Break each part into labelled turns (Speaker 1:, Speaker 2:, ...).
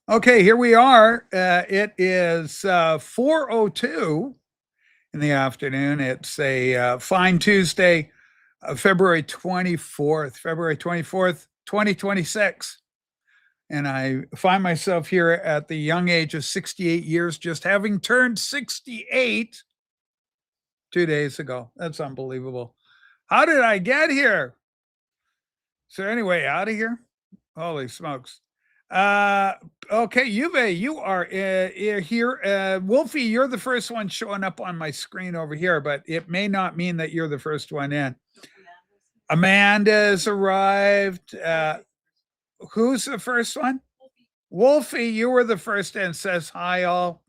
Speaker 1: Okay, here we are. It is 4:02 in the afternoon. It's a fine Tuesday, February 24th, 2026. And I find myself here at the young age of 68 years, just having turned 68 2 days ago. That's unbelievable. How did I get here? So, anyway, out of here. Holy smokes. Uh, okay, Juve, you are here. Wolfie, you're the first one showing up on my screen over here, but it may not mean that you're the first one in. Amanda's arrived. Who's the first one? Wolfie, you were the first in. Says hi, all.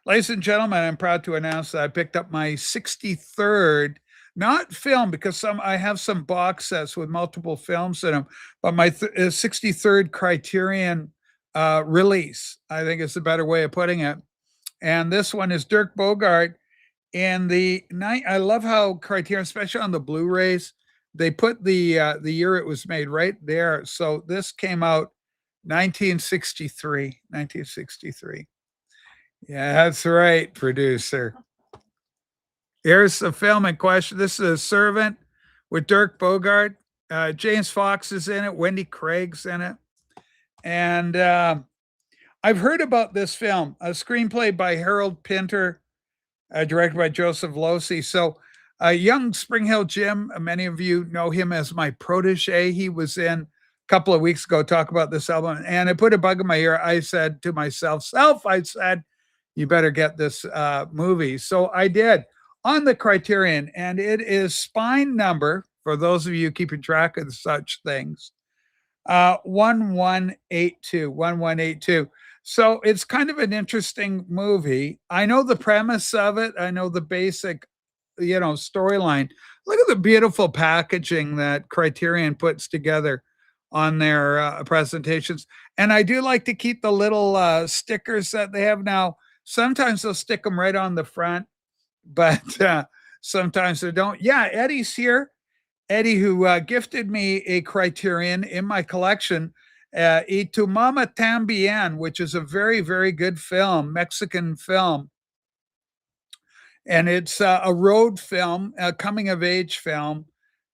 Speaker 1: Ladies and gentlemen, I'm proud to announce that I picked up my 63rd, not film, because I have some box sets with multiple films in them, but my 63rd Criterion release. I think it's a better way of putting it. And this one is Dirk Bogarde. And the night, I love how Criterion, especially on the Blu-rays, they put the year it was made right there. So this came out 1963. 1963. Yeah, that's right, producer. Here's the film in question. This is A Servant with Dirk Bogarde. James Fox is in it. Wendy Craig's in it. And I've heard about this film, a screenplay by Harold Pinter, directed by Joseph Losey. So, young Spring Hill Jim, many of you know him as my protege. He was in a couple of weeks ago talk about this album, and it put a bug in my ear. I said to myself, you better get this movie. So I did on the Criterion, and it is spine number, for those of you keeping track of such things, 1182. 1182. So it's kind of an interesting movie. I know the premise of it. I know the basic, storyline. Look at the beautiful packaging that Criterion puts together on their presentations. And I do like to keep the little stickers that they have now. Sometimes they'll stick them right on the front, but sometimes they don't. Yeah, Eddie's here. Eddie, who gifted me a Criterion in my collection, Y Tu Mama Tambien, which is a very, very good film, Mexican film. And it's a road film, a coming of age film.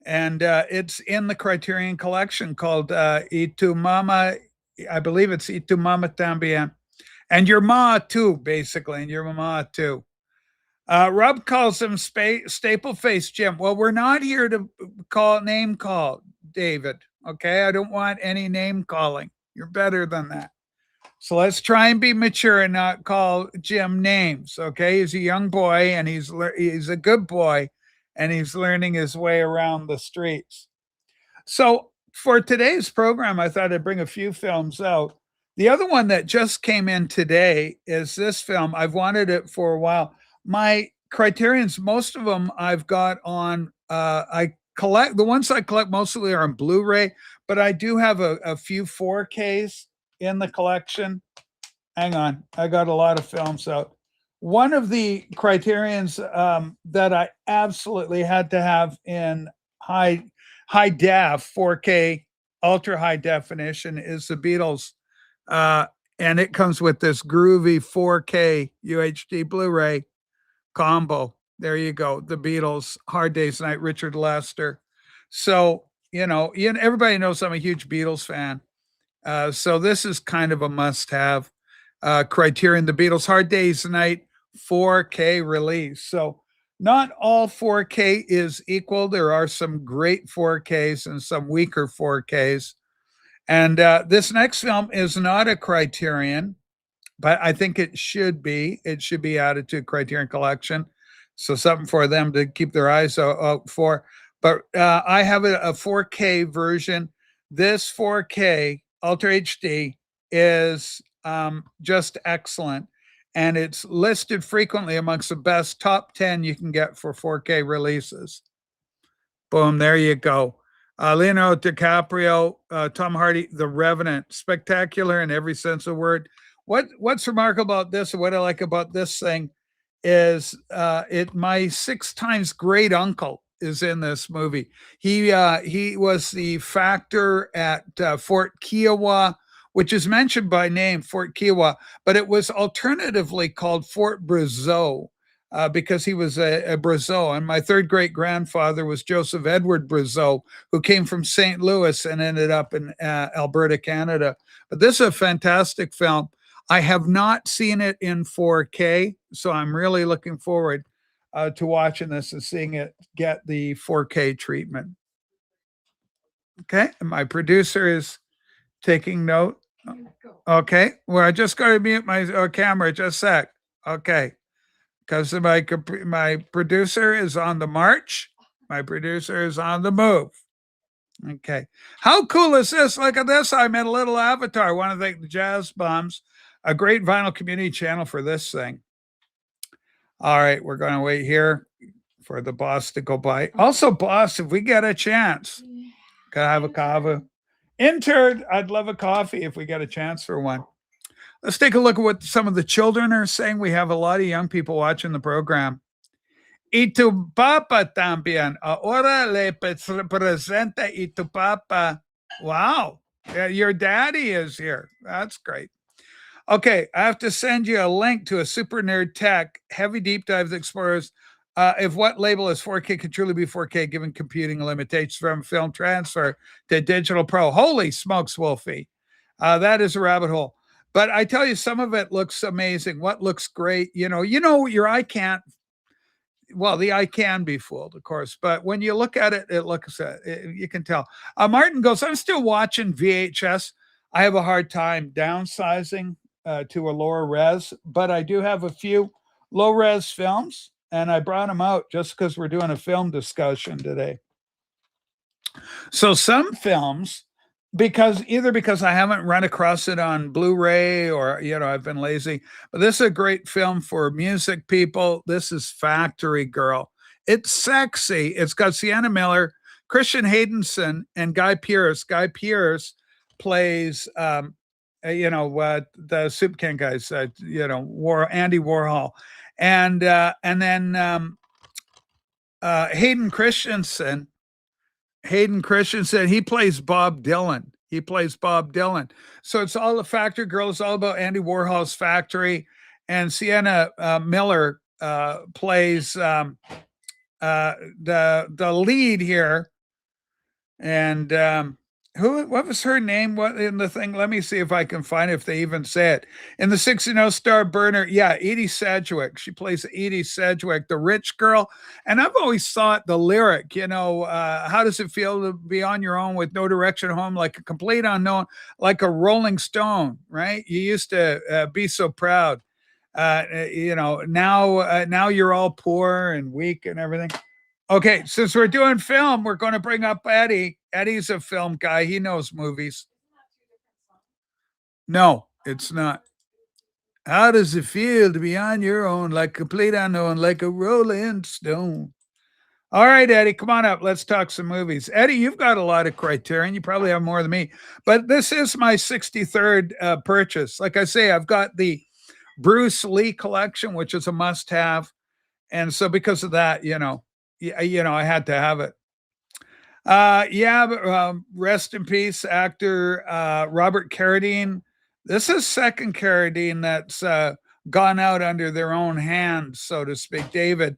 Speaker 1: And it's in the Criterion collection called Y Tu Mama, I believe it's Y Tu Mama Tambien. And your ma too, basically, and your mama too. Rob calls him staple face Jim. Well, we're not here to name call, David. Okay, I don't want any name calling. You're better than that. So let's try and be mature and not call Jim names. Okay, he's a young boy and he's a good boy, and he's learning his way around the streets. So for today's program, I thought I'd bring a few films out. The other one that just came in today is this film. I've wanted it for a while. My Criterions, most of them I've got on. I collect the ones I collect mostly are on Blu-ray, but I do have a few 4Ks in the collection. Hang on, I got a lot of films out. One of the Criterions that I absolutely had to have in high def 4K ultra high definition is the Beatles, and it comes with this groovy 4K UHD Blu-ray combo. There you go. The Beatles, Hard Day's Night, Richard Lester. So, everybody knows I'm a huge Beatles fan. So this is kind of a must-have. Criterion, the Beatles, Hard Day's Night, 4K release. So not all 4K is equal. There are some great 4Ks and some weaker 4Ks. And this next film is not a Criterion, but I think it should be. It should be added to a Criterion collection. So something for them to keep their eyes out for. But I have a 4K version. This 4K Ultra HD is just excellent. And it's listed frequently amongst the best top 10 you can get for 4K releases. Boom, there you go. Leonardo DiCaprio, Tom Hardy, The Revenant, spectacular in every sense of the word. What's remarkable about this, and what I like about this thing, is my 6 times great uncle is in this movie. He was the factor at Fort Kiowa which is mentioned by name, Fort Kiowa, but it was alternatively called Fort Brazeau. Because he was a Brazeau. And my third great grandfather was Joseph Edward Brazeau, who came from St. Louis and ended up in Alberta, Canada. But this is a fantastic film. I have not seen it in 4K, so I'm really looking forward to watching this and seeing it get the 4K treatment. Okay, and my producer is taking note. Okay, well, I just got to mute my camera just a sec. Okay, because my producer is on the march. My producer is on the move. Okay, how cool is this? Look at this. I'm in a little avatar. I want to thank the Jazz Bombs, a great vinyl community channel for this thing. All right, we're going to wait here for the boss to go by. Also, boss, if we get a chance, can I have a kava? Intern, I'd love a coffee if we get a chance for one. Let's take a look at what some of the children are saying. We have a lot of young people watching the program. Y tu papa también. Ahora le presenta y tu papa. Wow. Yeah, your daddy is here. That's great. Okay, I have to send you a link to a Super Nerd Tech heavy deep dive that explores if what label is 4K can truly be 4K given computing limitations from film transfer to digital pro. Holy smokes, Wolfie. That is a rabbit hole. But I tell you, some of it looks amazing. What looks great, your eye can't. Well, the eye can be fooled, of course, but when you look at it, you can tell. Martin goes, I'm still watching VHS. I have a hard time downsizing to a lower res, but I do have a few low res films, and I brought them out just because we're doing a film discussion today. So some films, because I haven't run across it on Blu-ray or I've been lazy, but this is a great film for music people. This is Factory Girl. It's sexy. It's got Sienna Miller, Christian Haydenson, and Guy Pearce. Guy Pearce plays the Soup Can guys, Andy Warhol, and then Hayden Christensen, he plays Bob Dylan. So it's all the Factory Girl. It's all about Andy Warhol's factory. And Sienna Miller plays the lead here. And what was her name? What in the thing? Let me see if I can find it, if they even say it. In the 60 Star Burner, yeah, Edie Sedgwick. She plays Edie Sedgwick, the rich girl. And I've always thought the lyric, how does it feel to be on your own with no direction home, like a complete unknown, like a rolling stone, right? You used to be so proud. Now you're all poor and weak and everything. Okay, since we're doing film, we're going to bring up Eddie. Eddie's a film guy. He knows movies. No, it's not. How does it feel to be on your own, like complete unknown, like a rolling stone? All right, Eddie, come on up. Let's talk some movies. Eddie, you've got a lot of Criterion. You probably have more than me. But this is my 63rd purchase. Like I say, I've got the Bruce Lee collection, which is a must-have. And so because of that, I had to have it. Rest in peace, actor Robert Carradine. This is second Carradine that's gone out under their own hands, so to speak. David,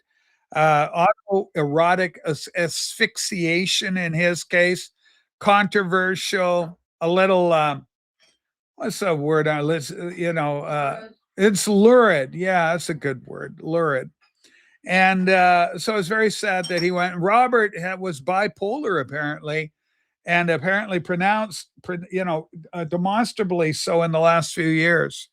Speaker 1: autoerotic asphyxiation in his case, controversial, a little, what's the word? It's lurid. Yeah, that's a good word, lurid. And so it's very sad that he went. Robert was bipolar, apparently, and apparently pronounced, demonstrably so in the last few years.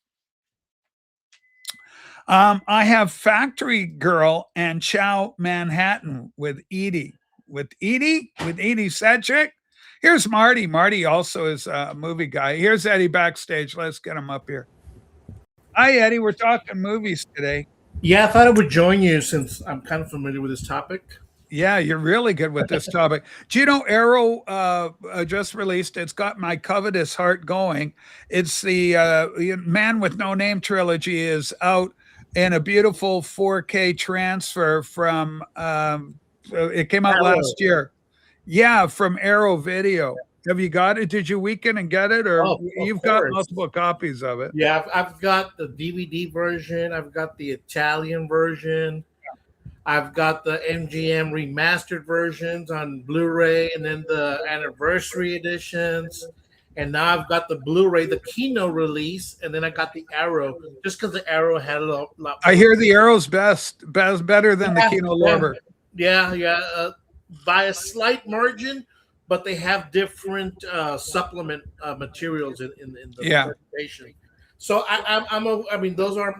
Speaker 1: I have Factory Girl and Chow Manhattan with Edie. With Edie Sedgwick. Here's Marty. Marty also is a movie guy. Here's Eddie backstage. Let's get him up here. Hi, Eddie. We're talking movies today.
Speaker 2: Yeah, I thought I would join you since I'm kind of familiar with this topic.
Speaker 1: Yeah, you're really good with this topic. Do you know Arrow just released? It's got my covetous heart going. It's the Man with No Name trilogy is out in a beautiful 4K transfer from. It came out last year. Yeah, from Arrow Video. Have you got it? Did you weekend and get it, or
Speaker 2: Oh, of
Speaker 1: you've got
Speaker 2: course.
Speaker 1: multiple copies of it?
Speaker 2: Yeah, I've got the DVD version. I've got the Italian version. I've got the MGM remastered versions on Blu-ray, and then the anniversary editions. And now I've got the Blu-ray, the Kino release, and then I got the Arrow, just because the Arrow had a lot
Speaker 1: I
Speaker 2: more.
Speaker 1: hear the Arrow's best, better than the
Speaker 2: Yeah,
Speaker 1: Kino
Speaker 2: yeah,
Speaker 1: Lorber.
Speaker 2: yeah. By a slight margin, but they have different supplement materials in the
Speaker 1: Yeah.
Speaker 2: presentation. So I mean,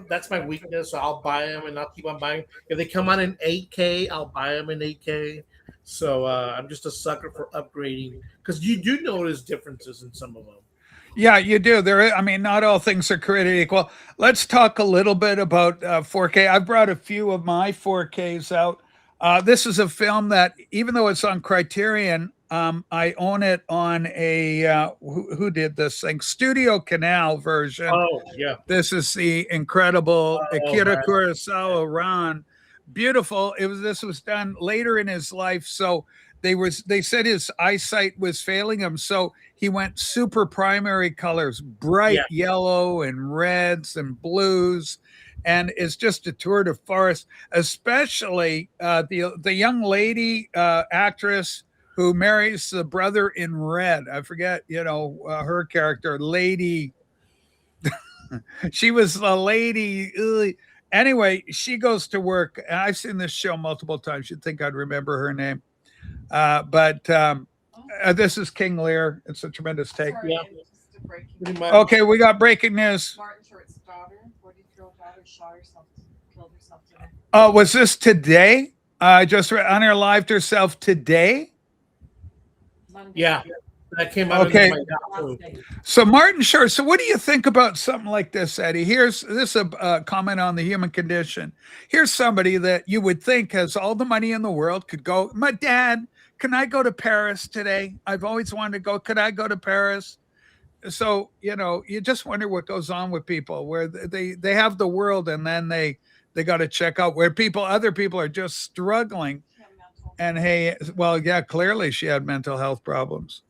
Speaker 2: that's my weakness. So I'll buy them and I'll keep on buying. If they come out in 8K, I'll buy them in 8K. So I'm just a sucker for upgrading because you do notice differences in some of them.
Speaker 1: Yeah, you do. I mean, not all things are created equal. Let's talk a little bit about 4K. I brought a few of my 4Ks out. This is a film that, even though it's on Criterion, I own it on a who did this thing? Studio Canal version.
Speaker 2: Oh yeah.
Speaker 1: This is the incredible
Speaker 2: Oh
Speaker 1: Akira
Speaker 2: man.
Speaker 1: Kurosawa Ran. Beautiful. This was done later in his life, so they said his eyesight was failing him, so he went super primary colors, bright
Speaker 2: Yeah.
Speaker 1: yellow and reds and blues, and it's just a tour de force. Especially the young lady actress who marries the brother in red. I forget, her character, Lady. She was a lady. Ugh. Anyway, she goes to work. I've seen this show multiple times. You'd think I'd remember her name. But this is King Lear. It's a tremendous take.
Speaker 3: Sorry,
Speaker 2: Yeah.
Speaker 3: just a breaking
Speaker 2: Pretty
Speaker 3: news.
Speaker 2: much.
Speaker 1: Okay, we got breaking news.
Speaker 3: Martin Short's daughter, 43-year-old daughter, shot herself, killed herself today.
Speaker 1: Oh, was this today? Just unalived herself today.
Speaker 3: Monday.
Speaker 2: Yeah. That came out.
Speaker 1: Okay.
Speaker 2: In my Yahoo.
Speaker 3: Last day.
Speaker 1: So Martin Short. So what do you think about something like this, Eddie? This is a comment on the human condition. Here's somebody that you would think has all the money in the world, could go. My dad, can I go to Paris today? I've always wanted to go. Could I go to Paris? So you just wonder what goes on with people, where they have the world, and then they got to check out where other people are just struggling.
Speaker 3: Yeah, mental.
Speaker 1: And hey, well, yeah, clearly she had mental health problems.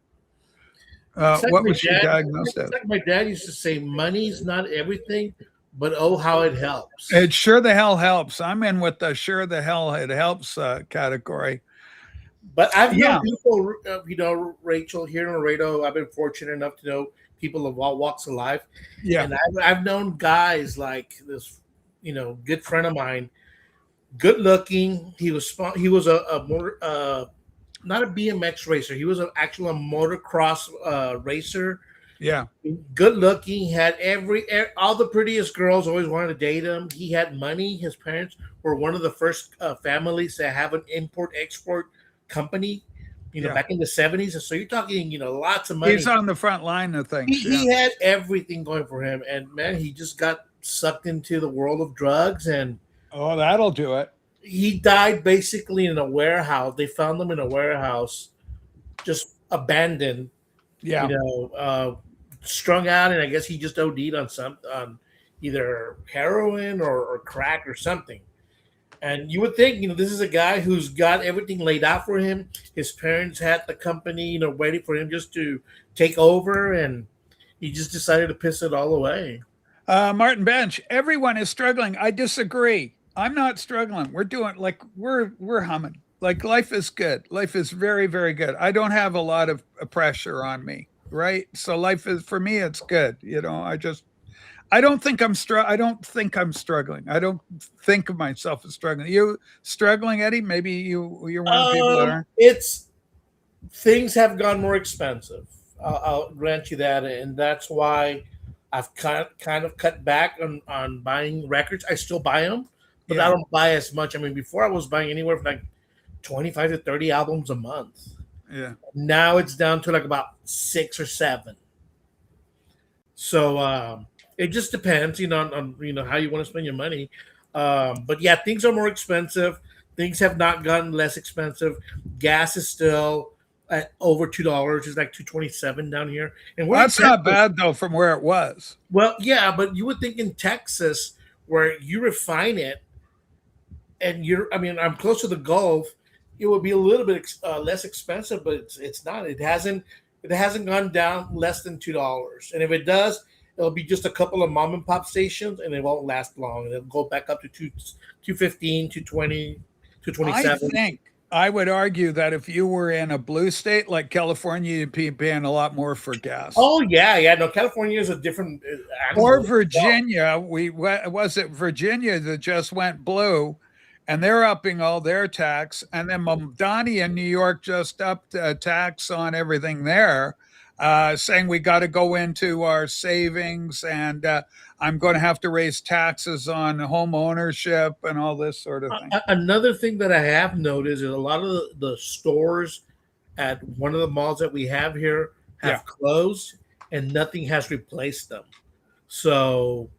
Speaker 2: It's like
Speaker 1: What
Speaker 2: my
Speaker 1: was she
Speaker 2: dad-
Speaker 1: diagnosed
Speaker 2: It's
Speaker 1: as?
Speaker 2: like my dad used to say, money's not everything, but oh, how it helps.
Speaker 1: It sure the hell helps. I'm in with the sure the hell it helps category.
Speaker 2: But I've
Speaker 1: Yeah.
Speaker 2: known people, Rachel, here in Laredo, I've been fortunate enough to know people of all walks of life.
Speaker 1: Yeah.
Speaker 2: And I've known guys like this, good friend of mine, good looking. He was a motor, not a BMX racer. He was actually a motocross racer.
Speaker 1: Yeah.
Speaker 2: Good looking, had all the prettiest girls always wanted to date him. He had money. His parents were one of the first families to have an import-export company,
Speaker 1: Yeah.
Speaker 2: back in the 70s. So you're talking, lots of money.
Speaker 1: He's on the front line of things.
Speaker 2: He had everything going for him. And man, he just got sucked into the world of drugs, and
Speaker 1: Oh, that'll do it.
Speaker 2: he died basically in a warehouse. They found him in a warehouse, just abandoned,
Speaker 1: Yeah.
Speaker 2: strung out, and I guess he just OD'd on either heroin or crack or something. And you would think, this is a guy who's got everything laid out for him. His parents had the company, ready for him just to take over, and he just decided to piss it all away.
Speaker 1: Martin Bench, everyone is struggling. I disagree. I'm not struggling. We're doing we're humming. Like life is good. Life is very, very good. I don't have a lot of pressure on me, right? So life is, for me, it's good. I don't think I'm struggling. I don't think of myself as struggling. You struggling, Eddie? Maybe you're one of the people that are.
Speaker 2: It's things have gone more expensive. I'll grant you that, and that's why I've kind of cut back on buying records. I still buy them, but I
Speaker 1: Yeah.
Speaker 2: don't buy as much. I mean, before I was buying anywhere from like 25 to 30 albums a month.
Speaker 1: Yeah.
Speaker 2: Now it's down to like about 6 or 7. So it just depends, on how you want to spend your money. But yeah, things are more expensive. Things have not gotten less expensive. Gas is still at over $2. It's like $2.27 down here, and we're in
Speaker 1: That's not
Speaker 2: Texas.
Speaker 1: bad though from where it was.
Speaker 2: Well, yeah, but you would think in Texas, where you refine it, and I'm close to the Gulf, it would be a little bit less expensive, but it's not. It hasn't. it hasn't gone down less than $2. And if it does, it'll be just a couple of mom and pop stations, and it won't last long. It'll go back up to 215, 220,
Speaker 1: I
Speaker 2: 227.
Speaker 1: think I would argue that if you were in a blue state like California, you'd be paying a lot more for gas.
Speaker 2: Oh yeah, yeah. No, California is a different
Speaker 1: Or
Speaker 2: animal.
Speaker 1: Virginia, was it Virginia that just went blue, and they're upping all their tax, and then Mamdani in New York just upped a tax on everything there, saying we got to go into our savings, and I'm going to have to raise taxes on home ownership and all this sort of thing.
Speaker 2: Another thing that I have noticed is a lot of the stores at one of the malls that we have here have closed, and nothing has replaced them. So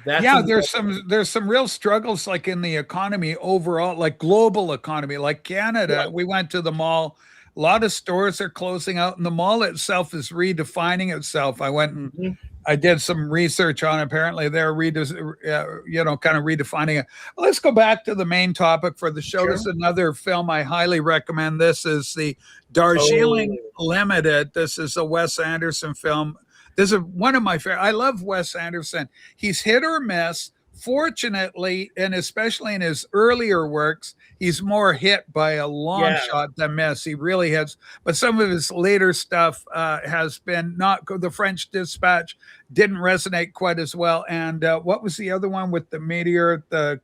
Speaker 2: that's
Speaker 1: Yeah, there's some real struggles like in the economy overall, like global economy, like Canada.
Speaker 2: Right.
Speaker 1: We went to the mall. A lot of stores are closing out, and the mall itself is redefining itself. I went and
Speaker 2: Mhm.
Speaker 1: I did some research on it. Apparently, they're kind of redefining it. Well, let's go back to the main topic for the show.
Speaker 2: Sure.
Speaker 1: This is another film I highly recommend. This is the Darjeeling Limited. This is a Wes Anderson film. This is one of my favorite. I love Wes Anderson. He's hit or miss. Fortunately, and especially in his earlier works, he's more hit by a long shot than miss. He really has. But some of his later stuff has been not good. The French Dispatch didn't resonate quite as well. And what was the other one with the meteor, that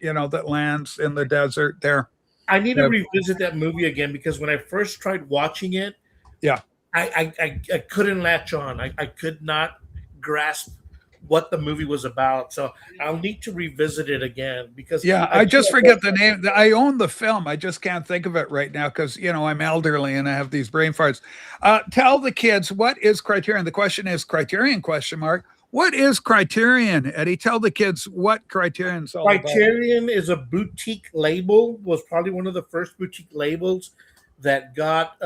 Speaker 1: lands in the desert there?
Speaker 2: I need to revisit that movie again because when I first tried watching it,
Speaker 1: Yeah.
Speaker 2: I couldn't latch on. I could not grasp what the movie was about. So I'll need to revisit it again because
Speaker 1: I just forget the name. I own the film. I just can't think of it right now because I'm elderly and I have these brain farts. Tell the kids, what is Criterion? The question is Criterion ? What is Criterion, Eddie? Tell the kids what Criterion's all about.
Speaker 2: Criterion is a boutique label. Was probably one of the first boutique labels that got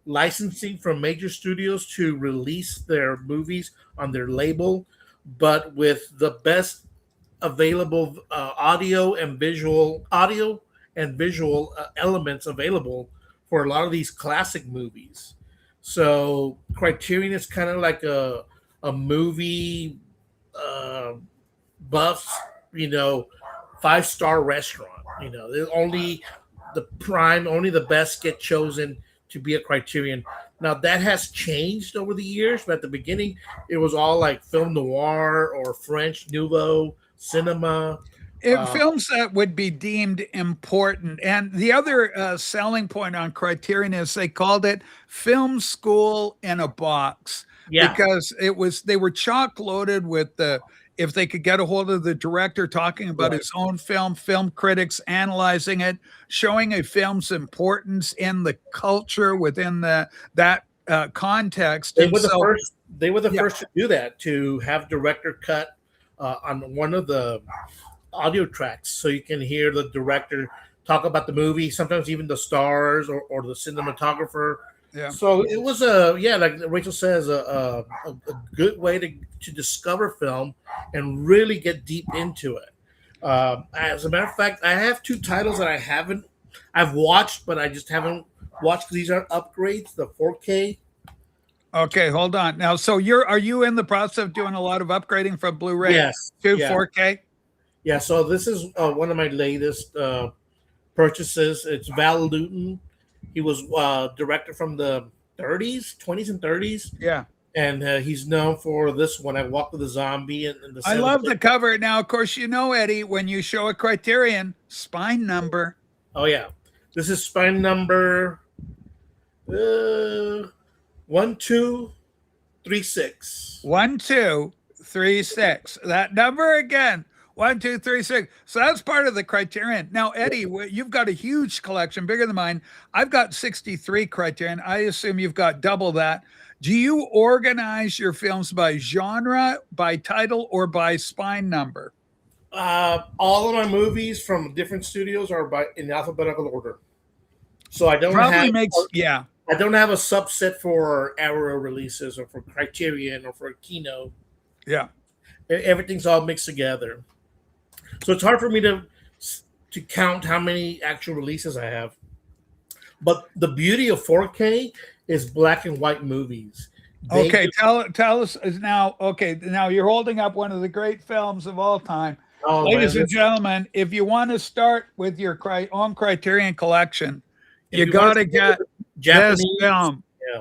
Speaker 2: licensing from major studios to release their movies on their label, but with the best available audio and visual elements available for a lot of these classic movies. So Criterion is kind of like a movie buffs, 5-star restaurant. Only the best get chosen to be a Criterion. Now that has changed over the years, but at the beginning it was all like film noir or French nouveau cinema.
Speaker 1: Films that would be deemed important. And the other selling point on Criterion is they called it film school in a box.
Speaker 2: Yeah.
Speaker 1: Because they were chock loaded with if they could get a hold of the director talking about his own film critics analyzing it, showing a film's importance in the culture within that context.
Speaker 2: They were the first to do that, to have director cut on one of the audio tracks, so you can hear the director talk about the movie, sometimes even the stars or the cinematographer.
Speaker 1: Yeah.
Speaker 2: So it was like Rachel says, a good way to discover film and really get deep into it. As a matter of fact, I have 2 titles that I've watched, but I just haven't watched because these are upgrades, the 4K.
Speaker 1: Okay, hold on. Now, so are you in the process of doing a lot of upgrading from Blu-ray to 4K?
Speaker 2: Yeah, so this is one of my latest purchases. It's Val Lewton. He was director from the 20s and 30s.
Speaker 1: Yeah.
Speaker 2: And he's known for this one, I Walk with a Zombie. And the
Speaker 1: I love the cover. Now, of course, Eddie, when you show a Criterion, spine number.
Speaker 2: Oh, yeah. This is spine number 1236.
Speaker 1: 1236. That number again. 1236. So that's part of the Criterion. Now, Eddie, you've got a huge collection, bigger than mine. I've got 63 Criterion. I assume you've got double that. Do you organize your films by genre, by title, or by spine number?
Speaker 2: All of my movies from different studios are in alphabetical order. So I don't
Speaker 1: I don't
Speaker 2: have a subset for Arrow releases or for Criterion or for Kino.
Speaker 1: Yeah.
Speaker 2: Everything's all mixed together. So it's hard for me to count how many actual releases I have. But the beauty of 4K is black and white movies. They
Speaker 1: Okay, tell us now. Okay, now you're holding up one of the great films of all time,
Speaker 2: oh man,
Speaker 1: ladies and gentlemen. If you want to start with your own Criterion collection,
Speaker 2: if
Speaker 1: you
Speaker 2: you want
Speaker 1: got
Speaker 2: to
Speaker 1: to get this
Speaker 2: Japanese,
Speaker 1: film.
Speaker 2: yeah,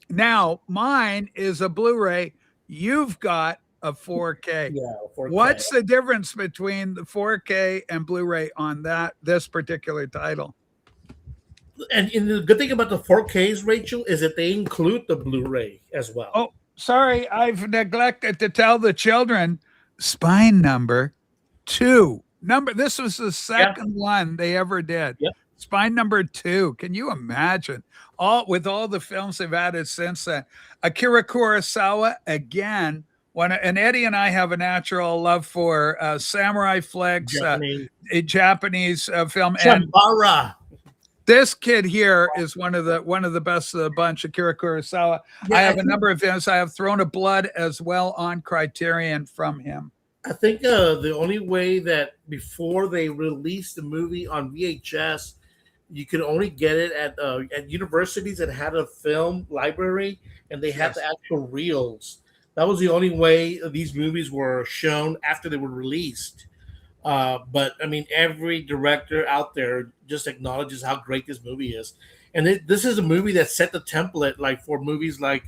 Speaker 1: Now, mine is a Blu-ray. You've got a 4K.
Speaker 2: yeah, 4K.
Speaker 1: What's the difference between the 4K and Blu-ray on this particular title?
Speaker 2: And the good thing about the 4Ks, Rachel, is that they include the Blu-ray as well.
Speaker 1: Oh, sorry, I've neglected to tell the children. Spine number 2. This was the second one they ever did.
Speaker 2: Yep.
Speaker 1: Spine number 2. Can you imagine? All the films they've added since then. Akira Kurosawa again. And Eddie and I have a natural love for samurai flicks, a Japanese film.
Speaker 2: Shambara.
Speaker 1: And this kid here is one of the best of the bunch, Akira Kurosawa.
Speaker 2: Yeah,
Speaker 1: I have a number of films. I have Throne of Blood as well on Criterion from him.
Speaker 2: I think the only way that before they released the movie on VHS, you could only get it at universities that had a film library and they had the actual reels. That was the only way these movies were shown after they were released. But I mean, every director out there just acknowledges how great this movie is, and this is a movie that set the template, like for movies like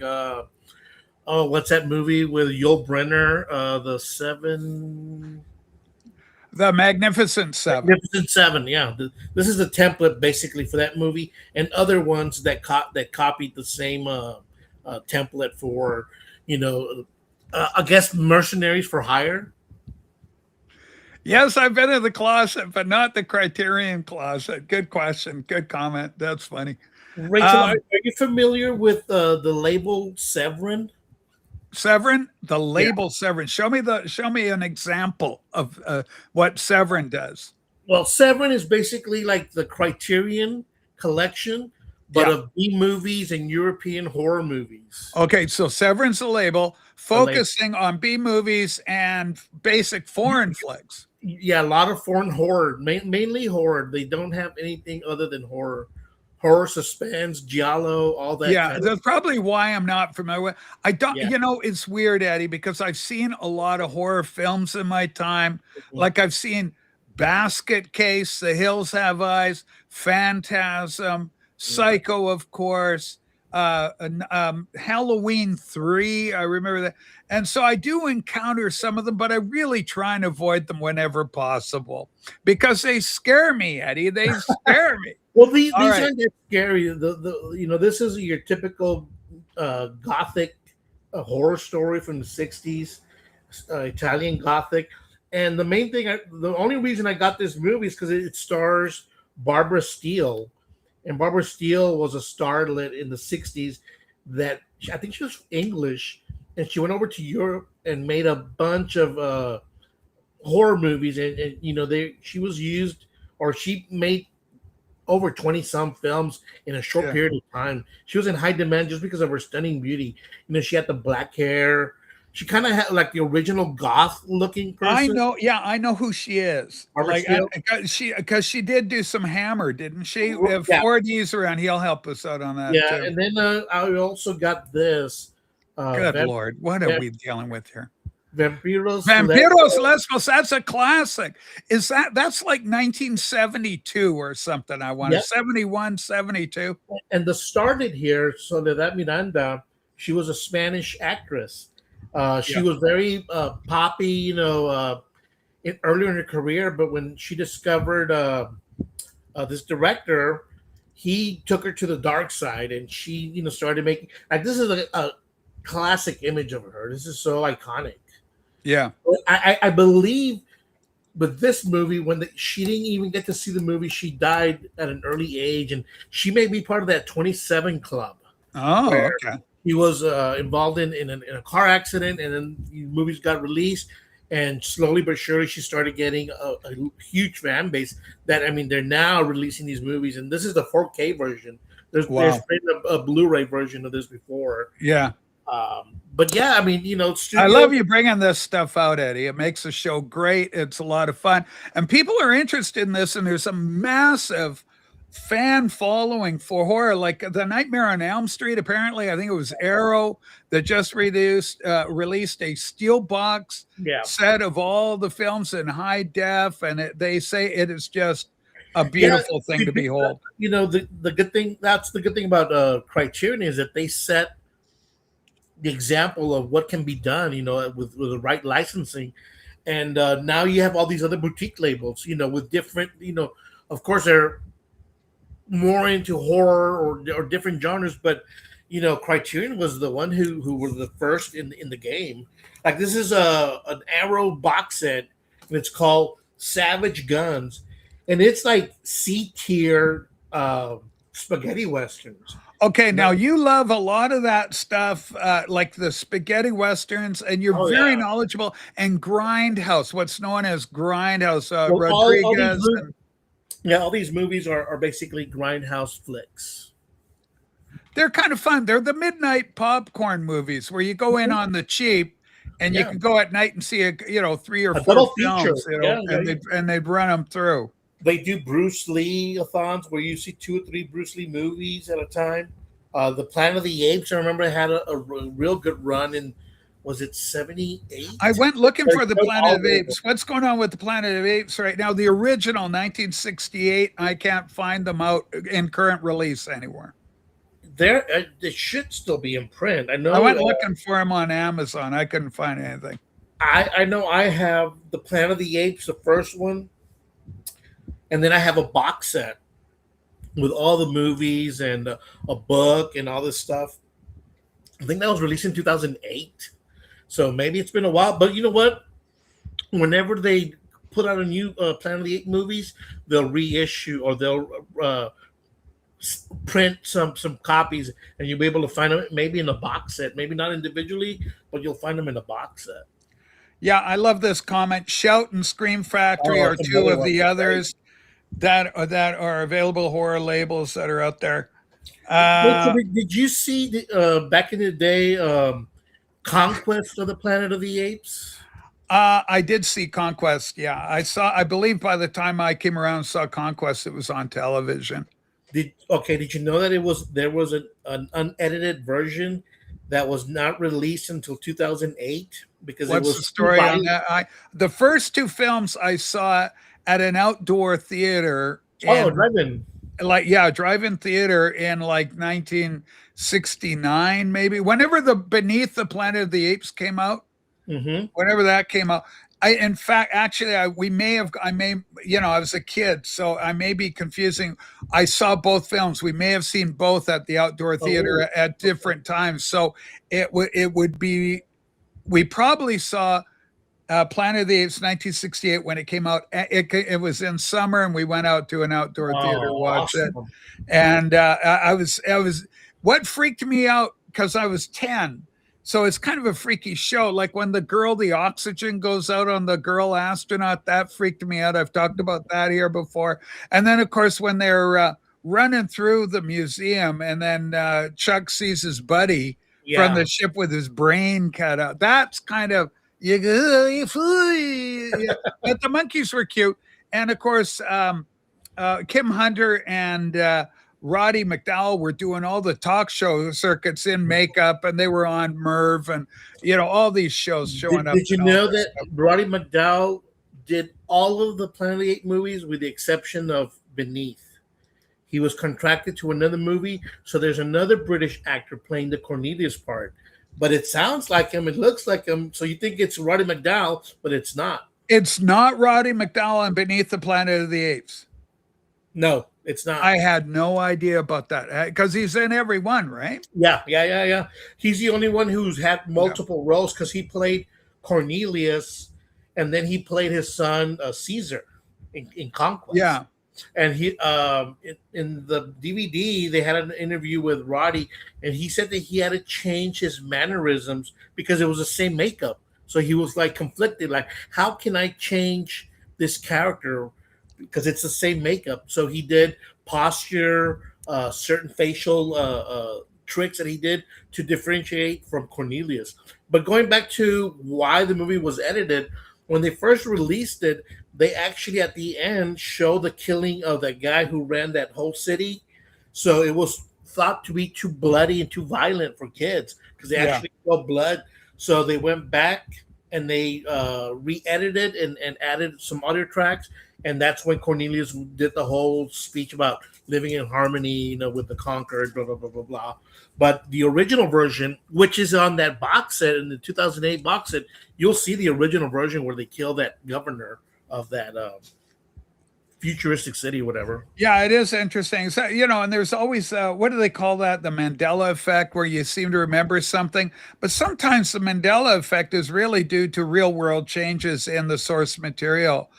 Speaker 2: what's that movie with Yul Brynner,
Speaker 1: The Magnificent Seven.
Speaker 2: Magnificent Seven, yeah. This is the template basically for that movie, and other ones that copied the same template for, I guess Mercenaries for Hire.
Speaker 1: Yes, I've been in the closet, but not the Criterion closet. Good question. Good comment. That's funny.
Speaker 2: Rachel, are you familiar with the label Severin?
Speaker 1: Severin, the label Severin. Show me an example of what Severin does.
Speaker 2: Well, Severin is basically like the Criterion collection, but of B movies and European horror movies.
Speaker 1: Okay, so Severin's the label, focusing on B movies and basic foreign flicks.
Speaker 2: Yeah, a lot of foreign horror, mainly horror. They don't have anything other than horror, suspense, giallo, all that.
Speaker 1: Yeah, that's probably why I'm not familiar with. I don't. It's weird, Eddie, because I've seen a lot of horror films in my time. Mm-hmm. Like I've seen Basket Case, The Hills Have Eyes, Phantasm, Psycho, of course. Halloween 3, I remember that. And so I do encounter some of them, but I really try and avoid them whenever possible because they scare me, Eddie. They scare me.
Speaker 2: Well, these aren't that scary. This is your typical Gothic horror story from the 60s, Italian Gothic. And the only reason I got this movie is because it stars Barbara Steele. And Barbara Steele was a starlet in the 60s that I think she was English, and she went over to Europe and made a bunch of horror movies. And she was used, or she made over 20 some films in a short period of time. She was in high demand just because of her stunning beauty. She had the black hair. She kind of had like the original goth looking person.
Speaker 1: I know. Yeah, I know who she is. Because she did do some Hammer, didn't she? If Ford's around, he'll help us out on that.
Speaker 2: Yeah,
Speaker 1: too.
Speaker 2: And then I also got this.
Speaker 1: Good Lord, what are we dealing with here?
Speaker 2: Vampiros
Speaker 1: Lesbos. That's a classic. That's like 1972 or something? I want 71, 72.
Speaker 2: And the started here. Soledad Miranda, she was a Spanish actress. She was very poppy, earlier in her career. But when she discovered this director, he took her to the dark side, and she, started making this is a classic image of her. This is so iconic.
Speaker 1: Yeah,
Speaker 2: I believe, but this movie, she didn't even get to see the movie, she died at an early age, and she may be part of that 27 Club.
Speaker 1: Oh, okay.
Speaker 2: He was involved in a car accident, and then the movies got released, and slowly but surely she started getting a huge fan base. They're now releasing these movies, and this is the 4K version. There's been a Blu-ray version of this before.
Speaker 1: Yeah.
Speaker 2: But yeah,
Speaker 1: I love you bringing this stuff out, Eddie. It makes the show great. It's a lot of fun, and people are interested in this. And there's a massive fan following for horror. Like the Nightmare on Elm Street, apparently, I think it was Arrow that just released a steelbox
Speaker 2: Yeah.
Speaker 1: set of all the films in high def, and they say it is just a
Speaker 2: Yeah,
Speaker 1: beautiful thing to behold.
Speaker 2: the good thing, that's the good thing about Criterion, is that they set the example of what can be done, with the right licensing. And now you have all these other boutique labels, with different, of course they're more into horror or different genres, but Criterion was the one who were the first in the game. Like, this is an Arrow box set, and it's called Savage Guns, and it's like C tier spaghetti westerns.
Speaker 1: Okay, now you love a lot of that stuff, like the spaghetti westerns, and you're
Speaker 2: Oh
Speaker 1: very
Speaker 2: yeah.
Speaker 1: knowledgeable. And Grindhouse, what's known as Grindhouse,
Speaker 2: Well, all these
Speaker 1: Rodriguez.
Speaker 2: all these movies are basically grindhouse flicks.
Speaker 1: They're kind of fun. They're the midnight popcorn movies where you go in on the cheap, and you
Speaker 2: Yeah.
Speaker 1: can go at night and see 3 or
Speaker 2: A
Speaker 1: 4
Speaker 2: double feature.
Speaker 1: films,
Speaker 2: Yeah,
Speaker 1: and they'd run them through.
Speaker 2: They do Bruce Lee athons where you see 2 or 3 Bruce Lee movies at a time. The Planet of the Apes, I remember, had a real good run in, was it 78?
Speaker 1: I went looking for the
Speaker 2: They're
Speaker 1: Planet
Speaker 2: all
Speaker 1: of Apes. What's going on with the Planet of Apes right now? The original 1968, I can't find them out in current release anywhere.
Speaker 2: There, they should still be in print. I know.
Speaker 1: I went looking for them on Amazon. I couldn't find anything.
Speaker 2: I know I have the Planet of the Apes, the first one, and then I have a box set with all the movies and a book and all this stuff. I think that was released in 2008. So maybe it's been a while, but you know what? Whenever they put out a new Planet of the Apes movies, they'll reissue, or they'll print some copies, and you'll be able to find them maybe in a box set, maybe not individually, but you'll find them in a box set.
Speaker 1: Yeah, I love this comment. Shout and Scream Factory are
Speaker 2: that's
Speaker 1: 2
Speaker 2: another
Speaker 1: of
Speaker 2: one.
Speaker 1: the others that are available horror labels that are out there.
Speaker 2: Did you see back in the day Conquest of the Planet of the Apes?
Speaker 1: I did see Conquest. Yeah, I believe by the time I came around and saw Conquest, it was on television.
Speaker 2: Did you know that there was an unedited version that was not released until 2008 because
Speaker 1: What's
Speaker 2: it was
Speaker 1: the story on that? The first 2 films I saw at an outdoor theater.
Speaker 2: drive-in.
Speaker 1: Drive-in theater in like 1969, maybe. Whenever the Beneath the Planet of the Apes came out,
Speaker 2: Mm-hmm.
Speaker 1: whenever that came out. I was a kid, so I may be confusing. I saw both films. We may have seen both at the outdoor theater at different times. So it would be, we probably saw Planet of the Apes 1968 when it came out. It was in summer, and we went out to an outdoor theater to watch it. And I was what freaked me out, because I was 10. So it's kind of a freaky show. Like when the oxygen goes out on the girl astronaut, that freaked me out. I've talked about that here before. And then, of course, when they're running through the museum, and then Chuck sees his buddy from the ship with his brain cut out. That's kind of, but the monkeys were cute. And of course, Kim Hunter and Roddy McDowall were doing all the talk show circuits in makeup, and they were on Merv, and all these shows showing up.
Speaker 2: Did you know that Roddy McDowall did all of the Planet of the Apes movies with the exception of Beneath? He was contracted to another movie, so there's another British actor playing the Cornelius part. But it sounds like him, it looks like him, so you think it's Roddy McDowall, but it's not.
Speaker 1: It's not Roddy McDowall on Beneath the Planet of the Apes.
Speaker 2: No, it's not.
Speaker 1: I had no idea about that, because he's in every one, right?
Speaker 2: Yeah. He's the only one who's had multiple roles, because he played Cornelius, and then he played his son Caesar in Conquest.
Speaker 1: Yeah.
Speaker 2: And he in the DVD they had an interview with Roddy, and he said that he had to change his mannerisms because it was the same makeup. So he was like conflicted, like, how can I change this character because it's the same makeup? So he did posture, certain facial tricks that he did to differentiate from Cornelius. But going back to why the movie was edited, when they first released it, they actually at the end show the killing of that guy who ran that whole city. So it was thought to be too bloody and too violent for kids because they
Speaker 1: Yeah.
Speaker 2: actually saw blood. So they went back and they re-edited and added some other tracks, and that's when Cornelius did the whole speech about living in harmony, with the conquered, blah blah blah blah blah. But the original version, which is on that box set in the 2008 box set, you'll see the original version where they kill that governor of that futuristic city, whatever.
Speaker 1: Yeah, it is interesting. So, and there's always, what do they call that? The Mandela effect, where you seem to remember something. But sometimes the Mandela effect is really due to real world changes in the source material.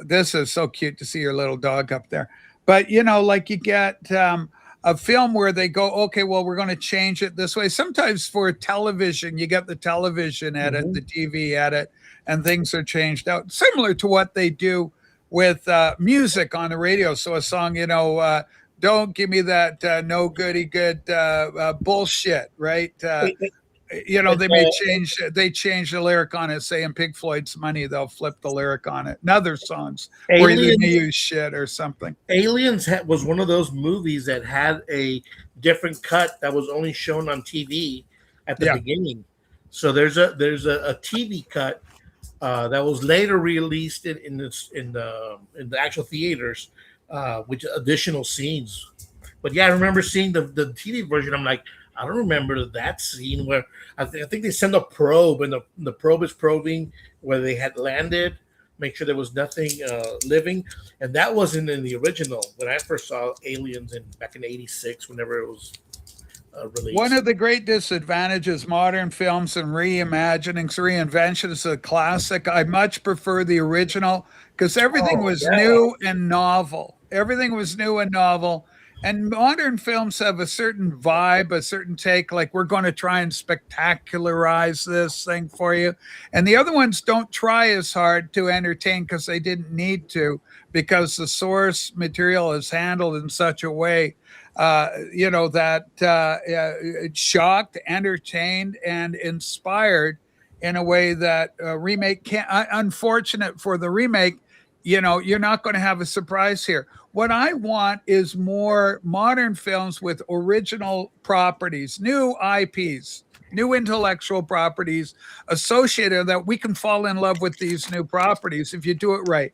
Speaker 1: This is so cute to see your little dog up there. But, like you get a film where they go, okay, well, we're going to change it this way. Sometimes for television, you get the television edit, the TV edit, and things are changed out, similar to what they do with music on the radio. So a song, don't give me that no goody good bullshit, right? They change the lyric on it, say in Pink Floyd's Money, they'll flip the lyric on it. And other songs where they use shit or something.
Speaker 2: Aliens was one of those movies that had a different cut that was only shown on TV at the beginning. So there's a TV cut that was later released in the actual theaters, with additional scenes. But yeah, I remember seeing the TV version. I'm like, I don't remember that scene where I think they send a probe, and the probe is probing where they had landed, make sure there was nothing living, and that wasn't in the original when I first saw Aliens back in '86, whenever it was released.
Speaker 1: One of the great disadvantages modern films and reimaginings, reinventions of classic, I much prefer the original because everything was new and novel. Everything was new and novel. And modern films have a certain vibe, a certain take, like we're going to try and spectacularize this thing for you. And the other ones don't try as hard to entertain because they didn't need to, because the source material is handled in such a way that it shocked, entertained, and inspired in a way that remake can't. Unfortunate for the remake, you're not going to have a surprise here. What I want is more modern films with original properties, new IPs, new intellectual properties associated that we can fall in love with these new properties if you do it right.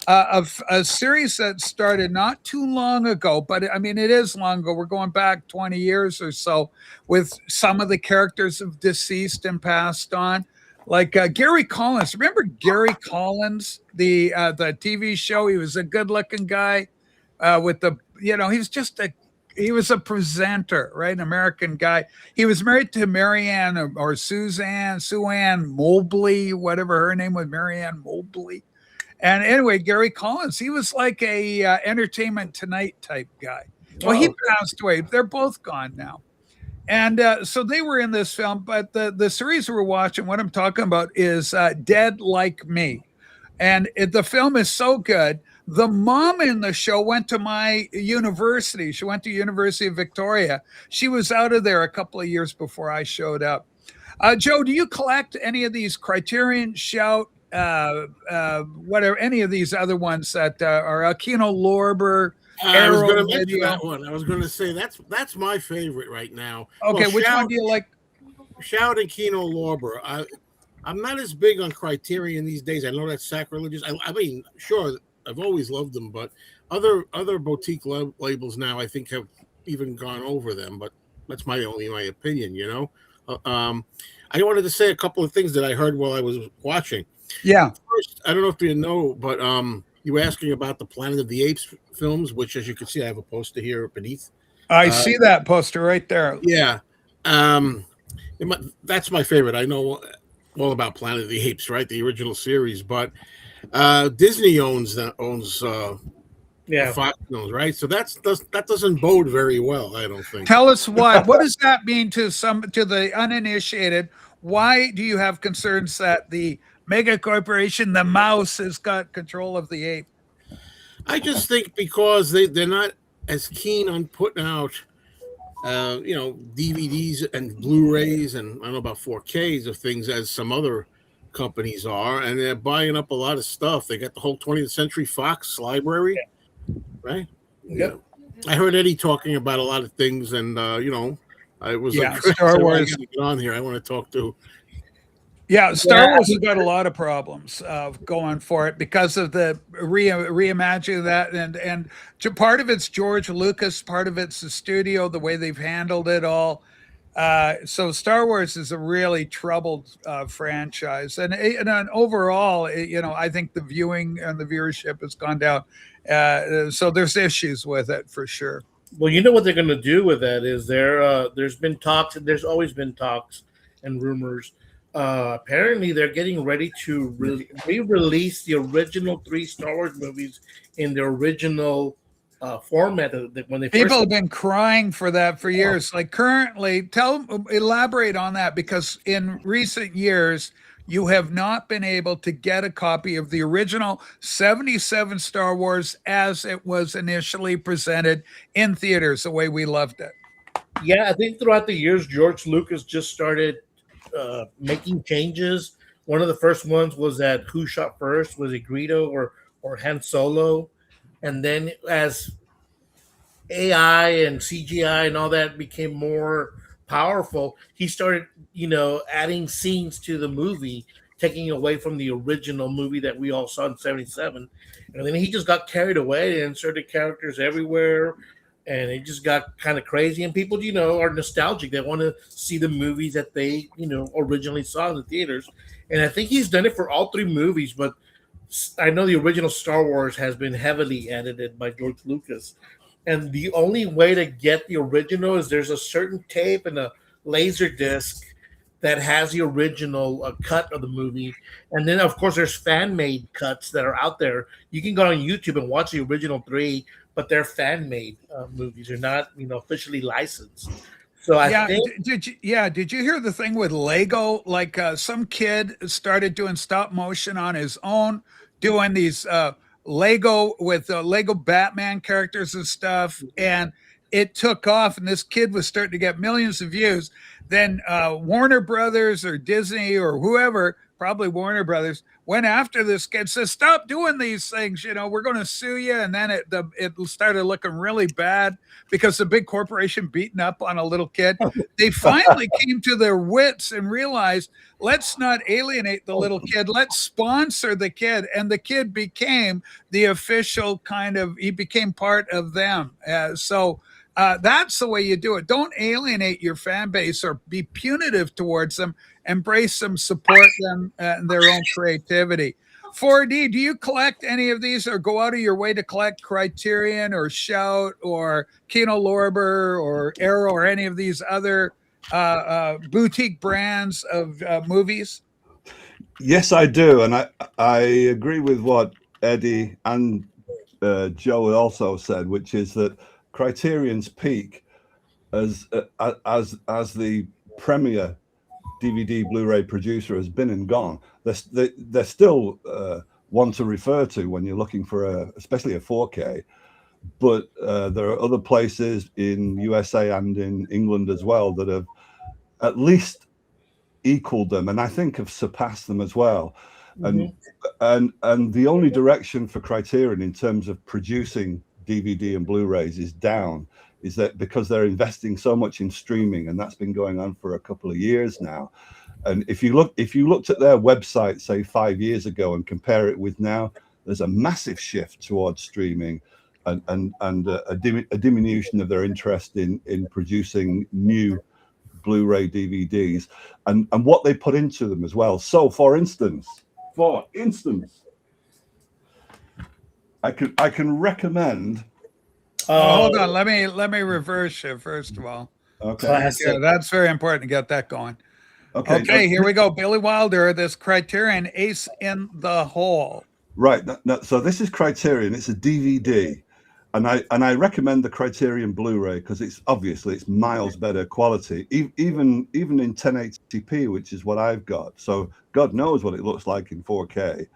Speaker 1: A series that started not too long ago, but I mean, it is long ago. We're going back 20 years or so with some of the characters have deceased and passed on. Like Gary Collins. Remember Gary Collins, the TV show? He was a good-looking guy with he was a presenter, right? An American guy. He was married to Marianne or Sue-Ann Mobley, whatever her name was, Marianne Mobley. And anyway, Gary Collins, he was like a Entertainment Tonight type guy. Well, he passed away. They're both gone now. And so they were in this film, but the series we're watching, what I'm talking about is Dead Like Me. And the film is so good. The mom in the show went to my university. She went to University of Victoria. She was out of there a couple of years before I showed up. Joe, do you collect any of these Criterion, Shout, whatever, any of these other ones that are Kino Lorber?
Speaker 4: I was going to mention that one. I was going to say that's my favorite right now.
Speaker 1: Okay, which one do you like?
Speaker 4: Shout and Kino Lorber. I'm not as big on Criterion these days. I know that's sacrilegious. I mean, sure, I've always loved them, but other boutique labels now I think have even gone over them. But that's my opinion. I wanted to say a couple of things that I heard while I was watching.
Speaker 1: Yeah.
Speaker 4: First, I don't know if you know, but you were asking about the Planet of the Apes films, which, as you can see, I have a poster here beneath.
Speaker 1: I see that poster right there.
Speaker 4: Yeah. That's my favorite. I know all about Planet of the Apes, right? The original series, but Disney owns Fox films, right? So that doesn't bode very well, I don't think.
Speaker 1: Tell us why. What does that mean to the uninitiated? Why do you have concerns that the mega corporation, the mouse, has got control of the ape?
Speaker 4: I just think because they're not as keen on putting out, DVDs and Blu-rays and I don't know about 4Ks of things as some other companies are, and they're buying up a lot of stuff. They got the whole 20th Century Fox library, right?
Speaker 2: Yep.
Speaker 4: I heard Eddie talking about a lot of things, and I was
Speaker 1: Yeah,
Speaker 4: like,
Speaker 1: Star
Speaker 4: I
Speaker 1: Wars.
Speaker 4: gotta get on here. I want to talk to.
Speaker 1: Yeah, Star
Speaker 2: Yeah.
Speaker 1: Wars has got a lot of problems going for it because of the reimagining of that, and part of it's George Lucas, part of it's the studio, the way they've handled it all. So Star Wars is a really troubled franchise, and overall, I think the viewing and the viewership has gone down. So there's issues with it for sure.
Speaker 2: Well, you know what they're going to do with that is there's been talks, and there's always been talks and rumors. Apparently, they're getting ready to re-release the original three Star Wars movies in the original format when they
Speaker 1: People
Speaker 2: first.
Speaker 1: have been crying for that for years. Like currently, elaborate on that, because in recent years you have not been able to get a copy of the original 77 Star Wars as it was initially presented in theaters the way we loved it.
Speaker 2: Yeah, I think throughout the years, George Lucas just started making changes. One of the first ones was that who shot first, was it Greedo or Han Solo, and then as AI and CGI and all that became more powerful, he started, adding scenes to the movie, taking away from the original movie that we all saw in '77. And then he just got carried away and inserted characters everywhere. And it just got kind of crazy. And people, are nostalgic. They want to see the movies that they, originally saw in the theaters. And I think he's done it for all three movies. But I know the original Star Wars has been heavily edited by George Lucas. And the only way to get the original is there's a certain tape and a laser disc that has the original cut of the movie. And then, of course, there's fan-made cuts that are out there. You can go on YouTube and watch the original three, but they're fan-made movies. They're not, officially licensed. So I think.
Speaker 1: Did you hear the thing with Lego? Like some kid started doing stop motion on his own, doing these Lego with Lego Batman characters and stuff, and it took off. And this kid was starting to get millions of views. Then Warner Brothers or Disney or whoever, probably Warner Brothers, went after this kid, says, "Stop doing these things. We're going to sue you." And then it started looking really bad because the big corporation beating up on a little kid. They finally came to their wits and realized, let's not alienate the little kid. Let's sponsor the kid. And the kid became the official he became part of them. So that's the way you do it. Don't alienate your fan base or be punitive towards them. Embrace them, support them and their own creativity. 4D, do you collect any of these or go out of your way to collect Criterion or Shout or Kino Lorber or Arrow or any of these other boutique brands of movies?
Speaker 5: Yes, I do. And I agree with what Eddie and Joe also said, which is that Criterion's peak as the premier DVD Blu-ray producer has been and gone. They're still one to refer to when you're looking for especially a 4K. But there are other places in USA and in England as well that have at least equaled them, and I think have surpassed them as well. Mm-hmm. And the only direction for Criterion in terms of producing DVD and Blu-rays is down. Is that because they're investing so much in streaming, and that's been going on for a couple of years now. And if you looked at their website, say 5 years ago, and compare it with now, there's a massive shift towards streaming, and a diminution of their interest in producing new Blu-ray DVDs, and what they put into them as well. So, for instance, I can recommend.
Speaker 1: Hold on, let me reverse you first of all.
Speaker 5: Okay,
Speaker 1: yeah, that's very important to get that going. Okay, here we go. Billy Wilder, this Criterion Ace in the Hole.
Speaker 5: Right. So this is Criterion. It's a DVD, and I recommend the Criterion Blu-ray because it's miles better quality, even in 1080p, which is what I've got. So God knows what it looks like in 4K,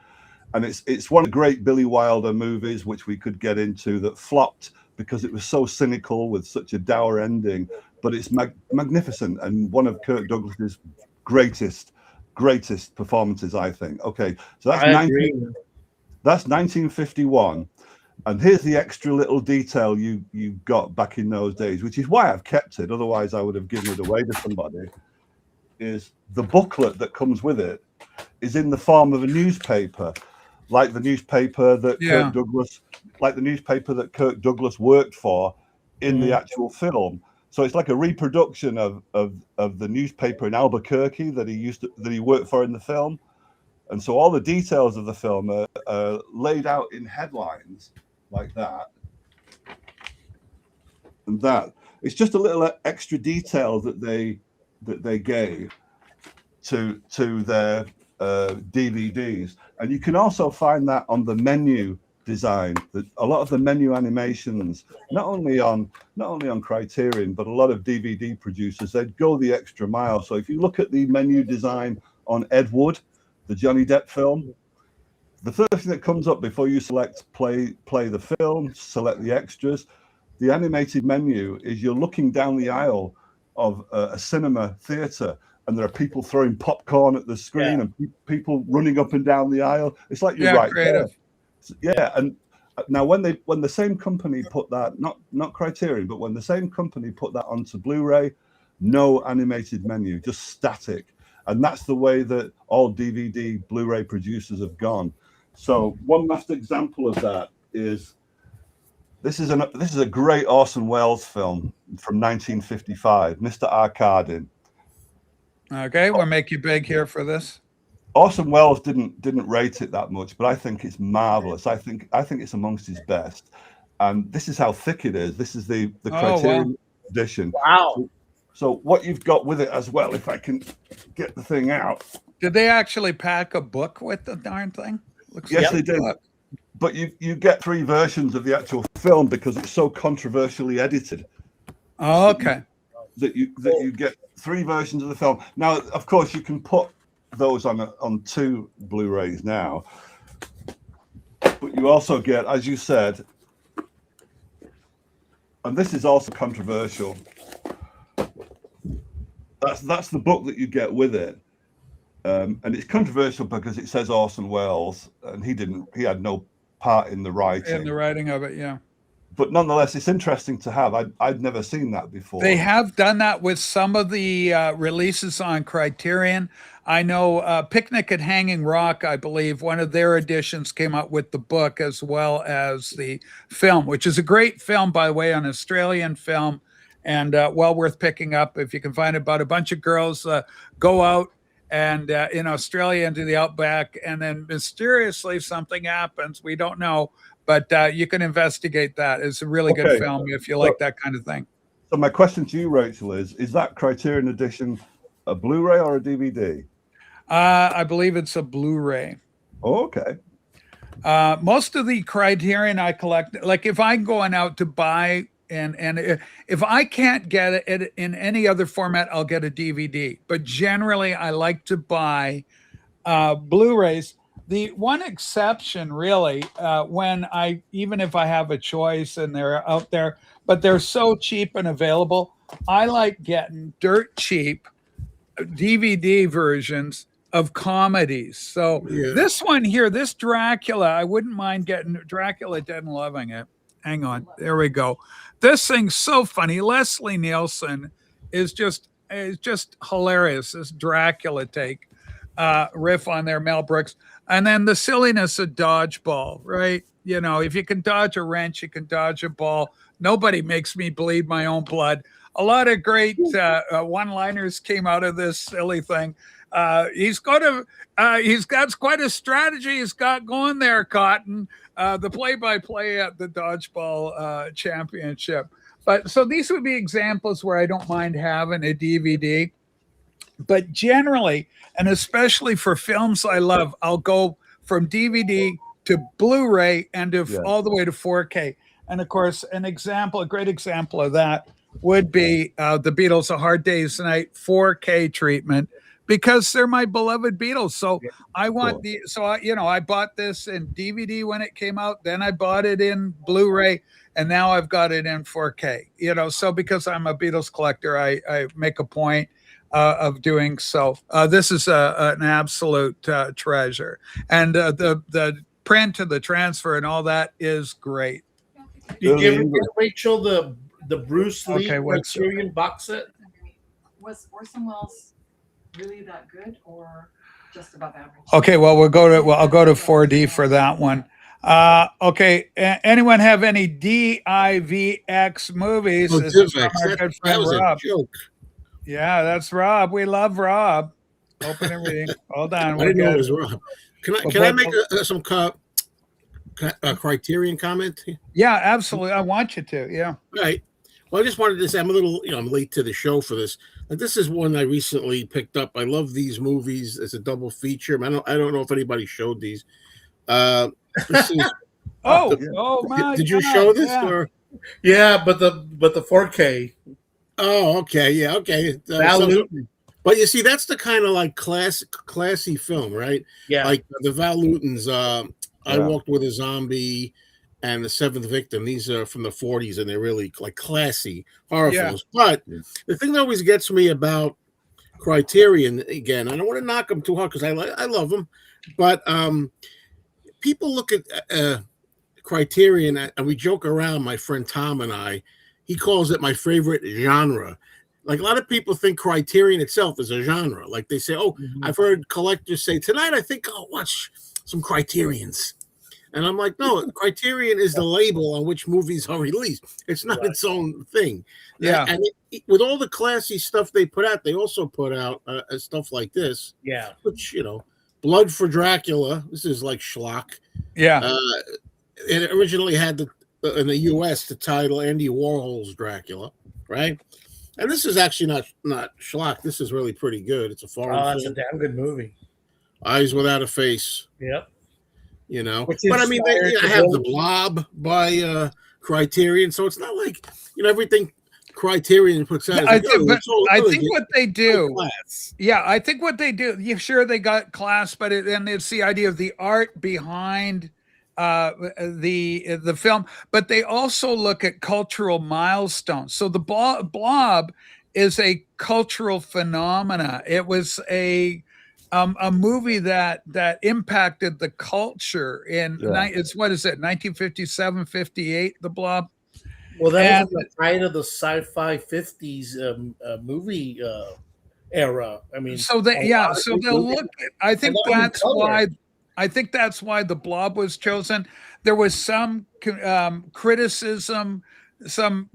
Speaker 5: and it's one of the great Billy Wilder movies which we could get into that flopped because it was so cynical with such a dour ending, but it's magnificent and one of Kirk Douglas's greatest greatest performances, I think. Okay, so that's
Speaker 2: I agree.
Speaker 5: that's 1951. And here's the extra little detail you got back in those days, which is why I've kept it. Otherwise, I would have given it away to somebody. Is the booklet that comes with it is in the form of a newspaper, like the newspaper that
Speaker 1: Yeah.
Speaker 5: Kirk Douglas worked for in the actual film. So it's like a reproduction of the newspaper in Albuquerque that he worked for in the film. And so all the details of the film are laid out in headlines like that. And that it's just a little extra detail that they gave to their DVDs. And you can also find that on the menu design. That a lot of the menu animations, not only on Criterion, but a lot of DVD producers, they'd go the extra mile. So if you look at the menu design on Ed Wood, the Johnny Depp film, the first thing that comes up before you select play the film, select the extras, the animated menu is you're looking down the aisle of a cinema theater, and there are people throwing popcorn at the screen and people running up and down the aisle. It's like you're right
Speaker 1: creative.
Speaker 5: there. Yeah, and now when the same company put that, not Criterion, but when the same company put that onto Blu-ray, no animated menu, just static. And that's the way that all DVD Blu-ray producers have gone. So one last example of that is this is a great Orson Welles film from 1955, Mr. Arkadin.
Speaker 1: Okay, we'll make you big here for this.
Speaker 5: Orson Welles didn't rate it that much, but I think it's marvelous. I think it's amongst his best. And this is how thick it is. This is the Criterion edition.
Speaker 2: Wow.
Speaker 5: So what you've got with it as well, if I can get the thing out.
Speaker 1: Did they actually pack a book with the darn thing?
Speaker 5: Yes, they did. But you get 3 versions of the actual film because it's so controversially edited.
Speaker 1: Oh, okay.
Speaker 5: That you get 3 versions of the film. Now, of course, you can put those on 2 Blu-rays now, but you also get, as you said, and this is also controversial. That's the book that you get with it, and it's controversial because it says Orson Welles, and he had no part in the writing.
Speaker 1: In the writing of it, yeah.
Speaker 5: But nonetheless, it's interesting to have. I'd never seen that before.
Speaker 1: They have done that with some of the releases on Criterion. I know Picnic at Hanging Rock, I believe, one of their editions came out with the book as well as the film, which is a great film, by the way, an Australian film, and well worth picking up if you can find it. About a bunch of girls go out and in Australia into the outback, and then mysteriously something happens. We don't know. But you can investigate that. It's a really good film if you like that kind of thing.
Speaker 5: So my question to you, Rachel, is that Criterion edition a Blu-ray or a DVD?
Speaker 1: I believe it's a Blu-ray.
Speaker 5: Oh, okay.
Speaker 1: Most of the Criterion I collect, like if I'm going out to buy, and if I can't get it in any other format, I'll get a DVD. But generally, I like to buy Blu-rays. The one exception, really, even if I have a choice and they're out there, but they're so cheap and available, I like getting dirt cheap DVD versions of comedies. So this one here, this Dracula, I wouldn't mind getting Dracula Dead and Loving It. Hang on, there we go. This thing's so funny. Leslie Nielsen is just hilarious. This Dracula take riff on there, Mel Brooks. And then the silliness of dodgeball, right? You know, if you can dodge a wrench, you can dodge a ball. Nobody makes me bleed my own blood. A lot of great one-liners came out of this silly thing. He's got quite a strategy he's got going there, Cotton. The play-by-play at the dodgeball championship. But so these would be examples where I don't mind having a DVD. But generally, and especially for films I love, I'll go from DVD to Blu-ray and all the way to 4K. And of course, a great example of that would be the Beatles, A Hard Day's Night 4K treatment, because they're my beloved Beatles. So I want I bought this in DVD when it came out, then I bought it in Blu-ray, and now I've got it in 4K. So because I'm a Beatles collector, I make a point of doing so. This is an absolute treasure, and the print and the transfer and all that is great.
Speaker 2: Did you ever
Speaker 5: Early
Speaker 2: get, Rachel, the Bruce Lee
Speaker 1: Okay, what's-
Speaker 2: Criterion box set?
Speaker 3: Was Orson Welles really that good or just above average?
Speaker 1: Okay, well I'll go to 4D for that one. Okay, anyone have any DIVX movies?
Speaker 4: Oh,
Speaker 1: This is from
Speaker 4: DivX.
Speaker 1: our
Speaker 4: That,
Speaker 1: good
Speaker 4: that
Speaker 1: friend
Speaker 4: was a
Speaker 1: Rob.
Speaker 4: joke.
Speaker 1: Yeah, that's Rob. We love Rob. Open and reading. Hold on.
Speaker 4: I didn't know it was Rob. Can I make some Criterion comment?
Speaker 1: Yeah, absolutely. I want you to. Yeah.
Speaker 4: Right. Well, I just wanted to say I'm a little, I'm late to the show for this. And this is one I recently picked up. I love these movies. It's a double feature. I don't know if anybody showed these. This is,
Speaker 1: Oh my!
Speaker 4: did you
Speaker 1: God,
Speaker 4: show this
Speaker 1: yeah.
Speaker 4: or?
Speaker 2: Yeah, but the 4K.
Speaker 4: Oh, okay, yeah, okay.
Speaker 2: Val Lewton.
Speaker 4: But you see, that's the kind of like classy film, right?
Speaker 2: Yeah.
Speaker 4: Like the Val Lewton's I
Speaker 5: Yeah.
Speaker 4: Walked with a Zombie and The Seventh Victim. These are from the 40s, and they're really like classy horror
Speaker 1: Yeah.
Speaker 4: films. But the thing that always gets me about Criterion, again, I don't want to knock them too hard because I love them, but people look at Criterion, and we joke around, my friend Tom and I, he calls it my favorite genre. Like a lot of people think Criterion itself is a genre. Like they say, oh, I've heard collectors say, tonight I think I'll watch some Criterions. And I'm like, no, Criterion is the label on which movies are released. It's not its own thing.
Speaker 1: Yeah.
Speaker 4: And with all the classy stuff they put out, they also put out stuff like this.
Speaker 2: Yeah.
Speaker 4: Which, Blood for Dracula. This is like schlock.
Speaker 1: Yeah.
Speaker 4: It originally had in the U.S. the title Andy Warhol's Dracula, right? And this is actually not schlock. This is really pretty good. It's a foreign
Speaker 2: Oh, that's a
Speaker 4: film.
Speaker 2: damn good movie.
Speaker 4: Eyes Without a Face.
Speaker 2: Yep.
Speaker 4: But I mean, I have The Blob by Criterion, so it's not like everything Criterion puts out.
Speaker 1: I think what they do. Yeah, I think what they do. Yeah, sure, they got class, but and it's the idea of the art behind the film, but they also look at cultural milestones. So the Blob is a cultural phenomena. It was a movie that impacted the culture in it's 1957, 58, The Blob.
Speaker 2: Well, that was the height of the sci-fi 50s movie era. I mean,
Speaker 1: so they'll look. I think that's why The Blob was chosen. There was some criticism, some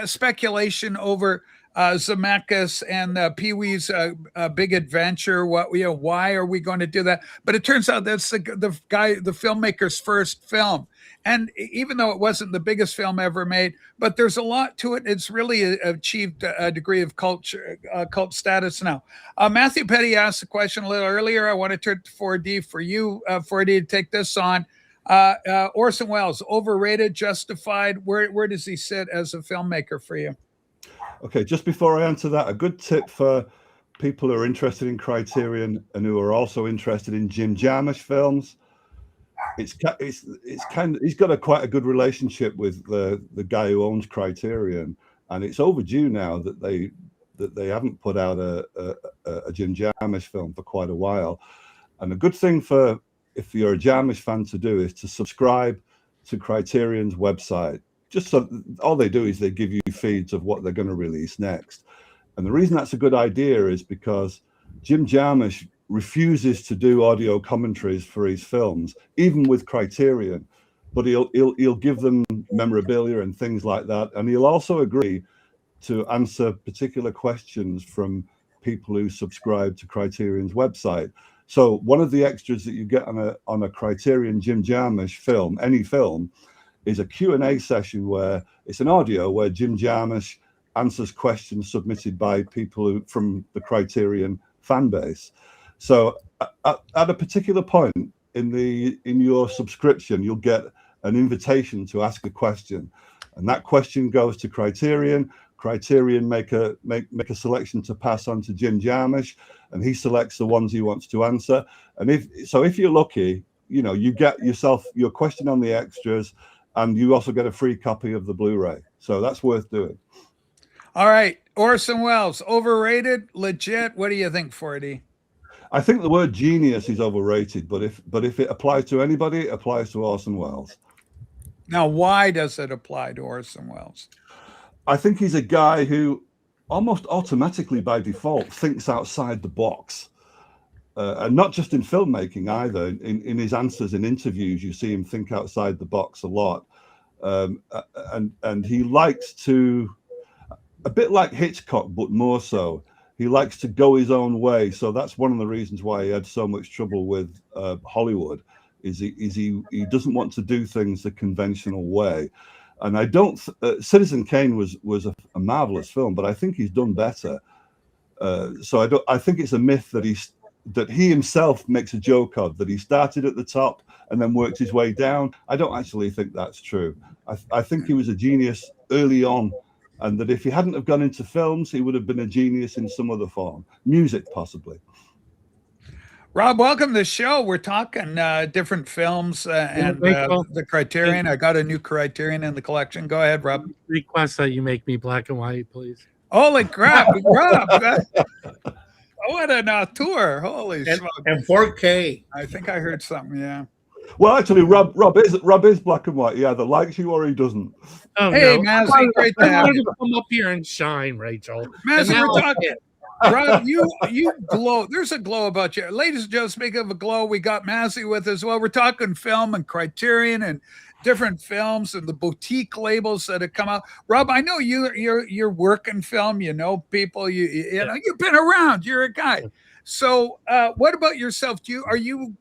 Speaker 1: speculation over Zemeckis and Pee-wee's Big Adventure. Why are we going to do that? But it turns out that's the filmmaker's first film. And even though it wasn't the biggest film ever made, but there's a lot to it. It's really achieved a degree of cult status now. Matthew Petty asked the question a little earlier. I want to turn to 4D for you, 4D, to take this on. Orson Welles, overrated, justified? Where does he sit as a filmmaker for you?
Speaker 5: Okay, just before I answer that, a good tip for people who are interested in Criterion and who are also interested in Jim Jarmusch films. It's kind of, he's got quite a good relationship with the guy who owns Criterion, and it's overdue now that they haven't put out a Jim Jarmusch film for quite a while. And a good thing for if you're a Jarmusch fan to do is to subscribe to Criterion's website. Just so all they do is they give you feeds of what they're going to release next. And the reason that's a good idea is because Jim Jarmusch refuses to do audio commentaries for his films, even with Criterion, but he'll give them memorabilia and things like that, and he'll also agree to answer particular questions from people who subscribe to Criterion's website. So one of the extras that you get on a Criterion Jim Jarmusch film, any film, is a Q&A session where it's an audio where Jim Jarmusch answers questions submitted by people from the Criterion fan base. So at a particular point in your subscription, you'll get an invitation to ask a question, and that question goes to Criterion. Criterion make a selection to pass on to Jim Jarmusch, and he selects the ones he wants to answer. And if you're lucky, you get yourself your question on the extras, and you also get a free copy of the Blu-ray. So that's worth doing.
Speaker 1: All right, Orson Welles, overrated, legit. What do you think, 40?
Speaker 5: I think the word genius is overrated, but if it applies to anybody, it applies to Orson Welles.
Speaker 1: Now, why does it apply to Orson Welles?
Speaker 5: I think he's a guy who almost automatically by default thinks outside the box. And not just in filmmaking either. In his answers in interviews, you see him think outside the box a lot. And he likes to, a bit like Hitchcock, but more so, he likes to go his own way. So that's one of the reasons why he had so much trouble with Hollywood, is he doesn't want to do things the conventional way. And I don't, Citizen Kane was a marvelous film, but I think he's done better. So I think it's a myth that he himself makes a joke of, that he started at the top and then worked his way down. I don't actually think that's true. I think he was a genius early on, and that if he hadn't have gone into films, he would have been a genius in some other form, music possibly.
Speaker 1: Rob, welcome to the show. We're talking different films and the Criterion. I got a new Criterion in the collection. Go ahead, Rob.
Speaker 6: Request that you make me black and white, please.
Speaker 1: Holy crap, Rob! What an tour! Holy smokes!
Speaker 2: And 4K.
Speaker 1: I think I heard something. Yeah.
Speaker 5: Well, actually, Rob is black and white. He either likes you or he doesn't.
Speaker 6: Oh,
Speaker 1: Hey,
Speaker 6: no.
Speaker 1: Mazzy, great to
Speaker 6: I
Speaker 1: have
Speaker 6: wanted
Speaker 1: you.
Speaker 6: to come up here and shine, Rachel.
Speaker 1: Mazzy,
Speaker 6: And now
Speaker 1: we're
Speaker 6: I
Speaker 1: talking. Rob, you glow. There's a glow about you. Ladies and gentlemen, speaking of a glow, we got Mazzy with us. Well, we're talking film and Criterion and different films and the boutique labels that have come out. Rob, I know you're working film. You know people. You know you've been around. You're a guy. So, what about yourself? Are you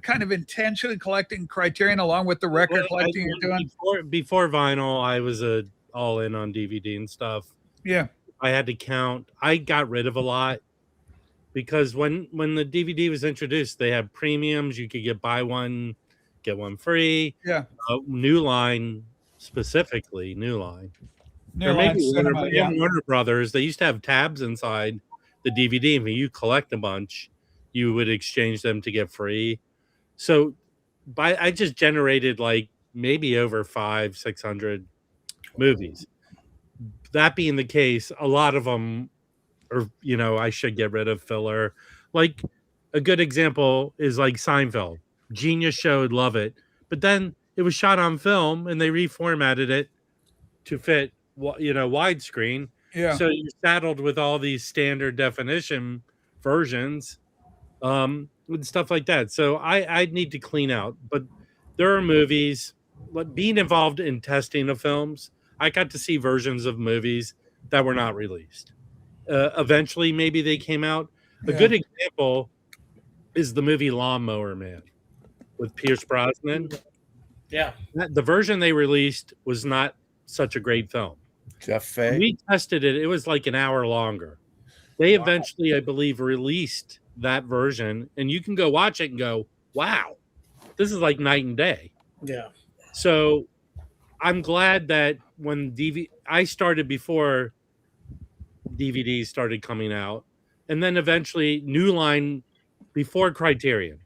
Speaker 1: kind of intentionally collecting Criterion along with the record collecting you're doing?
Speaker 6: Before vinyl, I was all in on DVD and stuff.
Speaker 1: Yeah.
Speaker 6: I had to count. I got rid of a lot because when the DVD was introduced, they had premiums. You could buy one, get one free.
Speaker 1: Yeah.
Speaker 6: New Line, specifically New Line.
Speaker 1: New Line Cinema, yeah.
Speaker 6: Warner Brothers, they used to have tabs inside the DVD. And when you collect a bunch, you would exchange them to get free. So I just generated like maybe over 500-600 movies. That being the case, a lot of them are, I should get rid of filler. Like a good example is like Seinfeld. Genius show, love it. But then it was shot on film and they reformatted it to fit, widescreen.
Speaker 1: Yeah.
Speaker 6: So you're saddled with all these standard definition versions, and stuff like that. So I need to clean out. But there are movies, being involved in testing of films, I got to see versions of movies that were not released. Eventually, maybe they came out. A good example is the movie Lawnmower Man with Pierce Brosnan.
Speaker 2: Yeah.
Speaker 6: The version they released was not such a great film.
Speaker 7: Cafe.
Speaker 6: We tested it. It was like an hour longer. They eventually, I believe, released that version, and you can go watch it and go, wow, this is like night and day.
Speaker 2: Yeah.
Speaker 6: So I'm glad that when I started before DVDs started coming out, and then eventually New Line, before Criterion.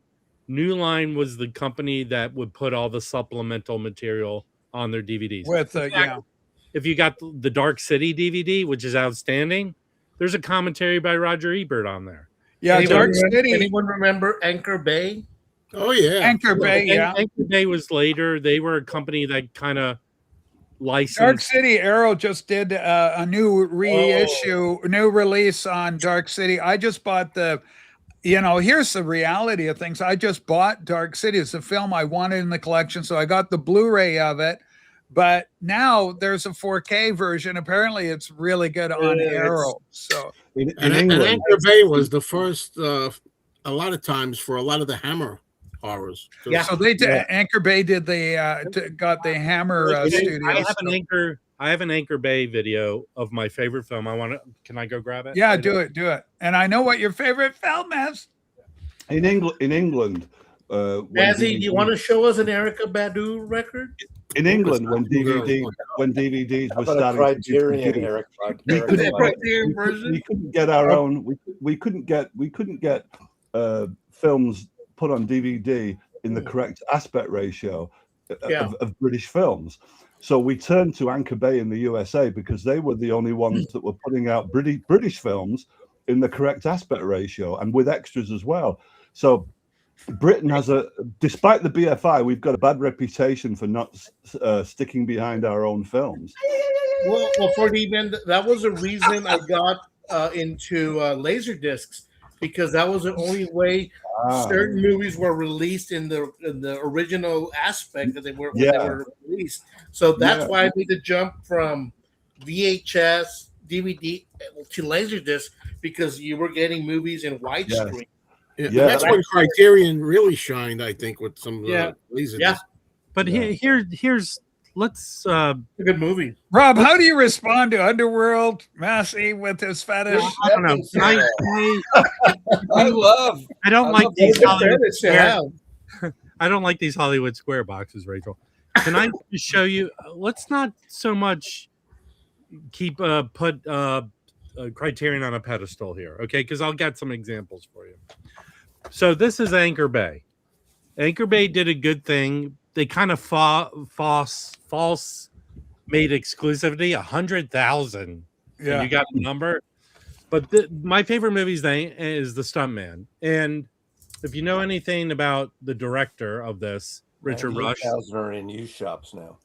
Speaker 6: New Line was the company that would put all the supplemental material on their DVDs.
Speaker 1: With
Speaker 6: if you got the Dark City DVD, which is outstanding, there's a commentary by Roger Ebert on there.
Speaker 1: Yeah, Dark City.
Speaker 2: Anyone remember Anchor Bay?
Speaker 4: Oh yeah,
Speaker 1: Anchor Bay. Yeah,
Speaker 6: Anchor Bay was later. They were a company that kind of licensed.
Speaker 1: Dark City Arrow just did a new reissue, new release on Dark City. I just bought here's the reality of things. I just bought Dark City. It's a film I wanted in the collection, so I got the Blu-ray of it. But now there's a 4K version. Apparently, it's really good on Arrow. So,
Speaker 5: in
Speaker 4: and
Speaker 5: England,
Speaker 4: Anchor Bay was the first. A lot of times for a lot of the Hammer horrors.
Speaker 2: Yeah.
Speaker 1: So they did. Anchor Bay did got the Hammer studios.
Speaker 6: I have an Anchor Bay video of my favorite film. Can I go grab it?
Speaker 1: Yeah, do it. And I know what your favorite film is.
Speaker 5: in England,
Speaker 2: Mazzy, do you want to show us an Erica Badu record?
Speaker 5: in England when DVDs were starting
Speaker 7: Criterion,
Speaker 5: to
Speaker 7: Eric.
Speaker 5: we
Speaker 2: Criterion version?
Speaker 5: we couldn't get our own. We couldn't get films put on DVD in the correct aspect ratio of British films. So we turned to Anchor Bay in the USA because they were the only ones that were putting out British films in the correct aspect ratio and with extras as well. So Britain has despite the BFI, we've got a bad reputation for not sticking behind our own films.
Speaker 2: Well, for even that was the reason I got into laser discs, because that was the only way certain movies were released in the original aspect that they were when they were released. So that's why I made the jump from VHS, DVD to Laserdisc, because you were getting movies in widescreen.
Speaker 4: Yeah, that's when Criterion really shined, I think, with some Laserdisc.
Speaker 2: Yeah.
Speaker 6: But here's let's
Speaker 2: a good movie.
Speaker 1: Rob, how do you respond to Underworld, Massey with his fetish?
Speaker 6: I don't know. I don't like these Hollywood square. I don't like these Hollywood square boxes, Rachel. Can I just show you? Let's not so much keep put Criterion on a pedestal here, okay? Because I'll get some examples for you. So this is Anchor Bay. Anchor Bay did a good thing. They kind of false made exclusivity 100,000.
Speaker 1: Yeah,
Speaker 6: you got the number. But my favorite movie is The Stuntman. And if you know anything about the director of this, Richard Rush,
Speaker 7: are in used shops now.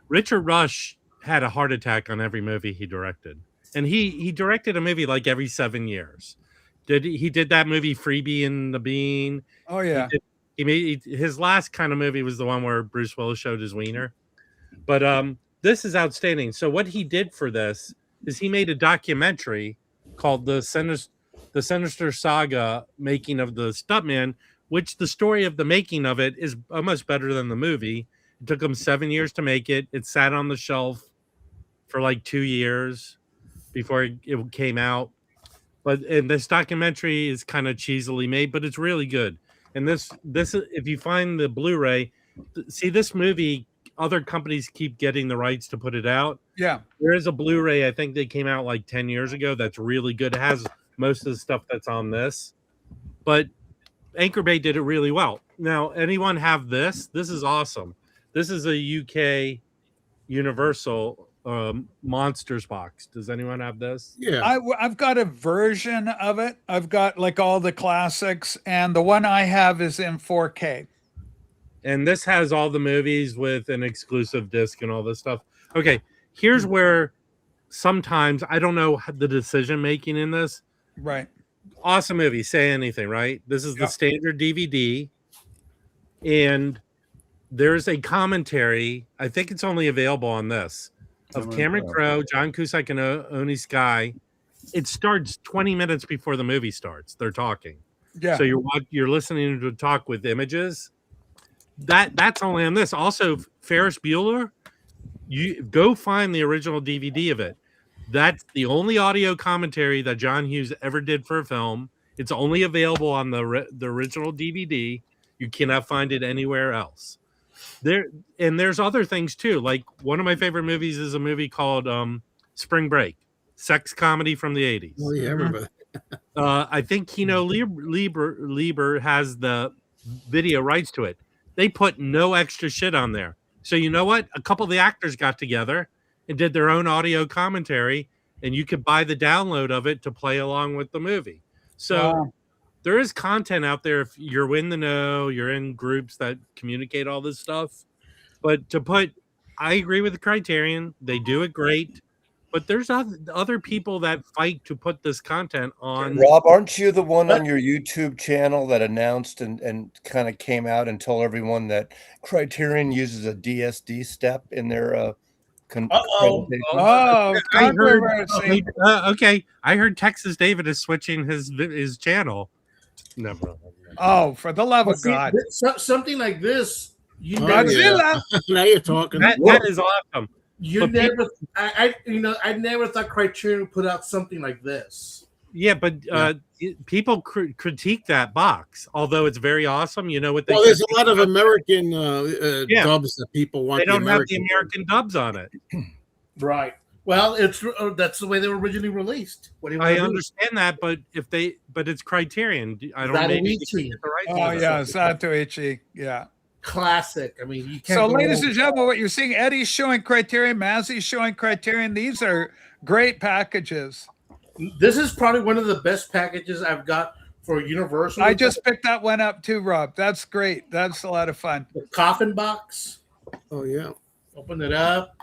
Speaker 6: Richard Rush had a heart attack on every movie he directed, and he directed a movie like every 7 years. He did that movie Freebie and the Bean?
Speaker 1: Oh yeah.
Speaker 6: He made his last kind of movie was the one where Bruce Willis showed his wiener. But this is outstanding. So what he did for this is he made a documentary called the Sinister Saga Making of the Stuntman, which the story of the making of it is almost better than the movie. It took him 7 years to make it. It sat on the shelf for like 2 years before it came out. And this documentary is kind of cheesily made, but it's really good. And this, if you find the Blu-ray, see this movie, other companies keep getting the rights to put it out.
Speaker 1: Yeah.
Speaker 6: There is a Blu-ray, I think they came out like 10 years ago. That's really good. It has most of the stuff that's on this. But Anchor Bay did it really well. Now, anyone have this? This is awesome. This is a UK Universal Monsters box. Does anyone have this?
Speaker 4: Yeah,
Speaker 1: I've got a version of it. I've got like all the classics, and the one I have is in 4K.
Speaker 6: And this has all the movies with an exclusive disc and all this stuff. Okay, here's where sometimes I don't know the decision making in this.
Speaker 1: Right.
Speaker 6: Awesome movie, Say Anything, right? This is the standard DVD, and there's a commentary. I think it's only available on this of Cameron Crowe, John Cusack, and Oni Sky. It starts 20 minutes before the movie starts. They're talking.
Speaker 1: Yeah.
Speaker 6: So you're listening to talk with images. That's only on this. Also, Ferris Bueller, you go find the original DVD of it. That's the only audio commentary that John Hughes ever did for a film. It's only available on the original DVD. You cannot find it anywhere else. There's other things too. Like one of my favorite movies is a movie called Spring Break, sex comedy from the 80s.
Speaker 4: oh yeah, I remember that.
Speaker 6: I think Kino Lieber has the video rights to it. They put no extra shit on there. So you know what? A couple of the actors got together and did their own audio commentary, and you could buy the download of it to play along with the movie. So there is content out there if you're in the know, you're in groups that communicate all this stuff. But I agree with the Criterion. They do it great. But there's other people that fight to put this content on.
Speaker 7: Rob, aren't you the one on your YouTube channel that announced and kind of came out and told everyone that Criterion uses a DSD step in their presentation?
Speaker 1: Controversy.
Speaker 6: Okay, I heard Texas David is switching his channel. Never.
Speaker 1: Oh, for the love of
Speaker 2: See,
Speaker 1: God.
Speaker 2: something like this, you
Speaker 4: Oh,
Speaker 2: never,
Speaker 1: Godzilla.
Speaker 4: Now you're talking.
Speaker 6: That is awesome.
Speaker 2: you
Speaker 6: But
Speaker 2: never, I never thought Criterion put out something like this.
Speaker 6: Yeah, but people critique that box, although it's very awesome. You know what they?
Speaker 4: Well, there's a lot of American
Speaker 6: Yeah.
Speaker 4: dubs that people want.
Speaker 6: They don't have the
Speaker 4: American.
Speaker 6: American dubs on it.
Speaker 2: Right. Well, that's the way they were originally released. What do you
Speaker 6: I
Speaker 2: want to do?
Speaker 6: understand that, but it's Criterion. I don't
Speaker 2: That
Speaker 6: maybe
Speaker 2: Luigi.
Speaker 6: get the rights
Speaker 1: Oh
Speaker 6: to
Speaker 1: yeah,
Speaker 6: this.
Speaker 1: Satoichi. Yeah.
Speaker 2: classic. I mean, you can't.
Speaker 1: So,
Speaker 2: go
Speaker 1: ladies
Speaker 2: wrong
Speaker 1: and
Speaker 2: with
Speaker 1: gentlemen, what you're seeing, Eddie's showing Criterion, Mazzy's showing Criterion. These are great packages.
Speaker 2: that. This is probably one of the best packages I've got for Universal.
Speaker 1: I just picked that one up too, Rob. That's great. That's a lot of fun.
Speaker 2: the coffin box.
Speaker 4: Oh yeah.
Speaker 2: Open it up.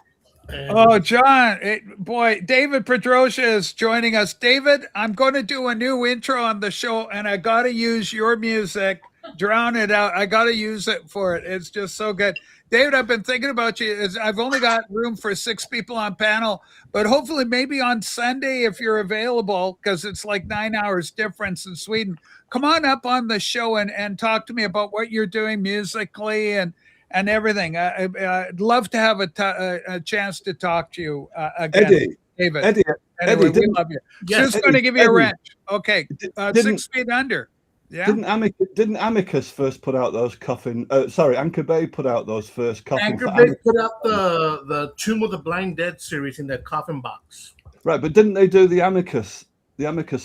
Speaker 2: And
Speaker 1: Oh, John, boy, David Pedrosia is joining us. David, I'm going to do a new intro on the show, and I got to use your music. Drown it out. I got to use it for it. It's just so good. David, I've been thinking about you. I've only got room for 6 people on panel, but hopefully maybe on Sunday, if you're available, because it's like 9 hours difference in Sweden, come on up on the show and talk to me about what you're doing musically and everything. I'd love to have a chance to talk to you again,
Speaker 5: Eddie,
Speaker 1: David.
Speaker 5: Eddie,
Speaker 1: Anyway, we
Speaker 5: didn't-
Speaker 1: love you.
Speaker 2: Yes,
Speaker 1: Just going to give you a
Speaker 5: Eddie,
Speaker 1: wrench. Okay,
Speaker 5: didn't-
Speaker 1: 6 feet under. Yeah.
Speaker 5: Didn't Amicus first put out those coffin? Sorry, Anchor Bay put out those first coffin.
Speaker 2: Anchor
Speaker 5: for
Speaker 2: Bay
Speaker 5: Amicus.
Speaker 2: put out the Tomb of the Blind Dead series in the coffin box.
Speaker 5: Right, but didn't they do the Amicus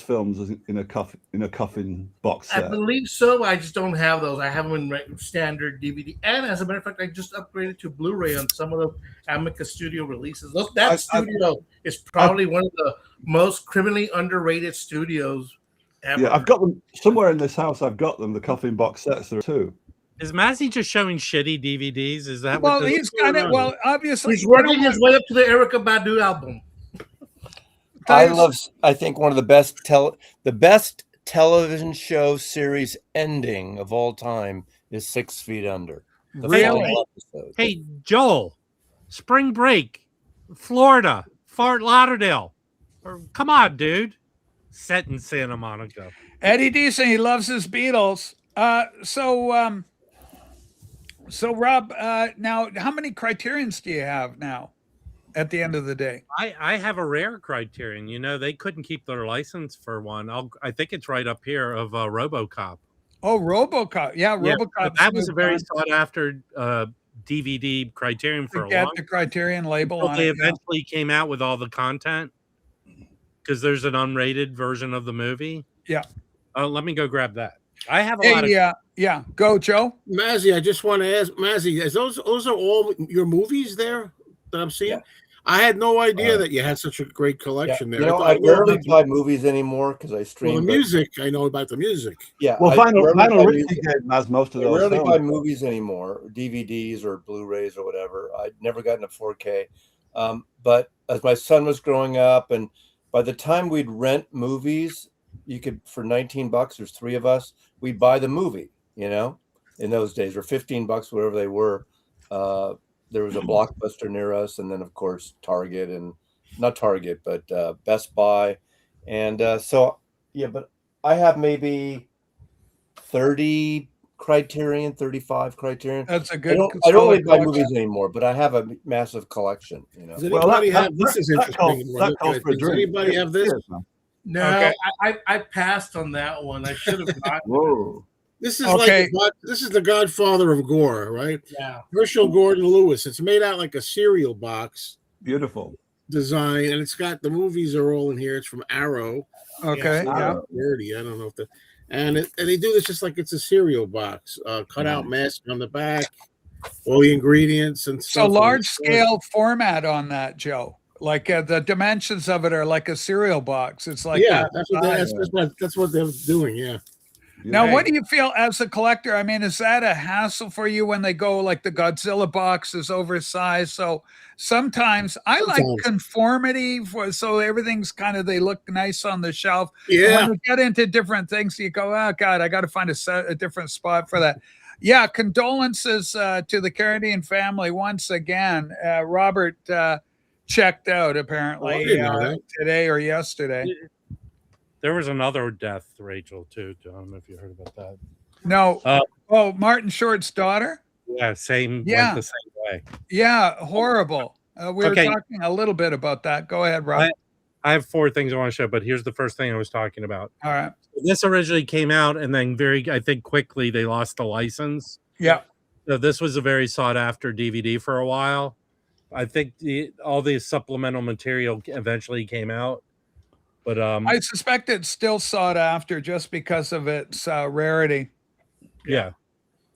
Speaker 5: films in a coffin box
Speaker 2: I
Speaker 5: set?
Speaker 2: believe so. I just don't have those. I have them in standard DVD. And as a matter of fact, I just upgraded to Blu-ray on some of the Amicus Studio releases. That studio is probably one of the most criminally underrated studios ever.
Speaker 5: Yeah, I've got them somewhere in this house. I've got them. The coffin box sets. There are 2.
Speaker 6: Is Mazzy just showing shitty DVDs? Is that
Speaker 1: Well,
Speaker 6: what this
Speaker 1: he's kind of, well, obviously.
Speaker 2: He's working his way up to the Erykah Badu album.
Speaker 7: I think one of the best television show series ending of all time is 6 Feet Under. The
Speaker 1: Really?
Speaker 7: final episode.
Speaker 6: Hey, Joel, Spring Break, Florida, Fort Lauderdale. Come on, dude. Set in Santa Monica.
Speaker 1: Eddie Deason, he loves his Beatles. So Rob, now how many Criterions do you have now at the end of the day?
Speaker 6: I have a rare Criterion. You know, they couldn't keep their license for one. I think it's right up here of RoboCop.
Speaker 1: Oh, RoboCop. Yeah, RoboCop.
Speaker 6: That was a very sought after DVD Criterion for
Speaker 1: to
Speaker 6: a
Speaker 1: get
Speaker 6: long
Speaker 1: the Criterion label
Speaker 6: time.
Speaker 1: on
Speaker 6: They
Speaker 1: it. yeah.
Speaker 6: eventually came out with all the content because there's an unrated version of the movie.
Speaker 1: Yeah.
Speaker 6: Let me go grab that. I have a lot of.
Speaker 1: Yeah. Go, Joe.
Speaker 4: Mazzy, I just want to ask Mazzy, is those are all your movies there that I'm seeing?
Speaker 7: Yeah.
Speaker 4: I had no idea that you had such a great
Speaker 7: Yeah.
Speaker 4: collection there.
Speaker 7: You know, I rarely buy movies anymore because I stream.
Speaker 4: Well, the music, I know about the music.
Speaker 7: Yeah.
Speaker 5: Well,
Speaker 7: I
Speaker 5: Final
Speaker 7: rarely buy
Speaker 5: Ridley
Speaker 7: music.
Speaker 5: game has most of
Speaker 7: I
Speaker 5: those.
Speaker 7: rarely
Speaker 5: films.
Speaker 7: buy movies anymore, DVDs or Blu-rays or whatever. I'd never gotten a 4K. But as my son was growing up, and by the time we'd rent movies, you could, for $19, there's 3 of us, we'd buy the movie, you know, in those days, or $15, whatever they were. There was a Blockbuster near us, and then of course Target, and not Target, but Best Buy. And so, yeah, but I have maybe 30 Criterion, 35 Criterion.
Speaker 1: That's a
Speaker 7: I
Speaker 1: good.
Speaker 7: don't really buy
Speaker 1: solid
Speaker 7: movies anymore, but I have a massive collection, you know.
Speaker 4: Does
Speaker 5: Well,
Speaker 4: anybody
Speaker 5: that-
Speaker 4: have this? Is
Speaker 5: that
Speaker 4: interesting.
Speaker 5: calls- that calls for a
Speaker 4: Does
Speaker 5: drink.
Speaker 4: anybody have this?
Speaker 5: Cheers, man.
Speaker 2: No,
Speaker 1: Okay.
Speaker 2: I passed on that one. I should have gotten.
Speaker 5: Whoa.
Speaker 4: This is
Speaker 1: Okay.
Speaker 4: this is the Godfather of gore, right?
Speaker 2: Yeah.
Speaker 4: Herschel Gordon Lewis. It's made out like a cereal box
Speaker 5: Beautiful.
Speaker 4: design, and it's got the movies are all in here. It's from Arrow.
Speaker 1: Okay. Yeah.
Speaker 4: Nerdy. I don't know if and they do this just like it's a cereal box. Cut out mask on the back, all the ingredients and
Speaker 1: So
Speaker 4: stuff.
Speaker 1: large scale format on that, Joe. Like the dimensions of it are like a cereal box. It's like
Speaker 4: yeah,
Speaker 1: that.
Speaker 4: that's what they're doing. Yeah.
Speaker 1: Now,
Speaker 2: Right.
Speaker 1: what do you feel as a collector? I mean, is that a hassle for you when they go like the Godzilla box is oversized? So sometimes I like
Speaker 4: Sometimes.
Speaker 1: conformity so everything's kind of, they look nice on the shelf. And
Speaker 4: Yeah.
Speaker 1: when you get into different things, you go, oh God, I got to find a different spot for that. Yeah. Condolences to the Carradine family once again. Robert checked out apparently
Speaker 4: didn't know that.
Speaker 1: today or yesterday.
Speaker 6: There was another death, Rachel, too. I don't know if you heard about that.
Speaker 1: No.
Speaker 6: Uh,
Speaker 1: Oh, Martin Short's daughter.
Speaker 6: Yeah, same.
Speaker 1: Yeah.
Speaker 6: Went the same way.
Speaker 1: Yeah, horrible. We were
Speaker 6: Okay.
Speaker 1: talking a little bit about that. Go ahead, Rob.
Speaker 6: I have 4 things I want to show, but here's the first thing I was talking about.
Speaker 1: All right.
Speaker 6: This originally came out, and then I think quickly they lost the license.
Speaker 1: Yeah.
Speaker 6: So this was a very sought after DVD for a while. I think all the supplemental material eventually came out, but
Speaker 1: I suspect it's still sought after just because of its rarity.
Speaker 6: yeah.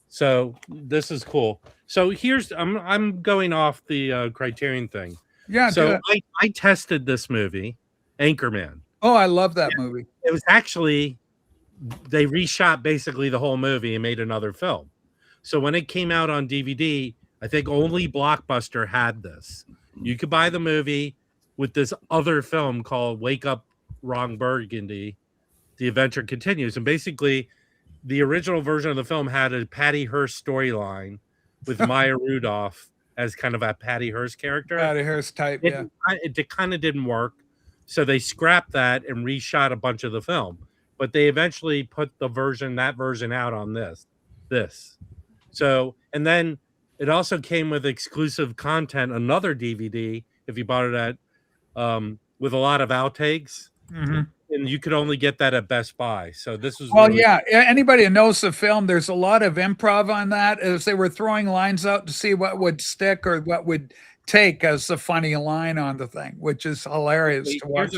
Speaker 6: So this is cool. So here's I'm going off the Criterion thing.
Speaker 1: Yeah.
Speaker 6: So I tested this movie, Anchorman.
Speaker 1: Oh, I love that movie.
Speaker 6: It was actually, they reshot basically the whole movie and made another film. So when it came out on DVD, I think only Blockbuster had this. You could buy the movie with this other film called Wake Up Ron Burgundy, The Adventure Continues. And basically, the original version of the film had a Patty Hearst storyline with Maya Rudolph as kind of a Patty Hearst character.
Speaker 1: Patty Hearst type, yeah.
Speaker 6: It kind of didn't work. So they scrapped that and reshot a bunch of the film. But they eventually put that version out on this. So, and then it also came with exclusive content, another DVD, if you bought it at, with a lot of outtakes.
Speaker 1: Mm-hmm.
Speaker 6: And you could only get that at Best Buy. So this was
Speaker 1: well,
Speaker 6: really
Speaker 1: yeah. Anybody who knows the film, there's a lot of improv on that, as they were throwing lines out to see what would stick or what would take as the funny line on the thing, which is hilarious to watch.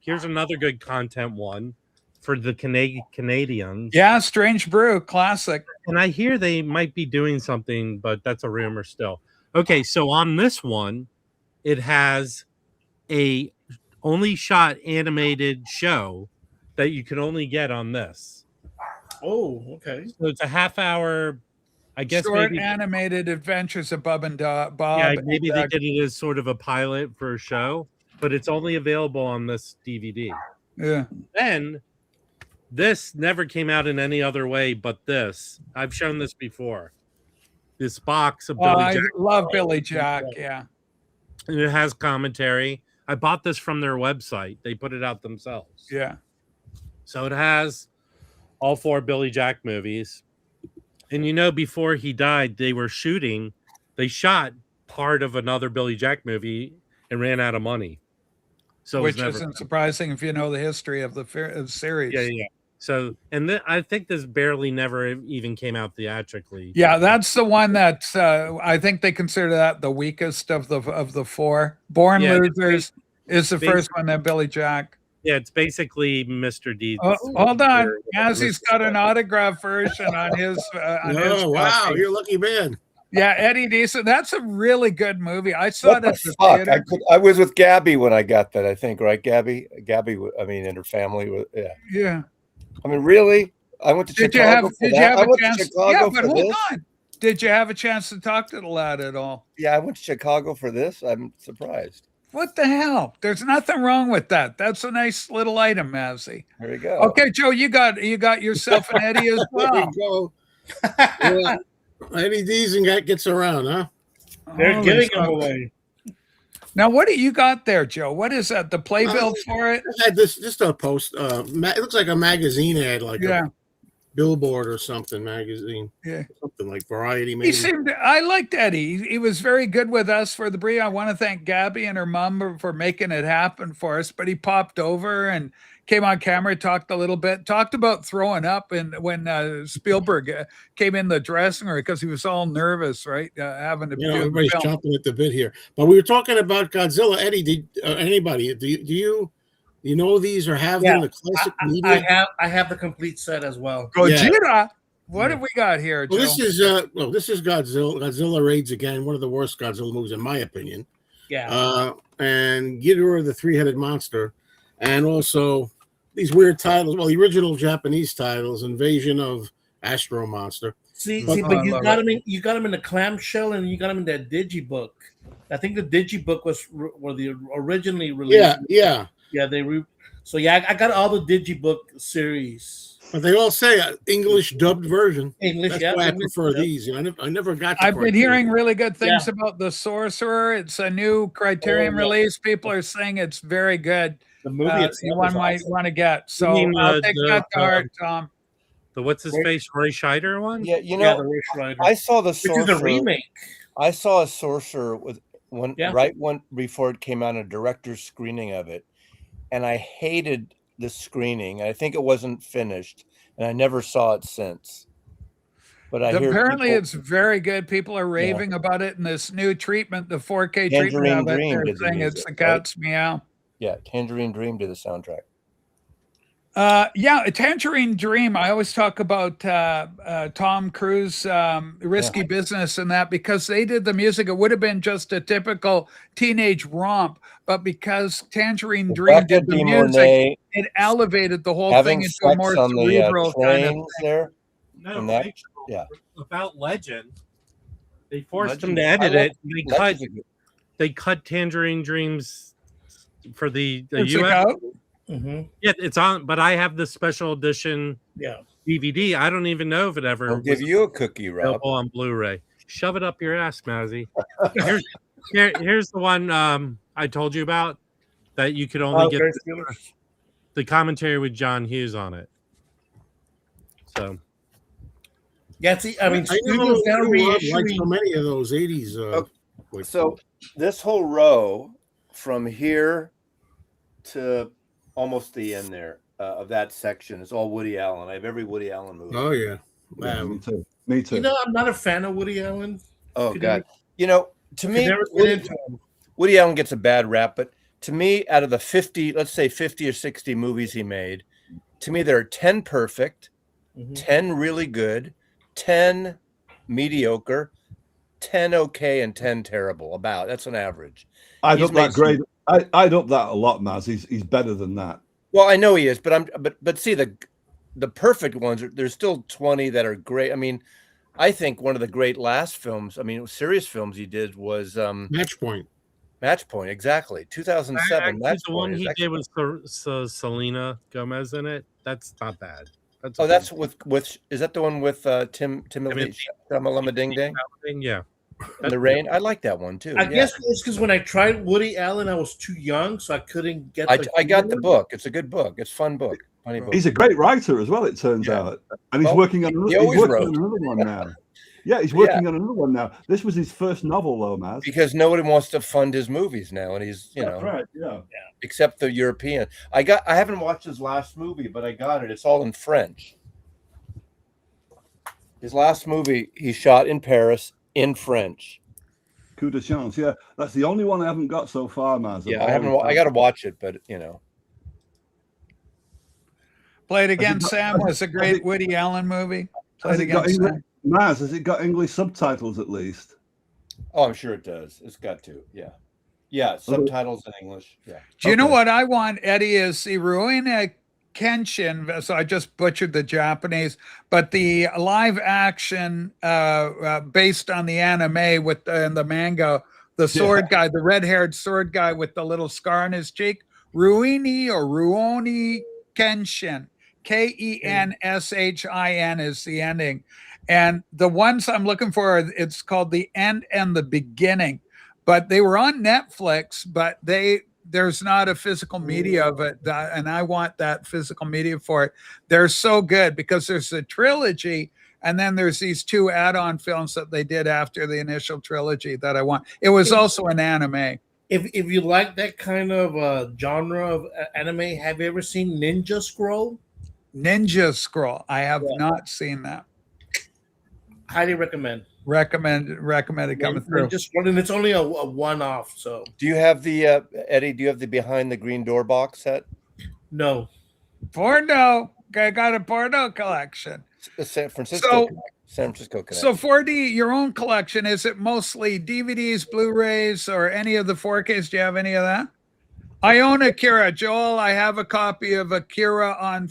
Speaker 6: Here's another good content one for the Canadians.
Speaker 1: Yeah, Strange Brew, classic.
Speaker 6: And I hear they might be doing something, but that's a rumor still. Okay, so on this one, it has a only shot animated show that you can only get on this.
Speaker 2: Oh, okay.
Speaker 6: So it's a half hour, I guess.
Speaker 1: Short
Speaker 6: maybe,
Speaker 1: animated adventures of Bob.
Speaker 6: Yeah, maybe they did it as sort of a pilot for a show, but it's only available on this DVD.
Speaker 1: Yeah.
Speaker 6: Then this never came out in any other way but this. I've shown this before. This box of Billy
Speaker 1: I
Speaker 6: Jack.
Speaker 1: love Billy Jack, yeah.
Speaker 6: And it has commentary. I bought this from their website. They put it out themselves.
Speaker 1: Yeah.
Speaker 6: So it has all 4 Billy Jack movies. And you know, before he died, they shot part of another Billy Jack movie and ran out of money. So
Speaker 1: which isn't surprising if you know the history of the series.
Speaker 6: Yeah. So, and I think this barely never even came out theatrically.
Speaker 1: Yeah, that's the one that I think they consider that the weakest of the 4. Born Losers is the first one that Billy Jack.
Speaker 6: Yeah, it's basically Mr. D.
Speaker 1: Hold on, Mazzy's got an autograph version on his.
Speaker 4: Wow, you're a lucky man.
Speaker 1: Yeah, Eddie Deason. That's a really good movie. I saw it at the theater.
Speaker 7: I was with Gabby when I got that. I think, right, Gabby? I mean, and her family.
Speaker 1: Yeah.
Speaker 7: I mean, really? I went to Chicago.
Speaker 1: Did you have a chance? Yeah, but hold on. Did you have a chance to talk to the lad at all?
Speaker 7: Yeah, I went to Chicago for this. I'm surprised.
Speaker 1: What the hell? There's nothing wrong with that. That's a nice little item, Mazzy.
Speaker 7: There you go.
Speaker 1: Okay, Joe, you got yourself an Eddie as well.
Speaker 4: There you go. Yeah. Eddie Deason gets around, huh?
Speaker 2: They're giving them away.
Speaker 1: Now, what do you got there, Joe? What is that? The playbill for it?
Speaker 4: I had just a post. It looks like a magazine ad, like a billboard or something. Magazine, something like Variety. Maybe.
Speaker 1: I liked Eddie. He was very good with us for the brief. I want to thank Gabby and her mom for making it happen for us. But he popped over and came on camera, talked a little bit, talked about throwing up, and when Spielberg came in the dressing room because he was all nervous, right, having to do
Speaker 4: everybody's chomping at the bit here. But we were talking about Godzilla. Eddie, did anybody do you know these or have them? The classic media.
Speaker 2: I have the complete set as well.
Speaker 1: Gojira. Yeah. What have we got here, Joe?
Speaker 4: Well, this is Godzilla. Godzilla Raids Again, one of the worst Godzilla movies in my opinion.
Speaker 2: Yeah.
Speaker 4: And Ghidorah, the 3-headed monster, and also these weird titles. Well, the original Japanese titles, Invasion of Astro Monster.
Speaker 2: But you got them in the clamshell, and you got them in that digibook. I think the digibook was the originally released.
Speaker 4: Yeah.
Speaker 2: So I got all the digibook series.
Speaker 4: But they all say English dubbed version.
Speaker 2: English,
Speaker 4: That's why I prefer these. I never got.
Speaker 1: I've been hearing really good things about The Sorcerer. It's a new Criterion release. People are saying it's very good.
Speaker 2: The movie
Speaker 1: one might want to get. So I'll take that to heart, Tom.
Speaker 6: The what's his face Roy Scheider one?
Speaker 7: Yeah, I saw the Sorcerer.
Speaker 2: Which is a remake.
Speaker 7: I saw a Sorcerer right before it came out, a director's screening of it, and I hated the screening. I think it wasn't finished, and I never saw it since. But
Speaker 1: apparently it's very good. People are raving about it, and this new treatment, the 4K treatment of it, they're saying it's the cat's meow.
Speaker 7: Yeah, Tangerine Dream did the soundtrack.
Speaker 1: Yeah, a Tangerine Dream. I always talk about Tom Cruise, Risky Business, and that because they did the music. It would have been just a typical teenage romp, but because Tangerine Dream
Speaker 7: Rebecca
Speaker 1: did the
Speaker 7: De
Speaker 1: music,
Speaker 7: Mornay
Speaker 1: it elevated the whole
Speaker 7: having
Speaker 1: thing into a
Speaker 7: sex
Speaker 1: more
Speaker 7: on the
Speaker 1: cerebral kind of
Speaker 7: trains there.
Speaker 6: No,
Speaker 7: And that,
Speaker 6: actually,
Speaker 7: yeah.
Speaker 6: about Legend, they forced them
Speaker 7: Legend-
Speaker 6: to
Speaker 7: I
Speaker 6: edit
Speaker 7: like
Speaker 6: it. And
Speaker 7: Legend's a good-
Speaker 6: they cut Tangerine Dreams for the
Speaker 1: Is it
Speaker 6: US.
Speaker 1: out?
Speaker 2: Mm-hmm.
Speaker 6: Yeah, it's on, but I have the special edition
Speaker 2: Yeah.
Speaker 6: DVD. I don't even know if it ever
Speaker 7: I'll
Speaker 6: was
Speaker 7: give you a cookie, Rob.
Speaker 6: available on Blu-ray. Shove it up your ass, Mazzy. Here's the one I told you about that you could only get the commentary with John Hughes on it. So
Speaker 2: Yeah, see, I mean,
Speaker 4: I
Speaker 2: studios now
Speaker 4: know Rob likes
Speaker 2: reissuing.
Speaker 4: so many of those 80s.
Speaker 7: So this whole row from here to almost the end there of that section is all Woody Allen. I have every Woody Allen movie.
Speaker 4: Oh yeah.
Speaker 5: Yeah, me too. Me too.
Speaker 2: You know, I'm not a fan of Woody Allen.
Speaker 7: Oh
Speaker 2: Could
Speaker 7: God! You know, to
Speaker 2: Could
Speaker 7: me,
Speaker 2: never get into him.
Speaker 7: Woody Allen gets a bad rap, but to me, out of the 50, let's say 50 or 60 movies he made, to me there are 10 perfect,
Speaker 2: Mhm.
Speaker 7: 10 really good, 10 mediocre, 10 okay, and 10 terrible. About that's an average.
Speaker 5: I'd
Speaker 7: He's
Speaker 5: up that
Speaker 7: made
Speaker 5: grade. I'd up that a lot, Maz. He's better than that.
Speaker 7: Well, I know he is, but see the perfect ones. There's still 20 that are great. I mean, I think one of the great last films, I mean, serious films he did was
Speaker 4: Match Point.
Speaker 7: Match Point, exactly. 2007. Match
Speaker 6: the one
Speaker 7: Point
Speaker 6: he
Speaker 7: is
Speaker 6: did with Selena Gomez in it. That's not bad.
Speaker 7: Oh, that's with is that the one with Timothy Shamalama Ding Ding?
Speaker 6: Yeah.
Speaker 7: And the Rain. I like that one too.
Speaker 2: I
Speaker 7: yeah.
Speaker 2: guess it's because when I tried Woody Allen, I was too young, so I couldn't get.
Speaker 7: I got the book. It's a good book. It's a fun book. Funny book.
Speaker 5: He's a great writer as well, it turns out, and he's
Speaker 7: Well,
Speaker 5: working on
Speaker 7: he
Speaker 5: another,
Speaker 7: always wrote.
Speaker 5: on another one now. Yeah, he's working on another one now. This was his first novel, though, Maz.
Speaker 7: Because nobody wants to fund his movies now, and he's
Speaker 5: That's right. Yeah.
Speaker 7: except the European. I haven't watched his last movie, but I got it. It's all in French. His last movie he shot in Paris in French.
Speaker 5: Coup de chance. Yeah, that's the only one I haven't got so far, Maz.
Speaker 7: Yeah, I haven't. I got to watch it, but you know.
Speaker 1: Play It Again, Sam was a great Woody Allen movie. Play It Again, Sam.
Speaker 5: Maz, has it got English subtitles at least?
Speaker 7: Oh, I'm sure it does. It's got to. Yeah. Yeah, subtitles in English. Yeah.
Speaker 1: Do you know what I want, Eddie, is the Rurouni Kenshin, so I just butchered the Japanese, but the live action based on the anime with the manga, the sword guy, the red-haired sword guy with the little scar on his cheek, Rurouni Kenshin, Kenshin is the ending. And the ones I'm looking for, it's called The End and the Beginning, but they were on Netflix, but there's not a physical media of it, and I want that physical media for it. They're so good because there's a trilogy, and then there's these 2 add-on films that they did after the initial trilogy that I want. It was also an anime.
Speaker 2: If you like that kind of genre of anime, have you ever seen Ninja Scroll?
Speaker 1: Ninja Scroll. I have not seen that.
Speaker 2: Highly recommend.
Speaker 1: Recommend it coming through.
Speaker 2: Ninja Scroll, and it's only a one-off. So,
Speaker 7: do you have the Eddie? Do you have the Behind the Green Door box set?
Speaker 2: No.
Speaker 1: Porno. I got a porno collection.
Speaker 7: San Francisco connection.
Speaker 1: So 4D, your own collection, is it mostly DVDs, Blu-rays, or any of the 4Ks? Do you have any of that? I own Akira. Joel, I have a copy of Akira on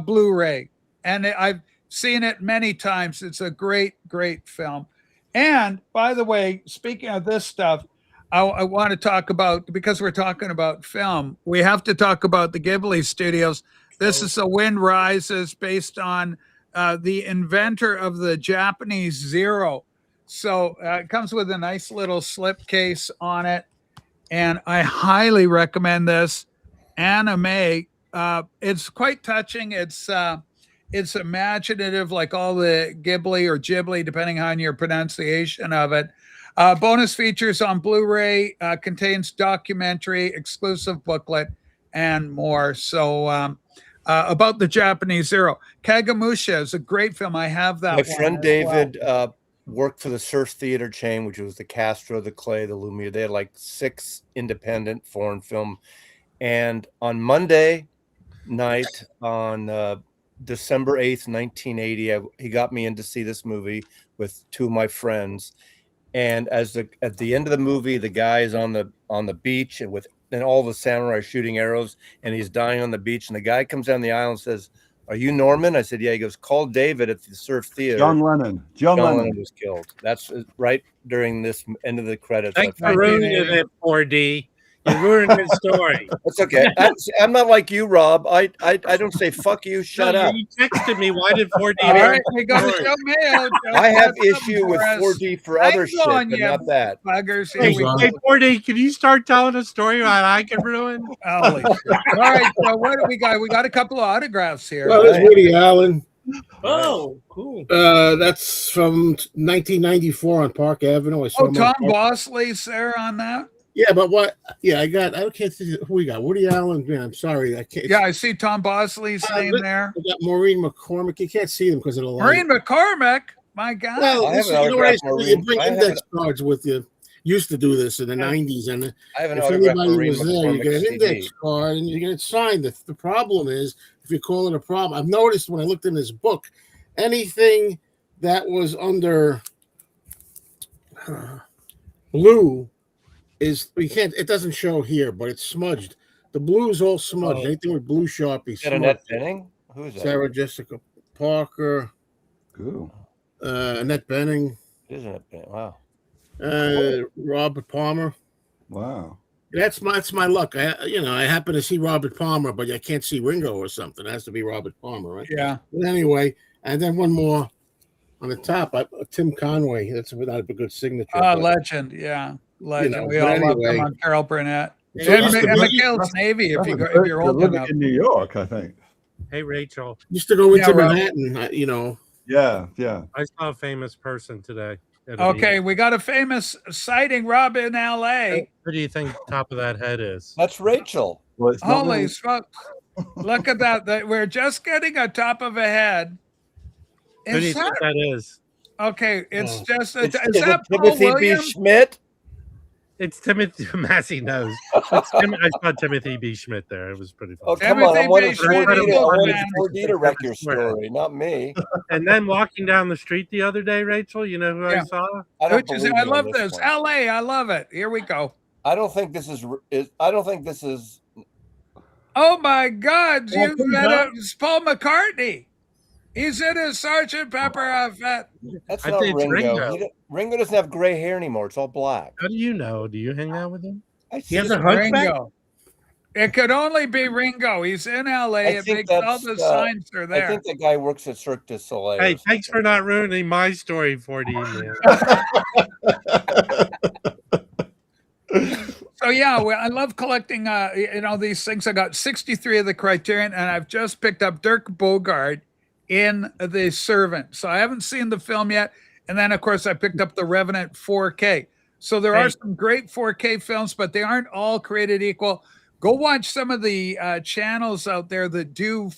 Speaker 1: Blu-ray, and I've seen it many times. It's a great, great film. And by the way, speaking of this stuff, I want to talk about, because we're talking about film, we have to talk about the Ghibli studios. This is The Wind Rises, based on the inventor of the Japanese Zero. So it comes with a nice little slipcase on it. And I highly recommend this anime. It's quite touching. It's imaginative, like all the Ghibli or Ghibli, depending on your pronunciation of it. Bonus features on Blu-ray, contains documentary, exclusive booklet, and more. So about the Japanese Zero. Kagemusha is a great film. I have that.
Speaker 7: My friend David worked for the Surf Theater chain, which was the Castro, the Clay, the Lumiere. They had like 6 independent foreign film. And on Monday, night on December 8th, 1980. He got me in to see this movie with two of my friends. And at the end of the movie, the guy is on the beach and all the samurai shooting arrows, and he's dying on the beach. And the guy comes down the aisle and says, "Are you Norman?" I said, "Yeah." He goes, "Call David at the Surf Theater."
Speaker 5: John Lennon.
Speaker 7: John Lennon was killed. That's right during this end of the credits.
Speaker 6: Thanks for ruining it, 4D. You ruined the story.
Speaker 7: That's okay. I'm not like you, Rob. I don't say fuck you. Shut up.
Speaker 6: You texted me. Why did 4D?
Speaker 1: All right, we got to show Mayo.
Speaker 7: I have issue with 4D for other shit, but not that.
Speaker 1: Buggers.
Speaker 6: Hey, 4D, can you start telling a story that I can ruin?
Speaker 1: Holy shit. All right, so what do we got? We got a couple of autographs here.
Speaker 4: Well, there's Woody Allen.
Speaker 2: Oh, cool.
Speaker 4: That's from 1994 on Park Avenue. I saw
Speaker 1: Tom Bosley's there on that.
Speaker 4: Yeah, but what? Yeah, I can't see who we got. Woody Allen. Man, I'm sorry, I can't.
Speaker 1: Yeah, I see Tom Bosley's name there.
Speaker 4: I got Maureen McCormick. You can't see them because of the light.
Speaker 1: Maureen McCormick. My God.
Speaker 4: Well,
Speaker 7: I have an autograph.
Speaker 4: you bring index cards with you. Used to do this in the 90s, and if anybody was there, you get an index card and you get it signed. The problem is, if you call it a problem, I've noticed when I looked in this book, anything that was under blue is it doesn't show here, but it's smudged. The blue is all smudged. Anything with blue Sharpie.
Speaker 7: Is that Annette Bening? Who is that?
Speaker 4: Sarah Jessica Parker.
Speaker 5: Cool.
Speaker 4: Annette Bening.
Speaker 7: Isn't it? Wow.
Speaker 4: Robert Palmer.
Speaker 5: Wow.
Speaker 4: That's my luck. I happen to see Robert Palmer, but I can't see Ringo or something. It has to be Robert Palmer, right?
Speaker 1: Yeah.
Speaker 4: But anyway, and then one more on the top. Tim Conway. That's not a good signature.
Speaker 1: Legend. Yeah. Legend. We all love him on Carol Burnett. And McHale's Navy, if you're old enough.
Speaker 5: In New York, I think.
Speaker 6: Hey, Rachel.
Speaker 4: Used to go into Manhattan,
Speaker 5: Yeah.
Speaker 6: I saw a famous person today.
Speaker 1: Okay, we got a famous sighting, Rob, in L.A.
Speaker 6: What do you think top of that head is?
Speaker 7: That's Rachel.
Speaker 5: Well,
Speaker 1: Holy smokes. Look at that. We're just getting a top of a head.
Speaker 6: Who do you think that is?
Speaker 1: Okay, it's just...
Speaker 7: Is
Speaker 1: that
Speaker 7: it
Speaker 1: Paul
Speaker 7: Timothy B.
Speaker 1: Williams?
Speaker 7: Schmidt?
Speaker 6: It's Timothy. Massey knows. I saw Timothy B. Schmidt there. It was pretty fun.
Speaker 7: Oh, come on. I wanted
Speaker 1: Timothy
Speaker 7: 4D to wreck your story, not me.
Speaker 6: And then walking down the street the other day, Rachel, you know who I saw?
Speaker 1: I love this. LA, I love it. Here we go.
Speaker 7: I don't think this is.
Speaker 1: Oh my God! It's Paul McCartney. He's in his Sgt. Pepper outfit.
Speaker 7: That's not Ringo. Ringo doesn't have gray hair anymore. It's all black.
Speaker 6: How do you know? Do you hang out with him?
Speaker 2: He has a hunchback.
Speaker 1: It could only be Ringo. He's in LA. It makes all the signs are there.
Speaker 7: I think the guy works at Cirque du Soleil.
Speaker 6: Hey, thanks for not ruining my story, 4D, man.
Speaker 1: So yeah, I love collecting these things. I got 63 of the Criterion, and I've just picked up Dirk Bogarde in The Servant. So I haven't seen the film yet. And then of course I picked up The Revenant 4K. So there are some great 4K films, but they aren't all created equal. Go watch some of the channels out there that do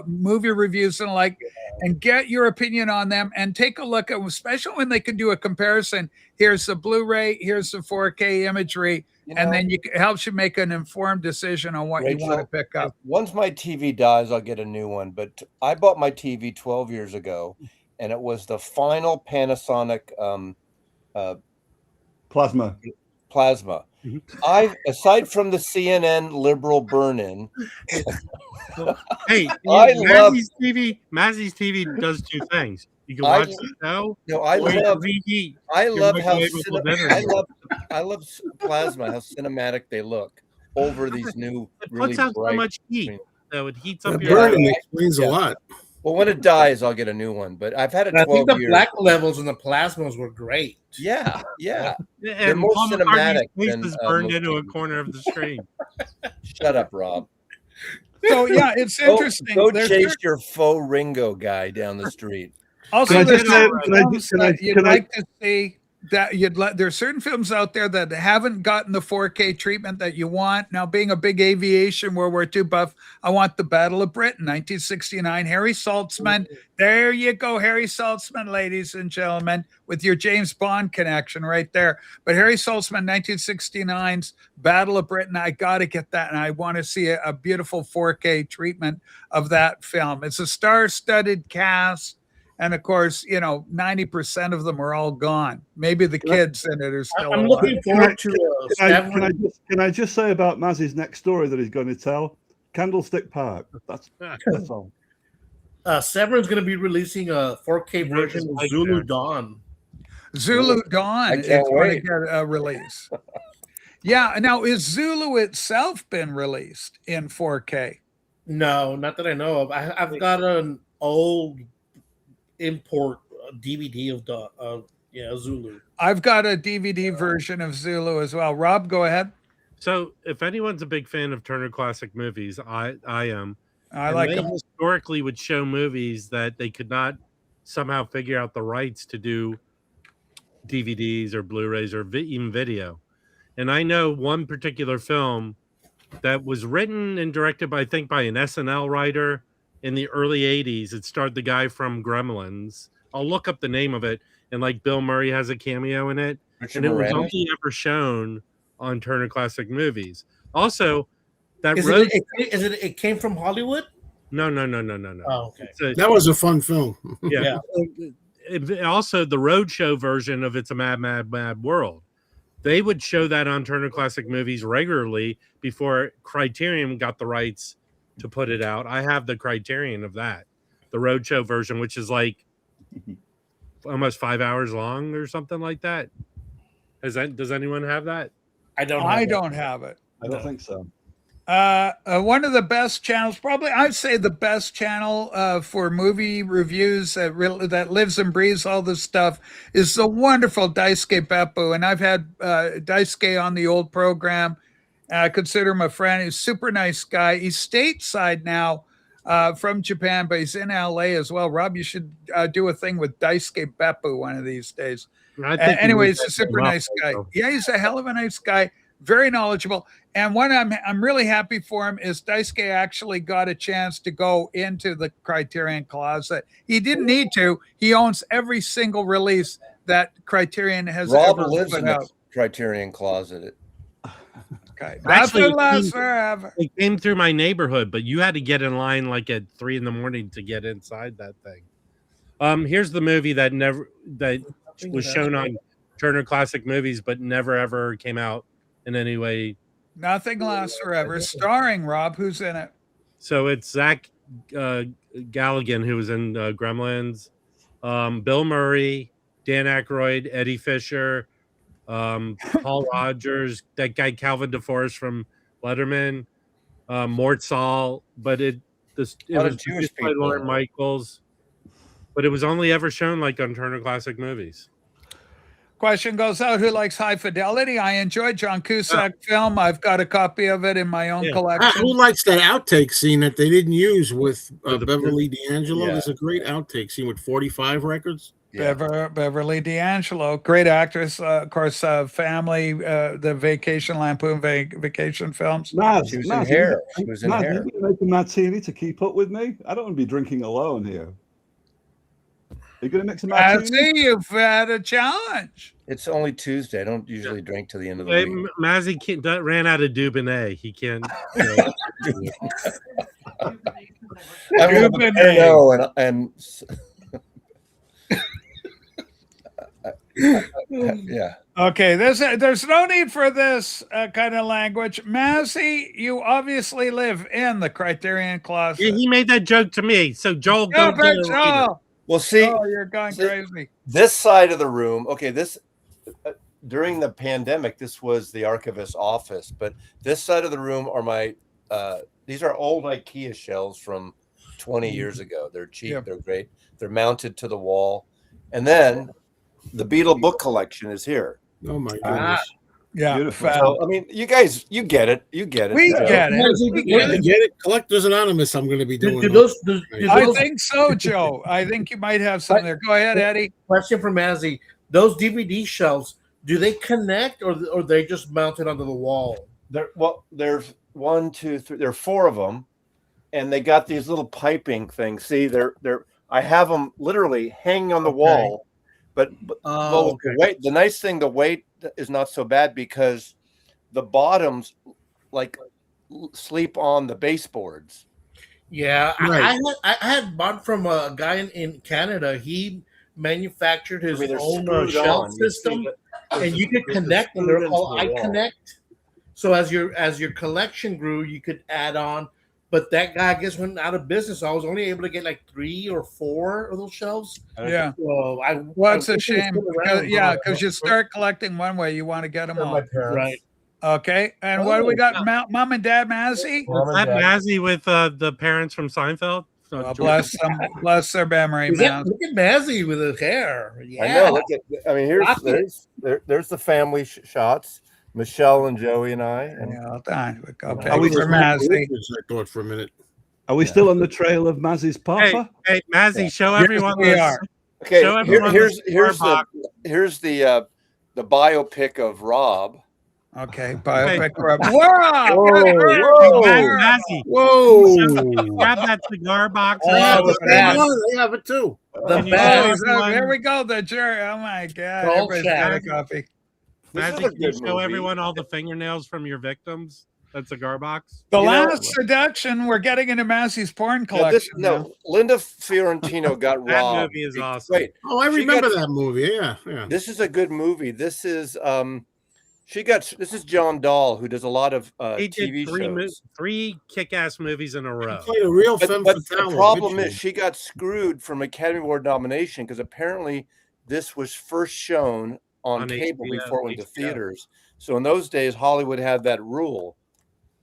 Speaker 1: movie reviews and get your opinion on them, and take a look at, especially when they can do a comparison. Here's the Blu-ray, here's the 4K imagery, and then it helps you make an informed decision on what you want to pick up.
Speaker 7: Once my TV dies, I'll get a new one. But I bought my TV 12 years ago, and it was the final Panasonic
Speaker 5: Plasma.
Speaker 7: Aside from the CNN liberal burn-in,
Speaker 6: hey, Mazzy's TV does two things. You can watch the show.
Speaker 7: No, I love Plasma, how cinematic they look over these new.
Speaker 6: It puts out so much heat, so it heats up
Speaker 4: your burning explains a lot.
Speaker 7: Well, when it dies, I'll get a new one. But I've had it 12 years.
Speaker 2: I think the black levels and the plasmas were great.
Speaker 7: Yeah. They're
Speaker 6: And
Speaker 7: more
Speaker 6: Paul
Speaker 7: cinematic
Speaker 6: McCartney's face
Speaker 7: than
Speaker 6: is burned into a corner of the screen.
Speaker 7: Shut up, Rob.
Speaker 1: So yeah, it's interesting.
Speaker 7: Go chase your faux Ringo guy down the street.
Speaker 1: Also,
Speaker 5: Can I
Speaker 1: there's
Speaker 5: just say-
Speaker 1: you'd like to see. that there's certain films out there that haven't gotten the 4K treatment that you want. Now, being a big aviation World War II buff, I want the Battle of Britain, 1969. Harry Saltzman. There you go, Harry Saltzman, ladies and gentlemen, with your James Bond connection right there. But Harry Saltzman, 1969's Battle of Britain, I got to get that, and I want to see a beautiful 4K treatment of that film. It's a star-studded cast. And of course, 90% of them are all gone. Maybe the kids in it are still
Speaker 2: I'm
Speaker 1: alive.
Speaker 2: looking forward to
Speaker 5: Can I just say about Mazzy's next story that he's going to tell? Candlestick Park. That's all.
Speaker 2: Severin's going to be releasing a 4K version of Zulu Dawn.
Speaker 1: Zulu Dawn is going to get a release. Yeah. Now, is Zulu itself been released in 4K?
Speaker 2: No, not that I know of. I've got an old import DVD of Zulu.
Speaker 1: I've got a DVD version of Zulu as well. Rob, go ahead.
Speaker 6: So, if anyone's a big fan of Turner Classic Movies, I am.
Speaker 1: I like
Speaker 6: they
Speaker 1: them.
Speaker 6: historically would show movies that they could not somehow figure out the rights to do DVDs or Blu-rays or even video. And I know one particular film that was written and directed by, I think, by an SNL writer in the early 80s. It starred the guy from Gremlins. I'll look up the name of it. And like Bill Murray has a cameo in it.
Speaker 7: Richard
Speaker 6: And it was
Speaker 7: Moran?
Speaker 6: only ever shown on Turner Classic Movies. Also, that
Speaker 2: It came from Hollywood?
Speaker 6: No.
Speaker 2: Oh, okay.
Speaker 4: That was a fun film.
Speaker 6: Yeah. Also, the Roadshow version of It's a Mad, Mad, Mad World. They would show that on Turner Classic Movies regularly before Criterion got the rights to put it out. I have the Criterion of that, the Roadshow version, which is like almost 5 hours long or something like that. Does anyone have that?
Speaker 2: I don't
Speaker 1: have it.
Speaker 5: I don't think so.
Speaker 1: One of the best channels, probably I'd say the best channel for movie reviews that lives and breathes all this stuff is the wonderful Daisuke Beppu. And I've had Daisuke on the old program. I consider him a friend. He's a super nice guy. He's stateside now from Japan, but he's in LA as well. Rob, you should do a thing with Daisuke Beppu one of these days. Anyway, he's a super nice guy. Yeah, he's a hell of a nice guy. Very knowledgeable. And what I'm really happy for him is Daisuke actually got a chance to go into the Criterion closet. He didn't need to. He owns every single release that Criterion has
Speaker 7: Rob
Speaker 1: ever
Speaker 7: lives
Speaker 1: put
Speaker 7: in
Speaker 1: out.
Speaker 7: the Criterion closet.
Speaker 1: Okay.
Speaker 6: Actually,
Speaker 1: That's forever.
Speaker 6: It came through my neighborhood, but you had to get in line like at 3 a.m. to get inside that thing. Here's the movie that was shown on Turner Classic Movies, but never ever came out in any way.
Speaker 1: Nothing lasts forever. Starring Rob, who's in it?
Speaker 6: So it's Zach Galligan, who was in Gremlins, Bill Murray, Dan Aykroyd, Eddie Fisher, Paul Rogers, that guy Calvin DeForest from Letterman, Mort Saul, but it was produced by Lorne Michaels, but it was only ever shown like on Turner Classic Movies.
Speaker 1: Question goes out. Who likes High Fidelity? I enjoyed John Cusack film. I've got a copy of it in my own collection.
Speaker 4: Who likes that outtake scene that they didn't use with Beverly D'Angelo?
Speaker 7: Yeah.
Speaker 4: There's a great outtake scene with 45 records.
Speaker 7: Yeah.
Speaker 1: Beverly D'Angelo, great actress. Of course, Family, the Vacation Lampoon vacation films.
Speaker 5: Maz,
Speaker 7: She was in Hair. She was in Hair.
Speaker 5: You make a martini to keep up with me? I don't want to be drinking alone here. Are you going to mix a
Speaker 1: I
Speaker 5: martini?
Speaker 1: see you've had a challenge.
Speaker 7: It's only Tuesday. I don't usually drink till the end of the
Speaker 6: Hey,
Speaker 7: week.
Speaker 6: Mazzy ran out of Dubonnet. He can't.
Speaker 7: I'm going to know and yeah.
Speaker 1: Okay, there's no need for this kind of language. Mazzy, you obviously live in the Criterion closet.
Speaker 6: Yeah, he made that joke to me. So Joel,
Speaker 1: Oh,
Speaker 6: go get it later.
Speaker 1: Joel.
Speaker 7: Well, see,
Speaker 1: You're going crazy.
Speaker 7: this side of the room. Okay, this during the pandemic, this was the archivist's office, but this side of the room are my. These are old IKEA shelves from 20 years ago. They're cheap.
Speaker 1: Yeah.
Speaker 7: They're great. They're mounted to the wall, and then the Beatle book collection is here.
Speaker 4: Oh my goodness.
Speaker 1: Yeah,
Speaker 5: Beautiful.
Speaker 7: So, I mean, you guys, you get it. You get it.
Speaker 1: we
Speaker 7: you know.
Speaker 1: get it.
Speaker 4: Yeah, I get it. Collectors Anonymous, I'm going to be doing.
Speaker 1: I think so, Joe. I think you might have something there. Go ahead, Eddie.
Speaker 2: Question for Mazzy. those DVD shelves, do they connect or they just mounted onto the wall?
Speaker 7: There's 1, 2, 3. There are 4 of them, and they got these little piping things. See, I have them literally hanging on the wall. But the weight. The nice thing, the weight is not so bad because the bottoms like sleep on the baseboards.
Speaker 2: Yeah,
Speaker 4: Right.
Speaker 2: I had bought from a guy in Canada. He manufactured his
Speaker 7: they're
Speaker 2: own
Speaker 7: screwed
Speaker 2: shelf
Speaker 7: on. You see
Speaker 2: system,
Speaker 7: that-
Speaker 2: and you could
Speaker 7: they're
Speaker 2: connect them.
Speaker 7: screwed
Speaker 2: They're
Speaker 7: into
Speaker 2: all
Speaker 7: the wall.
Speaker 2: iConnect. So as your collection grew, you could add on. But that guy, I guess, went out of business. So I was only able to get like 3 or 4 of those shelves.
Speaker 1: Yeah.
Speaker 2: So
Speaker 1: Well, it's a
Speaker 2: wish they were
Speaker 1: shame.
Speaker 2: still around,
Speaker 1: Because you start collecting one way, you want to get them all.
Speaker 2: right.
Speaker 1: Okay. And what do we got? Mom and Dad Mazzy?
Speaker 7: Mom and
Speaker 6: That
Speaker 7: Dad.
Speaker 6: Mazzy with the parents from Seinfeld.
Speaker 1: Oh, bless them. Bless their memory, man.
Speaker 2: Look at Mazzy with his hair. Yeah.
Speaker 7: I know. Look at. I mean, there's the family shots. Michelle and Joey and I. And
Speaker 1: Yeah, hold on. Okay.
Speaker 5: Are we
Speaker 1: For
Speaker 5: just-
Speaker 1: Mazzy.
Speaker 4: I thought for a minute.
Speaker 5: Are we still on the trail of Mazzy's papa?
Speaker 6: Hey, Mazzy, show everyone
Speaker 1: we
Speaker 6: this.
Speaker 1: are.
Speaker 7: okay,
Speaker 6: Show everyone
Speaker 7: here's
Speaker 6: this
Speaker 7: the biopic of Rob.
Speaker 1: Okay. Biopic. Whoa!
Speaker 6: Mazzy,
Speaker 4: Whoa!
Speaker 6: grab that cigar box.
Speaker 2: Oh,
Speaker 6: and-
Speaker 2: the bad.
Speaker 4: They have it too.
Speaker 2: The
Speaker 6: Can you
Speaker 2: bad.
Speaker 6: show everyone-
Speaker 1: Here we go. The jury. Oh my God.
Speaker 2: Cold
Speaker 1: Everybody's
Speaker 2: chat.
Speaker 1: got a coffee.
Speaker 7: This is
Speaker 6: Mazzy,
Speaker 7: a
Speaker 6: can you
Speaker 7: good
Speaker 6: show
Speaker 7: movie.
Speaker 6: everyone all the fingernails from your victims? That cigar box.
Speaker 1: The
Speaker 7: You know-
Speaker 1: Last Seduction. We're getting into Mazzy's porn collection. now.
Speaker 7: Linda Fiorentino got
Speaker 6: That
Speaker 7: robbed.
Speaker 6: movie is awesome.
Speaker 7: Wait,
Speaker 4: Oh, I
Speaker 7: She
Speaker 4: remember
Speaker 7: got-
Speaker 4: that movie. Yeah.
Speaker 7: this is a good movie. This is this is John Dahl, who does a lot of
Speaker 6: He
Speaker 7: TV
Speaker 6: did
Speaker 7: shows.
Speaker 6: 3 kick-ass movies in a row.
Speaker 4: Played a real
Speaker 7: But
Speaker 4: femme
Speaker 7: the
Speaker 4: fatale.
Speaker 7: problem is
Speaker 4: eventually.
Speaker 7: she got screwed from Academy Award nomination because apparently this was first shown on
Speaker 6: On
Speaker 7: cable
Speaker 6: HBO,
Speaker 7: before it went to
Speaker 6: HBO.
Speaker 7: theaters. So in those days, Hollywood had that rule.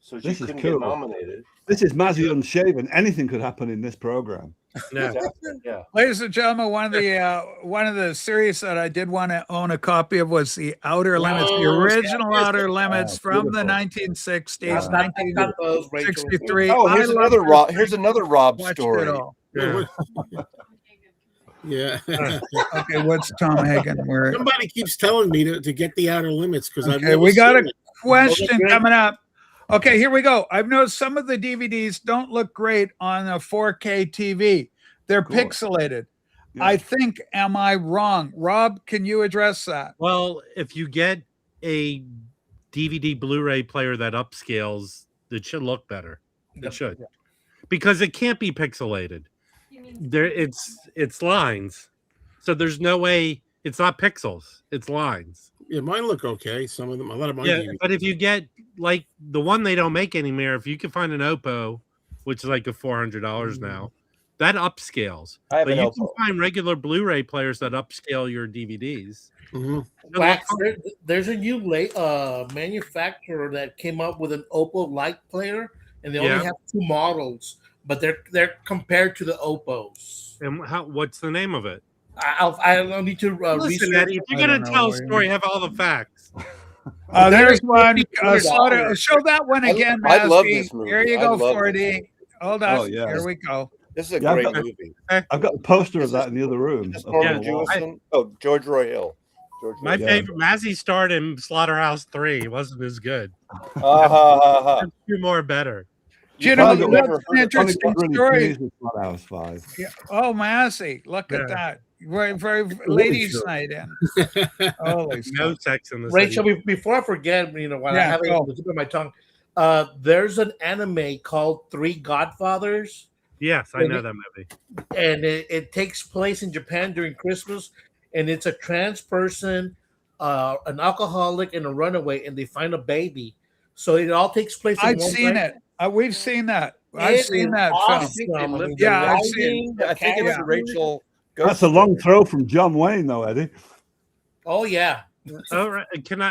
Speaker 7: So she
Speaker 5: This is
Speaker 7: couldn't
Speaker 5: cool.
Speaker 7: get nominated.
Speaker 5: This is Mazzy Unshaven. Anything could happen in this program.
Speaker 6: No.
Speaker 7: Yeah.
Speaker 1: Ladies and gentlemen, one of the series that I did want to own a copy of was the Outer Limits, the
Speaker 4: Oh,
Speaker 1: original
Speaker 4: yes.
Speaker 1: Outer Limits from the
Speaker 5: beautiful.
Speaker 1: 1960s,
Speaker 2: Not those, Rachel.
Speaker 1: 1963.
Speaker 7: Oh,
Speaker 1: I
Speaker 7: here's
Speaker 1: loved
Speaker 7: another
Speaker 1: it.
Speaker 7: Rob. Here's another Rob
Speaker 1: Watched
Speaker 7: story.
Speaker 1: it all.
Speaker 6: Yeah.
Speaker 4: Yeah.
Speaker 1: Okay, what's Tom Hagen? Where?
Speaker 4: Somebody keeps telling me to get the Outer Limits because I've
Speaker 1: Okay,
Speaker 4: never
Speaker 1: we got
Speaker 4: seen
Speaker 1: a
Speaker 4: it.
Speaker 1: question
Speaker 2: Okay.
Speaker 1: coming up. Okay, here we go. I've noticed some of the DVDs don't look great on a 4K TV. They're
Speaker 5: Of course.
Speaker 1: pixelated.
Speaker 5: Yeah.
Speaker 1: I think, am I wrong? Rob, can you address that?
Speaker 6: Well, if you get a DVD Blu-ray player that upscales, it should look better. It should. Because it can't be pixelated. There it's lines. So there's no way it's not pixels, it's lines.
Speaker 4: Yeah, mine look okay. Some of them, a lot of mine.
Speaker 6: Yeah, but if you get like the one they don't make anymore, if you can find an Oppo, which is like a $400 now, that upscales.
Speaker 7: I have
Speaker 6: But
Speaker 7: an
Speaker 6: you can
Speaker 7: Oppo.
Speaker 6: find regular Blu-ray players that upscale your DVDs.
Speaker 2: Wax, there's a new manufacturer that came up with an Oppo Light player, and they
Speaker 6: Yeah.
Speaker 2: only have 2 models, but they're compared to the Oppos.
Speaker 6: And what's the name of it?
Speaker 2: I'll need to
Speaker 6: Listen,
Speaker 2: research.
Speaker 6: Eddie, if you're
Speaker 1: I
Speaker 6: gonna
Speaker 1: don't know
Speaker 6: tell a
Speaker 1: where you-
Speaker 6: story, have all the facts.
Speaker 1: There's one.
Speaker 2: $50.
Speaker 1: Show that one again,
Speaker 7: I love
Speaker 1: Mazzy.
Speaker 7: this movie.
Speaker 1: Here you
Speaker 7: I
Speaker 1: go,
Speaker 7: love this
Speaker 1: 40.
Speaker 7: movie.
Speaker 1: Hold on.
Speaker 5: Oh, yeah.
Speaker 1: Here we go.
Speaker 7: This is a
Speaker 5: Yeah, I've
Speaker 7: great
Speaker 5: got-
Speaker 7: movie.
Speaker 5: I've got a poster of that in the other room.
Speaker 7: This is
Speaker 5: up
Speaker 7: Norman
Speaker 5: on the wall.
Speaker 7: Jewison. Oh, George Roy Hill. George
Speaker 6: My
Speaker 7: Roy Hill.
Speaker 6: favorite, Mazzy starred in Slaughterhouse 3. It wasn't as good.
Speaker 7: Ha, ha, ha, ha.
Speaker 6: There's 2 more better.
Speaker 1: Do you know
Speaker 7: probably
Speaker 1: what's
Speaker 7: never
Speaker 1: an
Speaker 7: heard of-
Speaker 5: Only
Speaker 1: interesting
Speaker 5: got really
Speaker 1: story?
Speaker 5: pleased with Slaughterhouse 5.
Speaker 1: Yeah. Oh, Massey, look at
Speaker 6: Yeah.
Speaker 1: that. Very ladies' night in. Holy
Speaker 6: No
Speaker 1: stuff.
Speaker 6: sex in the
Speaker 2: Rachel,
Speaker 6: city.
Speaker 2: before I forget, while I
Speaker 1: Yeah,
Speaker 2: have it
Speaker 1: go.
Speaker 2: on the tip of my tongue, there's an anime called 3 Godfathers,
Speaker 6: Yes, I know that movie.
Speaker 2: and it takes place in Japan during Christmas, and it's a trans person, an alcoholic, and a runaway, and they find a baby. So it all takes place. in
Speaker 1: I've
Speaker 2: one
Speaker 1: seen
Speaker 2: night.
Speaker 1: it. We've seen that. I've
Speaker 2: It
Speaker 1: seen
Speaker 2: is
Speaker 1: that
Speaker 2: awesome.
Speaker 1: film.
Speaker 2: I mean,
Speaker 1: Yeah,
Speaker 2: the
Speaker 1: I've seen
Speaker 2: writing, the
Speaker 7: I think it's
Speaker 2: characters.
Speaker 7: Rachel.
Speaker 5: That's a long throw from John Wayne, though, Eddie.
Speaker 2: Oh yeah.
Speaker 6: All right,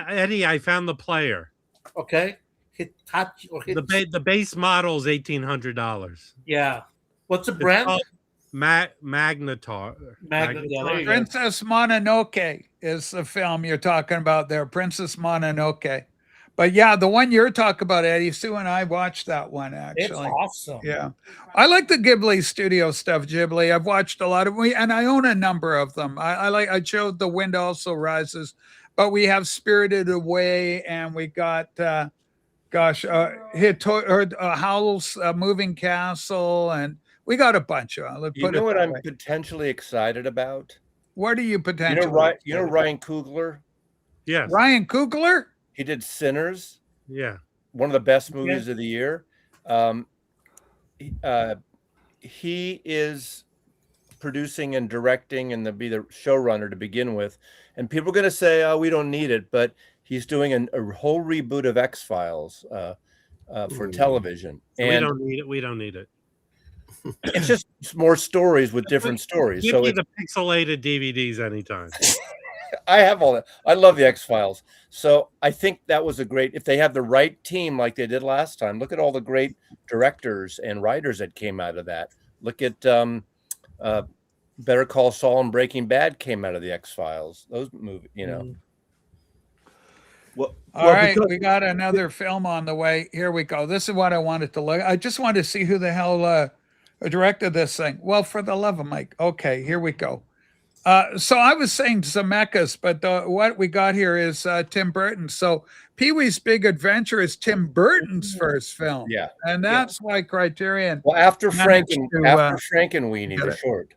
Speaker 6: Eddie? I found the player.
Speaker 2: Okay. Hitachi or
Speaker 6: The base model is $1,800.
Speaker 2: yeah. What's the
Speaker 6: It's
Speaker 2: brand?
Speaker 6: called Magnetar.
Speaker 2: Magnet. Yeah, there you go.
Speaker 1: Princess Mononoke is the film you're talking about there. Princess Mononoke. But yeah, the one you're talking about, Eddie, Sue and I watched that one
Speaker 2: It's
Speaker 1: actually.
Speaker 2: awesome.
Speaker 1: Yeah. I like the Ghibli studio stuff, Ghibli. I've watched a lot of and I own a number of them. I showed The Wind Also Rises, but we have Spirited Away and we got Howl's Moving Castle, and we got a bunch of them. Let's
Speaker 7: You
Speaker 1: put
Speaker 7: know
Speaker 1: it
Speaker 7: what
Speaker 1: that
Speaker 7: I'm
Speaker 1: way.
Speaker 7: potentially excited about?
Speaker 1: What are you
Speaker 7: You
Speaker 1: potentially?
Speaker 7: know Ryan Coogler?
Speaker 6: Yes.
Speaker 1: Ryan Coogler?
Speaker 7: He did Sinners,
Speaker 6: Yeah.
Speaker 7: one of the best movies of the year. He is producing and directing and be the showrunner to begin with. And people are going to say, oh, we don't need it. But he's doing a whole reboot of X-Files for television.
Speaker 6: We
Speaker 7: And
Speaker 6: don't need it. We don't need it.
Speaker 7: it's just more stories with different stories.
Speaker 6: Give
Speaker 7: So
Speaker 6: me
Speaker 7: it's,
Speaker 6: the pixelated DVDs anytime.
Speaker 7: I have all that. I love the X-Files. So I think that was a great, if they have the right team like they did last time, look at all the great directors and writers that came out of that. Look at Better Call Saul and Breaking Bad came out of the X-Files. Those movies, you know.
Speaker 5: Well,
Speaker 1: All right, we got another film on the way. Here we go. This is what I wanted to look. I just wanted to see who the hell directed this thing. Well, for the love of Mike. Okay, here we go. So I was saying Zemeckis, but what we got here is Tim Burton. So Pee-wee's Big Adventure is Tim Burton's first film.
Speaker 7: Yeah.
Speaker 1: And that's why Criterion.
Speaker 7: Well, after
Speaker 1: managed to,
Speaker 7: Frankenweenie,
Speaker 1: get
Speaker 7: the
Speaker 1: it.
Speaker 7: short.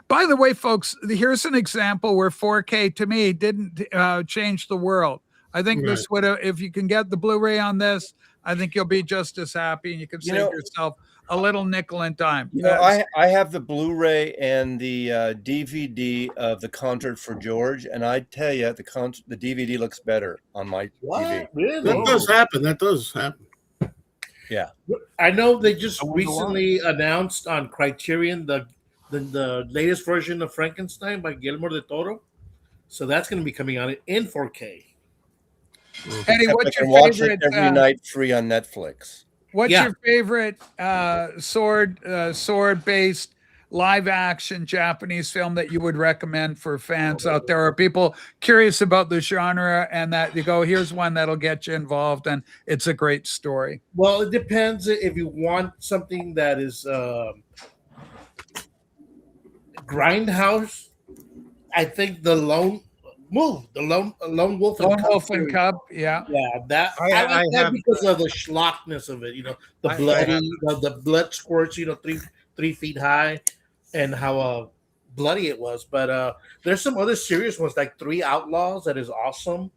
Speaker 1: By the way, folks, here's an example where 4K to me didn't change the world. I think this would have, if you can get the Blu-ray on this, I think you'll be just as happy and you can save yourself a little nickel and dime.
Speaker 7: You know, I have the Blu-ray and the DVD of The Concert for George, and I tell you, the DVD looks better on my TV.
Speaker 2: Really?
Speaker 4: That does happen. That does happen.
Speaker 7: Yeah.
Speaker 2: I know they just
Speaker 4: I wonder
Speaker 2: recently announced on Criterion the latest version of Frankenstein by Guillermo del Toro. So that's going to be coming out in 4K.
Speaker 1: Eddie,
Speaker 7: I
Speaker 1: what's
Speaker 7: can
Speaker 1: your
Speaker 7: watch
Speaker 1: favorite?
Speaker 7: it every night free on Netflix.
Speaker 1: What's your favorite sword-based live-action Japanese film that you would recommend for fans out there, or people curious about the genre, and that you go, here's one that'll get you involved, and it's a great story?
Speaker 2: Well, it depends if you want something that is grindhouse. I think the Lone Wolf and Cub.
Speaker 1: Yeah,
Speaker 2: that I like that because of the schlockness of it. You know, the blood squirts. You know, 3 feet high, and how bloody it was. But there's some other serious ones like Three Outlaws that is awesome.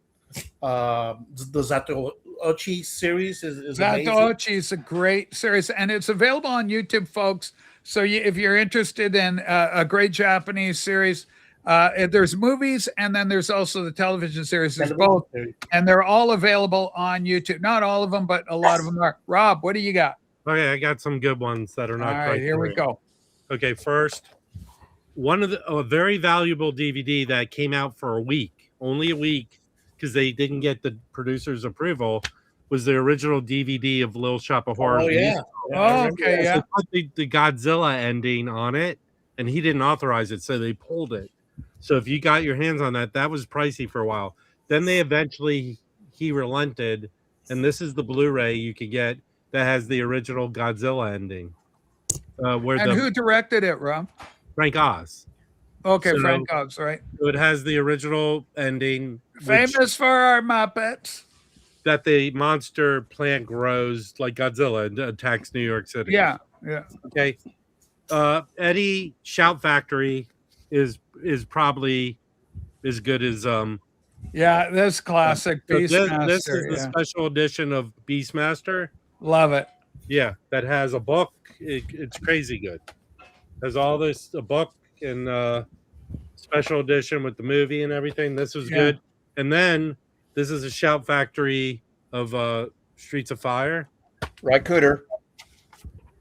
Speaker 2: The Zatoichi series is amazing.
Speaker 1: Zatoichi is a great series, and it's available on YouTube, folks. So if you're interested in a great Japanese series, there's movies, and then there's also the television series. There's both, and they're all available on YouTube. Not all of them, but a lot of them are. Rob, what do you got?
Speaker 6: Okay, I got some good ones that are not.
Speaker 1: All right, here we go.
Speaker 6: Okay, first, a very valuable DVD that came out for only a week, because they didn't get the producer's approval, was the original DVD of Little Shop of Horrors.
Speaker 2: Oh yeah.
Speaker 1: Okay, yeah.
Speaker 6: They put the Godzilla ending on it, and he didn't authorize it, so they pulled it. So if you got your hands on that was pricey for a while. Then he relented, and this is the Blu-ray you could get that has the original Godzilla ending.
Speaker 1: Who directed it, Rob?
Speaker 6: Frank Oz.
Speaker 1: Okay, Frank Oz, right?
Speaker 6: So it has the original ending.
Speaker 1: Famous for our Muppets.
Speaker 6: That the monster plant grows like Godzilla and attacks New York City.
Speaker 1: Yeah.
Speaker 6: Okay. Eddie Shout Factory is probably as good as
Speaker 1: this classic Beastmaster.
Speaker 6: This is the special edition of Beastmaster.
Speaker 1: Love it.
Speaker 6: Yeah, that has a book. It's crazy good. Has all this, a book and special edition with the movie and everything. This was good. And then this is a Shout Factory of Streets of Fire.
Speaker 7: Right, Cooter.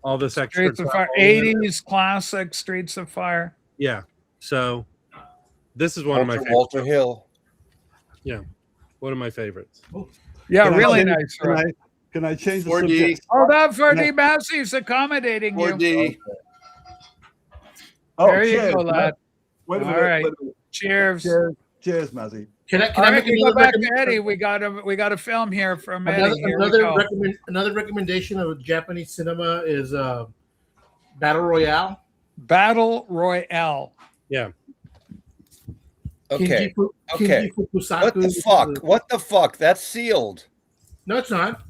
Speaker 6: All this extra
Speaker 1: Streets of Fire, 80s classic Streets of Fire.
Speaker 6: Yeah. So this is one of my favorites.
Speaker 7: Walter Hill.
Speaker 6: Yeah. One of my favorites.
Speaker 1: Yeah, really nice.
Speaker 5: Can I change the
Speaker 7: 4D.
Speaker 5: subject?
Speaker 1: Hold on, 4D Massey's accommodating you.
Speaker 7: 4D.
Speaker 5: Oh,
Speaker 1: There you
Speaker 5: cheers.
Speaker 1: go, lad.
Speaker 5: Wait a
Speaker 1: All
Speaker 5: minute.
Speaker 1: right.
Speaker 5: Wait a minute.
Speaker 1: Cheers.
Speaker 5: Cheers. Cheers, Mazzy.
Speaker 2: Can
Speaker 1: All
Speaker 2: I
Speaker 1: right,
Speaker 2: make
Speaker 1: we go
Speaker 2: another
Speaker 1: back to Eddie. We got a film here from Eddie. Here we go.
Speaker 2: another recommendation of Japanese cinema is Battle Royale.
Speaker 1: Battle Royale.
Speaker 6: Yeah.
Speaker 7: Okay.
Speaker 2: Kinji Fukusaku.
Speaker 7: What the fuck? What the fuck? That's sealed.
Speaker 2: No, it's not.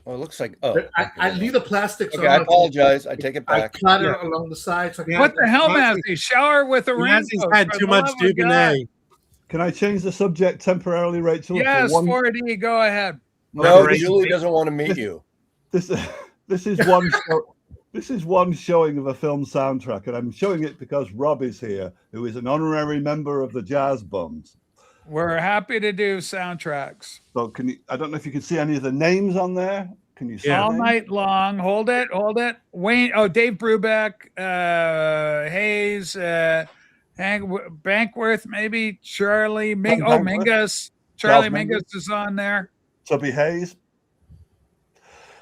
Speaker 7: Oh, it looks like. Oh,
Speaker 2: I leave the plastics
Speaker 7: okay.
Speaker 2: on.
Speaker 7: I apologize. I take it
Speaker 2: I
Speaker 7: back.
Speaker 2: clatter along the sides. So
Speaker 1: What the hell, Matthew? Shower with a rainbow.
Speaker 6: Mazzy's had
Speaker 1: for
Speaker 6: too
Speaker 1: the
Speaker 6: much
Speaker 1: love of God.
Speaker 6: Dubonnet.
Speaker 5: Can I change the subject temporarily, Rachel?
Speaker 1: Yes,
Speaker 5: for one?
Speaker 1: 4D. Go ahead.
Speaker 7: No,
Speaker 6: Right.
Speaker 7: Julie doesn't want to meet you.
Speaker 5: This is one. This is one showing of a film soundtrack, and I'm showing it because Rob is here, who is an honorary member of the Jazz Bums.
Speaker 1: We're happy to do soundtracks
Speaker 5: So can you? I don't know if you can see any of the names on there. Can you see?
Speaker 6: Yeah.
Speaker 1: all
Speaker 5: them?
Speaker 1: night long. Hold it. Wayne. Oh, Dave Brubeck, Hayes, Bankworth, maybe Charlie.
Speaker 5: Bankworth.
Speaker 1: Mingus. Charlie
Speaker 5: Charles
Speaker 1: Mingus is on there.
Speaker 5: Tubby Hayes.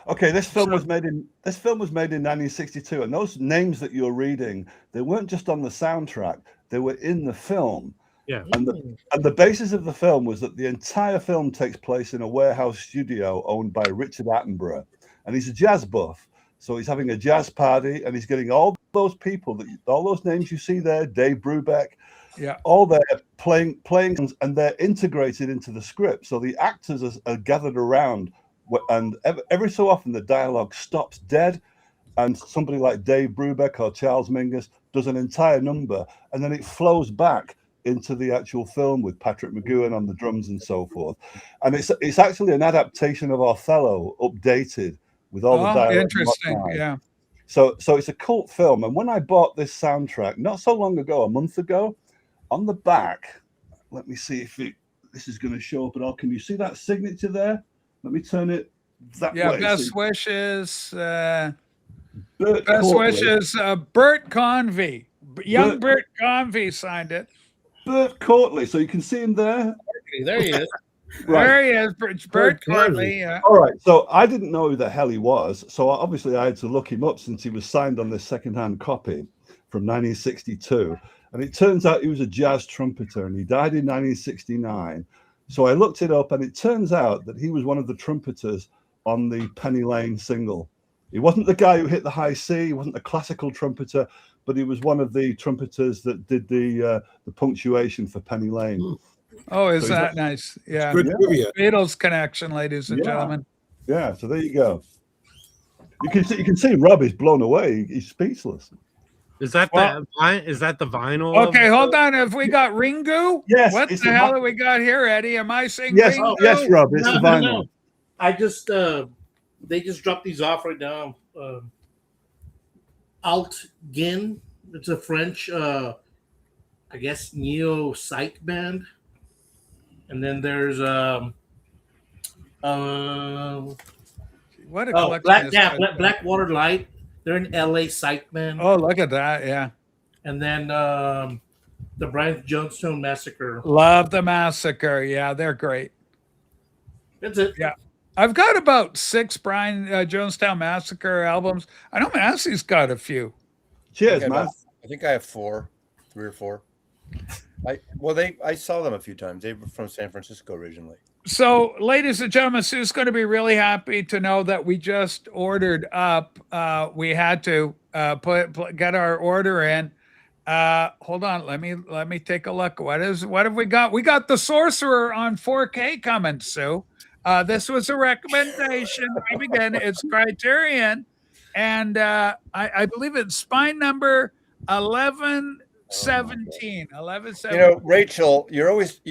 Speaker 5: Okay, this film was made in 1962, and those names that you're reading, they weren't just on the soundtrack; they were in the film.
Speaker 6: Yeah.
Speaker 5: And the basis of the film was that the entire film takes place in a warehouse studio owned by Richard Attenborough, and he's a jazz buff, so he's having a jazz party, and he's getting all those people all those names you see there, Dave Brubeck,
Speaker 1: Yeah.
Speaker 5: all there playing, and they're integrated into the script. So the actors are gathered around, and every so often the dialogue stops dead, and somebody like Dave Brubeck or Charles Mingus does an entire number, and then it flows back into the actual film with Patrick McGowan on the drums and so forth. And it's actually an adaptation of Othello, updated with all the dialogue.
Speaker 1: Interesting.
Speaker 5: modernized.
Speaker 1: Yeah.
Speaker 5: So it's a cult film. And when I bought this soundtrack not so long ago, a month ago, on the back, let me see if this is going to show up at all. Can you see that signature there? Let me turn it that way.
Speaker 1: Best wishes.
Speaker 5: Bert
Speaker 1: Best
Speaker 5: Courtley.
Speaker 1: wishes. Bert Convey. Young Bert Convey signed it.
Speaker 5: Bert Courtley. So you can see him there.
Speaker 2: There he is.
Speaker 5: Right.
Speaker 1: There he is. Bert Courtley. Yeah.
Speaker 5: All right. So I didn't know who the hell he was. So obviously I had to look him up since he was signed on this secondhand copy from 1962. And it turns out he was a jazz trumpeter, and he died in 1969. So I looked it up, and it turns out that he was one of the trumpeters on the Penny Lane single. He wasn't the guy who hit the high C. He wasn't a classical trumpeter, but he was one of the trumpeters that did the punctuation for Penny Lane.
Speaker 1: Oh, is
Speaker 5: So
Speaker 1: that nice? Yeah.
Speaker 4: Good trivia.
Speaker 1: Beatles connection, ladies and
Speaker 5: Yeah.
Speaker 1: gentlemen.
Speaker 5: Yeah. So there you go. You can see Rob is blown away. He's speechless.
Speaker 6: Is that the vinyl?
Speaker 1: Okay, hold on. Have we got Ringu?
Speaker 5: Yes,
Speaker 1: What
Speaker 5: it's
Speaker 1: the
Speaker 5: the
Speaker 1: hell
Speaker 5: vi-
Speaker 1: have we got here, Eddie? Am I saying
Speaker 5: Yes,
Speaker 1: Ringu?
Speaker 5: yes, Rob. It's the vinyl.
Speaker 2: I just they just dropped these off right now. Alt Gin. It's a French, I guess, neo psych band. And then there's
Speaker 1: What a collection.
Speaker 2: Blackwater Light. They're in LA psych band.
Speaker 1: Oh, look at that. Yeah.
Speaker 2: And then the Brian Jonestown Massacre.
Speaker 1: Love the Massacre. Yeah, they're great.
Speaker 2: That's it.
Speaker 1: Yeah. I've got about 6 Brian Jonestown Massacre albums. I know Massey's got a few.
Speaker 5: Cheers, man.
Speaker 7: I think I have 3 or 4. I saw them a few times. They were from San Francisco originally.
Speaker 1: So, ladies and gentlemen, Sue's going to be really happy to know that we just ordered up. We had to get our order in. Hold on, let me take a look. What have we got? We got The Sorcerer on 4K coming, Sue. This was a recommendation. Again, it's Criterion, and I believe it's spine number 1117. 1117.
Speaker 7: Rachel, you're always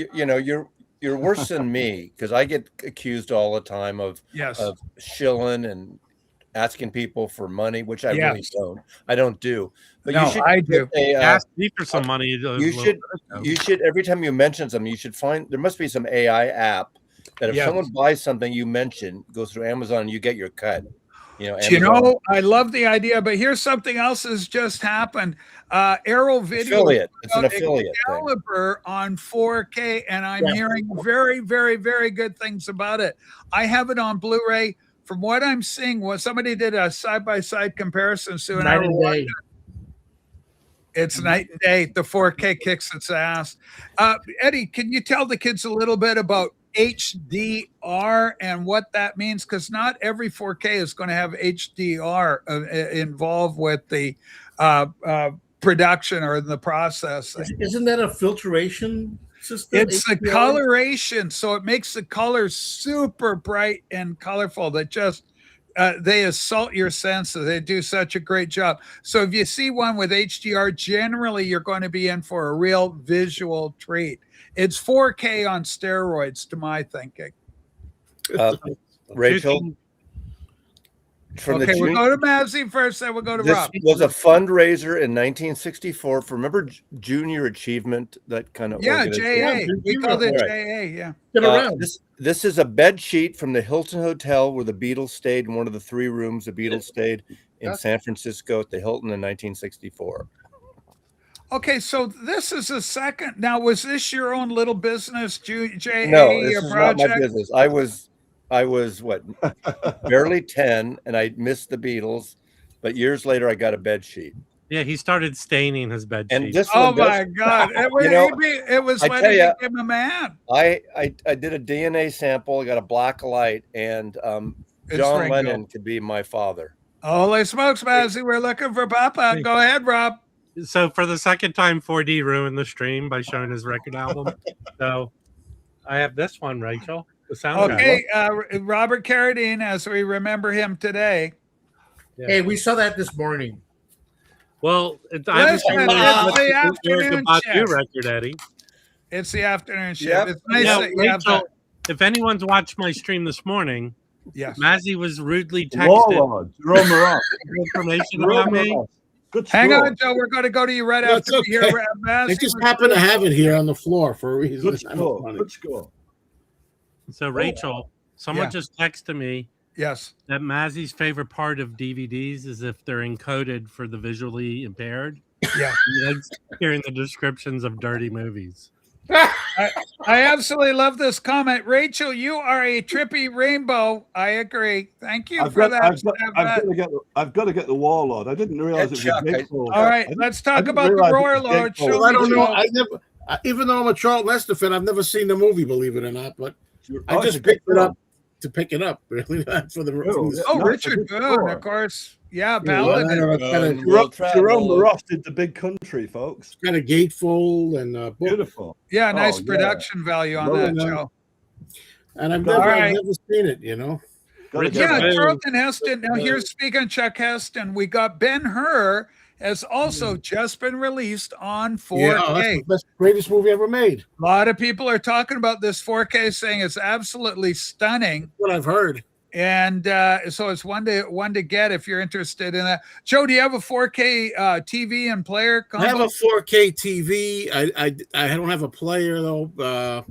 Speaker 7: you're worse than me, because I get accused all the time of shilling and asking people for money, which I really don't. I don't do. But
Speaker 1: no, I do.
Speaker 6: Ask me for some money.
Speaker 7: You should every time you mention something, you should find there must be some AI app that if someone buys something you mention, goes through Amazon, and you get your cut.
Speaker 1: I love the idea, but here's something else has just happened. Arrow Video
Speaker 7: affiliate. It's an affiliate
Speaker 1: caliber on 4K, and I'm hearing very, very, very good things about it. I have it on Blu-ray. From what I'm seeing, somebody did a side-by-side comparison, Sue, and I were watching. It's night and day. The 4K kicks its ass. Eddie, can you tell the kids a little bit about HDR and what that means? Because not every 4K is going to have HDR involved with the production or the processing.
Speaker 2: Isn't that a filtration system?
Speaker 1: It's the
Speaker 2: HDR?
Speaker 1: coloration, so it makes the colors super bright and colorful. That just they assault your senses. They do such a great job. So if you see one with HDR, generally you're going to be in for a real visual treat. It's 4K on steroids, to my thinking.
Speaker 7: Rachel, from
Speaker 1: Okay,
Speaker 7: the
Speaker 1: we'll go to Mazzy first, then we'll go to
Speaker 7: this
Speaker 1: Rob.
Speaker 7: was a fundraiser in 1964 for, remember Junior Achievement, that kind of
Speaker 1: Yeah,
Speaker 7: organization?
Speaker 1: JA. We called it
Speaker 7: Right.
Speaker 1: JA, yeah.
Speaker 2: Get around.
Speaker 7: This is a bed sheet from the Hilton Hotel where the Beatles stayed, in one of the 3 rooms the Beatles stayed in San Francisco at the Hilton in 1964.
Speaker 1: Okay, so this is a second. Now, was this your own little business, JA,
Speaker 7: No, this
Speaker 1: your
Speaker 7: is
Speaker 1: project?
Speaker 7: not my business. I was what, barely 10, and I missed the Beatles, but years later I got a bed sheet.
Speaker 6: Yeah, he started staining his bed
Speaker 7: And
Speaker 6: sheet.
Speaker 7: this
Speaker 1: Oh
Speaker 7: one does-
Speaker 1: my God! It was,
Speaker 7: You know,
Speaker 1: it was
Speaker 7: I
Speaker 1: when
Speaker 7: tell
Speaker 1: he
Speaker 7: ya,
Speaker 1: became a man.
Speaker 7: I did a DNA sample. I got a black light, and
Speaker 1: It's
Speaker 7: John
Speaker 1: Ringo.
Speaker 7: Lennon could be my father.
Speaker 1: Holy smokes, Mazzy, we're looking for Papa. Go ahead, Rob.
Speaker 6: So for the second time, 4D ruined the stream by showing his record album. So I have this one, Rachel. The soundtrack.
Speaker 1: Okay, Robert Carradine, as we remember him today.
Speaker 6: Yeah.
Speaker 2: Hey, we saw that this morning.
Speaker 6: Well,
Speaker 1: Listen, it's the afternoon
Speaker 6: Batu
Speaker 1: shift.
Speaker 6: record, Eddie.
Speaker 1: It's the afternoon shift.
Speaker 7: Yep.
Speaker 1: It's nice
Speaker 6: Now,
Speaker 1: that you have
Speaker 6: Rachel,
Speaker 1: that.
Speaker 6: if anyone's watched my stream this morning,
Speaker 1: Yes.
Speaker 6: Mazzy was rudely texted
Speaker 5: Warlord, Jerome Moran.
Speaker 6: information about me.
Speaker 5: Good
Speaker 1: Hang
Speaker 5: score.
Speaker 1: on, Joe. We're going to go to you right
Speaker 4: No,
Speaker 1: after
Speaker 4: it's
Speaker 1: we hear
Speaker 4: okay.
Speaker 1: Mazzy.
Speaker 4: I just happen to have it here on the floor for a reason.
Speaker 5: Good
Speaker 4: It's not
Speaker 5: score.
Speaker 4: funny.
Speaker 5: Good score.
Speaker 6: So Rachel, someone
Speaker 1: Yeah.
Speaker 6: just texted me
Speaker 1: Yes.
Speaker 6: that Mazzy's favorite part of DVDs is if they're encoded for the visually impaired.
Speaker 1: Yeah.
Speaker 6: He likes hearing the descriptions of dirty movies.
Speaker 1: I absolutely love this comment. Rachel, you are a trippy rainbow. I agree. Thank you for that.
Speaker 5: I've got to get the Warlord. I didn't realize it
Speaker 7: Chuck,
Speaker 5: was Gatefold.
Speaker 1: All right, let's talk about the Warlord. Show
Speaker 4: Well, I
Speaker 1: me,
Speaker 4: don't know.
Speaker 1: Joe.
Speaker 4: I never, even though I'm a Charlton Heston fan, I've never seen the movie, believe it or not. But I
Speaker 5: it's
Speaker 4: just
Speaker 5: a good
Speaker 4: picked it
Speaker 5: film.
Speaker 4: up to pick it up, really, for the.
Speaker 5: Oh,
Speaker 1: Oh,
Speaker 5: No, it's a
Speaker 1: Richard
Speaker 5: good
Speaker 1: Boone,
Speaker 5: score.
Speaker 1: of course. Yeah,
Speaker 4: Yeah,
Speaker 1: ballad.
Speaker 5: Jerome Ross did The Big Country, folks.
Speaker 4: Kind of gatefold and book.
Speaker 5: Beautiful.
Speaker 1: Yeah, nice
Speaker 5: Oh, yeah.
Speaker 1: production value on
Speaker 5: Well
Speaker 1: that
Speaker 4: done.
Speaker 1: show.
Speaker 4: And I've
Speaker 5: All
Speaker 4: never,
Speaker 1: right.
Speaker 4: I've never seen it, you know.
Speaker 5: Gotta get
Speaker 1: Yeah,
Speaker 5: that.
Speaker 1: Charlton Heston. Now, here's speaking of Chuck Heston, we got Ben-Hur has also just been released on 4K.
Speaker 4: Yeah, oh, that's the best, greatest movie ever made.
Speaker 1: A lot of people are talking about this 4K, saying it's absolutely stunning.
Speaker 4: What I've heard.
Speaker 1: And so it's one to get if you're interested in that. Joe, do you have a 4K TV and player combo?
Speaker 4: I have a 4K TV. I don't have a player though.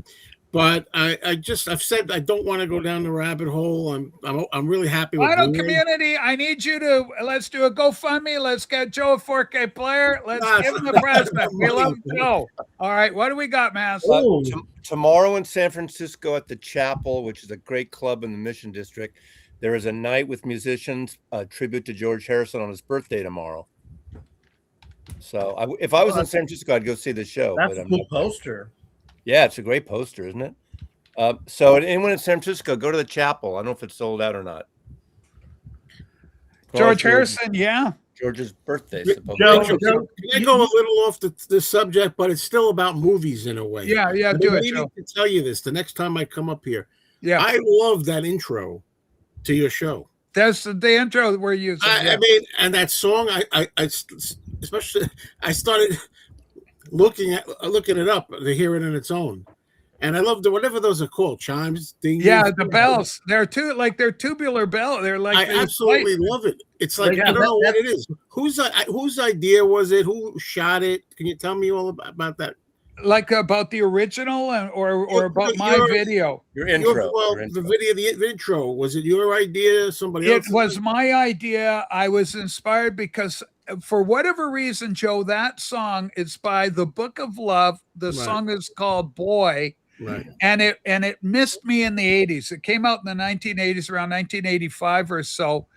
Speaker 4: But I've said I don't want to go down the rabbit hole. I'm really happy with
Speaker 1: Vinyl
Speaker 4: Blu-ray.
Speaker 1: community, I need you to let's do a GoFundMe. Let's get Joe a 4K player. Let's
Speaker 4: Nah,
Speaker 1: give him a present. We love Joe. All right, what do we got, Mass?
Speaker 2: Ooh.
Speaker 7: Tomorrow in San Francisco at the Chapel, which is a great club in the Mission District, there is a night with musicians, a tribute to George Harrison on his birthday tomorrow. So if I was in San Francisco, I'd go see the show.
Speaker 2: That's
Speaker 7: but
Speaker 2: a
Speaker 7: I'm
Speaker 2: cool
Speaker 7: not.
Speaker 2: poster.
Speaker 7: Yeah, it's a great poster, isn't it? So anyone in San Francisco, go to the Chapel. I don't know if it's sold out or not.
Speaker 1: George Harrison, yeah.
Speaker 7: George's birthday.
Speaker 2: Joe,
Speaker 7: supposedly.
Speaker 2: Joe,
Speaker 4: I go a little off the subject, but it's still about movies in a way.
Speaker 1: Yeah,
Speaker 4: I've
Speaker 1: do
Speaker 4: been
Speaker 1: it,
Speaker 4: meaning
Speaker 1: Joe.
Speaker 4: to tell you this the next time I come up here.
Speaker 1: Yeah,
Speaker 4: I love that intro to your show.
Speaker 1: that's the intro we're using.
Speaker 4: I mean, and that song, I especially I started looking it up to hear it in its own, and I love whatever those are called, chimes, ding.
Speaker 1: Yeah, the bells. They're they're tubular bell. They're like
Speaker 4: I absolutely love it. It's like
Speaker 2: Yeah,
Speaker 4: I don't know what
Speaker 2: that-
Speaker 4: it is. Whose idea was it? Who shot it? Can you tell me all about that?
Speaker 1: like about the original or about my video.
Speaker 7: Your intro.
Speaker 4: Well,
Speaker 7: your
Speaker 4: the
Speaker 7: intro.
Speaker 4: video, the intro, was it your idea? Somebody
Speaker 1: It
Speaker 4: else's?
Speaker 1: was my idea. I was inspired because for whatever reason, Joe, that song, it's by the Book of Love. The
Speaker 4: Right.
Speaker 1: song is called Boy.
Speaker 4: Right.
Speaker 1: And it missed me in the 80s. It came out in the 1980s, around 1985 or so.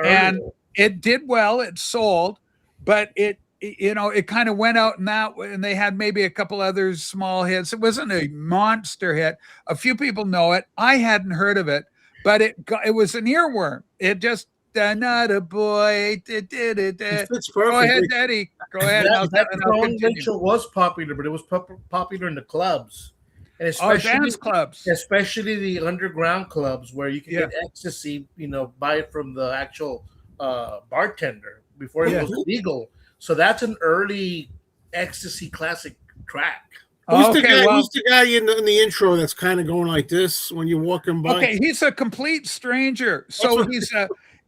Speaker 1: And it did well, it sold, but you know, it kind of went out in that way, and they had maybe a couple other small hits. It wasn't a monster hit. A few people know it. I hadn't heard of it, but it was an earworm. It just not a boy.
Speaker 4: It fits
Speaker 1: Go ahead,
Speaker 4: perfectly.
Speaker 1: Eddie. Go ahead. And
Speaker 2: That
Speaker 1: I'll
Speaker 2: song,
Speaker 1: continue.
Speaker 2: Rachel, was popular, but it was popular in the clubs, and
Speaker 1: Oh, dance clubs.
Speaker 2: especially the underground clubs where you can
Speaker 1: Yeah.
Speaker 2: get ecstasy. You know, buy it from the actual bartender before it
Speaker 1: Yeah.
Speaker 2: was legal. So that's an early ecstasy classic track.
Speaker 4: Who's the
Speaker 1: Okay,
Speaker 4: guy?
Speaker 1: well,
Speaker 4: Who's the guy in the intro that's kind of going like this when you're walking by?
Speaker 1: okay, he's a complete stranger. So
Speaker 4: what-
Speaker 1: he's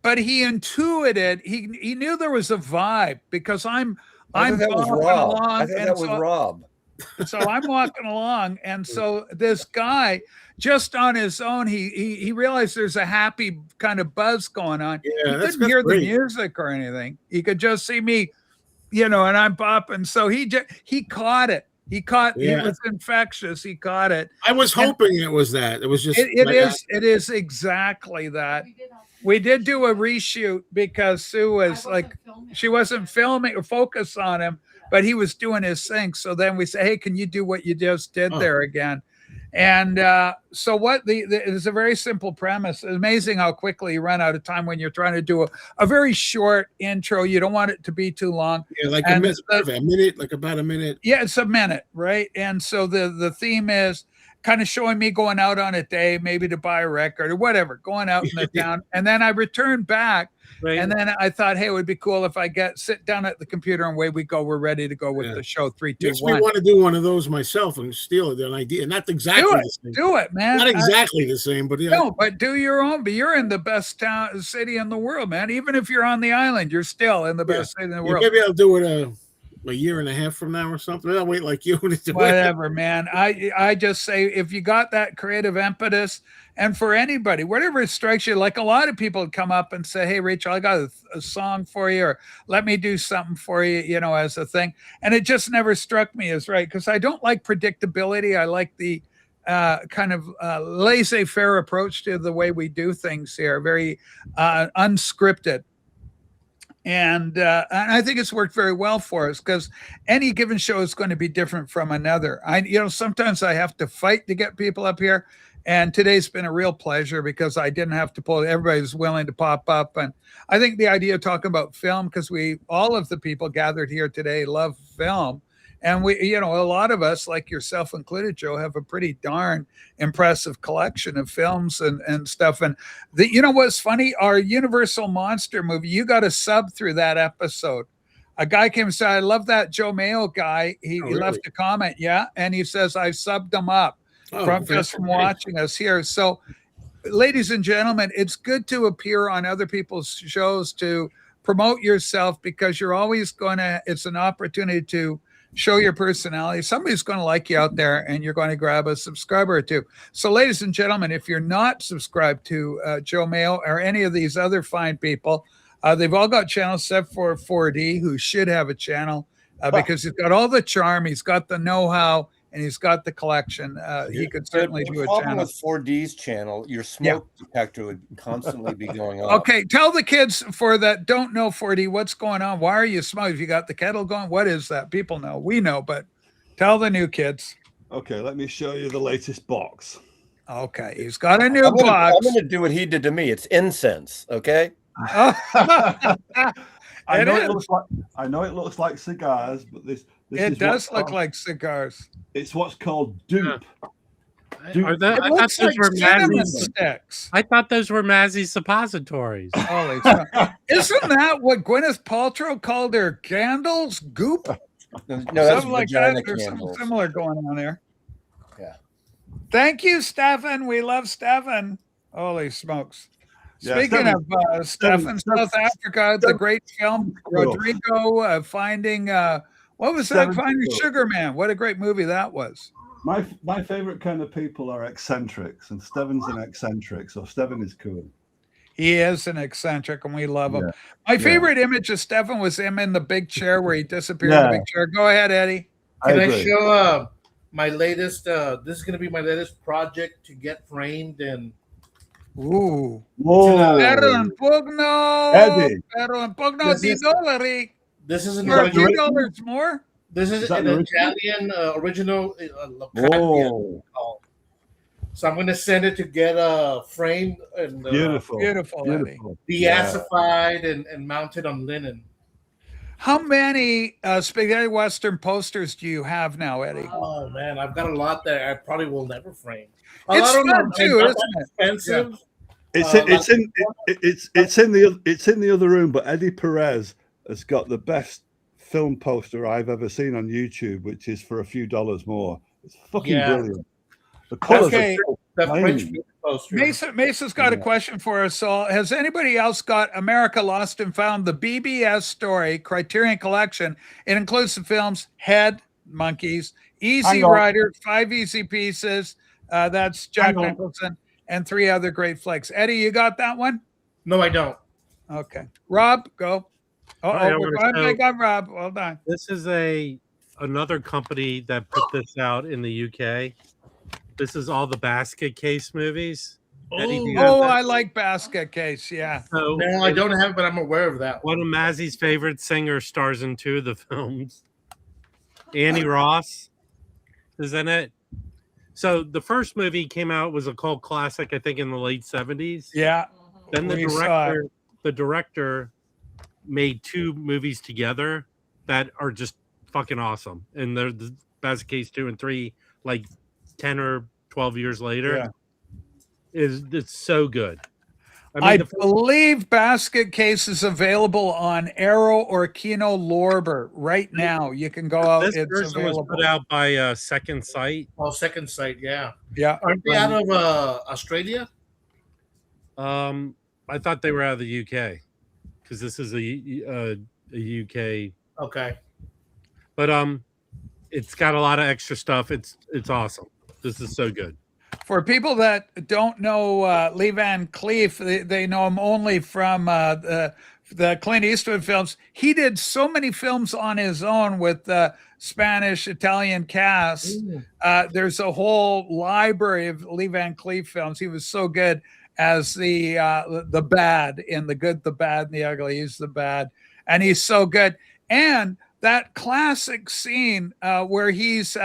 Speaker 1: but he intuited, he knew there was a vibe because I'm
Speaker 7: I thought that was
Speaker 1: walking
Speaker 7: Rob.
Speaker 1: along,
Speaker 7: I thought
Speaker 1: and
Speaker 7: that was
Speaker 1: so,
Speaker 7: Rob.
Speaker 1: so I'm walking along, and so this guy, just on his own, he realized there's a happy kind of buzz going on.
Speaker 4: Yeah,
Speaker 1: He
Speaker 4: that's
Speaker 1: couldn't hear
Speaker 4: great.
Speaker 1: the music or anything. He could just see me, you know, and I'm popping. So he caught it. It
Speaker 4: Yeah.
Speaker 1: was infectious. He caught it.
Speaker 4: I was hoping it was that. It was just.
Speaker 1: It is exactly that.
Speaker 3: We did also-
Speaker 1: We did do a reshoot because Sue
Speaker 3: I
Speaker 1: was
Speaker 3: wasn't
Speaker 1: like,
Speaker 3: filming.
Speaker 1: she wasn't filming or focus on him, but he was doing his thing. So then we say, hey, can you do what you just did
Speaker 4: Oh.
Speaker 1: there again? And so what it is a very simple premise. It's amazing how quickly you run out of time when you're trying to do a very short intro. You don't want it to be too long.
Speaker 4: Yeah, like
Speaker 1: And
Speaker 4: a minute, like about a minute.
Speaker 1: Yeah, it's a minute, right? And so the theme is kind of showing me going out on a day, maybe to buy a record or whatever, going out in the town. And then I returned back.
Speaker 6: Right.
Speaker 1: And then I thought, hey, it would be cool if I sit down at the computer and away we go. We're ready to go with
Speaker 4: Yeah.
Speaker 1: the show. 3, 2,
Speaker 4: Makes me
Speaker 1: 1.
Speaker 4: want to do one of those myself and steal an idea. Not exactly
Speaker 1: Do it.
Speaker 4: the same.
Speaker 1: Do it, man.
Speaker 4: Not exactly the same, but yeah.
Speaker 1: No, but do your own. But you're in the best city in the world, man. Even if you're on the island, you're still in the best city in the
Speaker 4: Yeah,
Speaker 1: world.
Speaker 4: maybe I'll do it a year and a half from now or something. I'll wait like you to do it.
Speaker 1: Whatever, man. I just say if you got that creative impetus, and for anybody, whatever strikes you, like a lot of people would come up and say, hey, Rachel, I got a song for you, or let me do something for you, you know, as a thing. And it just never struck me as right because I don't like predictability. I like the kind of laissez-faire approach to the way we do things here, very unscripted. And I think it's worked very well for us because any given show is going to be different from another. Sometimes I have to fight to get people up here, and today's been a real pleasure because I didn't have to pull. Everybody's willing to pop up, and I think the idea of talking about film, because all of the people gathered here today love film, and a lot of us, like yourself included, Joe, have a pretty darn impressive collection of films and stuff. And what's funny? Our Universal Monster movie, you got a sub through that episode. A guy came and said, I love that Joe Mayo guy. He
Speaker 4: really?
Speaker 1: left a comment. Yeah. And he says, I subbed him up from watching us here. So, ladies and gentlemen, it's good to appear on other people's shows to promote yourself because you're always it's an opportunity to show your personality. Somebody's going to like you out there and you're going to grab a subscriber or two. So, ladies and gentlemen, if you're not subscribed to Joe Mayo or any of these other fine people, they've all got channels except for 4D, who should have a channel because he's got all the charm, he's got the know-how, and he's got the collection. He could certainly do a
Speaker 7: problem
Speaker 1: channel.
Speaker 7: with 4D's channel, your smoke detector would constantly be going on.
Speaker 1: Okay, tell the kids that don't know 4D what's going on. Why are you smoking? Have you got the kettle going? What is that? People know. We know, but tell the new kids.
Speaker 5: Okay, let me show you the latest box.
Speaker 1: Okay, he's got a new
Speaker 7: I'm
Speaker 1: box.
Speaker 7: going to do what he did to me. It's incense, okay?
Speaker 5: I know it looks like cigars, but this
Speaker 1: It
Speaker 5: is
Speaker 1: does look like cigars.
Speaker 5: It's what's called dupe.
Speaker 6: Are that,
Speaker 1: It
Speaker 6: I thought
Speaker 1: looks
Speaker 6: those
Speaker 1: like
Speaker 6: were
Speaker 1: cinnamon
Speaker 6: Mazzy.
Speaker 1: sticks.
Speaker 6: I thought those were Mazzy suppositories.
Speaker 1: Holy smokes. Isn't that what Gwyneth Paltrow called her candles? Goop?
Speaker 7: No, that's
Speaker 1: Something like that.
Speaker 7: vagina
Speaker 1: There's something
Speaker 7: candles.
Speaker 1: similar going on there.
Speaker 7: Yeah.
Speaker 1: Thank you, Stefan. We love Stefan. Holy smokes.
Speaker 5: Yeah,
Speaker 1: Speaking
Speaker 5: Stefan-
Speaker 1: of Stefan, South Africa, the great film,
Speaker 5: cool.
Speaker 1: Rodrigo finding, what was that?
Speaker 5: Stefan's
Speaker 1: Finding
Speaker 5: cool.
Speaker 1: Sugar Man. What a great movie that was.
Speaker 5: My favorite kind of people are eccentrics, and Steven's an eccentric, so Steven is cool.
Speaker 1: He is an eccentric, and we love him.
Speaker 5: Yeah.
Speaker 1: My
Speaker 5: Yeah.
Speaker 1: favorite image of Stefan was him in the big chair where he disappeared in
Speaker 5: Yeah.
Speaker 1: the big chair. Go ahead, Eddie.
Speaker 2: Can I
Speaker 7: agree.
Speaker 2: show my latest? This is going to be my latest project to get framed and
Speaker 1: Ooh.
Speaker 5: Whoa,
Speaker 1: Pero en pugno.
Speaker 5: Eddie.
Speaker 1: Pero en pugno
Speaker 2: This
Speaker 1: di
Speaker 2: is-
Speaker 1: dollari.
Speaker 2: This is an
Speaker 1: For a
Speaker 5: that
Speaker 1: few
Speaker 5: the-
Speaker 1: dollars more?
Speaker 2: This is
Speaker 5: Is that
Speaker 2: an
Speaker 5: the original?
Speaker 2: Italian original. Locania,
Speaker 5: Oh,
Speaker 2: called. So I'm going to send it to get framed and
Speaker 5: beautiful.
Speaker 1: Beautiful, Eddie.
Speaker 5: Beautiful.
Speaker 2: deacidified and mounted on linen.
Speaker 1: How many spaghetti western posters do you have now, Eddie?
Speaker 2: Oh man, I've got a lot that I probably will never frame. A
Speaker 1: It's
Speaker 2: lot of them
Speaker 1: fun
Speaker 2: are
Speaker 1: too,
Speaker 2: not
Speaker 1: isn't
Speaker 2: that
Speaker 1: it?
Speaker 2: expensive.
Speaker 5: It's
Speaker 2: Like-
Speaker 5: it's in the other room, but Eddie Perez has got the best film poster I've ever seen on YouTube, which is for a few dollars more. It's fucking
Speaker 2: Yeah.
Speaker 5: brilliant. The colors
Speaker 1: Okay.
Speaker 5: are so
Speaker 2: The French
Speaker 5: plain.
Speaker 2: film poster.
Speaker 1: Mesa's got a question for us all. Has anybody else got America Lost and Found, the BBS story, Criterion Collection? It includes the films Head, Monkeys, Easy
Speaker 4: Hang on.
Speaker 1: Rider, 5 Easy Pieces, that's Jack
Speaker 4: Hang on.
Speaker 1: Nicholson, and 3 other great flicks. Eddie, you got that one?
Speaker 2: No, I don't.
Speaker 1: Okay. Rob, go.
Speaker 6: All right, I
Speaker 1: We're
Speaker 6: wanna
Speaker 1: going
Speaker 6: show-
Speaker 1: big on Rob. Well done.
Speaker 6: This is another company that put this out in the UK. This is all the basket case movies. Eddie, do you have
Speaker 1: Oh,
Speaker 6: that?
Speaker 1: I like Basket Case. Yeah.
Speaker 6: So,
Speaker 2: No, I don't have, but I'm aware of that.
Speaker 6: one of Mazzy's favorite singers stars in 2 of the films. Annie Ross is in it. So the first movie came out, was a cult classic, I think, in the late 70s.
Speaker 1: Yeah.
Speaker 6: Then
Speaker 1: We saw
Speaker 6: the director made 2 movies together that are just fucking awesome. And they're the Basket Case 2 and 3, like 10 or 12 years later.
Speaker 1: Yeah.
Speaker 6: It's so good.
Speaker 1: I
Speaker 6: the-
Speaker 1: believe Basket Case is available on Arrow or Kino Lorber right now. You can go out.
Speaker 6: this
Speaker 1: It's
Speaker 6: version was
Speaker 1: available.
Speaker 6: put out by Second Sight.
Speaker 2: Oh, Second Sight, yeah.
Speaker 1: Yeah.
Speaker 2: Aren't they out of Australia?
Speaker 6: I thought they were out of the UK because this is a UK,
Speaker 2: Okay.
Speaker 6: but it's got a lot of extra stuff. It's awesome. This is so good.
Speaker 1: For people that don't know Lee Van Cleef, they know him only from the Clint Eastwood films. He did so many films on his own with Spanish, Italian cast. There's a whole library of Lee Van Cleef films. He was so good as the bad in The Good, the Bad, and the Ugly. He's the bad, and he's so good. And that classic scene where he's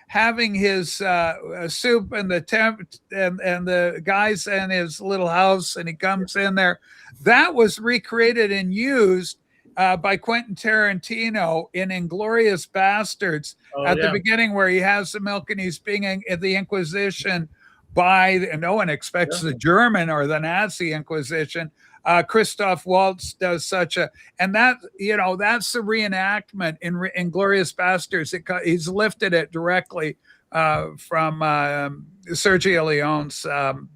Speaker 1: having his soup and the and the guys in his little house, and he comes in there. That was recreated and used by Quentin Tarantino in Inglourious Bastards at the beginning, where he has the milk and he's being at the Inquisition no one expects the German or the Nazi Inquisition. Christoph Waltz does and that's the reenactment in Inglourious Bastards. He's lifted it directly from Sergio Leone's film.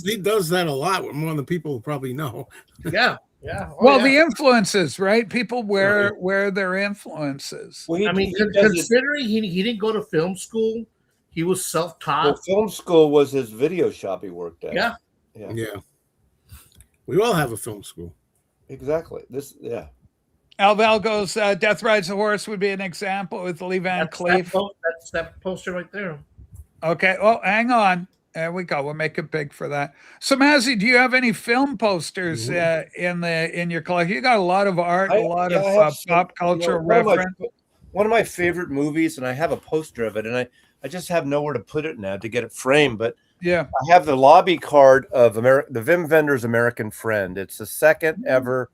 Speaker 4: He does that a lot, more than people probably know.
Speaker 2: Yeah. Yeah. Oh,
Speaker 1: Well,
Speaker 2: yeah.
Speaker 1: the influences, right? People wear their influences.
Speaker 7: Well,
Speaker 2: I mean,
Speaker 7: he does it-
Speaker 2: considering he didn't go to film school, he was self-taught.
Speaker 7: well, film school was his video shop he worked at.
Speaker 2: Yeah.
Speaker 4: Yeah. We all have a film school.
Speaker 7: Exactly.
Speaker 1: Alval goes, Death Rides a Horse would be an example with Lee Van Cleef.
Speaker 2: That's that poster right there.
Speaker 1: Okay. Oh, hang on. There we go. We'll make it big for that. So, Mazzy, do you have any film posters in your collection? You got a lot of art, a lot of pop culture reference.
Speaker 7: One of my favorite movies, and I have a poster of it, and I just have nowhere to put it now to get it framed. But
Speaker 1: Yeah.
Speaker 7: I have the lobby card of the Wim Wenders' American Friend. It's the second ever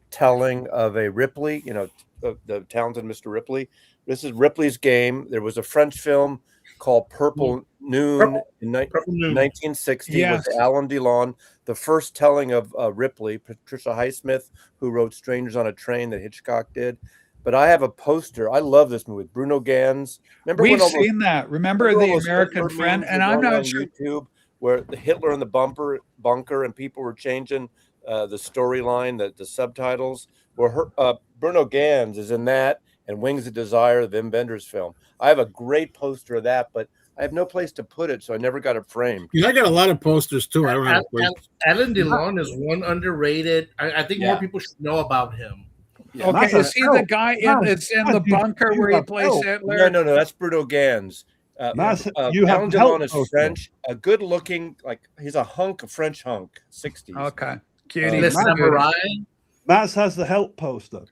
Speaker 7: telling of a Ripley, the talented Mr. Ripley. This is Ripley's Game. There was a French film called Purple Noon in 1960
Speaker 1: Yes.
Speaker 7: with Alain Delon. The first telling of Ripley, Patricia Highsmith, who wrote Strangers on a Train that Hitchcock did. But I have a poster. I love this movie. Bruno Ganz. Remember
Speaker 1: We've
Speaker 7: when all those-
Speaker 1: seen that. Remember
Speaker 7: all
Speaker 1: the
Speaker 7: those
Speaker 1: American
Speaker 7: Hitler
Speaker 1: Friend?
Speaker 7: memes
Speaker 1: And
Speaker 7: were
Speaker 1: I'm
Speaker 7: going
Speaker 1: not
Speaker 7: on
Speaker 1: sure.
Speaker 7: YouTube where the Hitler in the bunker, and people were changing the storyline, the subtitles. Where Bruno Ganz is in that, and Wings of Desire, the Wim Wenders film. I have a great poster of that, but I have no place to put it, so I never got it framed.
Speaker 4: Yeah, I got a lot of posters too. I don't have a place.
Speaker 2: Alain Delon is one underrated. I think more people should know about him.
Speaker 7: Yeah.
Speaker 1: Okay, is he the guy that's in the bunker where he plays Hitler?
Speaker 7: No, that's Bruno Ganz.
Speaker 5: You have
Speaker 7: Alain
Speaker 5: the help
Speaker 7: Delon is
Speaker 5: poster.
Speaker 7: French, a good-looking, he's a French hunk, 60s.
Speaker 1: Okay. Cutie.
Speaker 2: The Samurai.
Speaker 5: Matt's has the help poster.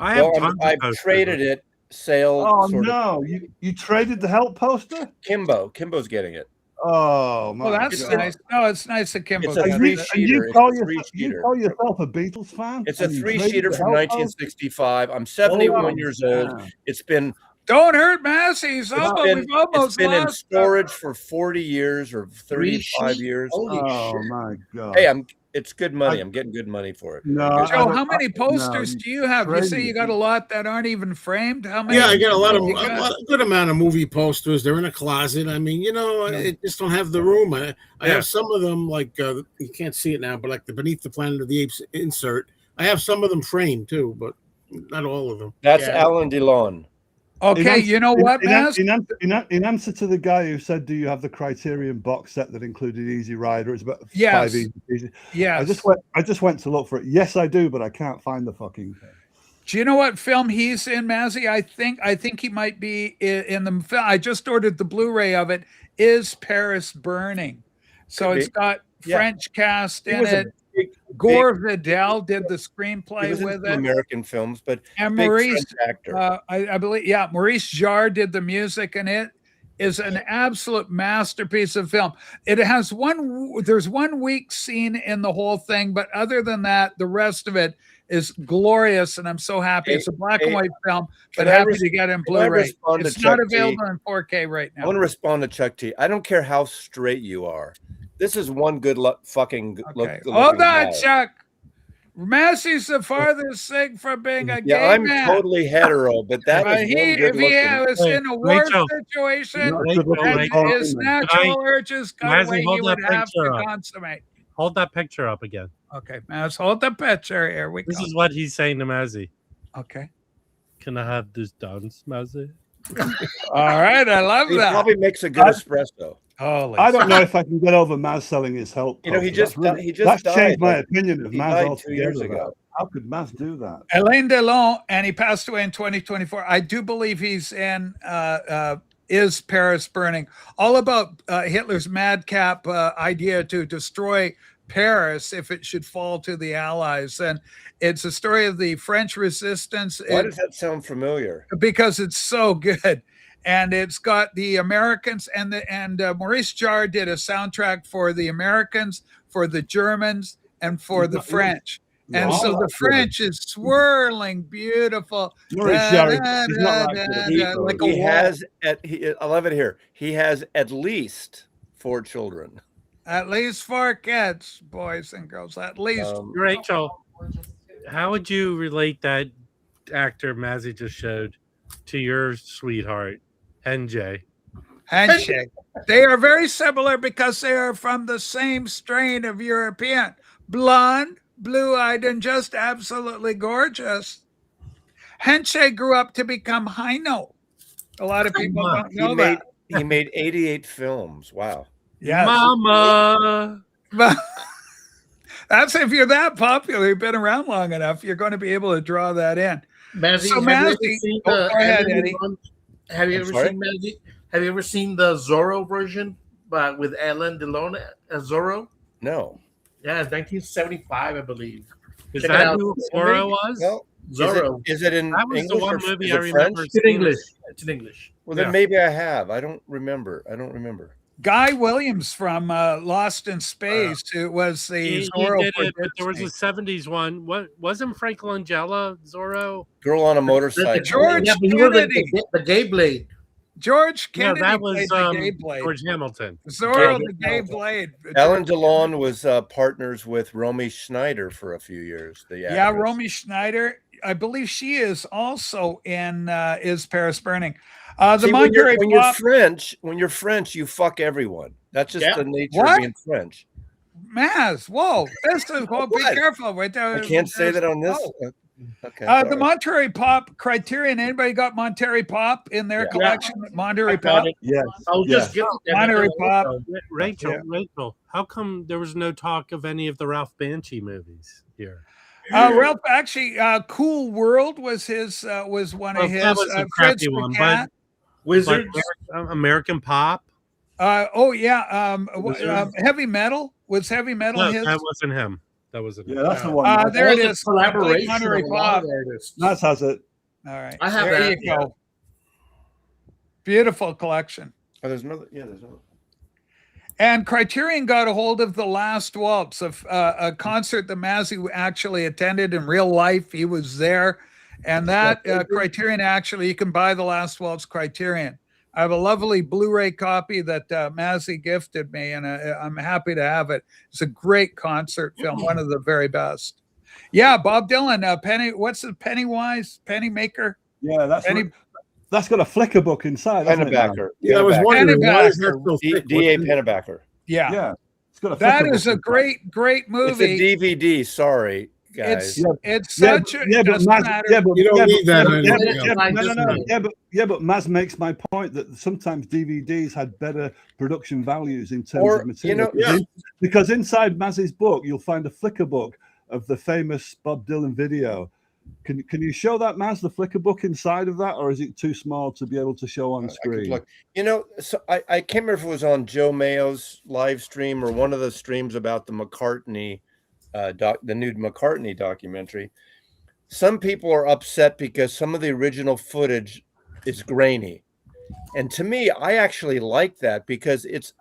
Speaker 6: I have
Speaker 7: Well,
Speaker 6: tons of
Speaker 7: I've
Speaker 6: posters.
Speaker 7: traded it. Sale.
Speaker 5: Oh
Speaker 7: sort of.
Speaker 5: no, you traded the help poster?
Speaker 7: Kimbo's getting it.
Speaker 5: Oh my
Speaker 1: Well, that's
Speaker 5: God.
Speaker 1: nice. No, it's nice that Kimbo
Speaker 7: It's a
Speaker 1: got
Speaker 5: And
Speaker 7: three
Speaker 5: you,
Speaker 1: it.
Speaker 5: and you
Speaker 7: sheeter.
Speaker 5: call
Speaker 7: It's a
Speaker 5: yourself, you
Speaker 7: three-sheeter.
Speaker 5: call yourself a Beatles fan?
Speaker 7: It's a
Speaker 5: And you traded
Speaker 7: three-sheeter
Speaker 5: the
Speaker 7: from
Speaker 5: help poster?
Speaker 7: 1965. I'm 71
Speaker 5: Oh,
Speaker 7: years old.
Speaker 5: yeah.
Speaker 7: It's been
Speaker 1: Don't hurt Massey.
Speaker 7: it's
Speaker 1: We've
Speaker 7: been
Speaker 1: almost
Speaker 7: in
Speaker 1: lost.
Speaker 7: storage for 40 years or 35
Speaker 2: sheet?
Speaker 7: years.
Speaker 2: Holy
Speaker 5: Oh
Speaker 2: shit.
Speaker 5: my God.
Speaker 7: Hey, it's good money. I'm getting good money for it.
Speaker 5: No,
Speaker 7: Good-
Speaker 1: Joe, how many posters
Speaker 5: no,
Speaker 1: do you have? You say
Speaker 5: crazy.
Speaker 1: you got a lot that aren't even framed. How many?
Speaker 4: Yeah, I got
Speaker 1: you got?
Speaker 4: a good amount of movie posters. They're in a closet. I mean, I just don't have the room. I
Speaker 6: Yeah.
Speaker 4: have some of them, like you can't see it now, but like the Beneath the Planet of the Apes insert. I have some of them framed too, but not all of them.
Speaker 7: That's
Speaker 2: Yeah.
Speaker 7: Alan Delon.
Speaker 1: Okay, you know what, Mass?
Speaker 5: In answer to the guy who said, "Do you have the Criterion box set that included Easy Rider?" It's about
Speaker 1: Yes.
Speaker 5: 5 easy.
Speaker 1: Yes.
Speaker 5: I just went to look for it. Yes, I do, but I can't find the fucking thing.
Speaker 1: Do you know what film he's in, Mazzy? I think he might be in the film. I just ordered the Blu-ray of it. Is Paris Burning? So
Speaker 7: Could
Speaker 1: it's
Speaker 7: be.
Speaker 1: got
Speaker 7: Yeah.
Speaker 1: French cast
Speaker 7: He
Speaker 1: in
Speaker 7: was a
Speaker 1: it.
Speaker 7: big-
Speaker 1: Gore Vidal did the
Speaker 7: He
Speaker 1: screenplay
Speaker 7: was in
Speaker 1: with
Speaker 7: some
Speaker 1: it.
Speaker 7: American films, but
Speaker 1: And
Speaker 7: big
Speaker 1: Maurice,
Speaker 7: French actor.
Speaker 1: I believe, yeah, Maurice Jarre did the music, and it is an absolute masterpiece of film. It has there's one weak scene in the whole thing, but other than that, the rest of it is glorious, and I'm so happy. It's a black and white film, but
Speaker 7: can I
Speaker 1: happy
Speaker 7: res-
Speaker 1: to get in
Speaker 7: can I
Speaker 1: Blu-ray.
Speaker 7: respond to
Speaker 1: It's not
Speaker 7: Chuck T?
Speaker 1: available in 4K right
Speaker 7: I want
Speaker 1: now.
Speaker 7: to respond to Chuck T. I don't care how straight you are. This is one good fucking
Speaker 1: Okay,
Speaker 7: looking
Speaker 1: hold on,
Speaker 7: guy.
Speaker 1: Chuck. Massey's the farthest thing from being a
Speaker 7: Yeah,
Speaker 1: gay
Speaker 7: I'm
Speaker 1: man.
Speaker 7: totally hetero, but that was
Speaker 1: But
Speaker 7: one
Speaker 1: if
Speaker 7: good
Speaker 1: he
Speaker 7: looking.
Speaker 1: was in a war
Speaker 6: Rachel.
Speaker 1: situation,
Speaker 5: Not a good looking
Speaker 1: and
Speaker 6: Rachel,
Speaker 5: boy,
Speaker 1: his
Speaker 5: man.
Speaker 1: natural urges got
Speaker 6: Mazzy,
Speaker 1: away, he
Speaker 6: hold
Speaker 1: would
Speaker 6: that
Speaker 1: have
Speaker 6: picture
Speaker 1: to
Speaker 6: up.
Speaker 1: consummate.
Speaker 6: Hold that picture up again.
Speaker 1: Okay, Maz, hold the picture. Here we
Speaker 6: This
Speaker 1: go.
Speaker 6: is what he's saying to Mazzy.
Speaker 1: Okay.
Speaker 6: Can I have this dance, Mazzy?
Speaker 1: All right, I love
Speaker 7: He
Speaker 1: that.
Speaker 7: probably makes a good espresso.
Speaker 1: Holy
Speaker 5: I don't know if I can get over Maz selling his help.
Speaker 7: You know, he
Speaker 5: poster.
Speaker 7: just
Speaker 5: That's
Speaker 7: he just
Speaker 5: that's
Speaker 7: died.
Speaker 5: changed my
Speaker 7: like,
Speaker 5: opinion of
Speaker 7: he
Speaker 5: Maz
Speaker 7: died 2
Speaker 5: altogether.
Speaker 7: years ago.
Speaker 5: How could Maz do that?
Speaker 1: Alain Delon, and he passed away in 2024. I do believe he's in Is Paris Burning? All about Hitler's madcap idea to destroy Paris if it should fall to the Allies. And it's a story of the French resistance.
Speaker 7: Why does that sound familiar?
Speaker 1: Because it's so good. And it's got the Americans and Maurice Jarre did a soundtrack for the Americans, for the Germans, and for the French. And
Speaker 5: Wow,
Speaker 1: so the
Speaker 5: that's good.
Speaker 1: French is swirling, beautiful.
Speaker 5: Maurice Jarre, he's not that good.
Speaker 1: like a
Speaker 7: He
Speaker 1: wall.
Speaker 7: has I love it here. He has at least 4 children.
Speaker 1: At least 4 kids, boys and girls. At least.
Speaker 6: Rachel,
Speaker 3: Gorgeous, too.
Speaker 6: how would you relate that actor Mazzy just showed to your sweetheart, NJ?
Speaker 1: Handshake. They are very similar because they are from the same strain of European. Blonde, blue-eyed, and just absolutely gorgeous. Handshake grew up to become Heino. A lot of people don't know that.
Speaker 7: He made 88 films. Wow.
Speaker 1: Yes.
Speaker 6: Mama.
Speaker 1: But that's if you're that popular, you've been around long enough, you're going to be able to draw that in.
Speaker 2: Mazzy,
Speaker 1: So,
Speaker 2: have you ever
Speaker 1: Mazzy-
Speaker 2: seen
Speaker 1: oh,
Speaker 2: the
Speaker 1: go ahead,
Speaker 2: Alan
Speaker 1: Eddie.
Speaker 2: Delon- Have you
Speaker 7: I'm
Speaker 2: ever
Speaker 7: sorry?
Speaker 2: seen Mazzy? Have you ever seen the Zorro version, but with Alan Delon as Zorro?
Speaker 7: No.
Speaker 2: Yeah, it's 1975, I believe.
Speaker 6: Is
Speaker 2: Check it
Speaker 6: that
Speaker 2: out.
Speaker 6: who Zorro was?
Speaker 7: Well,
Speaker 2: Zorro.
Speaker 7: is it in
Speaker 6: That was
Speaker 7: English
Speaker 6: the one
Speaker 7: or
Speaker 6: movie
Speaker 7: is
Speaker 6: I
Speaker 7: it
Speaker 6: remember.
Speaker 7: French?
Speaker 2: It's in English. It's in English.
Speaker 7: Well, then
Speaker 6: Yeah.
Speaker 7: maybe I have. I don't remember.
Speaker 1: Guy Williams from Lost in Space, who was the
Speaker 6: He
Speaker 1: Zorro
Speaker 6: did
Speaker 1: for
Speaker 6: it, but there was a
Speaker 1: Disney.
Speaker 6: 70s one. What wasn't Frank Langella Zorro?
Speaker 7: Girl on a motorcycle.
Speaker 1: George
Speaker 2: Yeah, but he was
Speaker 1: Kennedy.
Speaker 2: the gay blade.
Speaker 1: George Kennedy
Speaker 6: Yeah, that was
Speaker 1: played the gay blade.
Speaker 6: George Hamilton.
Speaker 1: Zorro,
Speaker 7: Yeah,
Speaker 1: the gay blade.
Speaker 7: Alan Delon was partners with Romy Schneider for a few years. The
Speaker 1: Yeah,
Speaker 7: actress.
Speaker 1: Romy Schneider. I believe she is also in Is Paris Burning. The
Speaker 7: See, when
Speaker 1: Monterey Pop.
Speaker 7: when you're French, you fuck everyone. That's just
Speaker 2: Yeah.
Speaker 7: the nature
Speaker 1: What?
Speaker 7: of being French.
Speaker 1: Maz, whoa, this is, well, be
Speaker 7: What?
Speaker 1: careful.
Speaker 7: I can't say that on this. Okay.
Speaker 1: The
Speaker 7: sorry.
Speaker 1: Monterey Pop Criterion. Anybody got Monterey Pop in their
Speaker 7: Yeah.
Speaker 1: collection? Monterey
Speaker 2: I got
Speaker 1: Pop.
Speaker 2: it.
Speaker 5: Yes.
Speaker 2: I'll
Speaker 5: yes.
Speaker 2: just get it.
Speaker 1: Monterey Pop.
Speaker 6: Rachel,
Speaker 1: Yeah.
Speaker 6: Rachel, how come there was no talk of any of the Ralph Banshee movies here?
Speaker 1: Ralph, actually, Cool World was his. Was one
Speaker 6: Well,
Speaker 1: of his.
Speaker 6: that was a
Speaker 1: Fred
Speaker 6: crappy one,
Speaker 1: Spicant.
Speaker 2: Wizards.
Speaker 6: American Pop?
Speaker 1: Oh yeah.
Speaker 6: Wizards?
Speaker 1: Heavy Metal was Heavy Metal
Speaker 6: No,
Speaker 1: his.
Speaker 6: that wasn't him. That wasn't it.
Speaker 5: Yeah, that's the one.
Speaker 1: There
Speaker 2: All
Speaker 1: it
Speaker 2: the
Speaker 1: is.
Speaker 2: Collaboration
Speaker 1: Honorary
Speaker 2: of a lot
Speaker 1: Bob.
Speaker 2: of artists.
Speaker 5: Naz has it.
Speaker 1: All right.
Speaker 2: I have
Speaker 1: there
Speaker 2: that,
Speaker 1: you go. Beautiful collection.
Speaker 7: Oh, there's another. Yeah, there's another.
Speaker 1: And Criterion got a hold of The Last Waltz, a concert that Mazzy actually attended in real life. He was there. And that Criterion, actually, you can buy The Last Waltz Criterion. I have a lovely Blu-ray copy that Mazzy gifted me, and I'm happy to have it. It's a great concert film, one of the very best. Yeah, Bob Dylan, Penny, what's the Pennywise? Pennymaker?
Speaker 5: Yeah,
Speaker 1: Penny,
Speaker 5: that's got a flicker book inside, hasn't it? Now?
Speaker 7: Pennebacker.
Speaker 4: Yeah, I was
Speaker 7: Pennebacker.
Speaker 4: wondering why is that
Speaker 1: Pennebacker.
Speaker 4: so thick?
Speaker 7: D.A. Pennebacker.
Speaker 1: yeah.
Speaker 5: Yeah, it's got a
Speaker 1: That
Speaker 5: flicker
Speaker 1: is
Speaker 5: book
Speaker 1: a
Speaker 5: inside.
Speaker 1: great
Speaker 7: It's
Speaker 1: movie.
Speaker 7: a DVD. Sorry, guys.
Speaker 1: It's
Speaker 5: Yeah,
Speaker 1: such a,
Speaker 5: yeah,
Speaker 1: it
Speaker 5: but
Speaker 1: doesn't
Speaker 5: Maz,
Speaker 1: matter.
Speaker 5: yeah, but
Speaker 4: You don't need that on
Speaker 5: yeah,
Speaker 4: anything
Speaker 5: yeah,
Speaker 4: else.
Speaker 5: no, no, no,
Speaker 2: Just
Speaker 5: yeah, but Maz makes my point that sometimes DVDs had better production values in terms
Speaker 7: Or,
Speaker 5: of material.
Speaker 7: you know,
Speaker 5: Because inside Maz's book, you'll find a flicker book of the famous Bob Dylan video. Can you show that, Maz, the flicker book inside of that, or is it too small to be able to show on
Speaker 7: I could
Speaker 5: screen?
Speaker 7: look. You know, so I can't remember if it was on Joe Mayo's live stream or one of the streams about the McCartney, the new McCartney documentary. Some people are upset because some of the original footage is grainy, and to me, I actually like that because it's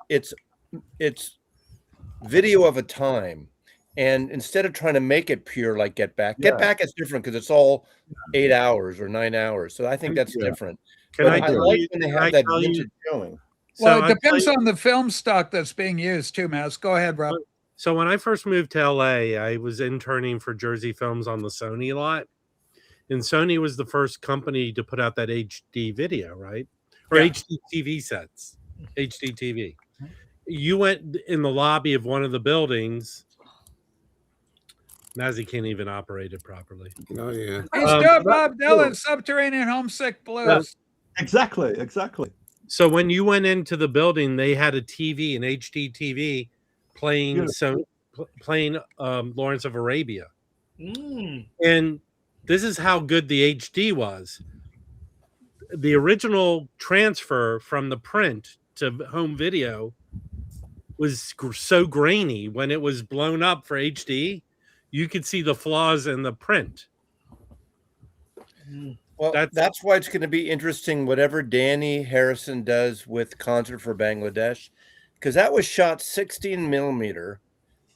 Speaker 7: video of a time. And instead of trying to make it pure like Get Back, Get Back is different because it's all 8 hours or 9 hours. So I think that's different.
Speaker 6: Can
Speaker 7: But
Speaker 6: I
Speaker 7: I
Speaker 6: tell
Speaker 7: like
Speaker 6: you-
Speaker 7: when they
Speaker 6: can I
Speaker 7: have that
Speaker 6: tell you-
Speaker 7: vintage showing.
Speaker 1: Well,
Speaker 6: So
Speaker 1: it depends on the film stock that's being used too, Maz. Go ahead, Rob.
Speaker 6: So when I first moved to LA, I was interning for Jersey Films on the Sony lot. And Sony was the first company to put out that HD video, right? Or
Speaker 2: Yeah.
Speaker 6: HD TV sets. HD TV. You went in the lobby of one of the buildings. Mazzy can't even operate it properly.
Speaker 4: Oh yeah.
Speaker 1: He's doing Bob Dylan, Subterranean Homesick Blues.
Speaker 5: Exactly.
Speaker 6: So when you went into the building, they had a TV, an HD TV, playing Lawrence of Arabia. And this is how good the HD was. The original transfer from the print to home video was so grainy. When it was blown up for HD, you could see the flaws in the print.
Speaker 7: Well, that's why it's going to be interesting, whatever Danny Harrison does with Concert for Bangladesh, because that was shot 16 millimeter.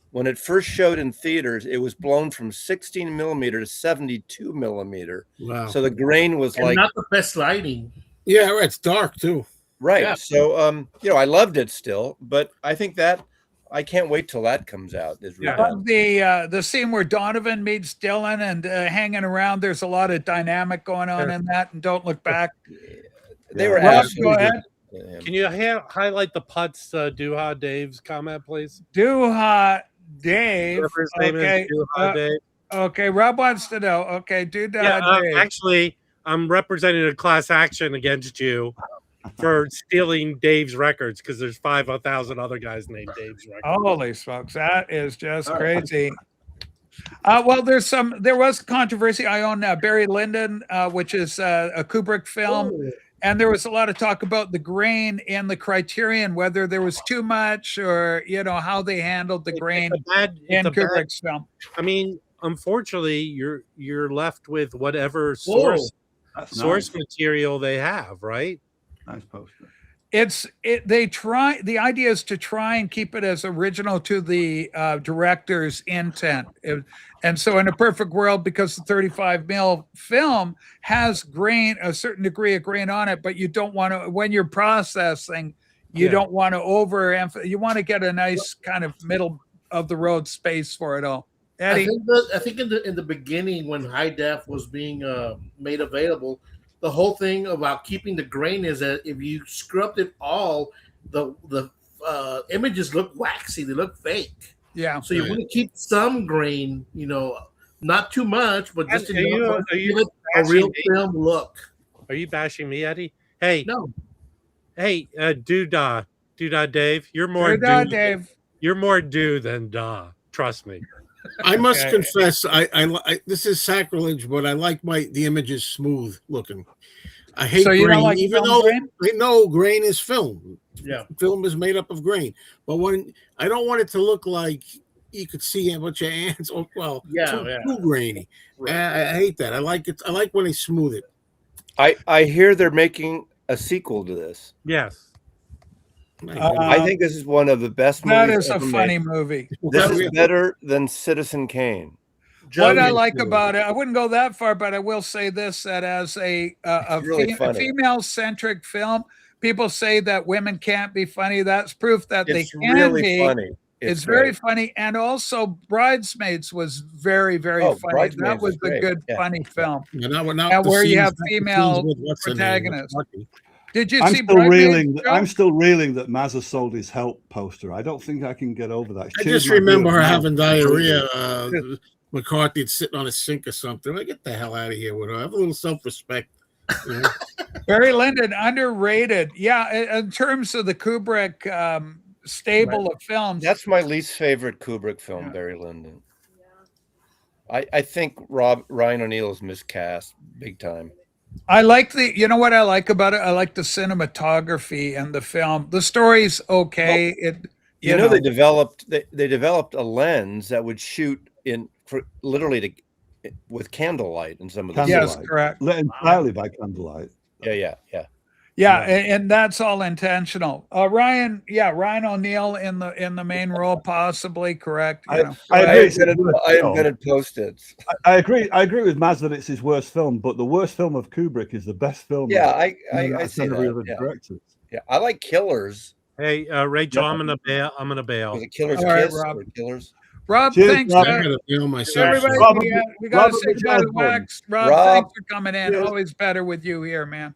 Speaker 7: When it first showed in theaters, it was blown from 16 millimeter to 72 millimeter.
Speaker 4: Wow.
Speaker 7: So the grain was
Speaker 2: And
Speaker 7: like,
Speaker 2: not the best lighting.
Speaker 4: Yeah, right. It's dark too.
Speaker 7: right.
Speaker 2: Yeah.
Speaker 7: So, you know, I loved it still, but I think that I can't wait till that comes out. Is
Speaker 6: Yeah.
Speaker 7: redone.
Speaker 1: The scene where Donovan meets Dylan and hanging around, there's a lot of dynamic going on in that. And Don't Look Back.
Speaker 7: They were
Speaker 1: Rob,
Speaker 7: absolutely
Speaker 1: go ahead.
Speaker 7: good.
Speaker 6: Can you highlight the Putz Duha Dave's comment, please?
Speaker 1: Duha Dave.
Speaker 6: Whatever his name
Speaker 1: Okay.
Speaker 6: is, Duha Dave.
Speaker 1: Okay. Rob wants to know. Okay. Duha Dave.
Speaker 6: Actually, I'm representing a class action against you for stealing Dave's records because there's 5,000 other guys named Dave's records.
Speaker 1: Holy smokes, that is just crazy. Well, there was controversy. I own Barry Lyndon, which is a Kubrick film. And there was a lot of talk about the grain in the Criterion, whether there was too much or, how they handled the grain in Kubrick's film.
Speaker 6: I mean, unfortunately, you're left with whatever source material they have, right?
Speaker 5: Nice poster.
Speaker 1: The idea is to try and keep it as original to the director's intent. And so in a perfect world, because the 35 mil film has a certain degree of grain on it, but you don't want to, when you're processing, you don't want to overemphasize. You want to get a nice kind of middle of the road space for it all. Eddie?
Speaker 2: I think in the beginning when high def was being made available, the whole thing about keeping the grain is that if you scrubbed it all, the images look waxy, they look fake.
Speaker 1: Yeah.
Speaker 2: So you want to keep some grain, not too much, but just enough to give it a real film look.
Speaker 6: Are you bashing me, Eddie? Hey,
Speaker 2: no.
Speaker 6: Hey, Doodah Dave, you're more
Speaker 1: Dave.
Speaker 6: You're more do than da. Trust me.
Speaker 4: I must confess, I this is sacrilege, but I like the images smooth looking. I hate
Speaker 1: you
Speaker 4: grain,
Speaker 1: don't like
Speaker 4: even
Speaker 1: film
Speaker 4: though
Speaker 1: grain?
Speaker 4: I know grain is film.
Speaker 2: Yeah,
Speaker 4: film is made up of grain, but when I don't want it to look like you could see a bunch of ants. Or well,
Speaker 2: Yeah,
Speaker 4: too,
Speaker 2: yeah.
Speaker 4: too grainy.
Speaker 2: Right.
Speaker 4: I hate that. I like it. I like when they smooth it.
Speaker 7: I hear they're making a sequel to this.
Speaker 6: Yes.
Speaker 7: I think this is one of the best
Speaker 1: That
Speaker 7: movies
Speaker 1: is a
Speaker 7: ever
Speaker 1: funny
Speaker 7: made.
Speaker 1: movie.
Speaker 7: This is better than Citizen Kane.
Speaker 1: What I
Speaker 2: Joe,
Speaker 1: like about it, I wouldn't go that far, but I will say this: that as a
Speaker 7: really funny.
Speaker 1: female-centric film, people say that women can't be funny. That's proof that
Speaker 7: It's
Speaker 1: they can
Speaker 7: really
Speaker 1: be.
Speaker 7: funny.
Speaker 1: It's very
Speaker 7: great.
Speaker 1: funny, and also Bridesmaids was very, very
Speaker 7: Oh,
Speaker 1: funny.
Speaker 7: Bridesmaids
Speaker 1: That was
Speaker 7: was
Speaker 1: a
Speaker 7: great.
Speaker 1: good,
Speaker 7: Yeah.
Speaker 1: funny film.
Speaker 4: Yeah, now
Speaker 1: And
Speaker 4: the
Speaker 1: where you
Speaker 4: scenes-
Speaker 1: have
Speaker 4: the scenes
Speaker 1: female
Speaker 4: with what's her name,
Speaker 1: protagonists.
Speaker 4: Lucky.
Speaker 1: Did you
Speaker 5: I'm
Speaker 1: see
Speaker 5: still
Speaker 1: Bridesmaids,
Speaker 5: reeling.
Speaker 1: Joe?
Speaker 5: I'm still reeling that Mazza sold his help poster. I don't think I can get over that.
Speaker 4: I
Speaker 5: Cheers
Speaker 4: just
Speaker 5: my
Speaker 4: remember
Speaker 5: beer
Speaker 4: her
Speaker 5: mouth
Speaker 4: having diarrhea.
Speaker 5: completely.
Speaker 4: McCarthy'd sitting on a sink or something. Like, get the hell out of here with her. Have a little self-respect. You know?
Speaker 1: Barry Lyndon, underrated. Yeah, in terms of the Kubrick stable of films.
Speaker 7: That's my least favorite Kubrick film,
Speaker 1: Yeah.
Speaker 7: Barry Lyndon. I think Ryan O'Neal is miscast big time.
Speaker 1: I like you know what I like about it? I like the cinematography and the film. The story's okay.
Speaker 7: You know, they developed a lens that would shoot literally with candlelight in some of the
Speaker 1: Yes,
Speaker 7: scenes.
Speaker 1: correct.
Speaker 5: Lit entirely by candlelight.
Speaker 7: Yeah.
Speaker 1: Yeah, and that's all intentional. Ryan O'Neal in the main role, possibly correct. You know.
Speaker 5: I agree. it's his
Speaker 7: I
Speaker 5: worst film.
Speaker 7: invented Post-its.
Speaker 5: I agree. I agree with Maz that it's his worst film, but the worst film of Kubrick is the best film.
Speaker 7: Yeah,
Speaker 5: of,
Speaker 7: I see
Speaker 5: every
Speaker 7: that.
Speaker 5: other director.
Speaker 7: Yeah, I like Killers.
Speaker 6: Hey, Rachel, I'm gonna bail. I'm gonna bail.
Speaker 7: Was it Killer's
Speaker 1: All right,
Speaker 7: Kiss
Speaker 1: Rob.
Speaker 7: or Killers?
Speaker 1: Rob,
Speaker 5: Cheers,
Speaker 1: thanks.
Speaker 5: Rob.
Speaker 4: I gotta feel myself.
Speaker 1: Everybody,
Speaker 5: Robert-
Speaker 1: we got to
Speaker 5: Robert
Speaker 1: say goodbye to
Speaker 5: McGlasgow.
Speaker 1: Wax. Rob,
Speaker 7: Rob.
Speaker 1: thanks for coming in.
Speaker 5: Cheers.
Speaker 1: Always better with you here, man.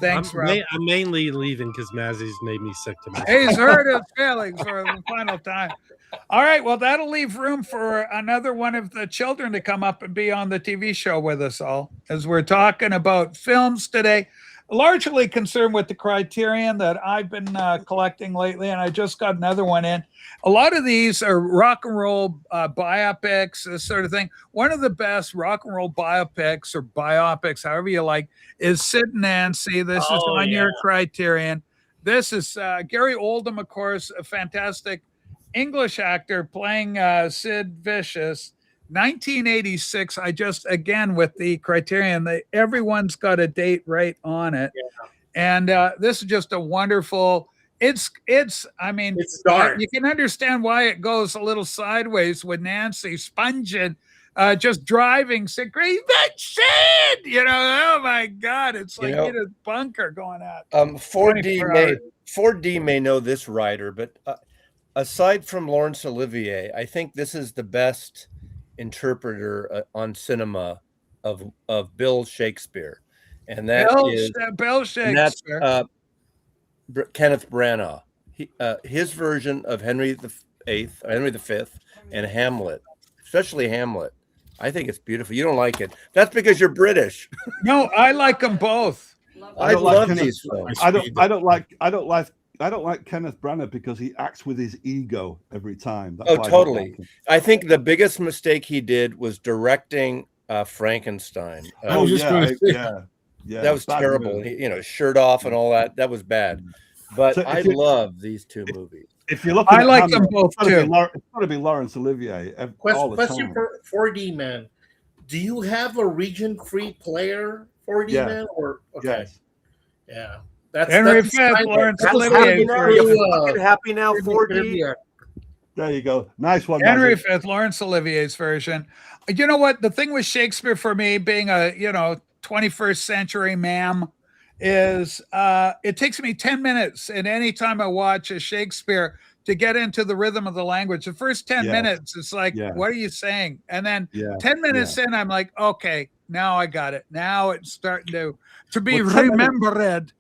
Speaker 1: Thanks, Rob.
Speaker 6: I'm mainly leaving because Mazzy's made me sick to my
Speaker 1: He's hurt his feelings for the final time. All right, well, that'll leave room for another one of the children to come up and be on the TV show with us all, as we're talking about films today, largely concerned with the Criterion that I've been collecting lately, and I just got another one in. A lot of these are rock and roll biopics, this sort of thing. One of the best rock and roll biopics or biopics, however you like, is Sid and Nancy. This is on your Criterion. This is Gary Oldham, of course, a fantastic English actor playing Sid Vicious. 1986. I just, again, with the Criterion, everyone's got a date right on it.
Speaker 2: Yeah.
Speaker 1: And this is just a wonderful, I mean,
Speaker 2: It's dark.
Speaker 1: you can understand why it goes a little sideways with Nancy sponging, just driving, Sid, great, Sid, you know, oh my God, it's like in a bunker going out.
Speaker 7: 4D may know this writer, but aside from Laurence Olivier, I think this is the best interpreter on cinema of Bill Shakespeare, and that is
Speaker 1: Bill Shakespeare.
Speaker 7: And that's Kenneth Branagh. His version of Henry V, and Hamlet, especially Hamlet. I think it's beautiful. You don't like it. That's because you're British.
Speaker 1: No, I like them both.
Speaker 7: I love these films.
Speaker 5: I don't like Kenneth Branagh because he acts with his ego every time. That's why I don't
Speaker 7: Totally.
Speaker 5: like him.
Speaker 7: I think the biggest mistake he did was directing Frankenstein.
Speaker 4: I was just going to say.
Speaker 5: Yeah,
Speaker 7: that was terrible.
Speaker 5: movie.
Speaker 7: Shirt off and all that. That was bad. But
Speaker 5: So
Speaker 7: I love these two movies.
Speaker 5: If you're looking,
Speaker 1: I
Speaker 5: at
Speaker 1: like
Speaker 5: Hamlet,
Speaker 1: them both
Speaker 5: it's
Speaker 1: too.
Speaker 5: got to be Laurence Olivier all the
Speaker 2: Question
Speaker 5: time.
Speaker 2: for 4D man. Do you have a region-free player, 4D
Speaker 5: Yeah.
Speaker 2: man? Or okay,
Speaker 5: Yes.
Speaker 2: yeah, that's
Speaker 1: Henry
Speaker 2: that's
Speaker 1: V, Laurence
Speaker 2: that's
Speaker 1: Olivier.
Speaker 7: Happy now, 4D.
Speaker 5: There you go. Nice one,
Speaker 1: Henry
Speaker 5: Mazzy.
Speaker 1: V, Laurence Olivier's version. You know what? The thing with Shakespeare for me, being a 21st century ma'am, is it takes me 10 minutes and any time I watch a Shakespeare to get into the rhythm of the language. The first 10
Speaker 5: Yes.
Speaker 1: minutes, it's like,
Speaker 5: Yes.
Speaker 1: what are you saying? And then
Speaker 5: Yeah.
Speaker 1: 10 minutes in, I'm like, okay, now I got it. Now it's starting to be
Speaker 5: Well, 10 minutes-
Speaker 1: remembered.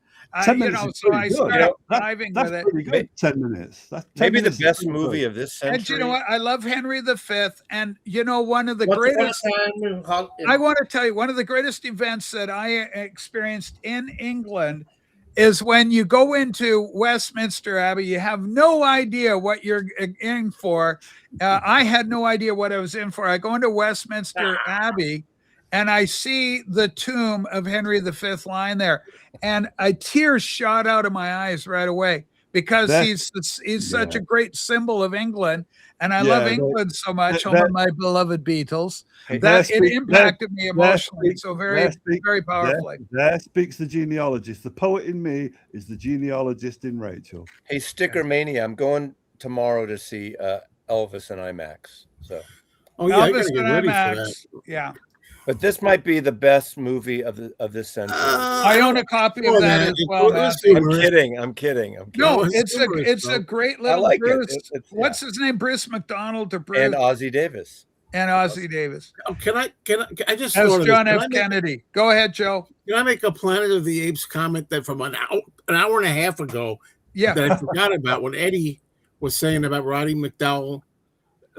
Speaker 5: 10 minutes is
Speaker 1: So
Speaker 5: pretty
Speaker 1: I
Speaker 5: good.
Speaker 1: start
Speaker 5: That's
Speaker 1: diving with it.
Speaker 5: pretty good. 10 minutes. That's 10
Speaker 7: Maybe the
Speaker 5: minutes is
Speaker 7: best
Speaker 5: pretty
Speaker 7: movie
Speaker 5: good.
Speaker 7: of this century.
Speaker 1: And you know what? I love Henry V. And one of the
Speaker 2: Once upon a
Speaker 1: greatest.
Speaker 2: time,
Speaker 1: I want to tell you, one of the greatest events that I experienced in England is when you go into Westminster Abbey, you have no idea what you're in for. I had no idea what I was in for. I go into Westminster Abbey and I see the tomb of Henry V lying there, and a tear shot out of my eyes right away because
Speaker 5: That's-
Speaker 1: he's such a
Speaker 5: yeah.
Speaker 1: great symbol of England, and I
Speaker 5: Yeah,
Speaker 1: love
Speaker 5: that-
Speaker 1: England so much. Home
Speaker 5: that-
Speaker 1: of my beloved Beatles.
Speaker 7: Hey,
Speaker 1: That
Speaker 5: there
Speaker 1: it
Speaker 5: speak-
Speaker 1: impacted me
Speaker 5: there
Speaker 1: emotionally,
Speaker 5: speak-
Speaker 1: so
Speaker 5: there
Speaker 1: very
Speaker 5: speak-
Speaker 1: very powerfully.
Speaker 5: There speaks the genealogist. The poet in me is the genealogist in Rachel.
Speaker 7: Hey, Sticker Mania, I'm going tomorrow to see Elvis in IMAX. So,
Speaker 4: Oh yeah, I
Speaker 1: Elvis
Speaker 4: gotta get
Speaker 1: and
Speaker 4: ready for
Speaker 1: IMAX.
Speaker 4: that.
Speaker 1: Yeah,
Speaker 7: but this might be the best movie of this century.
Speaker 1: I own a copy of
Speaker 4: Well,
Speaker 1: that
Speaker 4: man,
Speaker 1: as
Speaker 4: it
Speaker 1: well.
Speaker 4: was
Speaker 1: Matthew.
Speaker 7: I'm
Speaker 4: humorous.
Speaker 7: kidding. I'm kidding. I'm kidding.
Speaker 1: No,
Speaker 4: it's
Speaker 1: it's
Speaker 4: humorous,
Speaker 1: it's a
Speaker 4: though.
Speaker 1: great little
Speaker 7: like it.
Speaker 1: Bruce.
Speaker 7: It's-
Speaker 1: What's his name? Bruce McDonald to Bruce
Speaker 7: And Ozzie Davis.
Speaker 1: and Ozzie Davis
Speaker 4: Oh, can I just
Speaker 1: as
Speaker 4: thought of
Speaker 1: John
Speaker 4: this.
Speaker 1: F. Kennedy. Go ahead, Joe.
Speaker 4: Can I make a Planet of the Apes comment that from an hour and a half ago
Speaker 1: Yeah,
Speaker 4: that I forgot about when Eddie was saying about Roddy McDowell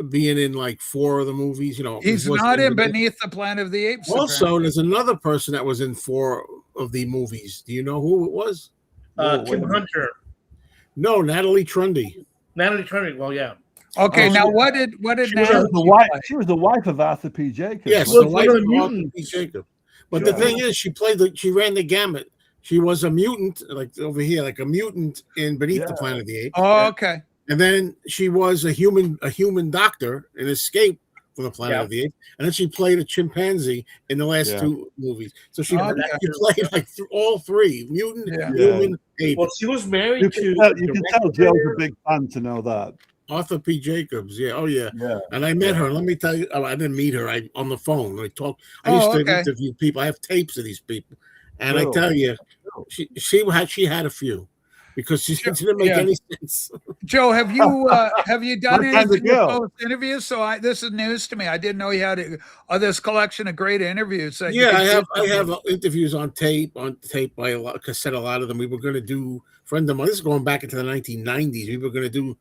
Speaker 4: being in like 4 of the movies? You know,
Speaker 1: he's
Speaker 4: he wasn't
Speaker 1: not in
Speaker 4: the-
Speaker 1: Beneath the Planet of the Apes.
Speaker 4: Also, there's another person that was in 4 of the movies. Do you know who it was?
Speaker 2: Kim Hunter,
Speaker 4: No, Natalie Trundy.
Speaker 2: Natalie Turner. Well, yeah.
Speaker 1: Okay,
Speaker 4: Oh,
Speaker 1: now
Speaker 4: yeah.
Speaker 1: what did
Speaker 5: She was
Speaker 1: Natalie
Speaker 5: the wife.
Speaker 1: play?
Speaker 5: She was the wife of Arthur P. Jacobs.
Speaker 4: Yes,
Speaker 2: Well,
Speaker 4: the
Speaker 2: it's
Speaker 4: wife
Speaker 2: one
Speaker 4: of
Speaker 2: of the
Speaker 4: Arthur P.
Speaker 2: mutants.
Speaker 4: Jacob. But the
Speaker 5: Yeah.
Speaker 4: thing is, she ran the gamut. She was a mutant, like over here, like a mutant in Beneath the
Speaker 5: Yeah.
Speaker 4: Planet of the Apes.
Speaker 1: Oh, okay.
Speaker 4: And then she was a human doctor in Escape from the Planet
Speaker 7: Yeah.
Speaker 4: of the Apes. And then she played a chimpanzee in the last
Speaker 5: Yeah.
Speaker 4: 2 movies. So she,
Speaker 1: Okay.
Speaker 4: she played like all 3 mutant,
Speaker 1: Yeah.
Speaker 4: human, ape.
Speaker 2: Well, she was married
Speaker 5: You
Speaker 2: to
Speaker 5: can tell Joe's a big fan to know that.
Speaker 4: Arthur P. Jacobs. Yeah. Oh, yeah.
Speaker 5: Yeah.
Speaker 4: And I met her. Let me tell you, I didn't meet her. I on the phone. I talked. I used
Speaker 1: Oh,
Speaker 4: to
Speaker 1: okay.
Speaker 4: interview people. I have tapes of these people, and
Speaker 5: Cool.
Speaker 4: I tell you, she had a few because she didn't make
Speaker 1: Yeah.
Speaker 4: any sense.
Speaker 1: Joe, have you done
Speaker 5: What kind of
Speaker 1: anything with
Speaker 5: girl?
Speaker 1: those interviews? So this is news to me. I didn't know you had this collection of great interviews. That you
Speaker 4: Yeah,
Speaker 1: could
Speaker 4: I
Speaker 1: do.
Speaker 4: have interviews on tape by a lot, cassette. A lot of them. We were going to do. Friend of mine. This is going back into the 1990s. We were going to do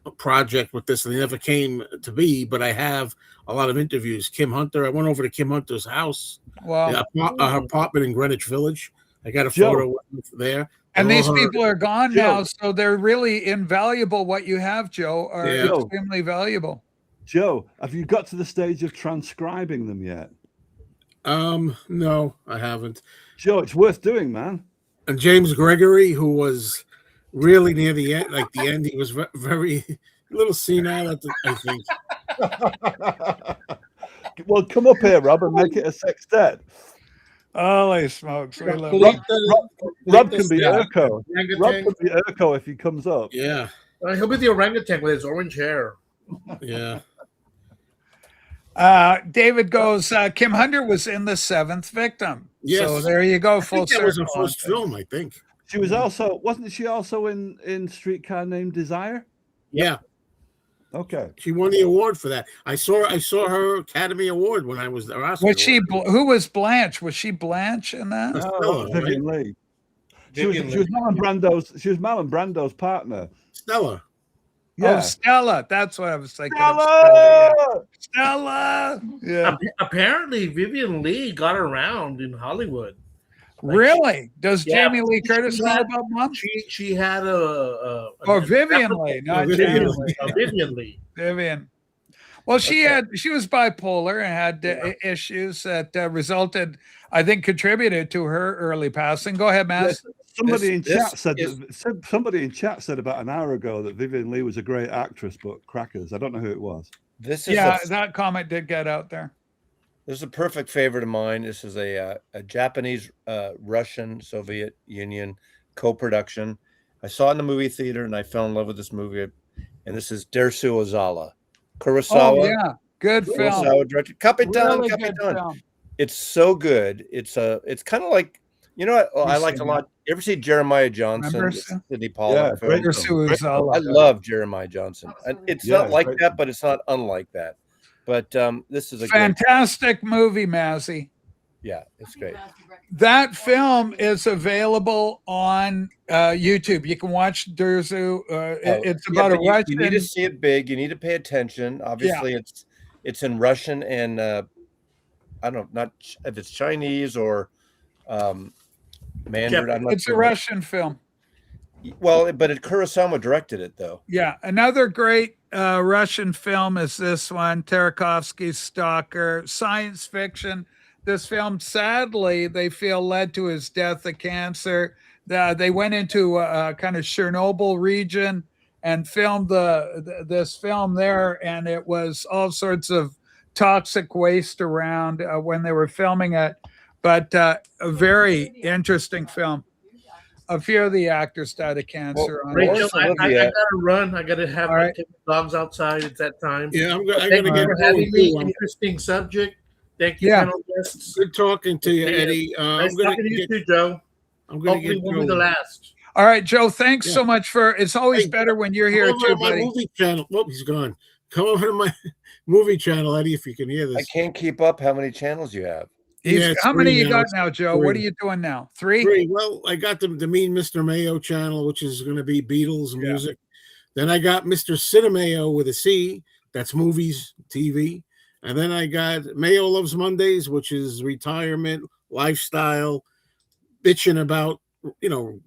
Speaker 4: a project with this, and it never came to be. But I have a lot of interviews. Kim Hunter. I went over to Kim Hunter's house,
Speaker 1: Wow.
Speaker 4: her apartment in Greenwich Village. I got a
Speaker 5: Joe.
Speaker 4: photo there.
Speaker 1: And
Speaker 4: all
Speaker 1: these
Speaker 4: her-
Speaker 1: people are gone
Speaker 5: Joe.
Speaker 1: now, so they're really invaluable. What you have, Joe, are
Speaker 4: Yeah.
Speaker 1: extremely valuable.
Speaker 5: Joe, have you got to the stage of transcribing them yet?
Speaker 4: No, I haven't.
Speaker 5: Joe, it's worth doing, man.
Speaker 4: And James Gregory, who was really near the end, like the end, he was very a little senile. I think.
Speaker 5: Well, come up here, Rob, and make it a sextet.
Speaker 1: Holy smokes! We love
Speaker 5: Rob,
Speaker 1: it.
Speaker 5: Rob can be
Speaker 2: Yeah.
Speaker 5: Urko. Rob
Speaker 2: Orangutan.
Speaker 5: can be Urko if he comes up.
Speaker 4: Yeah,
Speaker 2: He'll be the orangutan with his orange hair.
Speaker 4: yeah.
Speaker 1: David goes. Kim Hunter was in The Seventh Victim.
Speaker 4: Yes.
Speaker 1: So there you go.
Speaker 4: I
Speaker 1: Full
Speaker 4: think that was her
Speaker 1: circle.
Speaker 4: first film. I think.
Speaker 5: She was also, wasn't she also in Streetcar Named Desire?
Speaker 4: Yeah,
Speaker 5: Okay.
Speaker 4: she won the award for that. I saw her Academy Award when I was there.
Speaker 1: Was she? Who was Blanche? Was she Blanche in that?
Speaker 4: Yes.
Speaker 5: No,
Speaker 4: Stella,
Speaker 5: Vivian Lee. She was
Speaker 2: Vivian Lee.
Speaker 5: Marlon Brando's partner.
Speaker 4: Stella?
Speaker 5: Yeah.
Speaker 1: Oh, Stella. That's what I was thinking. Of
Speaker 5: Stella!
Speaker 1: Stella. Yeah.
Speaker 2: Apparently, Vivian Lee got around in Hollywood.
Speaker 1: Really? Does
Speaker 2: Yeah,
Speaker 1: Jamie Lee Curtis
Speaker 2: she
Speaker 1: know
Speaker 2: had-
Speaker 1: about Mom?
Speaker 2: She had a
Speaker 1: Or Vivian Lee, not
Speaker 4: Vivian
Speaker 1: Jamie
Speaker 4: Lee.
Speaker 1: Lee.
Speaker 2: Vivian Lee.
Speaker 1: Vivian. Well, she was bipolar and had issues that resulted, I think, contributed to her early passing. Go ahead, Matt.
Speaker 5: Somebody in
Speaker 7: This
Speaker 5: chat said
Speaker 7: is-
Speaker 5: somebody in chat said about an hour ago that Vivian Lee was a great actress, but crackers. I don't know who it was.
Speaker 7: This is
Speaker 1: Yeah,
Speaker 7: a,
Speaker 1: that comment did get out there.
Speaker 7: this is a perfect favorite of mine. This is a Japanese Russian Soviet Union co-production. I saw it in the movie theater and I fell in love with this movie. And this is Dersu Ozala. Kurosawa.
Speaker 1: Oh yeah, good film.
Speaker 7: Kurosawa directed. Capitan,
Speaker 1: Really good
Speaker 7: Capitan.
Speaker 1: film.
Speaker 7: It's so good. It's kind of like, you know what I
Speaker 1: You've
Speaker 7: liked a
Speaker 1: seen
Speaker 7: lot. You ever see Jeremiah Johnson?
Speaker 1: Remember,
Speaker 7: the
Speaker 1: Sue?
Speaker 7: Sidney Pollack film?
Speaker 5: great
Speaker 1: Peter
Speaker 5: film. Great
Speaker 1: Suazala.
Speaker 7: I love Jeremiah Johnson.
Speaker 3: That was
Speaker 7: And
Speaker 3: really
Speaker 7: it's
Speaker 5: good.
Speaker 7: not
Speaker 5: Yeah,
Speaker 7: like
Speaker 5: great
Speaker 7: that, but it's not unlike that. But this is a great,
Speaker 1: Fantastic movie, Mazzy.
Speaker 7: yeah, it's great.
Speaker 1: That film is available on YouTube. You can watch Derzu. It's
Speaker 7: Yeah,
Speaker 1: about a
Speaker 7: but you need
Speaker 1: Russian.
Speaker 7: to see it big. You need to pay attention. Obviously, it's in Russian and I don't know, not if it's Chinese or Mandarin. I'm not
Speaker 1: It's a
Speaker 7: sure.
Speaker 1: Russian film.
Speaker 7: Well, but Kurosawa directed it though.
Speaker 1: Yeah, another great Russian film is this one, Tarkovsky's Stalker, science fiction. This film, sadly, they feel led to his death of cancer. they went into a kind of Chernobyl region and filmed this film there, and it was all sorts of toxic waste around when they were filming it. But a very interesting film. A few of the actors died of cancer on
Speaker 2: Rachel,
Speaker 7: Laurence
Speaker 2: I
Speaker 7: Olivier.
Speaker 2: gotta run. I gotta have
Speaker 1: All right.
Speaker 2: take the dogs outside. It's that time.
Speaker 4: Yeah, I
Speaker 2: Thank
Speaker 4: gotta
Speaker 2: you
Speaker 4: get
Speaker 2: for
Speaker 4: going
Speaker 2: having me.
Speaker 4: too.
Speaker 2: Interesting subject. Thank you,
Speaker 1: Yeah.
Speaker 2: panel guests.
Speaker 4: Good talking to you,
Speaker 2: Yeah.
Speaker 4: Eddie.
Speaker 2: Nice
Speaker 4: I'm gonna
Speaker 2: talking to you
Speaker 4: get.
Speaker 2: too, Joe.
Speaker 4: I'm gonna
Speaker 2: Hopefully,
Speaker 4: get
Speaker 2: we'll be the
Speaker 4: going.
Speaker 2: last.
Speaker 1: All right, Joe, thanks
Speaker 4: Yeah.
Speaker 1: so much for it's always
Speaker 4: Hey,
Speaker 1: better when you're
Speaker 4: Come
Speaker 1: here
Speaker 4: over
Speaker 1: too,
Speaker 4: to my
Speaker 1: buddy.
Speaker 4: movie channel. Oh, he's gone. Come over to my movie channel, Eddie, if you can hear
Speaker 7: I
Speaker 4: this.
Speaker 7: can't keep up how many channels you have.
Speaker 1: He's,
Speaker 4: it's
Speaker 1: how many
Speaker 4: three
Speaker 1: you
Speaker 4: now.
Speaker 1: got
Speaker 4: It's
Speaker 1: now, Joe? What are
Speaker 4: three.
Speaker 1: you doing now? Three?
Speaker 4: Three. Well, I got the Mean Mr. Mayo channel, which is going to be Beatles
Speaker 1: Yeah.
Speaker 4: music. Then I got Mr. Cinemayo with a C. That's movies, TV. And then I got Mayo Loves Mondays, which is retirement, lifestyle, bitching about,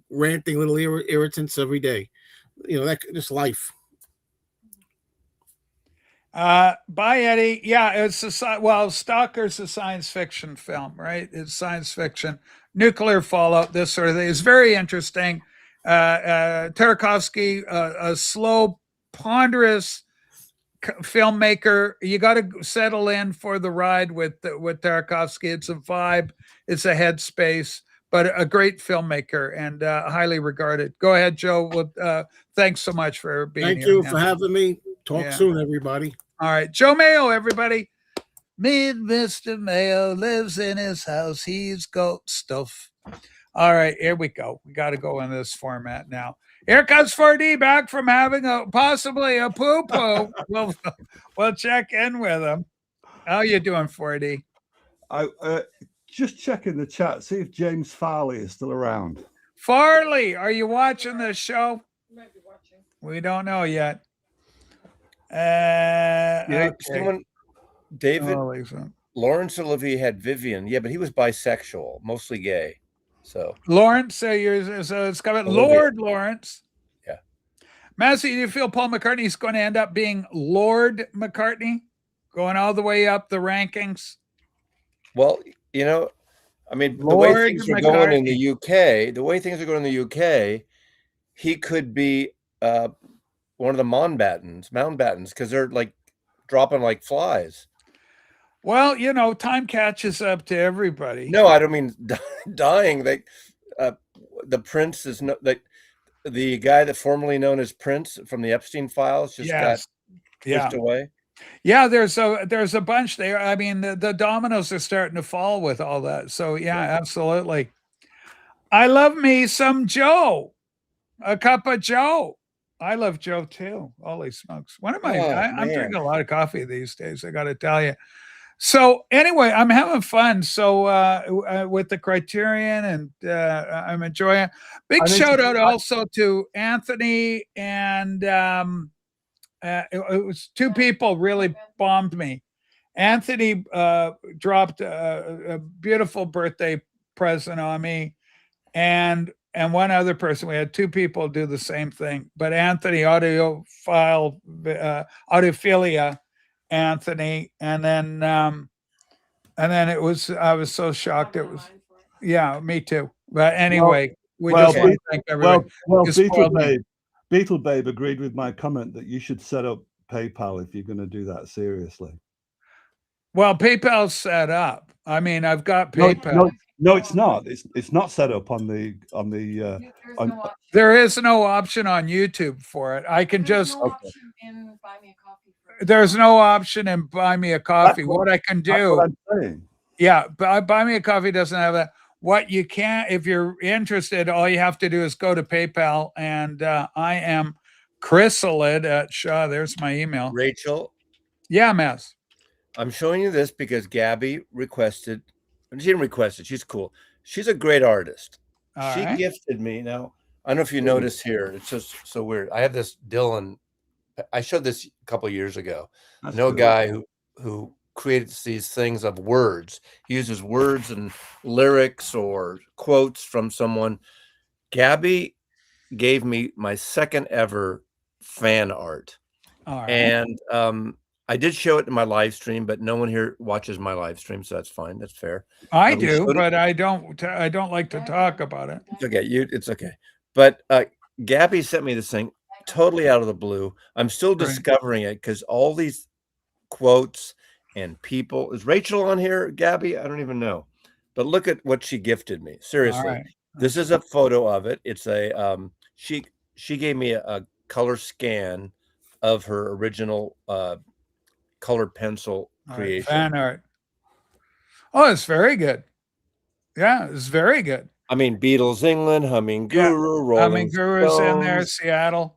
Speaker 4: ranting little irritants every day. That just life.
Speaker 1: Bye, Eddie. Yeah, it's Stalker's a science fiction film, right? It's science fiction, nuclear fallout, this sort of thing. It's very interesting. Tarkovsky, a slow, ponderous filmmaker. You got to settle in for the ride with Tarkovsky. It's a vibe, it's a headspace, but a great filmmaker and highly regarded. Go ahead, Joe. Well, thanks so much for being
Speaker 4: Thank
Speaker 1: here.
Speaker 4: you
Speaker 1: man.
Speaker 4: for having me. Talk
Speaker 1: Yeah.
Speaker 4: soon, everybody.
Speaker 1: All right, Joe Mayo, everybody. Mr. Mayo lives in his house. He's got stuff. All right, here we go. We got to go in this format now. Here comes 4D back from having possibly a poo-poo. We'll check in with him. How you doing, 4D?
Speaker 5: I just checking the chat, see if James Farley is still around.
Speaker 1: Farley, are you watching this show?
Speaker 3: Might be watching.
Speaker 1: We don't know yet.
Speaker 7: Yeah,
Speaker 1: Okay.
Speaker 7: someone, David
Speaker 1: Oh, Lisa.
Speaker 7: Laurence Olivier had Vivian. Yeah, but he was bisexual, mostly gay. So
Speaker 1: Lawrence, so it's coming.
Speaker 7: Olivia.
Speaker 1: Lord Lawrence.
Speaker 7: Yeah.
Speaker 1: Massey, do you feel Paul McCartney is going to end up being Lord McCartney, going all the way up the rankings?
Speaker 7: well, I mean, the
Speaker 1: Lord
Speaker 7: way things are going in
Speaker 1: McCartney.
Speaker 7: the UK, he could be one of the Mountbattens, because they're like dropping like flies.
Speaker 1: Well, time catches up to everybody.
Speaker 7: No, I don't mean dying. Like the Prince is the guy that formerly known as Prince from the Epstein files just got pushed away.
Speaker 1: Yeah, there's a bunch there. I mean, the dominoes are starting to fall with all that. So yeah, absolutely. I love me some Joe. A cup of Joe. I love Joe too. Holy smokes. When am I'm
Speaker 7: man.
Speaker 1: drinking a lot of coffee these days, I got to tell you. So anyway, I'm having fun. So with the Criterion, and I'm enjoying it. Big shout out also to Anthony, and it was two people really bombed me. Anthony dropped a beautiful birthday present on me, and one other person. We had two people do the same thing, but Anthony, audiophilia, Anthony, and then it was. I was so shocked. It was, yeah, me too. But anyway, we just want to thank everybody.
Speaker 5: Well,
Speaker 1: You spoiled me.
Speaker 5: Beetle Babe agreed with my comment that you should set up PayPal if you're going to do that seriously.
Speaker 1: Well, PayPal's set up. I mean, I've got PayPal.
Speaker 5: No, it's not. It's not set up on the.
Speaker 1: There is no option on YouTube for it. I can just.
Speaker 3: No option in Buy Me a Coffee.
Speaker 1: There's no option in Buy Me a Coffee. What I can
Speaker 5: That's
Speaker 1: do.
Speaker 5: what I'm saying.
Speaker 1: Yeah, but Buy Me a Coffee doesn't have that. What you can, if you're interested, all you have to do is go to PayPal, and I am Chrysalid at Shaw. There's my email.
Speaker 7: Rachel,
Speaker 1: Yeah, Mass.
Speaker 7: I'm showing you this because Gabby requested. She didn't request it. She's cool. She's a great artist.
Speaker 1: All
Speaker 7: She
Speaker 1: right.
Speaker 7: gifted me. Now, I don't know if you notice here. It's just so weird. I have this Dylan. I showed this a couple of years ago.
Speaker 5: That's
Speaker 7: No
Speaker 5: cool.
Speaker 7: guy who creates these things of words. He uses words and lyrics or quotes from someone. Gabby gave me my second ever fan art.
Speaker 1: All right.
Speaker 7: And I did show it in my live stream, but no one here watches my live stream, so that's fine. That's fair.
Speaker 1: I
Speaker 7: We
Speaker 1: do,
Speaker 7: showed it-
Speaker 1: but I don't like to talk about it.
Speaker 7: It's okay. It's okay. But Gabby sent me this thing totally out of the blue. I'm still discovering it because all these quotes and people. Is Rachel on here, Gabby? I don't even know. But look at what she gifted me. Seriously.
Speaker 1: All right.
Speaker 7: This is a photo of it. It's a she gave me a color scan of her original colored pencil
Speaker 1: All right,
Speaker 7: creation.
Speaker 1: fan art. Oh, it's very good. Yeah, it's very good.
Speaker 7: I mean, Beatles, England, Humming Guru, Rolling
Speaker 1: Humming Guru's in there,
Speaker 7: Stones.
Speaker 1: Seattle.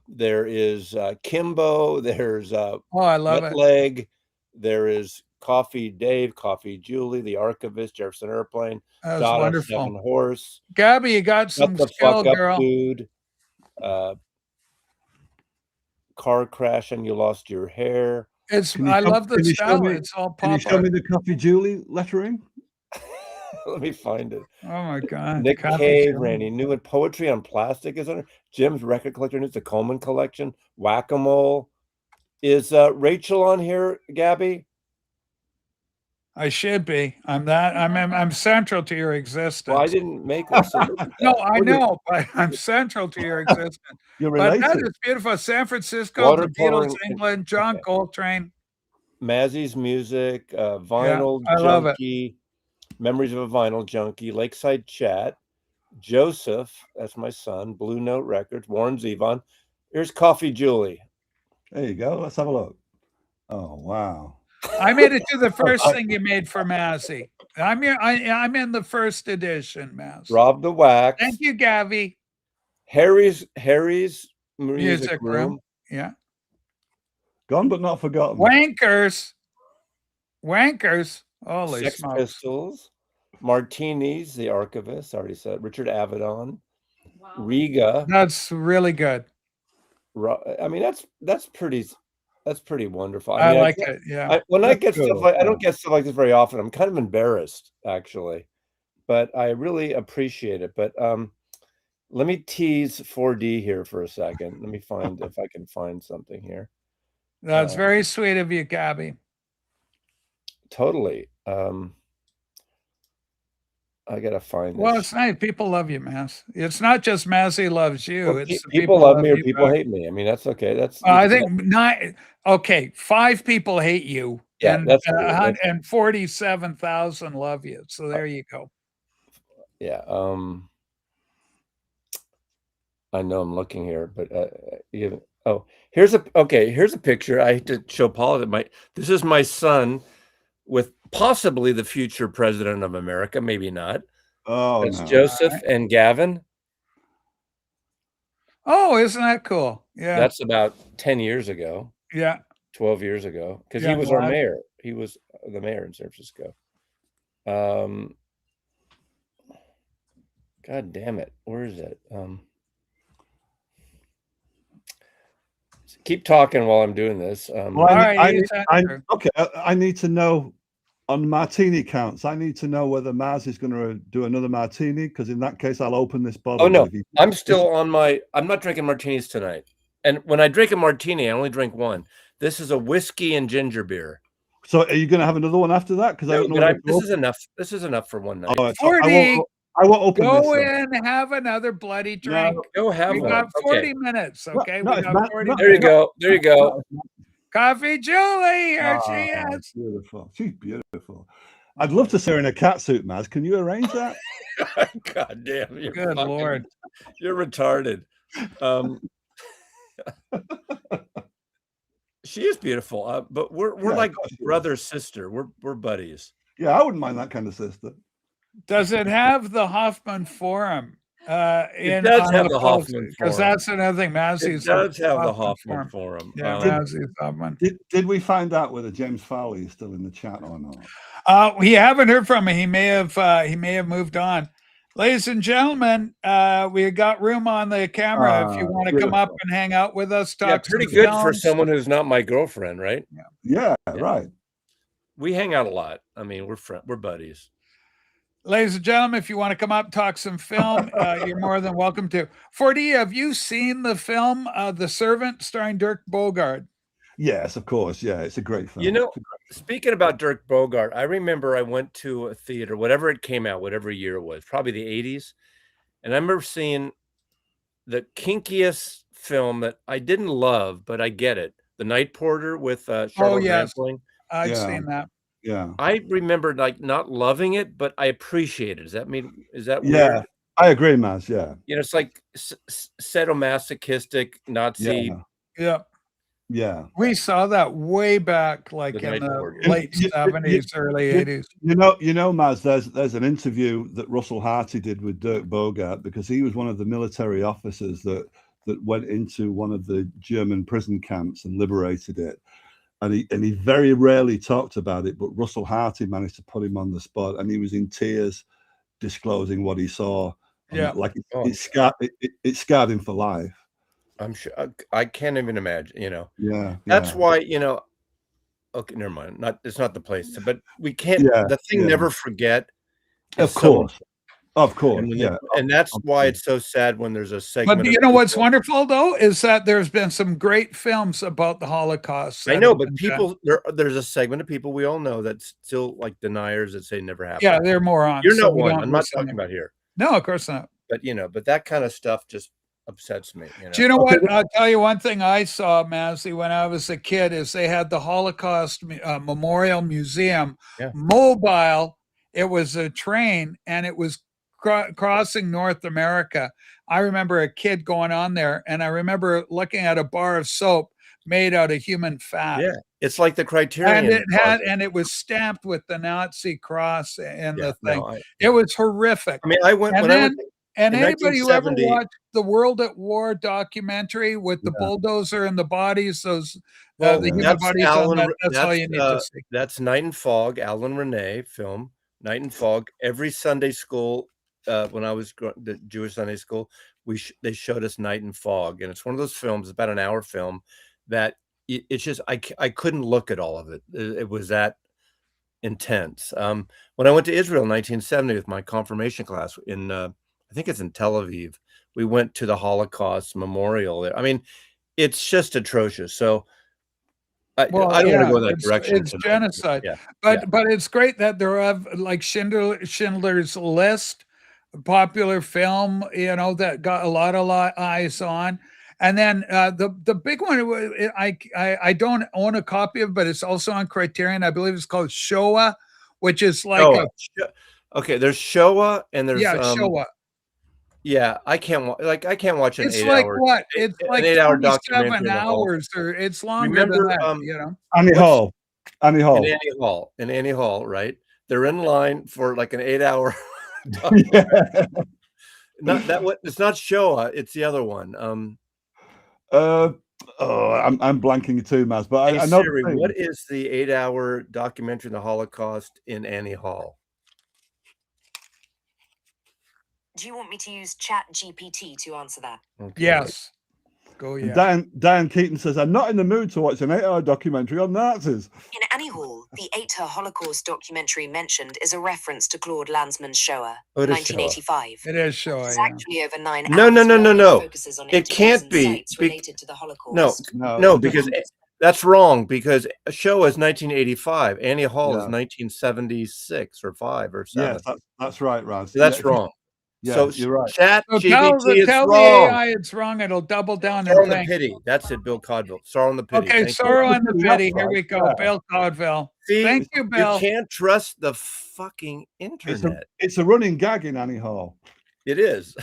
Speaker 7: There is Kimbo. There's
Speaker 1: Oh, I love
Speaker 7: Wet
Speaker 1: it.
Speaker 7: Leg. There is Coffee Dave, Coffee Julie, The Archivist, Jefferson Airplane,
Speaker 1: That was
Speaker 7: Dada,
Speaker 1: wonderful.
Speaker 7: Seven Horse.
Speaker 1: Gabby, you got
Speaker 7: Shut
Speaker 1: some
Speaker 7: the
Speaker 1: skill,
Speaker 7: fuck up,
Speaker 1: girl.
Speaker 7: dude. Car crash and you lost your hair.
Speaker 1: I love the style. It's all
Speaker 5: Can you
Speaker 1: pop
Speaker 5: show
Speaker 1: art.
Speaker 5: me the Coffee Julie lettering?
Speaker 7: Let me find it.
Speaker 1: Oh my God.
Speaker 7: Nick
Speaker 1: Coffee
Speaker 7: Cave,
Speaker 1: Julie.
Speaker 7: Randy Newman, Poetry on Plastic is under Jim's Record Collector News, the Coleman Collection, Whack-A-Mole. Is Rachel on here, Gabby?
Speaker 1: I should be. I'm central to your existence.
Speaker 7: Well, I didn't make it. So look at
Speaker 1: No,
Speaker 7: that.
Speaker 1: I know, but I'm central to your existence.
Speaker 5: You're
Speaker 1: But that
Speaker 5: related.
Speaker 1: is beautiful. San Francisco, the
Speaker 7: Watercolor
Speaker 1: Beatles,
Speaker 7: and-
Speaker 1: England, John
Speaker 7: okay.
Speaker 1: Coltrane.
Speaker 7: Mazzy's Music, Vinyl
Speaker 1: I love it.
Speaker 7: Junkie, Memories of a Vinyl Junkie, Lakeside Chat, Joseph, that's my son, Blue Note Records, Warren Zevon. Here's Coffee Julie.
Speaker 5: There you go. Let's have a look. Oh, wow.
Speaker 1: I made it to the first thing you made for Mazzy. I'm in the first edition, Mazzy.
Speaker 7: Rob the Wax.
Speaker 1: Thank you, Gabby.
Speaker 7: Harry's Music
Speaker 1: Music
Speaker 7: Room.
Speaker 1: Room. Yeah.
Speaker 5: Gone but not forgotten.
Speaker 1: Wankers. Holy
Speaker 7: Sex
Speaker 1: smokes.
Speaker 7: Pistols. Martinis, The Archivist, I already said. Richard Avedon.
Speaker 3: Wow.
Speaker 7: Riga.
Speaker 1: That's really good.
Speaker 7: I mean, that's pretty wonderful.
Speaker 1: I
Speaker 7: mean,
Speaker 1: like it. Yeah.
Speaker 7: When I
Speaker 5: That's
Speaker 7: get
Speaker 5: cool.
Speaker 7: stuff like I don't get stuff like this very often. I'm kind of embarrassed, actually, but I really appreciate it. But let me tease 4D here for a second. Let me find if I can find something here.
Speaker 1: That's very sweet of you, Gabby.
Speaker 7: Totally. I gotta find
Speaker 1: Well,
Speaker 7: this.
Speaker 1: it's nice. People love you, Mass. It's not just Mazzy loves you.
Speaker 7: Well,
Speaker 1: It's
Speaker 7: people love me or
Speaker 1: you
Speaker 7: people
Speaker 1: back.
Speaker 7: hate me. I mean, that's okay. That's
Speaker 1: I think okay, 5 people hate you,
Speaker 7: Yeah,
Speaker 1: and
Speaker 7: that's true.
Speaker 1: and 47,000 love you. So there you go.
Speaker 7: yeah. I know I'm looking here, but here's a picture. I hate to show Paula that this is my son with possibly the future president of America, maybe not.
Speaker 5: Oh,
Speaker 7: It's
Speaker 5: no.
Speaker 7: Joseph and Gavin.
Speaker 1: Oh, isn't that cool? Yeah,
Speaker 7: That's about 10 years ago,
Speaker 1: yeah.
Speaker 7: 12 years ago, because
Speaker 1: Yeah,
Speaker 7: he was our
Speaker 1: wow.
Speaker 7: mayor. He was the mayor in San Francisco. God damn it. Where is it? Keep talking while I'm doing this.
Speaker 5: Well,
Speaker 1: All right,
Speaker 5: I need to know on martini counts. I need to know whether Maz is going to do another martini, because in that case, I'll open this bottle.
Speaker 7: Oh no,
Speaker 5: if he-
Speaker 7: I'm still on I'm not drinking martinis tonight. And when I drink a martini, I only drink one. This is a whiskey and ginger beer.
Speaker 5: So are you going to have another one after that? Because I
Speaker 7: No,
Speaker 5: don't know.
Speaker 7: but
Speaker 5: whether to
Speaker 7: this is enough. This is enough for one night.
Speaker 5: open- I
Speaker 1: 40.
Speaker 5: won't open this.
Speaker 1: Go
Speaker 5: then.
Speaker 1: in, have another bloody drink.
Speaker 7: Go have
Speaker 1: We
Speaker 7: one.
Speaker 1: got 40
Speaker 7: Okay.
Speaker 1: minutes.
Speaker 5: No,
Speaker 1: Okay,
Speaker 5: no,
Speaker 1: we
Speaker 5: it's
Speaker 1: got
Speaker 5: not-
Speaker 1: 40
Speaker 5: no.
Speaker 7: There you
Speaker 1: minutes.
Speaker 7: go. There you go.
Speaker 1: Coffee Julie, here she
Speaker 5: Ah,
Speaker 1: is.
Speaker 5: beautiful. She's beautiful. I'd love to see her in a cat suit, Maz. Can you arrange that?
Speaker 7: God damn.
Speaker 1: Good Lord.
Speaker 7: You're retarded. She is beautiful. But we're
Speaker 5: Yeah,
Speaker 7: like
Speaker 5: of course she is.
Speaker 7: brother, sister. We're buddies.
Speaker 5: Yeah, I wouldn't mind that kind of sister.
Speaker 1: Does it have the Hoffman Forum?
Speaker 7: It does have the Hoffman
Speaker 1: because
Speaker 7: Forum.
Speaker 1: that's another thing.
Speaker 7: It
Speaker 1: Mazzy's
Speaker 7: does have the Hoffman Forum.
Speaker 1: Yeah, Mazzy's Hoffman.
Speaker 5: Did we find out whether James Fowley is still in the chat or not?
Speaker 1: We haven't heard from him. He may have moved on. Ladies and gentlemen, we got room on the camera if you want to come up
Speaker 5: beautiful.
Speaker 1: and hang out with us. Talk
Speaker 7: Yeah, pretty
Speaker 1: some
Speaker 7: good for
Speaker 1: films.
Speaker 7: someone who's not my girlfriend, right?
Speaker 5: Yeah, right.
Speaker 7: We hang out a lot. I mean, we're buddies.
Speaker 1: Ladies and gentlemen, if you want to come up, talk some film, you're more than welcome to. 4D, have you seen the film The Servant starring Dirk Bogarde?
Speaker 5: Yes, of course. Yeah, it's a great film.
Speaker 7: You know, speaking about Dirk Bogart, I remember I went to a theater, whatever it came out, whatever year it was, probably the 80s. And I remember seeing the kinkiest film that I didn't love, but I get it. The Night Porter with Charlotte
Speaker 1: yes.
Speaker 7: Rampling.
Speaker 1: I've
Speaker 5: Yeah.
Speaker 1: seen that.
Speaker 5: Yeah.
Speaker 7: I remember like not loving it, but I appreciate it. Does that mean, is that
Speaker 5: Yeah.
Speaker 7: weird?
Speaker 5: I agree, Maz. Yeah.
Speaker 7: You know, it's like sadomasochistic Nazi.
Speaker 5: Yeah.
Speaker 1: Yeah.
Speaker 5: Yeah.
Speaker 1: We saw that way back, like
Speaker 7: The
Speaker 1: in
Speaker 7: Night
Speaker 1: the
Speaker 7: Porter.
Speaker 1: late
Speaker 5: You-
Speaker 1: 70s, early
Speaker 5: you-
Speaker 1: 80s.
Speaker 5: You know, Maz, there's an interview that Russell Harty did with Dirk Bogart, because he was one of the military officers that went into one of the German prison camps and liberated it. And he very rarely talked about it, but Russell Harty managed to put him on the spot, and he was in tears disclosing what he saw.
Speaker 1: Yeah.
Speaker 5: Like
Speaker 7: Oh,
Speaker 5: it scarred him for life.
Speaker 7: I'm sure I can't even imagine, you know.
Speaker 5: Yeah.
Speaker 7: That's
Speaker 5: yeah.
Speaker 7: why, you know, okay, never mind. It's not the place to, but we can't
Speaker 5: Yeah,
Speaker 7: the thing
Speaker 5: yeah.
Speaker 7: never forget.
Speaker 5: Of
Speaker 7: is someone-
Speaker 5: course. Of course.
Speaker 7: And, when
Speaker 5: Yeah.
Speaker 7: and that's why it's so sad when there's a segment.
Speaker 1: But
Speaker 7: of
Speaker 1: you know what's
Speaker 7: people-
Speaker 1: wonderful, though, is that there's been some great films about the Holocaust.
Speaker 7: I
Speaker 1: that
Speaker 7: know,
Speaker 1: have
Speaker 7: but
Speaker 1: been done.
Speaker 7: people there's a segment of people we all know that's still like deniers that say it never happened.
Speaker 1: Yeah, they're morons.
Speaker 7: You're
Speaker 1: so
Speaker 7: not
Speaker 1: we
Speaker 7: one.
Speaker 1: don't
Speaker 7: I'm not
Speaker 1: listen to
Speaker 7: talking
Speaker 1: them.
Speaker 7: about here.
Speaker 1: No, of course not.
Speaker 7: But you know, but that kind of stuff just upsets me. You know?
Speaker 1: Do you know what? I'll tell you one thing I saw, Mazzy, when I was a kid, is they had the Holocaust Memorial Museum,
Speaker 7: Yeah.
Speaker 1: mobile. It was a train, and it was crossing North America. I remember a kid going on there, and I remember looking at a bar of soap made out of human fat.
Speaker 7: Yeah, it's like the Criterion.
Speaker 1: And it was stamped with the Nazi cross in
Speaker 7: Yeah,
Speaker 1: the thing.
Speaker 7: no,
Speaker 1: It was horrific.
Speaker 7: I mean, I went
Speaker 1: And
Speaker 7: when I
Speaker 1: then-
Speaker 7: went.
Speaker 1: And
Speaker 7: in
Speaker 1: anybody who ever
Speaker 7: 1970
Speaker 1: watched the World at War documentary with the bulldozer and the bodies, those
Speaker 7: Well,
Speaker 1: the human
Speaker 7: that's
Speaker 1: bodies
Speaker 7: Alan.
Speaker 1: on that's all you need to see.
Speaker 7: That's Night and Fog, Alan Rene film. Night and Fog. Every Sunday school, when I was the Jewish Sunday school, they showed us Night and Fog, and it's one of those films, about an hour film, that it's just I couldn't look at all of it. It was that intense. When I went to Israel in 1970 with my confirmation class in I think it's in Tel Aviv, we went to the Holocaust Memorial there. I mean, it's just atrocious. So I don't want to go in that direction.
Speaker 1: It's
Speaker 7: tonight.
Speaker 1: genocide.
Speaker 7: Yeah.
Speaker 1: But it's great that there are like Schindler's List, a popular film, you know, that got a lot of eyes on. And then the big one, I don't own a copy of, but it's also on Criterion. I believe it's called Shoah, which is like
Speaker 7: okay. There's Shoah and there's
Speaker 1: Shoah.
Speaker 7: Yeah, I can't watch an
Speaker 1: It's
Speaker 7: 8
Speaker 1: like
Speaker 7: hour.
Speaker 1: what? It's
Speaker 7: an
Speaker 1: like
Speaker 7: 8-hour
Speaker 1: 27
Speaker 7: documentary on the
Speaker 1: hours, or it's longer
Speaker 7: Remember,
Speaker 1: than that. You know,
Speaker 5: Annie Hall.
Speaker 7: In Annie Hall, right? They're in line for like an 8-hour.
Speaker 5: Yeah.
Speaker 7: Not that what? It's not Shoah. It's the other one.
Speaker 5: I'm blanking too, Maz. But
Speaker 7: Hey,
Speaker 5: I know.
Speaker 7: Siri, what is the 8-hour documentary on the Holocaust in Annie Hall?
Speaker 8: Do you want me to use Chat GPT to answer that?
Speaker 7: Okay.
Speaker 1: yes. Go
Speaker 5: Dan Keaton says, I'm not in the mood to watch an 8-hour documentary on Nazis.
Speaker 8: In Annie Hall, the 8-hour Holocaust documentary mentioned is a reference to Claude Lanzmann's Shoah,
Speaker 7: Oh, it is
Speaker 8: 1985.
Speaker 1: It is Shoah.
Speaker 8: It's
Speaker 1: Yeah.
Speaker 8: actually over 9
Speaker 7: No,
Speaker 8: hours.
Speaker 7: no, no, no,
Speaker 8: where
Speaker 7: no.
Speaker 8: it focuses on
Speaker 7: It can't
Speaker 8: interviews and
Speaker 7: be,
Speaker 8: sites related to the Holocaust.
Speaker 7: No, because that's wrong. Because Shoah is 1985. Annie Hall is
Speaker 5: Yeah.
Speaker 7: 1976 or 5 or 7.
Speaker 5: Yes, that's right, Raz.
Speaker 7: So that's
Speaker 5: Yeah,
Speaker 7: wrong.
Speaker 5: Yeah,
Speaker 7: So
Speaker 5: you're right.
Speaker 7: Chat
Speaker 1: So
Speaker 7: GPT is
Speaker 1: tell the
Speaker 7: wrong.
Speaker 1: AI it's wrong. It'll double down
Speaker 7: Sorrow on
Speaker 1: and
Speaker 7: the
Speaker 1: think.
Speaker 7: Pity. That's it, Bill Codville. Sorrow on the Pity.
Speaker 1: Okay,
Speaker 7: Thank
Speaker 1: sorrow
Speaker 7: you.
Speaker 1: on the
Speaker 5: That's
Speaker 1: pity. Here
Speaker 5: right,
Speaker 1: we go.
Speaker 5: yeah.
Speaker 1: Bill Codville.
Speaker 7: See,
Speaker 1: Thank you, Bill.
Speaker 7: You can't trust the fucking internet.
Speaker 5: It's a running gag in Annie Hall.
Speaker 7: It is.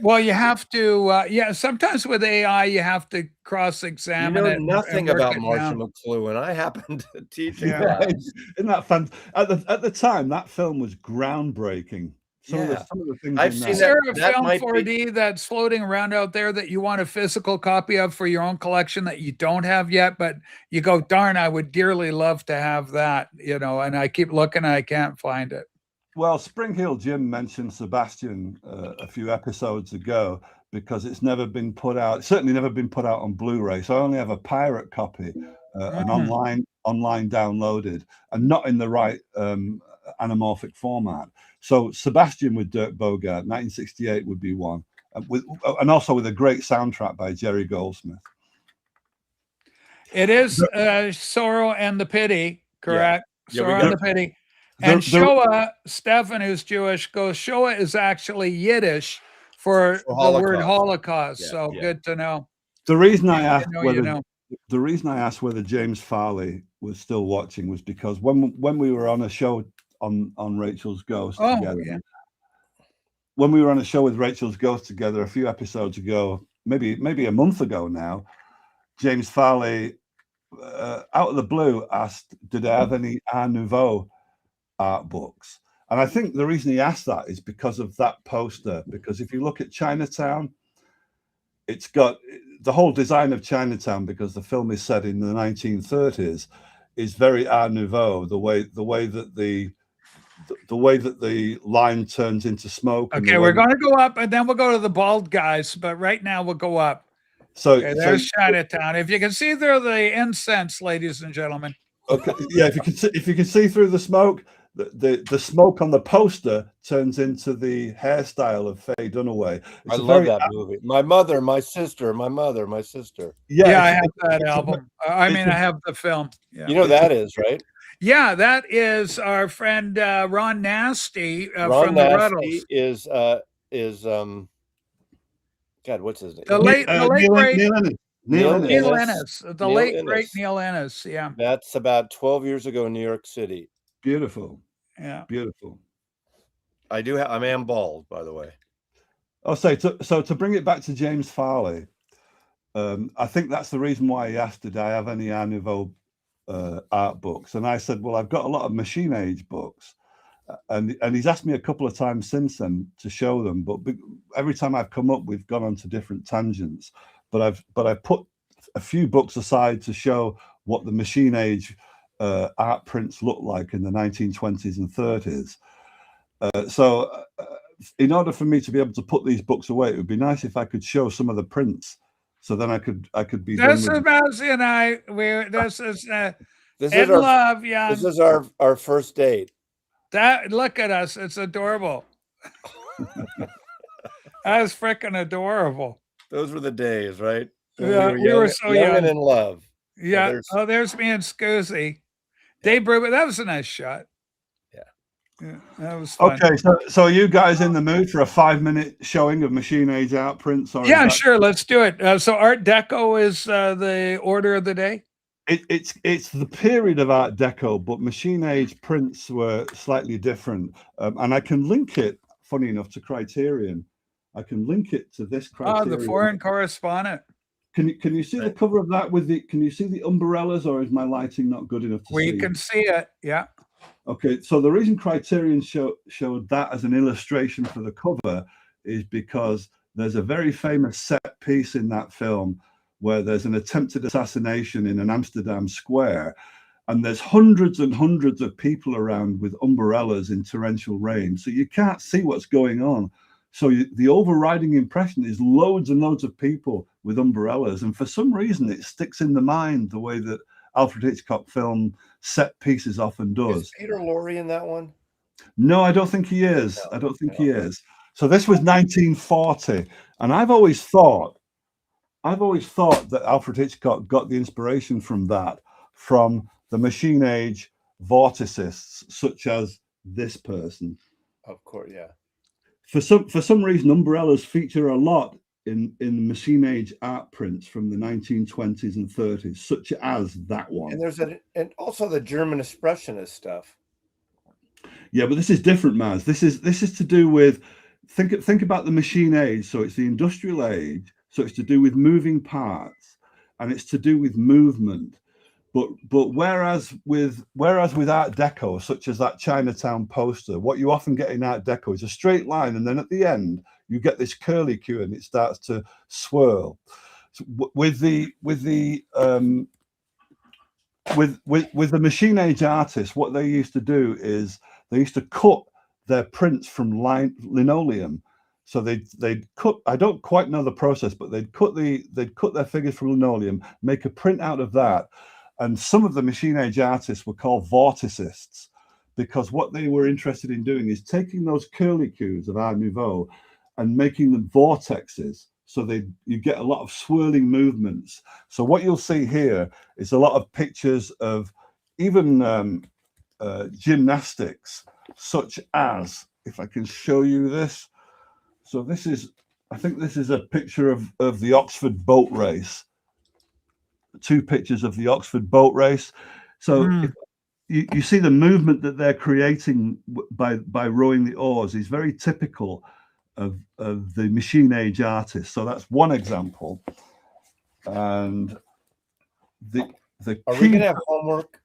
Speaker 1: Well, you have to, sometimes with AI, you have to
Speaker 7: You
Speaker 1: cross-examine
Speaker 7: know
Speaker 1: it. and
Speaker 7: nothing
Speaker 1: work
Speaker 7: about
Speaker 1: it
Speaker 7: Marshall
Speaker 1: down.
Speaker 7: McLuhan. I happen to teach a
Speaker 1: Yeah.
Speaker 7: class.
Speaker 5: Isn't that fun? At the time, that film was groundbreaking. Some of the things
Speaker 7: I've
Speaker 5: in
Speaker 7: seen
Speaker 1: Is
Speaker 5: there.
Speaker 1: there a
Speaker 7: that
Speaker 1: film
Speaker 7: might be-
Speaker 1: 4D that's floating around out there that you want a physical copy of for your own collection that you don't have yet, but you go, darn, I would dearly love to have that, you know, and I keep looking and I can't find it.
Speaker 5: Well, Spring Hill Jim mentioned Sebastian a few episodes ago because it's never been put out. It's certainly never been put out on Blu-ray. So I only have a pirate copy, an online downloaded, and not in the right anamorphic format. So Sebastian with Dirk Bogart, 1968 would be one, and also with a great soundtrack by Jerry Goldsmith.
Speaker 1: It is Sorrow and the Pity, correct?
Speaker 7: Yeah, we
Speaker 1: Sorrow
Speaker 7: got-
Speaker 1: and the Pity.
Speaker 5: The-
Speaker 1: And
Speaker 5: the-
Speaker 1: Shoah, Stefan, who's Jewish, goes, Shoah is actually Yiddish for the word
Speaker 7: Holocaust.
Speaker 1: Holocaust.
Speaker 7: Yeah,
Speaker 1: So
Speaker 7: yeah.
Speaker 1: good to know.
Speaker 5: The reason I
Speaker 1: You
Speaker 5: asked
Speaker 1: know,
Speaker 5: whether
Speaker 1: you know.
Speaker 5: the reason I asked whether James Farley was still watching was because when we were on a show on Rachel's Ghost
Speaker 1: Oh,
Speaker 5: together,
Speaker 1: yeah.
Speaker 5: when we were on a show with Rachel's Ghost together a few episodes ago, maybe a month ago now, James Farley, out of the blue, asked, "Did I have any Art Nouveau art books?" And I think the reason he asked that is because of that poster. Because if you look at Chinatown, it's got the whole design of Chinatown, because the film is set in the 1930s, is very Art Nouveau. The way that the line turns into smoke. and the
Speaker 1: Okay,
Speaker 5: way
Speaker 1: we're going to go up and then we'll go to the bald guys. But right now we'll go up.
Speaker 5: So,
Speaker 1: Okay, there's Chinatown. If you can see through the incense, ladies and gentlemen.
Speaker 5: okay, yeah. If you can see through the smoke, the smoke on the poster turns into the hairstyle of Faye Dunaway.
Speaker 7: I love that movie. My mother, my sister.
Speaker 1: Yeah, I have that
Speaker 5: it's a-
Speaker 1: album. I mean, I have the film. Yeah.
Speaker 7: You know that is right.
Speaker 1: Yeah, that is our friend Ron Nasty
Speaker 7: Ron
Speaker 1: from the
Speaker 7: Nasty
Speaker 1: Ruddles.
Speaker 7: is God, what's his name?
Speaker 1: The late great
Speaker 5: Neil Innes.
Speaker 1: Neil Innes. The
Speaker 7: Neil
Speaker 1: late great
Speaker 7: Innes.
Speaker 1: Neil Innes. Yeah,
Speaker 7: That's about 12 years ago in New York City.
Speaker 5: Beautiful,
Speaker 1: yeah.
Speaker 5: beautiful.
Speaker 7: I am bald, by the way.
Speaker 5: Oh, so to bring it back to James Farley, I think that's the reason why he asked, "Did I have any Art Nouveau art books?" And I said, "Well, I've got a lot of machine age books." And he's asked me a couple of times since then to show them, but every time I've come up, we've gone on to different tangents. But I've put a few books aside to show what the machine age art prints looked like in the 1920s and 30s. So in order for me to be able to put these books away, it would be nice if I could show some of the prints, so then I could be.
Speaker 1: This is Betsy and I. This is in
Speaker 7: our
Speaker 1: love. Yeah,
Speaker 7: This is our first date.
Speaker 1: that look at us. It's adorable. That's freaking adorable.
Speaker 7: Those were the days, right?
Speaker 1: Yeah, we were so young
Speaker 7: and in love.
Speaker 1: Yeah. There's me and Scoozy. Dave Brewer. That was a nice shot. Yeah, that was fun.
Speaker 5: Okay, so are you guys in the mood for a 5-minute showing of machine age art prints? Or
Speaker 1: Yeah, sure. Let's do it. So Art Deco is the order of the day.
Speaker 5: It's the period of Art Deco, but machine age prints were slightly different, and I can link it. Funny enough, to Criterion, I can link it to this Criterion.
Speaker 1: Oh, the foreign correspondent.
Speaker 5: Can you see the cover of that with the? Can you see the umbrellas, or is my lighting not good enough to see?
Speaker 1: We can see it. Yeah.
Speaker 5: Okay, so the reason Criterion showed that as an illustration for the cover is because there's a very famous set piece in that film where there's an attempted assassination in an Amsterdam square, and there's hundreds and hundreds of people around with umbrellas in torrential rain, so you can't see what's going on. So the overriding impression is loads and loads of people with umbrellas, and for some reason it sticks in the mind the way that Alfred Hitchcock film set pieces often does.
Speaker 7: Is Peter Lorre in that one?
Speaker 5: No, I don't think he is. I don't think he is. So this was 1940, and I've always thought that Alfred Hitchcock got the inspiration from the machine age vorticists, such as this person.
Speaker 7: Of course, yeah.
Speaker 5: For some reason, umbrellas feature a lot in machine age art prints from the 1920s and 30s, such as that one.
Speaker 7: And and also the German expressionist stuff.
Speaker 5: Yeah, but this is different, Maz. This is to do with think about the machine age. So it's the industrial age. So it's to do with moving parts, and it's to do with movement. But whereas with Art Deco, such as that Chinatown poster, what you often get in Art Deco is a straight line, and then at the end you get this curlicue, and it starts to swirl. So with the machine age artists, what they used to do is they used to cut their prints from linoleum. So they'd cut. I don't quite know the process, but they'd cut their figures from linoleum, make a print out of that. And some of the machine age artists were called vorticists, because what they were interested in doing is taking those curlicues of Art Nouveau and making them vortexes. so you get a lot of swirling movements. So what you'll see here is a lot of pictures of even gymnastics, such as, if I can show you this. So this is, I think this is a picture of the Oxford boat race. 2 pictures of the Oxford boat race. So if you see the movement that they're creating by rowing the oars is very typical of the machine age artist. So that's one example. And
Speaker 7: are we gonna have homework?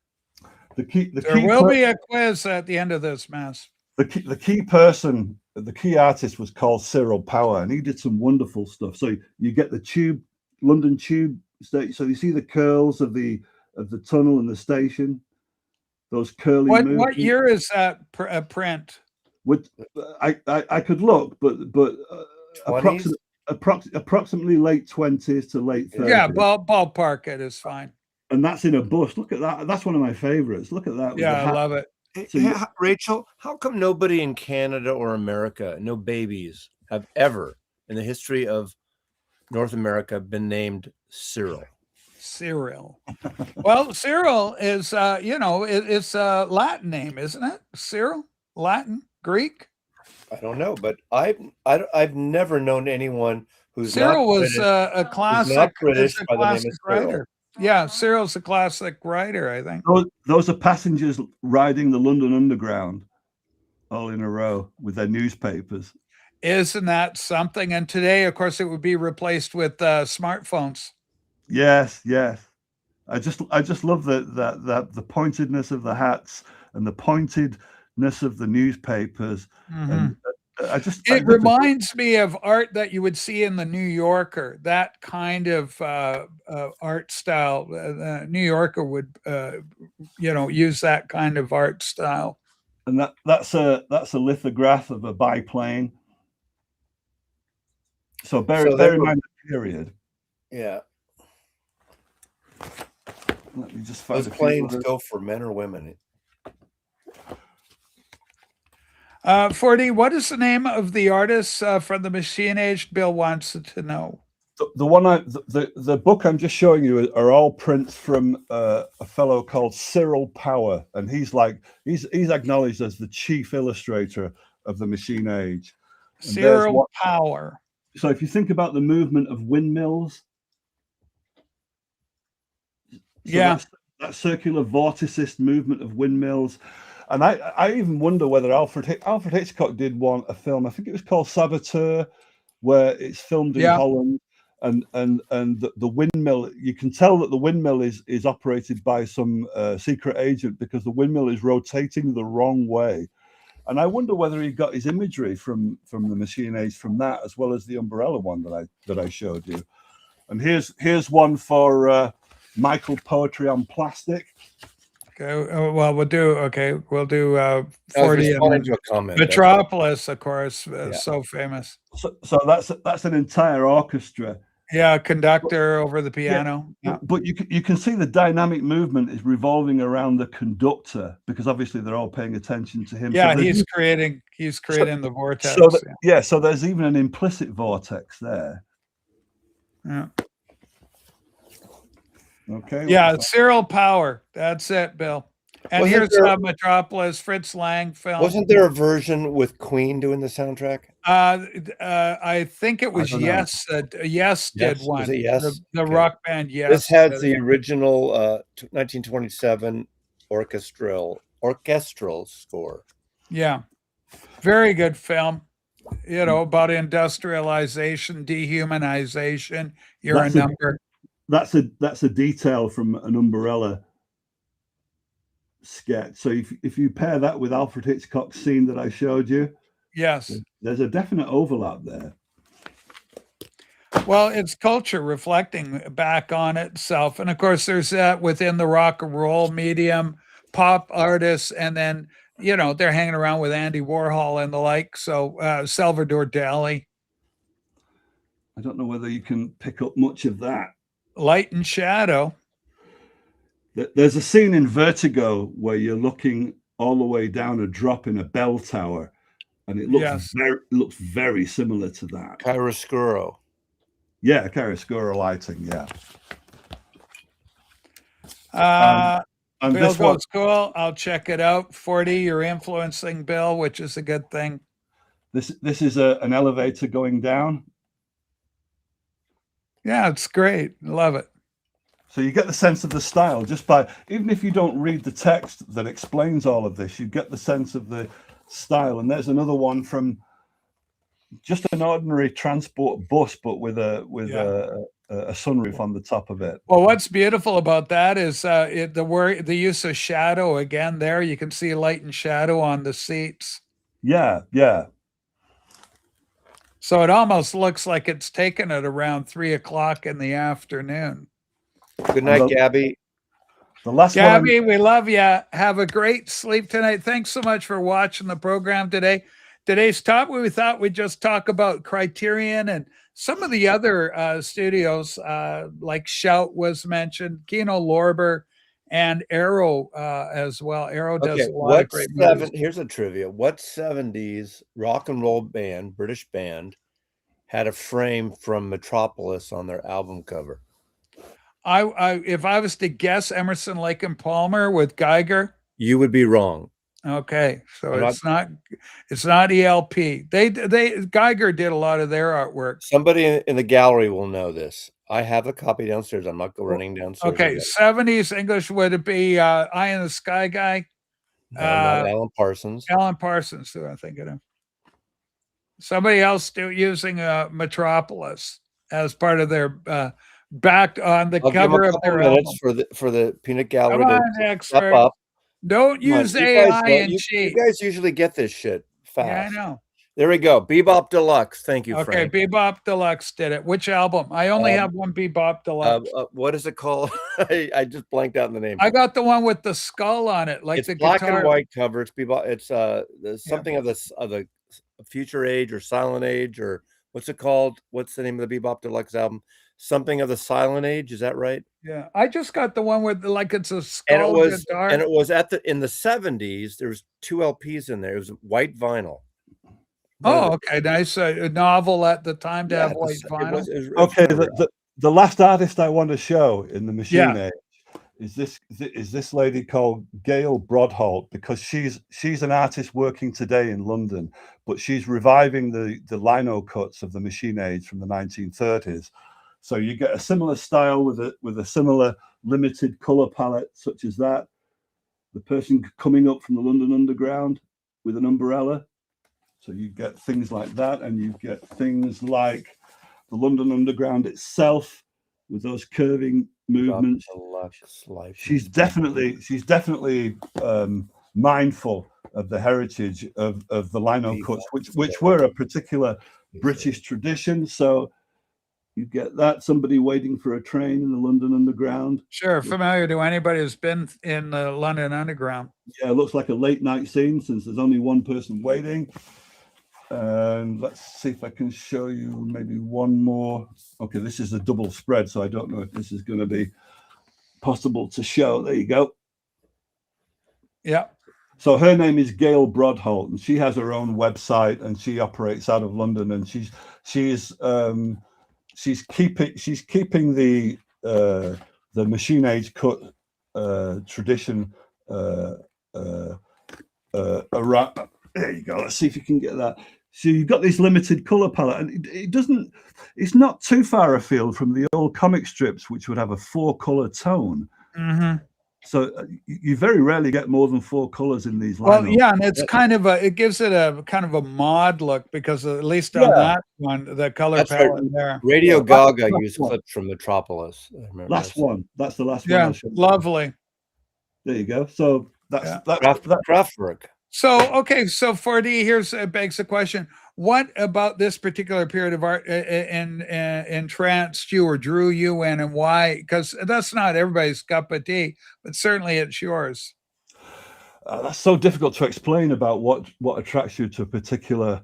Speaker 1: There will be a quiz at the end of this mess.
Speaker 5: The key person, the key artist was called Cyril Power, and he did some wonderful stuff. So you get the London Tube station. So you see the curls of the tunnel and the station. Those curly movements.
Speaker 1: What year is that print?
Speaker 5: I could look, but approximately late 20s to late 30s.
Speaker 1: Yeah, ballpark it is fine.
Speaker 5: And that's in a bus. Look at that. That's one of my favorites. Look at that.
Speaker 1: Yeah, I love it.
Speaker 7: Hey, Rachel, how come nobody in Canada or America, no babies, have ever in the history of North America been named Cyril?
Speaker 1: Cyril. Well, Cyril is, it's a Latin name, isn't it? Cyril, Latin, Greek.
Speaker 7: I don't know, but I've never known anyone who's
Speaker 1: Cyril
Speaker 7: not
Speaker 1: was
Speaker 7: British,
Speaker 1: a classic,
Speaker 7: who's not British by the name of Cyril.
Speaker 1: writer. Yeah, Cyril's a classic writer, I think.
Speaker 5: Those are passengers riding the London Underground all in a row with their newspapers.
Speaker 1: Isn't that something? And today, of course, it would be replaced with smartphones.
Speaker 5: Yes. I just love the pointedness of the hats and the pointedness of the newspapers. And
Speaker 1: it reminds me of art that you would see in the New Yorker. That kind of art style. The New Yorker would, use that kind of art style.
Speaker 5: And that's a lithograph of a biplane. So bear in mind the period.
Speaker 7: Yeah.
Speaker 5: Let me just find
Speaker 7: those planes go for men or women.
Speaker 1: 40, what is the name of the artist from the Machine Age? Bill wants to know.
Speaker 5: The book I'm just showing you are all prints from a fellow called Cyril Power, and he's acknowledged as the chief illustrator of the Machine Age. And
Speaker 1: Cyril Power.
Speaker 5: So if you think about the movement of windmills, that circular vorticist movement of windmills. And I even wonder whether Alfred Hitchcock did a film, I think it was called Saboteur, where it's filmed in Holland, and the windmill, you can tell that the windmill is operated by some secret agent, because the windmill is rotating the wrong way. And I wonder whether he got his imagery from the Machine Age from that, as well as the umbrella one that I showed you. And here's one for Michael Poetry on Plastic.
Speaker 1: Okay, well, we'll do 40 and Metropolis, of course, so famous.
Speaker 5: So that's an entire orchestra.
Speaker 1: Yeah, conductor over the piano.
Speaker 5: Yeah. But you can see the dynamic movement is revolving around the conductor, because obviously they're all paying attention to him.
Speaker 1: Yeah, so he's creating the vortex.
Speaker 5: So there's even an implicit vortex there.
Speaker 1: Yeah.
Speaker 5: Okay.
Speaker 1: Yeah, Cyril Power. That's it, Bill. And here's Metropolis, Fritz Lang film.
Speaker 7: Wasn't there a version with Queen doing the soundtrack?
Speaker 1: I think it was Yes. Yes did one.
Speaker 7: Was it Yes?
Speaker 1: The rock band Yes.
Speaker 7: This had the original 1927 orchestral score.
Speaker 1: Yeah, very good film. About industrialization, dehumanization. You're a number.
Speaker 5: That's a detail from an umbrella sketch. So if you pair that with Alfred Hitchcock's scene that I showed you,
Speaker 1: yes,
Speaker 5: there's a definite overlap there.
Speaker 1: Well, it's culture reflecting back on itself, and of course, there's that within the rock and roll medium, pop artists, and then they're hanging around with Andy Warhol and the like. So Salvador Dali.
Speaker 5: I don't know whether you can pick up much of that.
Speaker 1: Light and shadow.
Speaker 5: There's a scene in Vertigo where you're looking all the way down a drop in a bell tower, and it looks very similar to that.
Speaker 7: Chiaroscuro.
Speaker 5: Yeah, chiaroscuro lighting. Yeah. And
Speaker 1: Bill
Speaker 5: this one,
Speaker 1: goes cool. I'll check it out. 40, you're influencing Bill, which is a good thing.
Speaker 5: this is an elevator going down.
Speaker 1: Yeah, it's great. Love it.
Speaker 5: So you get the sense of the style just by, even if you don't read the text that explains all of this, you get the sense of the style. And there's another one from just an ordinary transport bus, but with a sunroof on the top of it.
Speaker 1: Well, what's beautiful about that is the use of shadow again. There, you can see light and shadow on the seats.
Speaker 5: Yeah, yeah.
Speaker 1: So it almost looks like it's taken at around 3 o'clock in the afternoon.
Speaker 7: Good night, Gabby.
Speaker 5: The last
Speaker 1: Gabby, we love you. Have a great sleep tonight. Thanks so much for watching the program today. Today's topic, we thought we'd just talk about Criterion and some of the other studios, like Shout was mentioned, Kino Lorber, and Arrow as well. Arrow does a lot of great movies.
Speaker 7: Here's a trivia. What 70s rock and roll band, British band, had a frame from Metropolis on their album cover?
Speaker 1: If I was to guess, Emerson, Lake and Palmer with Geiger.
Speaker 7: You would be wrong.
Speaker 1: Okay, so it's not ELP. They Geiger did a lot of their artwork.
Speaker 7: Somebody in the gallery will know this. I have a copy downstairs. I'm not running downstairs.
Speaker 1: Okay, 70s English, would it be Eye in the Sky guy?
Speaker 7: No, not Alan Parsons.
Speaker 1: Alan Parsons, who I'm thinking of. Somebody else using Metropolis as part of their back on the cover of their album.
Speaker 7: For the peanut gallery.
Speaker 1: Come on, expert. Up. Don't use AI and cheat.
Speaker 7: You guys usually get this shit fast.
Speaker 1: Yeah, I know.
Speaker 7: There we go. Bebop Deluxe. Thank you,
Speaker 1: okay,
Speaker 7: Frank.
Speaker 1: Bebop Deluxe did it. Which album? I only have one Bebop Deluxe.
Speaker 7: What is it called? I just blanked out the name.
Speaker 1: I got the one with the skull on it, like
Speaker 7: it's
Speaker 1: the
Speaker 7: black
Speaker 1: guitar.
Speaker 7: and white cover. It's Bebop. It's something of the future age or silent age, or what's it called? What's the name of the Bebop Deluxe album? Something of the silent age. Is that right?
Speaker 1: Yeah, I just got the one with like it's a skull guitar.
Speaker 7: And it was in the 70s. There was 2 LPs in there. It was white vinyl.
Speaker 1: Oh, okay, nice. A novel at the time to have white vinyl.
Speaker 5: Okay, the last artist I want to show in the machine age is this lady called Gail Broadholt, because she's an artist working today in London, but she's reviving the lino cuts of the machine age from the 1930s. So you get a similar style with a similar limited color palette, such as that. The person coming up from the London Underground with an umbrella. So you get things like that, and you get things like the London Underground itself with those curving movements. She's definitely mindful of the heritage of the lino cuts, which were a particular British tradition. So you get that, somebody waiting for a train in the London Underground.
Speaker 1: Sure, familiar to anybody who's been in the London Underground.
Speaker 5: Yeah, it looks like a late night scene since there's only one person waiting. And let's see if I can show you maybe one more. Okay, this is a double spread, so I don't know if this is going to be possible to show. There you go.
Speaker 1: Yeah.
Speaker 5: So her name is Gail Broadholt, and she has her own website, and she operates out of London, and she's keeping the machine age cut tradition around. There you go. Let's see if you can get that. So you've got this limited color palette, and it's not too far afield from the old comic strips, which would have a 4-color tone.
Speaker 1: Mm-hmm.
Speaker 5: So you very rarely get more than 4 colors in these lineups.
Speaker 1: Well, yeah, and it's kind of it gives it a kind of a mod look, because at least on that one, the color palette there.
Speaker 7: Radio Gaga used clips from Metropolis.
Speaker 5: Last one. That's the last one.
Speaker 1: Yeah, lovely.
Speaker 5: There you go. So that's
Speaker 7: Kraftwerk.
Speaker 1: So, okay, so 4D, here's begs the question. What about this particular period of art entranced you or drew you in, and why? Because that's not everybody's cup of tea, but certainly it's yours.
Speaker 5: That's so difficult to explain about what attracts you to a particular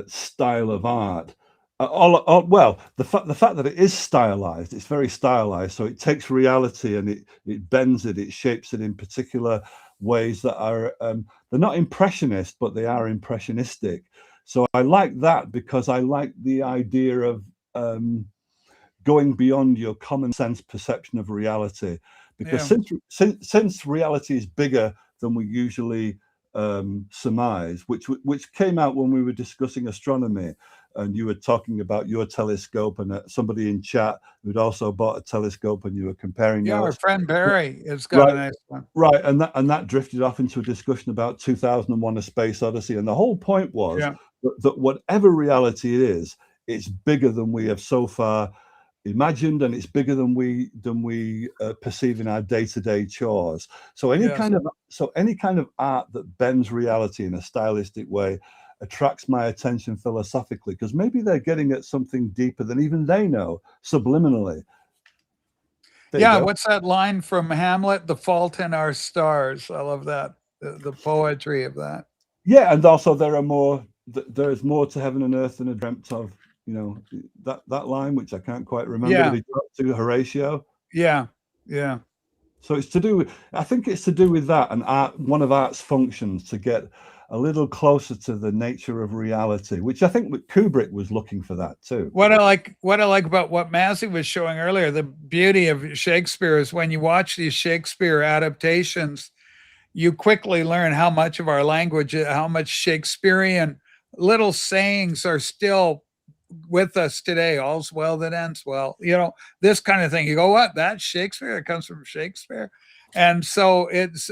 Speaker 5: style of art. Well, the fact that it is stylized, it's very stylized, so it takes reality and it bends it, it shapes it in particular ways that are they're not impressionist, but they are impressionistic. So I like that because I like the idea of going beyond your common sense perception of reality, because
Speaker 1: Yeah.
Speaker 5: since reality is bigger than we usually surmise, which came out when we were discussing astronomy, and you were talking about your telescope, and somebody in chat who'd also bought a telescope, and you were comparing
Speaker 1: Yeah, our
Speaker 5: notes.
Speaker 1: friend Barry has got a
Speaker 5: Right.
Speaker 1: nice one.
Speaker 5: Right, and that drifted off into a discussion about 2001: A Space Odyssey, and the whole point was
Speaker 1: Yeah.
Speaker 5: that whatever reality it is, it's bigger than we have so far imagined, and it's bigger than we perceive in our day-to-day chores. So any
Speaker 1: Yes.
Speaker 5: kind of art that bends reality in a stylistic way attracts my attention philosophically, because maybe they're getting at something deeper than even they know subliminally. There you
Speaker 1: Yeah,
Speaker 5: go.
Speaker 1: what's that line from Hamlet? The fault in our stars. I love that. The poetry of that.
Speaker 5: Yeah, and also there is more to heaven and earth than I dreamt of. You know, that line, which I can't quite remember,
Speaker 1: Yeah.
Speaker 5: that he talked to Horatio.
Speaker 1: Yeah. Yeah.
Speaker 5: So it's to do with, I think it's to do with that, and art, one of art's functions, to get a little closer to the nature of reality, which I think Kubrick was looking for that too.
Speaker 1: What I like about what Massey was showing earlier, the beauty of Shakespeare is when you watch these Shakespeare adaptations, you quickly learn how much of our language, how much Shakespearean little sayings are still with us today. All's well that ends well. You know, this kind of thing. You go, what? That's Shakespeare? It comes from Shakespeare. And so it's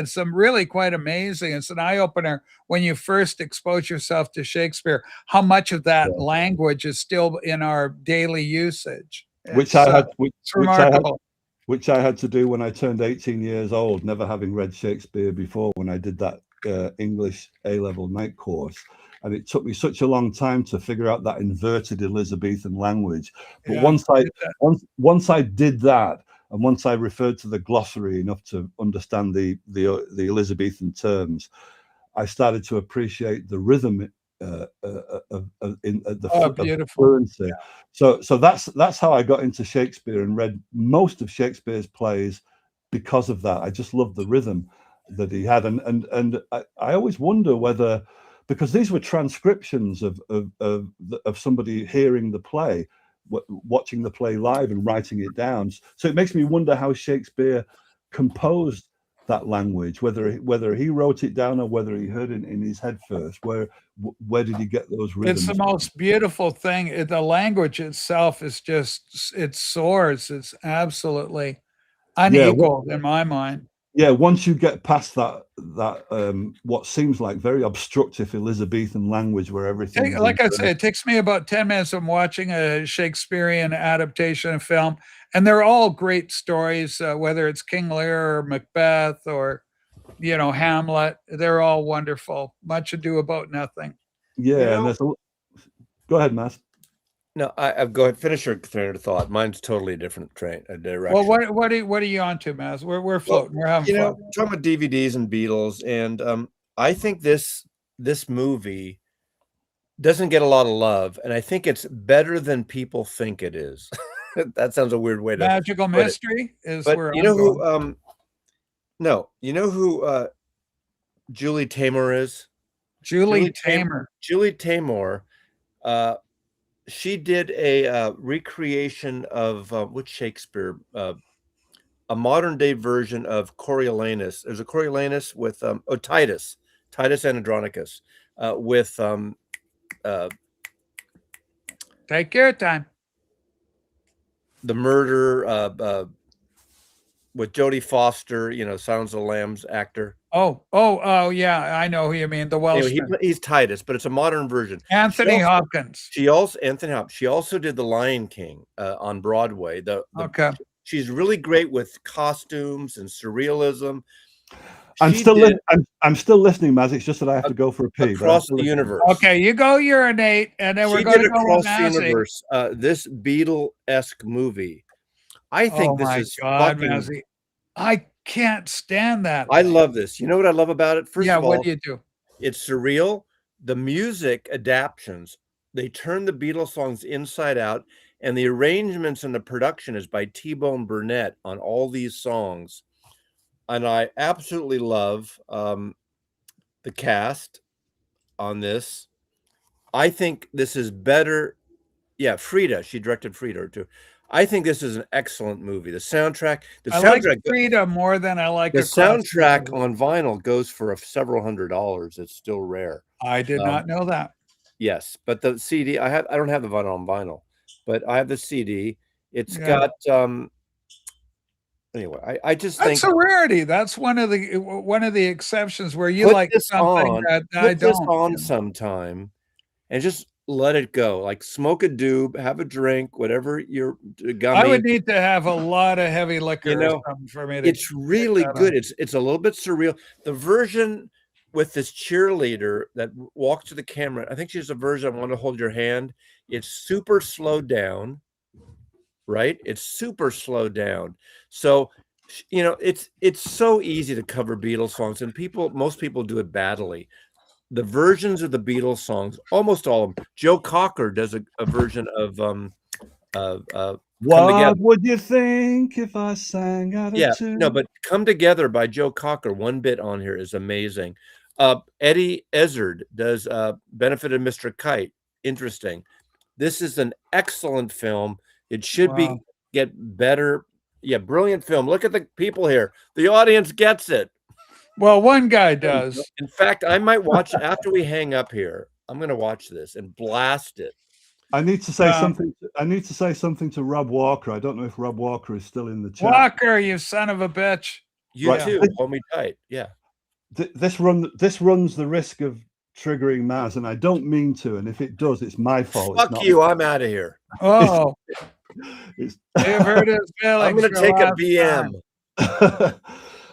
Speaker 1: some really quite amazing. It's an eye opener when you first expose yourself to Shakespeare, how much of that language is still in our daily usage.
Speaker 5: Which I had,
Speaker 1: It's remarkable.
Speaker 5: Which I had to do when I turned 18 years old, never having read Shakespeare before, when I did that English A-level night course. And it took me such a long time to figure out that inverted Elizabethan language. But
Speaker 1: Yeah,
Speaker 5: once I did that, and once I referred to the glossary enough to understand the Elizabethan terms, I started to appreciate the rhythm of fluency. Yeah. So that's how I got into Shakespeare and read most of Shakespeare's plays because of that. I just loved the rhythm that he had, and I always wonder whether, because these were transcriptions of somebody hearing the play, watching the play live and writing it down. So it makes me wonder how Shakespeare composed that language, whether he wrote it down or whether he heard it in his head first. Where did he get those rhythms?
Speaker 1: It's the most beautiful thing. The language itself is just, it soars. It's absolutely unequaled in my mind.
Speaker 5: Yeah, once you get past that what seems like very obstructive Elizabethan language, where everything,
Speaker 1: like I say, it takes me about 10 minutes of watching a Shakespearean adaptation of film, and they're all great stories, whether it's King Lear or Macbeth or, you know, Hamlet. They're all wonderful. Much Ado About Nothing.
Speaker 5: Yeah, you know, and there's go ahead, Matt.
Speaker 7: No, I go ahead. Finish your train of thought. Mine's totally different direction.
Speaker 1: Well, what are you on to, Maz? We're floating. We're having fun.
Speaker 7: Talking about DVDs and Beatles, and I think this movie doesn't get a lot of love, and I think it's better than people think it is. That sounds a weird way to
Speaker 1: Magical Mystery is where
Speaker 7: you know who no, you know who Julie Taymor is?
Speaker 1: Julie Taymor.
Speaker 7: Julie Taymor. She did a recreation of which Shakespeare, a modern day version of Coriolanus. There's a Coriolanus with Titus Andronicus, with
Speaker 1: take your time.
Speaker 7: The murder with Jodie Foster, you know, Silence of the Lambs actor.
Speaker 1: Oh, yeah, I know who you mean. The Welshman.
Speaker 7: Anyway, he's Titus, but it's a modern version.
Speaker 1: Anthony Hopkins.
Speaker 7: She also did The Lion King on Broadway.
Speaker 1: Okay.
Speaker 7: She's really great with costumes and surrealism.
Speaker 5: I'm still listening, Maz. It's just that I have to go for a pee.
Speaker 7: Across the universe.
Speaker 1: Okay, you go urinate, and then we're going to go
Speaker 7: across the universe. This Beatle-esque movie. I think this is fucking.
Speaker 1: Mazzy. I can't stand that.
Speaker 7: I love this. You know what I love about it? First of all,
Speaker 1: what do you do?
Speaker 7: It's surreal. The music adaptions, they turn the Beatles songs inside out, and the arrangements and the production is by T-Bone Burnett on all these songs. And I absolutely love the cast on this. I think this is better. Yeah, Frida. She directed Frida too. I think this is an excellent movie. The soundtrack,
Speaker 1: I like
Speaker 7: the
Speaker 1: Frida more than I like
Speaker 7: the
Speaker 1: Across the
Speaker 7: soundtrack
Speaker 1: River.
Speaker 7: on vinyl goes for several $100s. It's still rare.
Speaker 1: I did not know that.
Speaker 7: Yes, but the CD, I don't have the vinyl on vinyl, but I have the CD. It's
Speaker 1: Yeah.
Speaker 7: got anyway, I just
Speaker 1: That's
Speaker 7: think
Speaker 1: a rarity. That's one of the exceptions where you
Speaker 7: put
Speaker 1: like
Speaker 7: this
Speaker 1: something
Speaker 7: on,
Speaker 1: that I
Speaker 7: put this
Speaker 1: don't.
Speaker 7: on sometime and just let it go. Like smoke a doob, have a drink, whatever you're
Speaker 1: I
Speaker 7: gummy.
Speaker 1: would need to have a lot of heavy liquor
Speaker 7: You know,
Speaker 1: or something for me to
Speaker 7: It's really
Speaker 1: that
Speaker 7: good.
Speaker 1: on.
Speaker 7: It's a little bit surreal. The version with this cheerleader that walks to the camera, I think she's a version I Want to Hold Your Hand. It's super slowed down, right? It's super slowed down. So, it's so easy to cover Beatles songs, and most people do it badly. The versions of the Beatles songs, almost all of them. Joe Cocker does a version of Come Together.
Speaker 5: What would you think if I sang out
Speaker 7: Yeah,
Speaker 5: of tune?
Speaker 7: no, but Come Together by Joe Cocker, one bit on here is amazing. Eddie Izzard does Benefit of Mr. Kite. Interesting. This is an excellent film. It should
Speaker 1: Wow.
Speaker 7: get better. Yeah, brilliant film. Look at the people here. The audience gets it.
Speaker 1: Well, one guy does.
Speaker 7: In fact, I might watch it after we hang up here. I'm going to watch this and blast it.
Speaker 5: I need to say something. I need to say something to Rob Walker. I don't know if Rob Walker is still in the chat.
Speaker 1: Walker, you son of a bitch.
Speaker 7: You
Speaker 5: Right.
Speaker 7: too. Hold me tight. Yeah.
Speaker 5: This runs the risk of triggering Maz, and I don't mean to. And if it does, it's my fault. It's
Speaker 7: Fuck
Speaker 5: not-
Speaker 7: you. I'm out of here.
Speaker 1: Oh,
Speaker 5: it's-
Speaker 1: they've heard his
Speaker 7: I'm
Speaker 1: feelings.
Speaker 7: going to take a BM.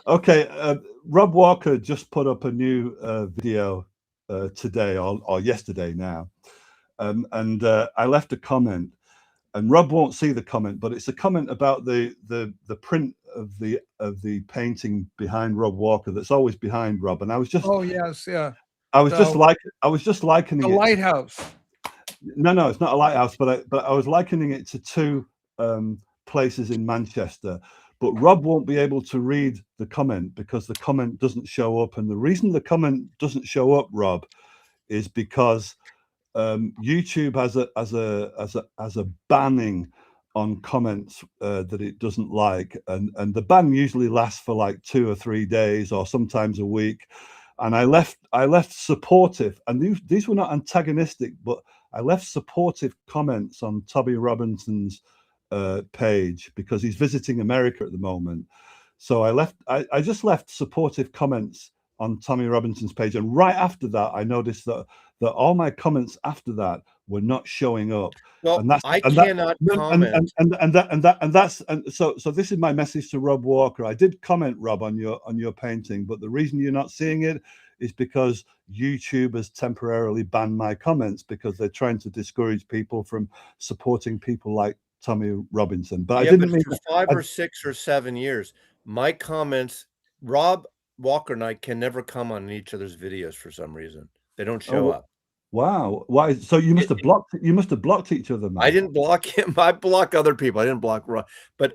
Speaker 5: Okay, Rob Walker just put up a new video today or yesterday now, and I left a comment, and Rob won't see the comment, but it's a comment about the print of the painting behind Rob Walker that's always behind Rob, and I was just
Speaker 1: Oh yes, yeah.
Speaker 5: I was just likening
Speaker 1: The
Speaker 5: it.
Speaker 1: lighthouse.
Speaker 5: No, it's not a lighthouse, but I was likening it to two places in Manchester. But Rob won't be able to read the comment because the comment doesn't show up. And the reason the comment doesn't show up, Rob, is because YouTube has a banning on comments that it doesn't like, and the ban usually lasts for like 2 or 3 days or sometimes a week. And I left supportive, and these were not antagonistic, but I left supportive comments on Tommy Robinson's page because he's visiting America at the moment. So I just left supportive comments on Tommy Robinson's page, and right after that, I noticed that all my comments after that were not showing up.
Speaker 7: Well,
Speaker 5: And that's
Speaker 7: I
Speaker 5: and that-
Speaker 7: cannot comment.
Speaker 5: So this is my message to Rob Walker. I did comment, Rob, on your painting, but the reason you're not seeing it is because YouTube has temporarily banned my comments because they're trying to discourage people from supporting people like Tommy Robinson. But I didn't mean
Speaker 7: for 5 or 6 or 7 years, my comments, Rob Walker and I can never come on each other's videos for some reason. They don't show up.
Speaker 5: Wow. Why? So you must have blocked each other, man.
Speaker 7: I didn't block him. I block other people. I didn't block Rob, but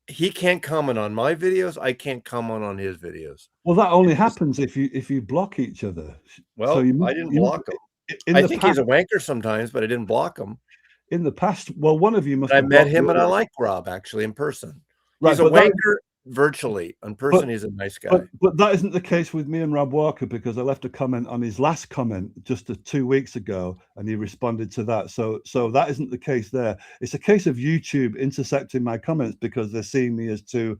Speaker 7: he can't comment on my videos. I can't comment on his videos.
Speaker 5: Well, that only happens if you block each other.
Speaker 7: Well,
Speaker 5: So
Speaker 7: I didn't block him. I think he's a wanker sometimes, but I didn't block him.
Speaker 5: In the past, well, one of you must.
Speaker 7: I
Speaker 5: have
Speaker 7: met
Speaker 5: blocked
Speaker 7: him,
Speaker 5: the
Speaker 7: and I
Speaker 5: other.
Speaker 7: like Rob actually in person.
Speaker 5: Right,
Speaker 7: He's a
Speaker 5: but that-
Speaker 7: wanker virtually. In person, he's a nice guy.
Speaker 5: But that isn't the case with me and Rob Walker, because I left a comment on his last comment just 2 weeks ago, and he responded to that. So that isn't the case there. It's a case of YouTube intercepting my comments because they're seeing me as too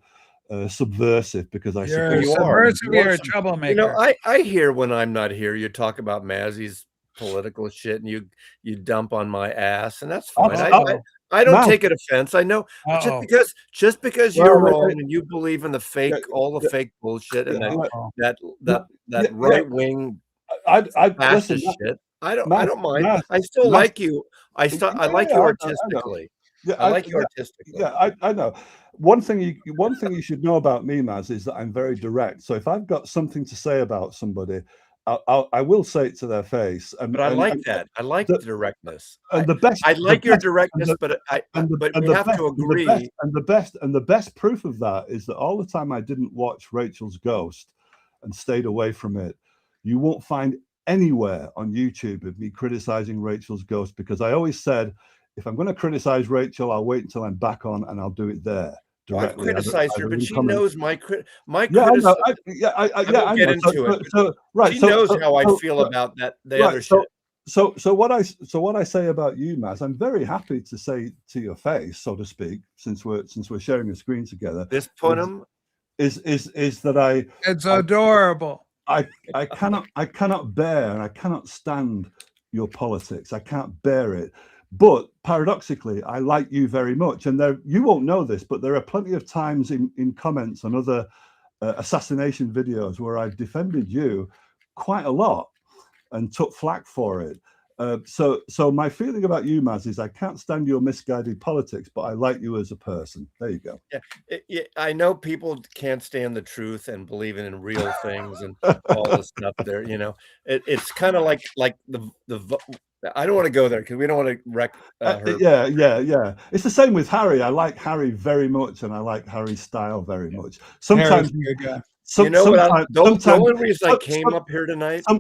Speaker 5: subversive. Because I
Speaker 1: You're
Speaker 5: suppose
Speaker 1: subversive,
Speaker 7: You are
Speaker 1: you're a
Speaker 7: some-
Speaker 1: troublemaker.
Speaker 7: I hear when I'm not here, you talk about Mazzy's political shit, and you dump on my ass, and that's fine. I don't
Speaker 5: Maz.
Speaker 7: take it offense. I know
Speaker 1: Uh-oh.
Speaker 7: just because
Speaker 5: Well,
Speaker 7: you're
Speaker 5: wait,
Speaker 7: wrong
Speaker 5: wait.
Speaker 7: and you believe in the fake, all the fake bullshit, and
Speaker 1: Uh-oh.
Speaker 7: that
Speaker 5: Yeah,
Speaker 7: right wing
Speaker 5: I
Speaker 7: fascist
Speaker 5: listen.
Speaker 7: shit. I don't
Speaker 5: Maz,
Speaker 7: mind.
Speaker 5: Maz,
Speaker 7: I still
Speaker 5: Maz.
Speaker 7: like you. I like
Speaker 5: Yeah,
Speaker 7: you
Speaker 5: I know.
Speaker 7: artistically.
Speaker 5: Yeah,
Speaker 7: I like you artistically.
Speaker 5: Yeah, I know. One thing you should know about me, Maz, is that I'm very direct. So if I've got something to say about somebody, I will say it to their face.
Speaker 7: But I like that. I like the directness.
Speaker 5: And the best.
Speaker 7: I like your
Speaker 5: best-
Speaker 7: directness, but we have to agree.
Speaker 5: The best proof of that is that all the time I didn't watch Rachel's Ghost and stayed away from it, you won't find anywhere on YouTube of me criticizing Rachel's Ghost, because I always said if I'm going to criticize Rachel, I'll wait until I'm back on and I'll do it there
Speaker 7: Well, I've
Speaker 5: directly.
Speaker 7: criticized her, but she knows my
Speaker 5: Yeah, I
Speaker 7: criticism.
Speaker 5: know. I
Speaker 7: get
Speaker 5: know.
Speaker 7: into it.
Speaker 5: So right.
Speaker 7: She
Speaker 5: So
Speaker 7: knows how I
Speaker 5: so-
Speaker 7: feel
Speaker 5: so-
Speaker 7: about that. The
Speaker 5: right,
Speaker 7: other shit.
Speaker 5: So what I say about you, Maz, I'm very happy to say to your face, so to speak, since we're sharing a screen together.
Speaker 7: This Punim
Speaker 5: is that
Speaker 1: It's adorable.
Speaker 5: I cannot bear and I cannot stand your politics. I can't bear it. But paradoxically, I like you very much. And you won't know this, but there are plenty of times in comments on other assassination videos where I've defended you quite a lot and took flack for it. So my feeling about you, Maz, is I can't stand your misguided politics, but I like you as a person. There you go.
Speaker 7: Yeah, I know people can't stand the truth and believe in real things and all this stuff there. It's kind of like the I don't want to go there because we don't want to wreck her.
Speaker 5: Yeah. It's the same with Harry. I like Harry very much, and I like Harry's style very much. Sometimes,
Speaker 7: the only reason I came up here tonight. I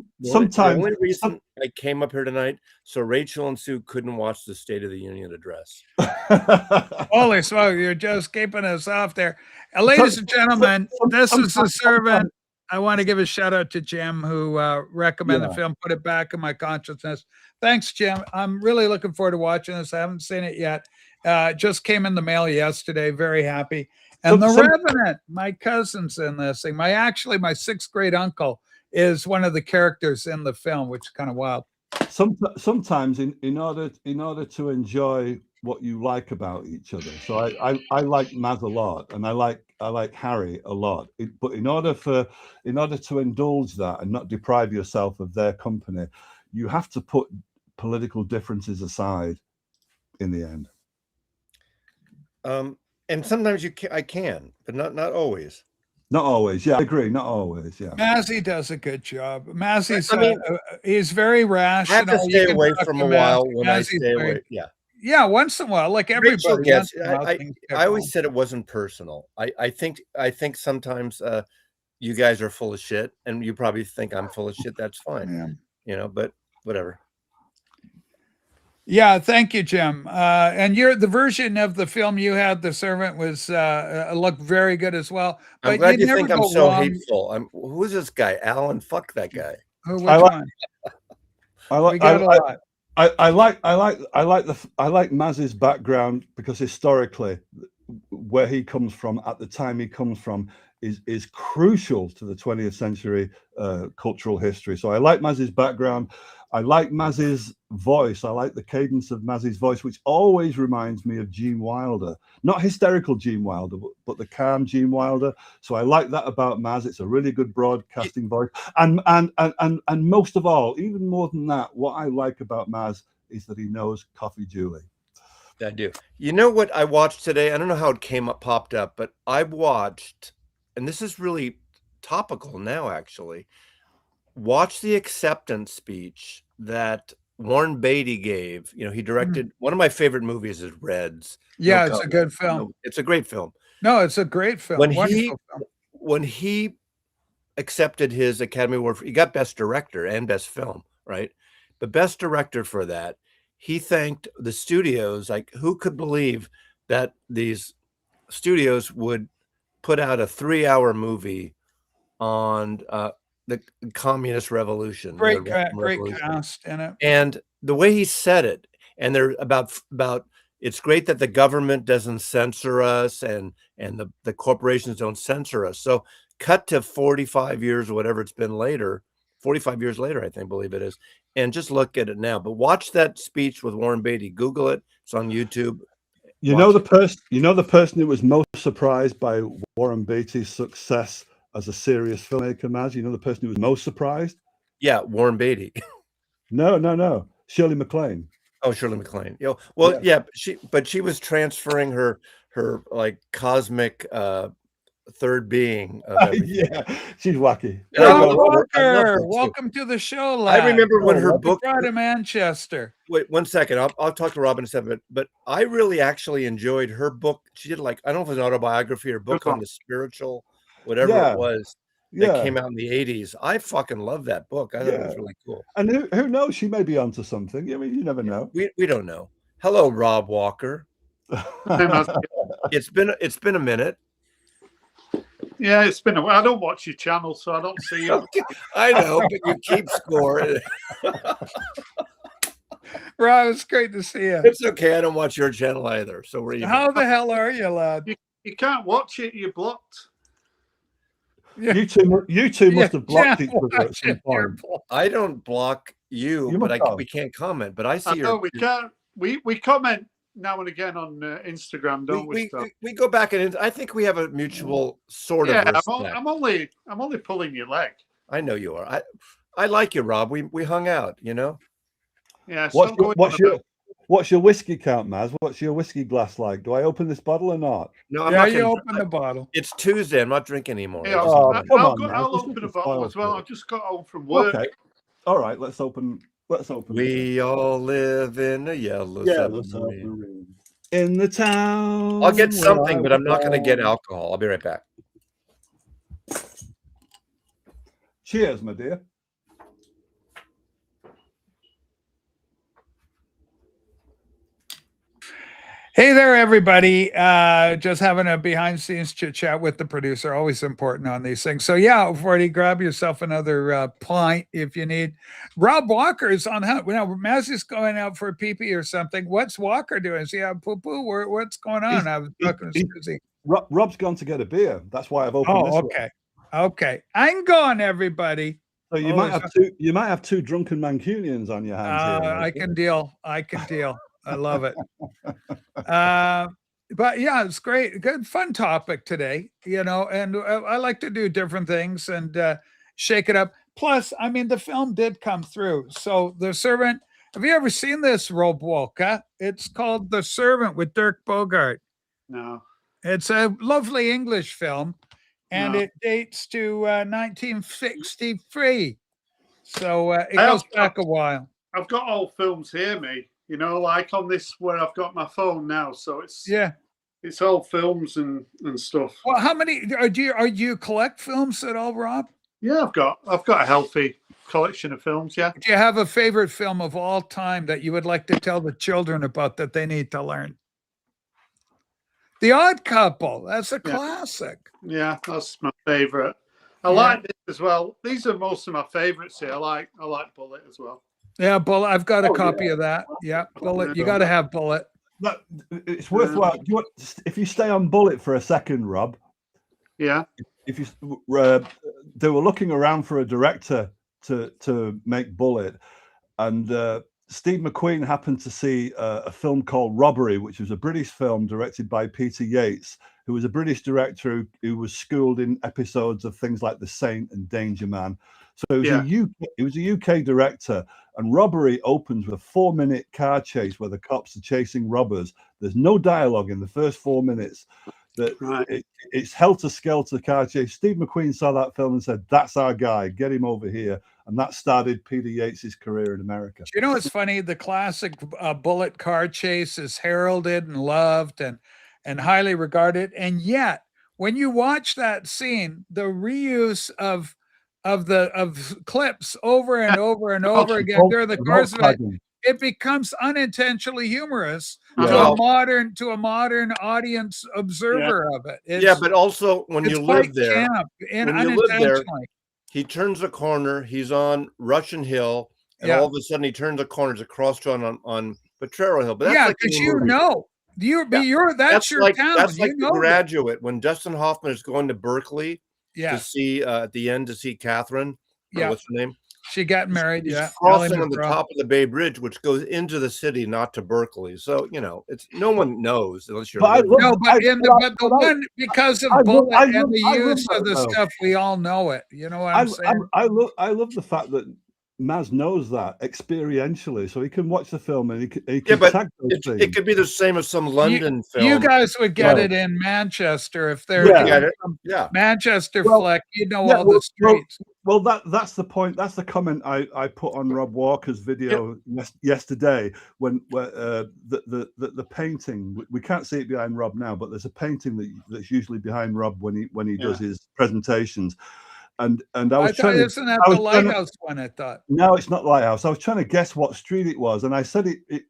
Speaker 7: came up here tonight so Rachel and Sue couldn't watch the State of the Union address.
Speaker 1: Holy smoke! You're just keeping us off there, ladies and gentlemen. This is The Servant. I want to give a shout out to Jim who recommended the film, put it back in my consciousness. Thanks, Jim. I'm really looking forward to watching this. I haven't seen it yet. Just came in the mail yesterday. Very happy. And The Revenant, my cousin's in this thing. My sixth grade uncle is one of the characters in the film, which is kind of wild.
Speaker 5: Sometimes in order to enjoy what you like about each other. So I like Maz a lot, and I like Harry a lot. But in order to indulge that and not deprive yourself of their company, you have to put political differences aside in the end.
Speaker 7: And sometimes I can, but not always.
Speaker 5: Not always. Yeah, I agree. Not always. Yeah.
Speaker 1: Mazzy does a good job. Mazzy's he's very rational.
Speaker 7: I have to stay away from a while when I stay away. Yeah.
Speaker 1: Yeah, once in a while, like everybody.
Speaker 7: Yes, I always said it wasn't personal. I think sometimes you guys are full of shit, and you probably think I'm full of shit. That's fine, but whatever.
Speaker 1: Yeah, thank you, Jim. And the version of the film you had, The Servant, was looked very good as well. But
Speaker 7: I'm glad you think I'm so hateful. Who's this guy, Alan? Fuck that guy.
Speaker 1: Which one?
Speaker 5: I like Maz's background because historically, where he comes from at the time he comes from is crucial to the 20th century cultural history. So I like Maz's background. I like Maz's voice. I like the cadence of Maz's voice, which always reminds me of Gene Wilder. Not hysterical Gene Wilder, but the calm Gene Wilder. So I like that about Maz. It's a really good broadcasting voice. And most of all, even more than that, what I like about Maz is that he knows Coffee Julie.
Speaker 7: I do. You know what I watched today? I don't know how it popped up, but I watched, and this is really topical now, actually. Watch the acceptance speech that Warren Beatty gave. He directed one of my favorite movies is Reds.
Speaker 1: Yeah, it's a good film.
Speaker 7: It's a great film.
Speaker 1: No, it's a great film.
Speaker 7: When he accepted his Academy Award, he got Best Director and Best Film, right? But Best Director for that, he thanked the studios. Like, who could believe that these studios would put out a 3-hour movie on the communist revolution?
Speaker 1: Great cast in it.
Speaker 7: And the way he said it, and they're about it's great that the government doesn't censor us and the corporations don't censor us. So cut to 45 years or whatever it's been later, 45 years later, I believe it is. And just look at it now. But watch that speech with Warren Beatty. Google it. It's on YouTube.
Speaker 5: The person who was most surprised by Warren Beatty's success as a serious filmmaker, Maz? The person who was most surprised?
Speaker 7: Yeah, Warren Beatty.
Speaker 5: No. Shirley MacLaine.
Speaker 7: Oh, Shirley MacLaine. She was transferring her like cosmic third being.
Speaker 5: Yeah, she's wacky.
Speaker 1: Welcome to the show, lad.
Speaker 7: I remember when her book
Speaker 1: brought to Manchester.
Speaker 7: Wait 1 second. I'll talk to Robin in a second, but I really actually enjoyed her book. She did I don't know if it was an autobiography or book on the spiritual, whatever it was. That came out in the 80s. I fucking love that book. I thought it was really cool.
Speaker 5: And who knows? She may be onto something. You never know.
Speaker 7: We don't know. Hello, Rob Walker. It's been a minute.
Speaker 9: Yeah, it's been a while. I don't watch your channel, so I don't see you.
Speaker 7: Okay, I know, but you keep score.
Speaker 1: Rob, it's great to see you.
Speaker 7: It's okay. I don't watch your channel either. So we're even.
Speaker 1: How the hell are you, lad?
Speaker 9: You can't watch it. You're blocked.
Speaker 1: Yeah.
Speaker 5: You two must have blocked each other at
Speaker 1: watch
Speaker 5: some
Speaker 1: it, you're
Speaker 5: point.
Speaker 1: blocked.
Speaker 7: I don't block you,
Speaker 5: You
Speaker 7: but
Speaker 5: must have.
Speaker 7: we can't comment. But I see
Speaker 9: I
Speaker 7: your.
Speaker 9: know we can't. We comment now and again on Instagram, don't we?
Speaker 7: We go back and I think we have a mutual sort of
Speaker 9: Yeah,
Speaker 7: respect.
Speaker 9: I'm only pulling your leg.
Speaker 7: I know you are. I like you, Rob. We hung out, you know.
Speaker 9: Yeah.
Speaker 5: What's your whiskey count, Maz? What's your whiskey glass like? Do I open this bottle or not?
Speaker 7: No, I'm
Speaker 1: Yeah,
Speaker 7: not
Speaker 1: you
Speaker 7: gonna,
Speaker 1: open the bottle.
Speaker 7: It's Tuesday. I'm not drinking anymore.
Speaker 9: Yeah,
Speaker 5: Oh, come on, man.
Speaker 9: I'll
Speaker 5: This
Speaker 9: open a
Speaker 5: is
Speaker 9: bottle as well.
Speaker 5: spoiled.
Speaker 9: I just got home from work.
Speaker 5: Okay. All right. Let's open.
Speaker 7: We all live in a yellow submarine.
Speaker 5: submarine. In the town.
Speaker 7: I'll get
Speaker 5: where
Speaker 7: something,
Speaker 5: I
Speaker 7: but I'm not going to
Speaker 5: was
Speaker 7: get
Speaker 5: born.
Speaker 7: alcohol. I'll be right back.
Speaker 5: Cheers, my dear.
Speaker 1: Hey there, everybody. Just having a behind the scenes chit chat with the producer. Always important on these things. So, yeah, Forty, grab yourself another pint if you need. Rob Walker is on hunt. Now, Maz is going out for a pee-pee or something. What's Walker doing? Is he have poo-poo? What's going on? I was talking to Susie.
Speaker 5: Rob's gone to get a beer. That's why I've opened this.
Speaker 1: Oh, okay. Okay. I'm gone, everybody.
Speaker 5: So you might have two. You might have two drunken Mancunians on your hands here.
Speaker 1: I can deal. I love it. But yeah, it's great. Good, fun topic today, and I like to do different things and shake it up. Plus, I mean, the film did come through. So The Servant, have you ever seen this, Rob Walker? It's called The Servant with Dirk Bogarde.
Speaker 9: No.
Speaker 1: It's a lovely English film, and
Speaker 9: No.
Speaker 1: it dates to 1963. So it goes back a while.
Speaker 9: I've got old films here, me. Like on this where I've got my phone now. So it's old films and stuff.
Speaker 1: Well, how many do you collect films at all, Rob?
Speaker 9: Yeah, I've got a healthy collection of films. Yeah.
Speaker 1: Do you have a favorite film of all time that you would like to tell the children about that they need to learn? The Odd Couple. That's a classic.
Speaker 9: Yeah, that's my favorite. I like this as well. These are most of my favorites here. I like Bullet as well.
Speaker 1: Yeah, Bullet. I've got a copy of that. Yeah, Bullet. You got to have Bullet.
Speaker 5: Look, it's worthwhile. If you stay on Bullet for a second, Rob.
Speaker 9: Yeah.
Speaker 5: If you they were looking around for a director to make Bullet, and Steve McQueen happened to see a film called Robbery, which was a British film directed by Peter Yates, who was a British director who was schooled in episodes of things like The Saint and Danger Man. So he was a UK director, and Robbery opens with a 4-minute car chase where the cops are chasing robbers. There's no dialogue in the first 4 minutes. It's helter-skelter car chase. Steve McQueen saw that film and said, "That's our guy. Get him over here." And that started Peter Yates's career in America.
Speaker 1: You know, it's funny. The classic Bullet car chase is heralded and loved and highly regarded, and yet when you watch that scene, the reuse of clips over and over and over again during the course of it becomes unintentionally humorous to a modern audience observer of it.
Speaker 7: But also when you live there, he turns a corner, he's on Russian Hill, and all of a sudden he turns a corner, it's across on Potrero Hill. But that's
Speaker 1: because
Speaker 7: that's
Speaker 1: your
Speaker 7: like,
Speaker 1: town.
Speaker 7: That's like The Graduate when Dustin Hoffman is going to Berkeley to see at the end to see Catherine. What's her name?
Speaker 1: She got married.
Speaker 7: He's crossing on the top of the Bay Bridge, which goes into the city, not to Berkeley. So it's no one knows unless you're.
Speaker 1: Because of Bullet and the use of the stuff, we all know it. You know what I'm saying?
Speaker 5: I love the fact that Maz knows that experientially, so he can watch the film and he can tag those things.
Speaker 7: It could be the same as some London film.
Speaker 1: You guys would get it in Manchester if there's Manchester flick. All the streets.
Speaker 5: Well, that's the point. That's the comment I put on Rob Walker's video yesterday when the painting. We can't see it behind Rob now, but there's a painting that's usually behind Rob when he does his presentations. And I was trying to.
Speaker 1: Isn't that the Lighthouse one? I thought.
Speaker 5: No, it's not Lighthouse. I was trying to guess what street it was, and I said it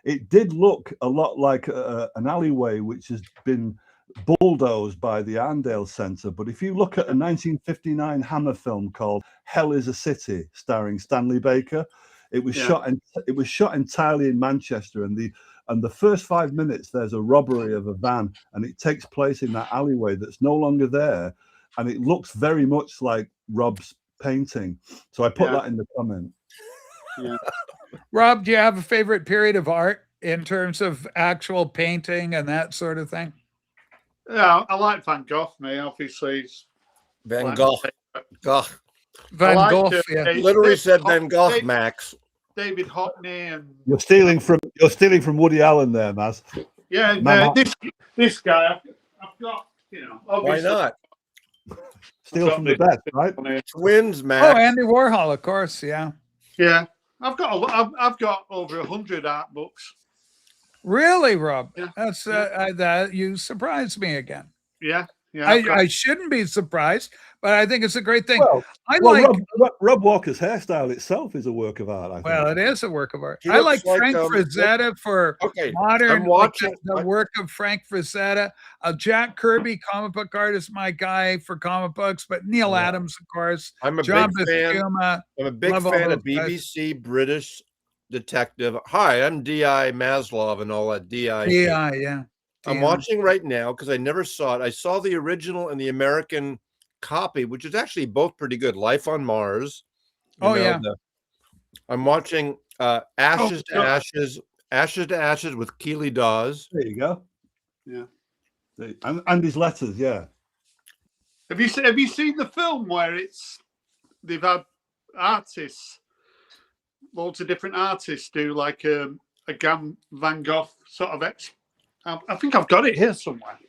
Speaker 5: it did look a lot like an alleyway which has been bulldozed by the Arndale Centre. But if you look at a 1959 Hammer film called Hell is a City, starring Stanley Baker, it was shot entirely in Manchester, and the first 5 minutes there's a robbery of a van, and it takes place in that alleyway that's no longer there, and it looks very much like Rob's painting. So I put that in the comment.
Speaker 9: Yeah.
Speaker 1: Rob, do you have a favorite period of art in terms of actual painting and that sort of thing?
Speaker 9: Yeah, I like Van Gogh. Me, obviously,
Speaker 10: Van Gogh.
Speaker 1: Van
Speaker 9: like,
Speaker 1: Gogh, yeah.
Speaker 10: Literally said Van Gogh, Max.
Speaker 9: David Hockney, and
Speaker 5: You're stealing from Woody Allen there, Maz.
Speaker 9: yeah, this guy. I've got,
Speaker 10: Why not?
Speaker 5: Steal from the best, right?
Speaker 10: Twins, Max.
Speaker 1: Oh, Andy Warhol, of course, yeah.
Speaker 9: Yeah, I've got over 100 art books.
Speaker 1: Really, Rob?
Speaker 9: Yeah.
Speaker 1: That's that you surprised me again.
Speaker 9: Yeah.
Speaker 1: I shouldn't be surprised, but I think it's a great thing.
Speaker 5: Rob Walker's hairstyle itself is a work of art. I think.
Speaker 1: Well, it is a work of art.
Speaker 10: He
Speaker 1: I like
Speaker 10: looks like,
Speaker 1: Frank Frazetta for modern.
Speaker 10: I'm watching
Speaker 1: the work of Frank Frazetta. Jack Kirby, comic book artist, my guy for comic books. But Neil Adams, of course.
Speaker 10: I'm a
Speaker 1: John
Speaker 10: big fan.
Speaker 1: Buscema,
Speaker 10: I'm a big
Speaker 1: love all
Speaker 10: fan of
Speaker 1: those guys.
Speaker 10: BBC British detective. Hi, I'm D.I. Maslov and all that. D.I.
Speaker 1: Yeah.
Speaker 10: I'm watching right now because I never saw it. I saw the original and the American copy, which is actually both pretty good. Life on Mars. I'm watching Ashes to Ashes with Keely Dawes.
Speaker 5: There you go.
Speaker 9: Yeah.
Speaker 5: And his letters, yeah.
Speaker 9: Have you seen the film where they've had artists, loads of different artists do like a Van Gogh sort of I think I've got it here somewhere.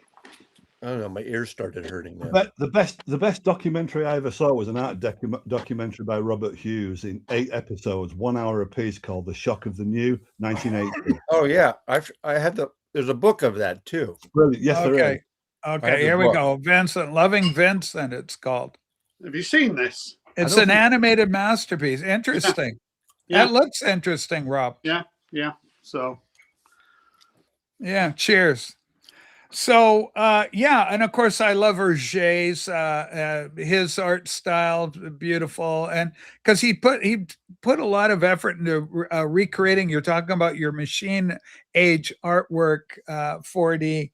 Speaker 10: I don't know. My ears started hurting now.
Speaker 5: But the best documentary I ever saw was an art documentary by Robert Hughes in 8 episodes, 1 hour apiece, called "The Shock of the New," 1980.
Speaker 10: Oh yeah, I had there's a book of that too.
Speaker 5: Brilliant. Yes, there is.
Speaker 1: Okay, here we go. Vincent, Loving Vincent, it's called.
Speaker 9: Have you seen this?
Speaker 1: It's an animated masterpiece. Interesting.
Speaker 9: Yeah.
Speaker 1: That looks interesting, Rob.
Speaker 9: Yeah. So.
Speaker 1: Yeah, cheers. So, and of course, I love Hergé's, his art style, beautiful, and because he put a lot of effort into recreating. You're talking about your machine age artwork, 4D.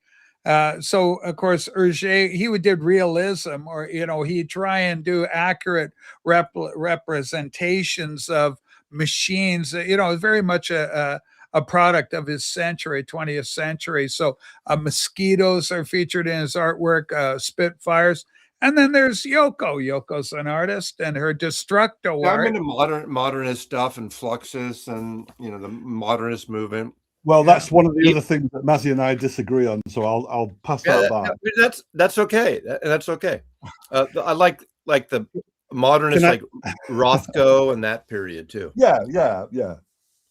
Speaker 1: So, of course, Hergé, he did realism, or he'd try and do accurate representations of machines. Very much a product of his century, 20th century. So mosquitoes are featured in his artwork, Spitfires. And then there's Yoko. Yoko's an artist, and her Destructo art.
Speaker 10: I'm into modernist stuff and Fluxus and the modernist movement.
Speaker 5: Well, that's one of the other things that Mazzy and I disagree on. So I'll pass that back.
Speaker 10: That's okay. That's okay. I like the modernist, like Rothko and that period too.
Speaker 5: Yeah.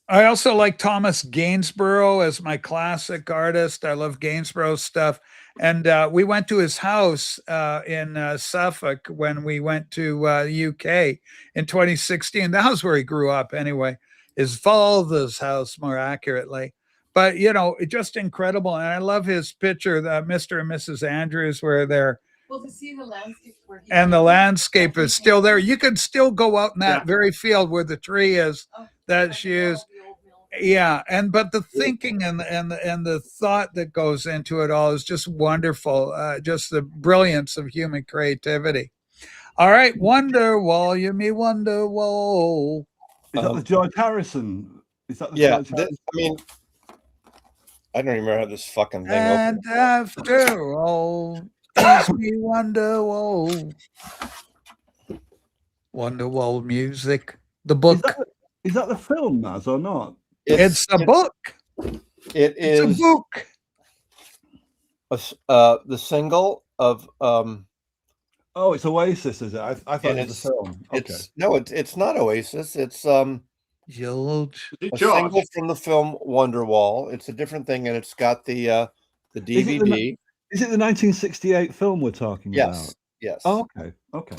Speaker 1: I also like Thomas Gainsborough as my classic artist. I love Gainsborough's stuff. And we went to his house in Suffolk when we went to UK in 2016. That was where he grew up anyway. His father's house, more accurately. But, just incredible. And I love his picture, Mr. and Mrs. Andrews, where they're
Speaker 3: to see the landscape
Speaker 1: the landscape is still there. You could still go out in that very field where the tree is that she used. Yeah, but the thinking and the thought that goes into it all is just wonderful. Just the brilliance of human creativity. All right, Wonderwall, you me Wonderwall.
Speaker 5: Is that the George Harrison? Is that the
Speaker 10: George
Speaker 5: Harrison?
Speaker 10: I don't even remember how this fucking thing
Speaker 1: and
Speaker 10: opens.
Speaker 1: After all, teach me Wonderwall. Wonderwall music. The book.
Speaker 5: Is that the film, Maz, or not?
Speaker 1: It's a book.
Speaker 10: It is
Speaker 1: a book.
Speaker 10: The single of
Speaker 5: Oh, it's Oasis, is it? I thought it was a film. Okay.
Speaker 10: It's not Oasis. It's
Speaker 1: George.
Speaker 10: A single from the film Wonderwall. It's a different thing, and it's got the DVD.
Speaker 5: Is it the 1968 film we're talking about?
Speaker 10: Yes.
Speaker 5: Oh, okay.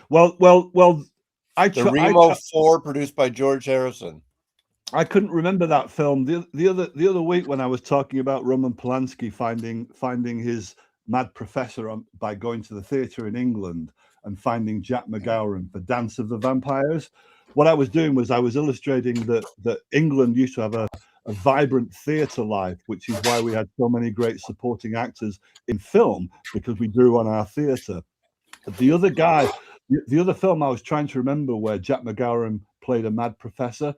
Speaker 10: Well,
Speaker 5: the Remo 4 produced by George Harrison. I couldn't remember that film. The other week when I was talking about Roman Polanski finding his mad professor by going to the theatre in England and finding Jack McGowan for Dance of the Vampires. What I was doing was I was illustrating that England used to have a vibrant theatre life, which is why we had so many great supporting actors in film, because we drew on our theatre. The other film I was trying to remember where Jack McGowan played a mad professor.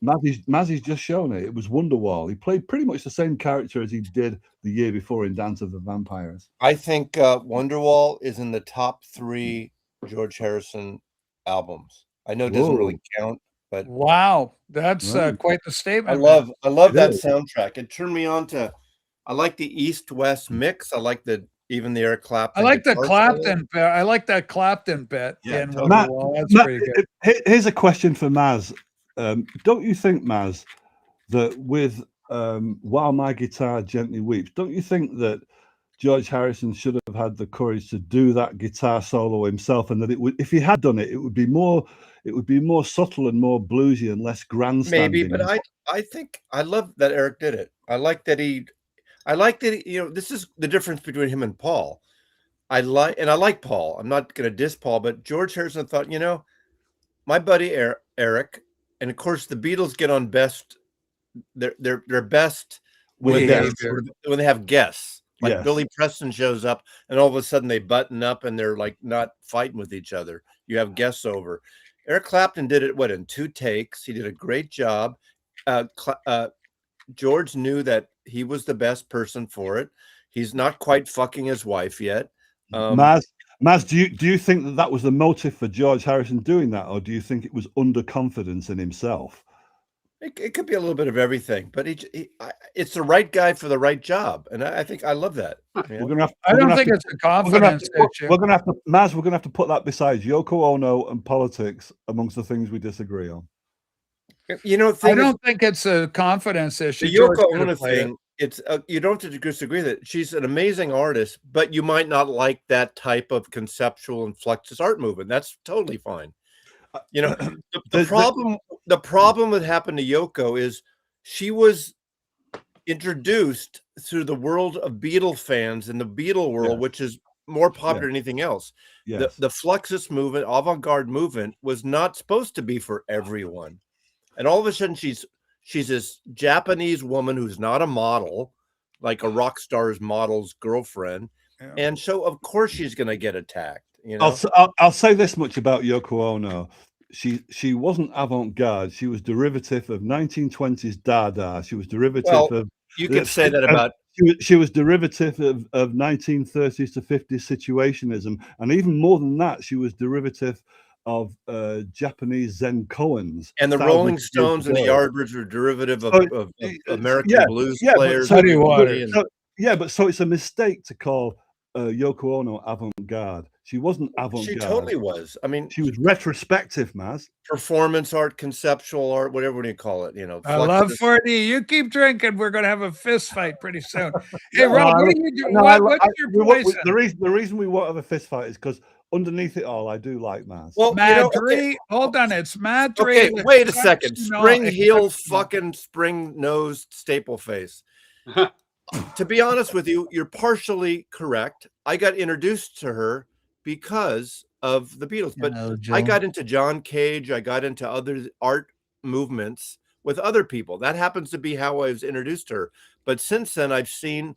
Speaker 5: Mazzy's just shown it. It was Wonderwall. He played pretty much the same character as he did the year before in Dance of the Vampires.
Speaker 10: I think Wonderwall is in the top 3 George Harrison albums. I know it doesn't really count, but
Speaker 1: wow, that's quite the
Speaker 10: I
Speaker 1: statement.
Speaker 10: love that soundtrack. It turned me on to. I like the East-West mix. I like even the Eric Clapton.
Speaker 1: I like the
Speaker 10: guitar
Speaker 1: Clapton bit. I like that Clapton bit
Speaker 10: Yeah,
Speaker 1: in
Speaker 10: totally.
Speaker 1: Wonderwall. That's pretty good.
Speaker 5: Here's a question for Maz. Don't you think, Maz, that with While My Guitar Gently Weeps, don't you think that George Harrison should have had the courage to do that guitar solo himself, and that it would, if he had done it, it would be more subtle and more bluesy and less grandstanding?
Speaker 10: Maybe, but I think I love that Eric did it. I like that he, this is the difference between him and Paul. I like Paul. I'm not going to diss Paul, but George Harrison thought, my buddy Eric, and of course the Beatles get on best. They're best when they have guests. Like
Speaker 5: Yes.
Speaker 10: Billy Preston shows up, and all of a sudden they button up and they're like not fighting with each other. You have guests over. Eric Clapton did it in 2 takes. He did a great job. George knew that he was the best person for it. He's not quite fucking his wife yet.
Speaker 5: Maz, do you think that was the motive for George Harrison doing that, or do you think it was underconfidence in himself?
Speaker 10: It could be a little bit of everything, but it's the right guy for the right job, and I think I love that.
Speaker 1: I don't think it's a confidence issue.
Speaker 5: We're gonna have to put that beside Yoko Ono and politics amongst the things we disagree on.
Speaker 1: I don't think it's a confidence issue.
Speaker 10: The Yoko Ono thing, it's you don't have to disagree that she's an amazing artist, but you might not like that type of conceptual and fluxus art movement. That's totally fine. The problem that happened to Yoko is she was introduced through the world of Beatle fans in the Beatle world, which is more popular than anything else.
Speaker 5: Yes.
Speaker 10: The Fluxus movement, avant-garde movement, was not supposed to be for everyone. And all of a sudden she's this Japanese woman who's not a model, like a rock star's model's girlfriend. Yeah. And so of course she's going to get attacked.
Speaker 5: I'll say this much about Yoko Ono. She wasn't avant-garde. She was derivative of 1920s Dada. She was derivative of.
Speaker 10: You could say that about.
Speaker 5: She was derivative of 1930s to 50s situationism, and even more than that, she was derivative of Japanese Zen koans.
Speaker 10: And the Rolling Stones and the Yardbirds were derivative of American blues players.
Speaker 5: So it's a mistake to call Yoko Ono avant-garde. She wasn't avant-garde.
Speaker 10: She totally was. I mean,
Speaker 5: she was retrospective, Maz.
Speaker 10: Performance art, conceptual art, whatever you call it.
Speaker 1: I love 4D. You keep drinking. We're going to have a fist fight pretty soon. Hey, Rob, what are you doing? What's your poison?
Speaker 5: The reason we won't have a fist fight is because underneath it all, I do like Maz.
Speaker 10: Well,
Speaker 1: Madry, hold on, it's Madry.
Speaker 10: Okay, wait a second. Spring heel, fucking spring nosed staple face. To be honest with you, you're partially correct. I got introduced to her because of the Beatles, but I got into John Cage. I got into other art movements with other people. That happens to be how I was introduced to her. But since then, I've seen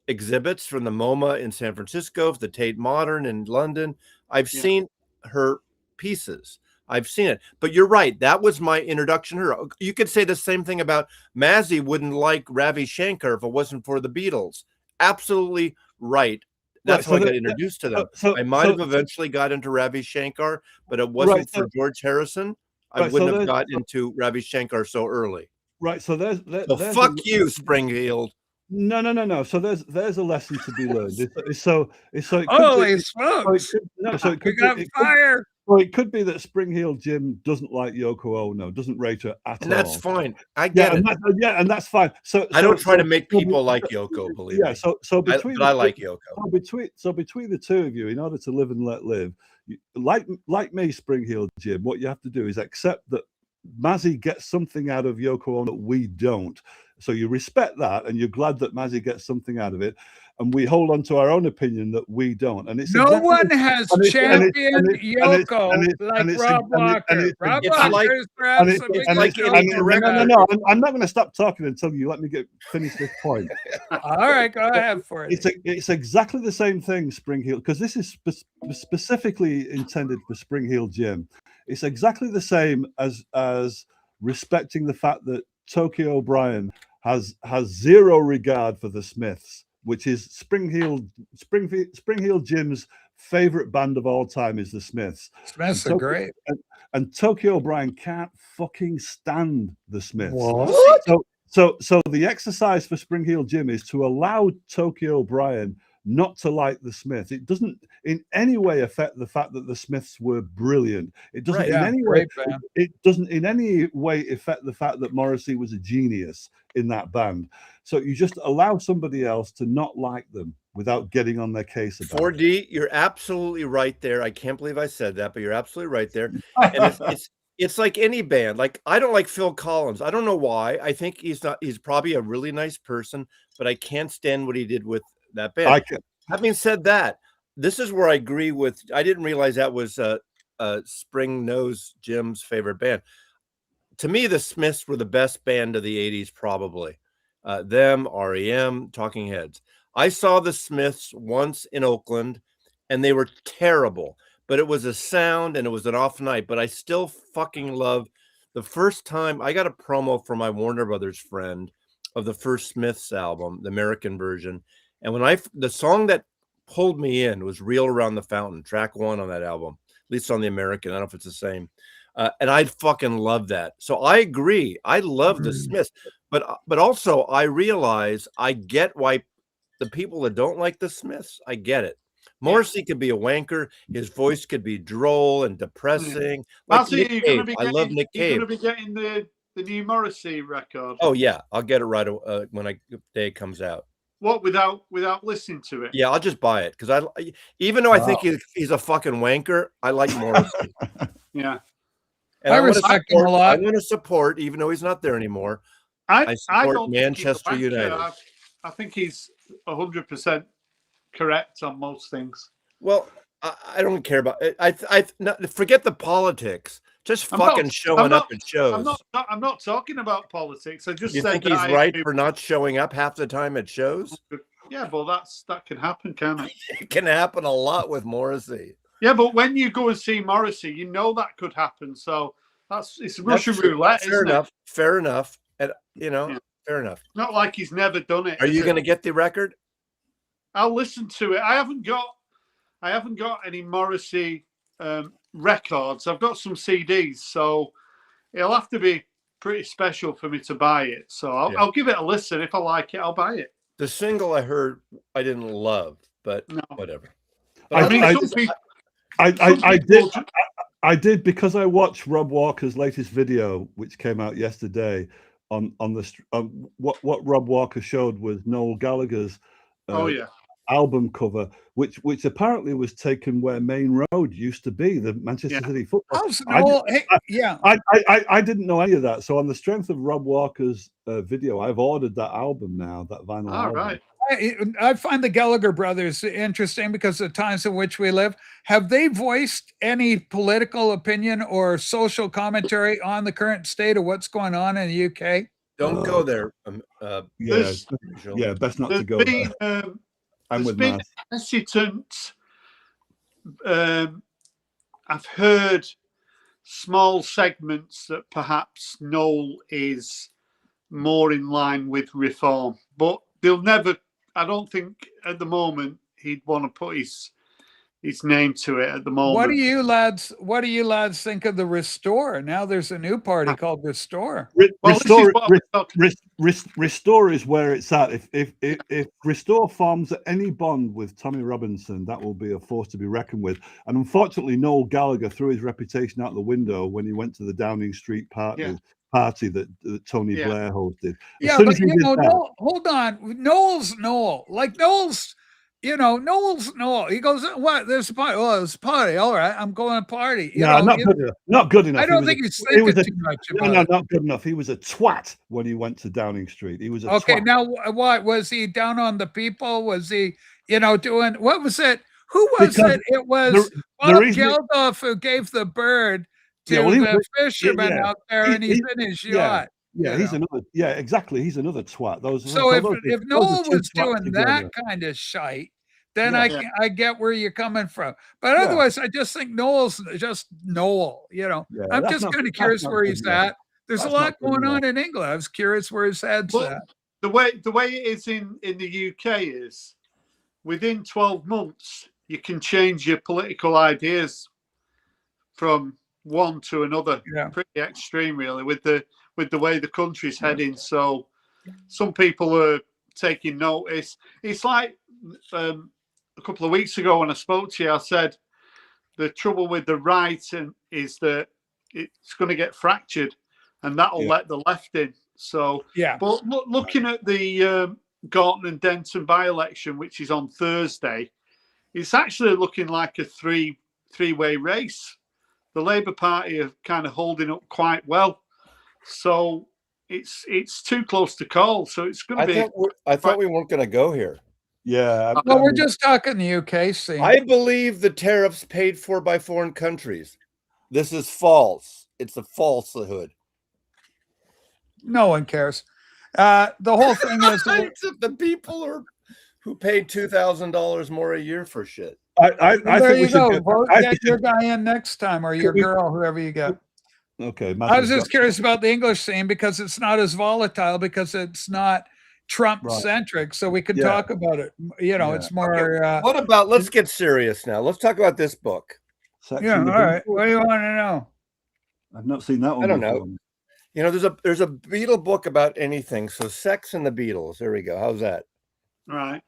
Speaker 10: exhibits from the MoMA in San Francisco, the Tate Modern in London. I've seen her pieces. I've seen it. But you're right. That was my introduction to her. You could say the same thing about Mazzy wouldn't like Ravi Shankar if it wasn't for the Beatles. Absolutely right. That's how I got introduced to them. I might have eventually got into Ravi Shankar, but it wasn't for George Harrison. I wouldn't have got into Ravi Shankar so early.
Speaker 5: Right. So there's
Speaker 10: fuck you, Springfield.
Speaker 5: No. So there's a lesson to be learned.
Speaker 1: Holy smokes!
Speaker 5: It could
Speaker 1: got fire.
Speaker 5: Well, it could be that Spring Heel Jim doesn't like Yoko Ono, doesn't rate her at all.
Speaker 10: And that's fine. I get it.
Speaker 5: And that's fine. So
Speaker 10: I don't try to make people like Yoko, believe me.
Speaker 5: But
Speaker 10: I like Yoko.
Speaker 5: So between the two of you, in order to live and let live, like me, Spring Heel Jim, what you have to do is accept that Mazzy gets something out of Yoko Ono that we don't. So you respect that, and you're glad that Mazzy gets something out of it, and we hold on to our own opinion that we don't. And it's
Speaker 1: No
Speaker 5: exactly,
Speaker 1: one has championed Yoko like Rob Walker. Rob Walker is perhaps the biggest.
Speaker 5: No, I'm not going to stop talking until you let me finish this point.
Speaker 1: All right, go ahead for it.
Speaker 5: It's exactly the same thing, Spring Heel, because this is specifically intended for Spring Heel Jim. It's exactly the same as respecting the fact that Tokyo O'Brien has zero regard for the Smiths, which is Spring Heel Jim's favorite band of all time is the Smiths.
Speaker 1: Smiths are great.
Speaker 5: And Tokyo O'Brien can't fucking stand the Smiths.
Speaker 1: What?
Speaker 5: So the exercise for Spring Heel Jim is to allow Tokyo O'Brien not to like the Smiths. It doesn't in any way affect the fact that the Smiths were brilliant. It doesn't in any way. It doesn't in any way affect the fact that Morrissey was a genius in that band. So you just allow somebody else to not like them without getting on their case about
Speaker 10: 4D, it. You're absolutely right there. I can't believe I said that, but you're absolutely right there. And it's like any band. Like, I don't like Phil Collins. I don't know why. I think he's probably a really nice person, but I can't stand what he did with that band. Having said that, this is where I agree with. I didn't realize that was Spring Nose Jim's favorite band. To me, the Smiths were the best band of the 80s, probably. Them, REM, Talking Heads. I saw the Smiths once in Oakland, and they were terrible. But it was a sound, and it was an off night. But I still fucking love the first time I got a promo from my Warner Brothers friend of the first Smiths album, the American version. And when the song that pulled me in was Reel Around the Fountain, track 1 on that album, at least on the American. I don't know if it's the same. And I fucking love that. So I agree. I love the Smiths. But also I realize I get why the people that don't like the Smiths, I get it. Morrissey could be a wanker. His voice could be droll and depressing. Like Nick Cave. I love Nick Cave.
Speaker 9: You're going to be getting the new Morrissey record.
Speaker 10: Oh, yeah. I'll get it right when the day comes out.
Speaker 9: What, without listening to it?
Speaker 10: Yeah, I'll just buy it because even though I think he's a fucking wanker, I like Morrissey.
Speaker 9: Yeah,
Speaker 10: and
Speaker 1: I respect him a lot.
Speaker 10: I'm going to support, even though he's not there anymore.
Speaker 9: I
Speaker 10: support Manchester United.
Speaker 9: I think he's 100% correct on most things.
Speaker 10: Well, I don't care about it. I forget the politics. Just fucking showing up at shows.
Speaker 9: I'm not talking about politics. I just
Speaker 10: you
Speaker 9: said
Speaker 10: think he's right for not showing up half the time at shows?
Speaker 9: Yeah, but that can happen, can't it?
Speaker 10: It can happen a lot with Morrissey.
Speaker 9: Yeah, but when you go and see Morrissey, you know that could happen. So it's Russian roulette.
Speaker 10: Fair enough. And fair enough.
Speaker 9: Not like he's never done it.
Speaker 10: Are you going to get the record?
Speaker 9: I'll listen to it. I haven't got any Morrissey records. I've got some CDs, so it'll have to be pretty special for me to buy it. So I'll give it a listen. If I like it, I'll buy it.
Speaker 10: The single I heard, I didn't love, but whatever.
Speaker 5: But I did because I watched Rob Walker's latest video, which came out yesterday. On what Rob Walker showed was Noel Gallagher's album cover, which apparently was taken where Main Road used to be, the Manchester City football. I didn't know any of that. So on the strength of Rob Walker's video, I've ordered that album now, that vinyl album.
Speaker 9: Right.
Speaker 1: I find the Gallagher brothers interesting because of the times in which we live. Have they voiced any political opinion or social commentary on the current state of what's going on in the UK?
Speaker 10: Don't go there.
Speaker 5: Best not to go there. I'm with Matt.
Speaker 9: Hesitant. I've heard small segments that perhaps Noel is more in line with reform, but they'll never. I don't think at the moment he'd want to put his name to it at the moment. What
Speaker 1: do you lads think of the Restore? Now there's a new party called Restore.
Speaker 5: Restore is where it's at. If Restore forms any bond with Tommy Robinson, that will be a force to be reckoned with. And unfortunately, Noel Gallagher threw his reputation out the window when he went to the Downing Street party that Tony Blair hosted.
Speaker 1: Hold on. Noel's Noel. Like Noel's Noel's Noel. He goes, "What? There's a party. Oh, there's a party. All right, I'm going to party."
Speaker 5: No, not good enough. Not good enough.
Speaker 1: I don't think he's thinking too much about it.
Speaker 5: Not good enough. He was a twat when he went to Downing Street. He was a
Speaker 1: Okay,
Speaker 5: twat.
Speaker 1: now what was he down on the people? Was he, doing what was it? Who was
Speaker 5: Because
Speaker 1: it? It was
Speaker 5: the
Speaker 1: Bob
Speaker 5: reason-
Speaker 1: Geldof who gave the bird to
Speaker 5: Yeah, well, he
Speaker 1: the
Speaker 5: was-
Speaker 1: fisherman
Speaker 5: yeah.
Speaker 1: out there, and he's in his yacht.
Speaker 5: Yeah, he's another. Yeah, exactly. He's another twat.
Speaker 1: So if
Speaker 5: those
Speaker 1: Noel
Speaker 5: are two
Speaker 1: was
Speaker 5: twats
Speaker 1: doing that
Speaker 5: together.
Speaker 1: kind of shite, then
Speaker 5: Yeah.
Speaker 1: I get where you're coming from. But
Speaker 5: Yeah.
Speaker 1: otherwise, I just think Noel's just Noel.
Speaker 5: Yeah,
Speaker 1: I'm
Speaker 5: that's
Speaker 1: just
Speaker 5: not-
Speaker 1: kind of
Speaker 5: that's
Speaker 1: curious
Speaker 5: not
Speaker 1: where
Speaker 5: good
Speaker 1: he's
Speaker 5: enough.
Speaker 1: at. There's a
Speaker 5: That's
Speaker 1: lot
Speaker 5: not good
Speaker 1: going on
Speaker 5: enough.
Speaker 1: in England. I was curious where his head's
Speaker 9: But
Speaker 1: at.
Speaker 9: the way it is in the UK is within 12 months you can change your political ideas from one to another.
Speaker 1: Yeah.
Speaker 9: Pretty extreme, really, with the way the country's heading. So some people are taking notice. It's like a couple of weeks ago when I spoke to you, I said the trouble with the right is that it's going to get fractured, and that'll let the left in. So, but looking at the Gorton and Denton by-election, which is on Thursday, it's actually looking like a three-way race. The Labour Party are kind of holding up quite well, so it's too close to call. So it's going to be.
Speaker 10: I thought we weren't going to go here.
Speaker 5: Yeah.
Speaker 1: Well, we're just talking the UK scene.
Speaker 10: I believe the tariffs paid for by foreign countries. This is false. It's a falsehood.
Speaker 1: No one cares. The whole thing is
Speaker 10: Except the people who paid $2,000 more a year for shit.
Speaker 5: I
Speaker 1: there
Speaker 5: think
Speaker 1: you
Speaker 5: we
Speaker 1: go.
Speaker 5: should.
Speaker 1: Vote,
Speaker 5: I
Speaker 1: get
Speaker 5: think-
Speaker 1: your guy in next time, or your
Speaker 5: we-
Speaker 1: girl, whoever you get.
Speaker 5: Okay,
Speaker 1: I was
Speaker 5: Matthew's
Speaker 1: just
Speaker 5: got-
Speaker 1: curious about the English scene because it's not as volatile because it's not Trump centric, so we could
Speaker 5: Yeah.
Speaker 1: talk about it. It's more.
Speaker 10: What about? Let's get serious now. Let's talk about this book.
Speaker 1: Yeah. All right. What do you want to know?
Speaker 5: I've not seen that one.
Speaker 10: I don't
Speaker 5: before.
Speaker 10: know. There's a Beatle book about anything. So Sex and the Beatles. There we go. How's that?
Speaker 9: Right.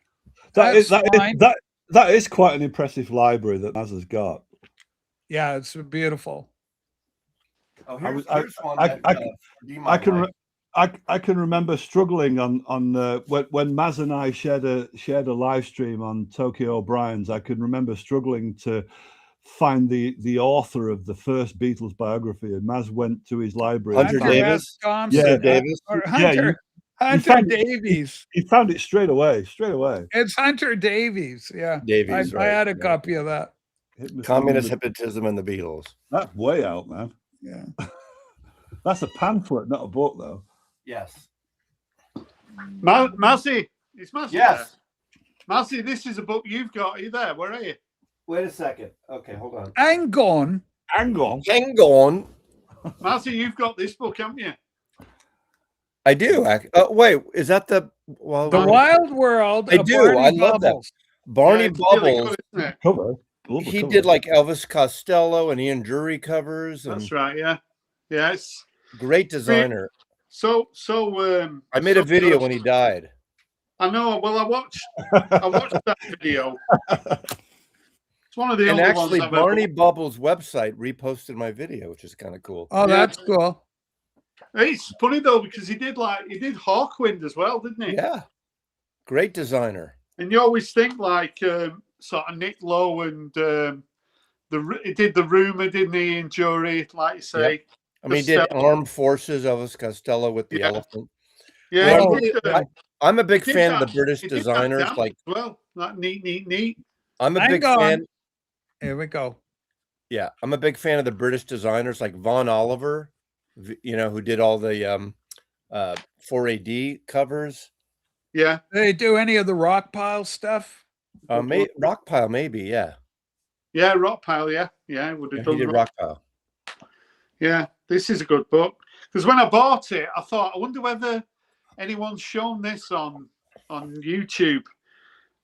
Speaker 5: That is
Speaker 1: fine.
Speaker 5: that is quite an impressive library that Naz has got.
Speaker 1: Yeah, it's beautiful.
Speaker 10: Oh,
Speaker 5: here's
Speaker 10: one.
Speaker 5: I can remember struggling on when Maz and I shared a live stream on Tokyo O'Brien's. I can remember struggling to find the author of the first Beatles biography, and Maz went to his library.
Speaker 10: Hunter Davis.
Speaker 5: Yeah,
Speaker 10: Davis.
Speaker 1: Or
Speaker 5: Yeah,
Speaker 1: Hunter Davies.
Speaker 5: He found it straight away.
Speaker 1: It's Hunter Davies. Yeah.
Speaker 10: Davies.
Speaker 1: I had a copy of that.
Speaker 10: Communist Hypnotism and the Beatles.
Speaker 5: That's way out, man.
Speaker 1: Yeah.
Speaker 5: That's a pamphlet, not a book, though.
Speaker 10: Yes.
Speaker 9: Mazzy, is Mazzy
Speaker 10: Yes.
Speaker 9: there? Mazzy, this is a book you've got. Are you there? Where are you?
Speaker 10: Wait a second. Okay, hold on.
Speaker 1: Hang on.
Speaker 10: Hang on.
Speaker 9: Mazzy, you've got this book, haven't you?
Speaker 10: I do. Wait, is that the
Speaker 1: The Wild World?
Speaker 10: I
Speaker 1: of
Speaker 10: do.
Speaker 1: Barney
Speaker 10: I love that.
Speaker 1: Bubbles.
Speaker 10: Barney
Speaker 9: Yeah, it's really
Speaker 10: Bubbles.
Speaker 9: good, isn't it?
Speaker 5: Cover. Love the
Speaker 10: He
Speaker 5: cover.
Speaker 10: did like Elvis Costello and Ian Drury covers. And
Speaker 9: That's right. Yeah. Yes.
Speaker 10: great designer.
Speaker 9: So.
Speaker 10: I made a
Speaker 9: so
Speaker 10: video
Speaker 9: good.
Speaker 10: when he died.
Speaker 9: I know. Well, I watched that video. It's one of the
Speaker 10: And
Speaker 9: only
Speaker 10: actually,
Speaker 9: ones I've
Speaker 10: Barney
Speaker 9: ever...
Speaker 10: Bubbles' website reposted my video, which is kind of cool.
Speaker 1: Oh, that's cool.
Speaker 9: It's funny though because he did Hawkwind as well, didn't he?
Speaker 10: Yeah. Great designer.
Speaker 9: And you always think like sort of Nick Lowe and he did the Rumor, didn't he? In Jury, like you say.
Speaker 10: Yep. I mean, he did Armed Forces, Elvis Costello with the elephant.
Speaker 9: Yeah.
Speaker 10: Well,
Speaker 9: he did,
Speaker 10: I'm a big
Speaker 9: he did
Speaker 10: fan of
Speaker 9: that-
Speaker 10: the British
Speaker 9: he did that
Speaker 10: designers.
Speaker 9: down
Speaker 10: Like,
Speaker 9: as well, like neat.
Speaker 10: I'm a
Speaker 1: Hang
Speaker 10: big
Speaker 1: on.
Speaker 10: fan.
Speaker 1: Here we go.
Speaker 10: Yeah, I'm a big fan of the British designers like Von Oliver, who did all the 4AD covers.
Speaker 9: Yeah.
Speaker 1: Do they do any of the rock pile stuff?
Speaker 10: Rockpile, maybe, yeah.
Speaker 9: Yeah, Rockpile, yeah, would have
Speaker 10: He
Speaker 9: done
Speaker 10: did Rockpile.
Speaker 9: Yeah, this is a good book. Because when I bought it, I thought, I wonder whether anyone's shown this on YouTube.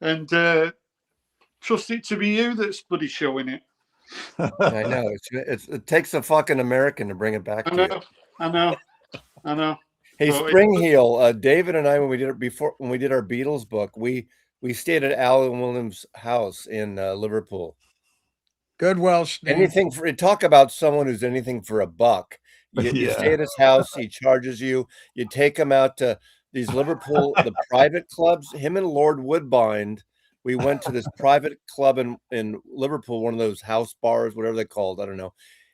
Speaker 9: And trust it to be you that's bloody showing it.
Speaker 10: I know. It takes a fucking American to bring it back to you.
Speaker 9: I know.
Speaker 10: Hey,
Speaker 9: So
Speaker 10: Springheel, David and I, when we did our Beatles book, we stayed at Alan Williams' house in Liverpool.
Speaker 1: Good Welsh name.
Speaker 10: Talk about someone who's anything for a buck. You
Speaker 5: Yeah.
Speaker 10: stay at his house, he charges you. You take him out to these the private clubs. Him and Lord Woodbine we went to this private club in Liverpool, one of those house bars, whatever they're called, I don't know.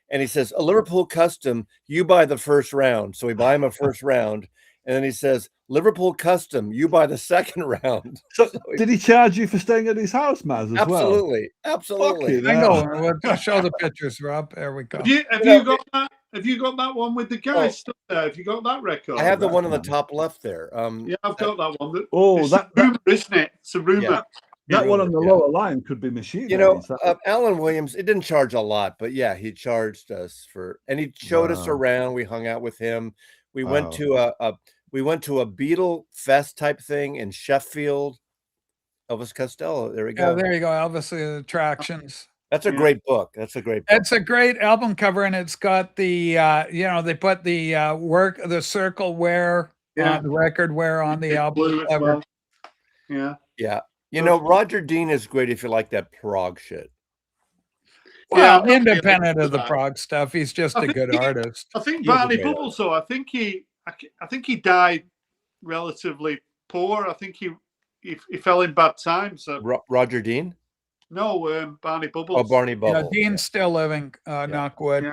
Speaker 10: And he says, a Liverpool custom, you buy the first round. So we buy him a first round. And then he says, Liverpool custom, you buy the second round.
Speaker 5: So, did he charge you for staying at his house, Maz, as well?
Speaker 10: Absolutely. Absolutely.
Speaker 1: I know. We'll show the pictures, Rob. There we go.
Speaker 9: Have you got that? Have you got that one with the guy stuck there? Have you got that record?
Speaker 10: I have the one on the top left there.
Speaker 9: Yeah, I've got that one.
Speaker 5: It's
Speaker 9: a rumor, isn't it? It's a rumor.
Speaker 5: That one on the lower line could be machine.
Speaker 10: You know, Alan Williams, it didn't charge a lot, but yeah, he charged us and he showed us around. We hung out with him. We went to a Beatle fest type thing in Sheffield. Elvis Costello. There we go.
Speaker 1: Yeah, there you go. Elvis the Attractions.
Speaker 10: That's a great book. That's a great book.
Speaker 1: It's a great album cover, and it's got the they put the circle wear on the record wear on the album cover.
Speaker 9: Well. Yeah.
Speaker 10: Yeah. You know, Roger Dean is great if you like that prog shit.
Speaker 1: Well, independent of the prog stuff, he's just a good artist.
Speaker 9: I think Barney Bubbles, though, I think he died relatively poor. I think he fell in bad times.
Speaker 10: Roger Dean?
Speaker 9: No, Barney Bubbles.
Speaker 10: Oh, Barney Bubbles.
Speaker 1: Yeah, Dean's still living, knock wood.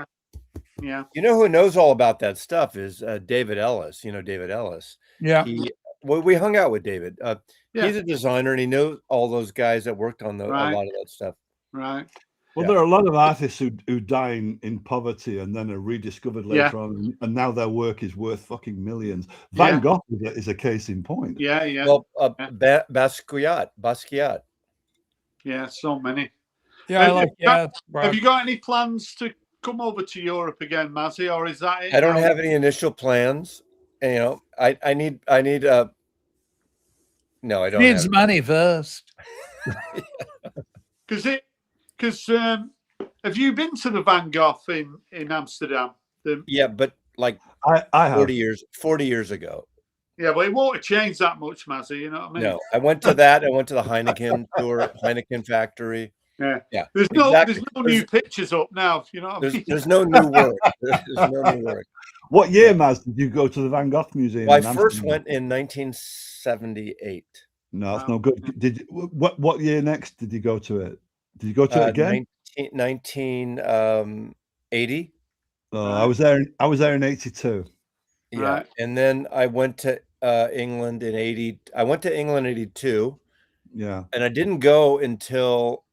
Speaker 9: Yeah.
Speaker 10: You know who knows all about that stuff is David Ellis. You know David Ellis.
Speaker 1: Yeah.
Speaker 10: We hung out with David. He's a designer, and he knows all those guys that worked on a lot of that stuff.
Speaker 9: Right.
Speaker 5: Well, there are a lot of artists who die in poverty and then are rediscovered later on, and now their work is worth fucking millions. Van Gogh is a case in point.
Speaker 9: Yeah, yeah.
Speaker 10: Well, Basquiat.
Speaker 9: Yeah, so many.
Speaker 1: Yeah,
Speaker 9: have you got any plans to come over to Europe again, Mazzy, or is that it?
Speaker 10: I don't have any initial plans. And, you know, I need no, I don't.
Speaker 1: Needs money first.
Speaker 9: Because have you been to the Van Gogh in Amsterdam?
Speaker 10: Yeah, but like
Speaker 5: I
Speaker 10: 40 years ago.
Speaker 9: Yeah, but it won't have changed that much, Mazzy. You know what I mean?
Speaker 10: No, I went to that. I went to the Heineken tour, Heineken factory.
Speaker 9: Yeah. There's no new pictures up now. You know what I mean?
Speaker 10: There's no new work. There's no new work.
Speaker 5: What year, Maz, did you go to the Van Gogh Museum?
Speaker 10: Well, I first went in 1978.
Speaker 5: No, that's no good. Did what year next did you go to it? Did you go to it again?
Speaker 10: 1980.
Speaker 5: I was there in 82.
Speaker 10: Yeah, right. And then I went to England in 80. I went to England in 82.
Speaker 5: Yeah,
Speaker 10: and I didn't go until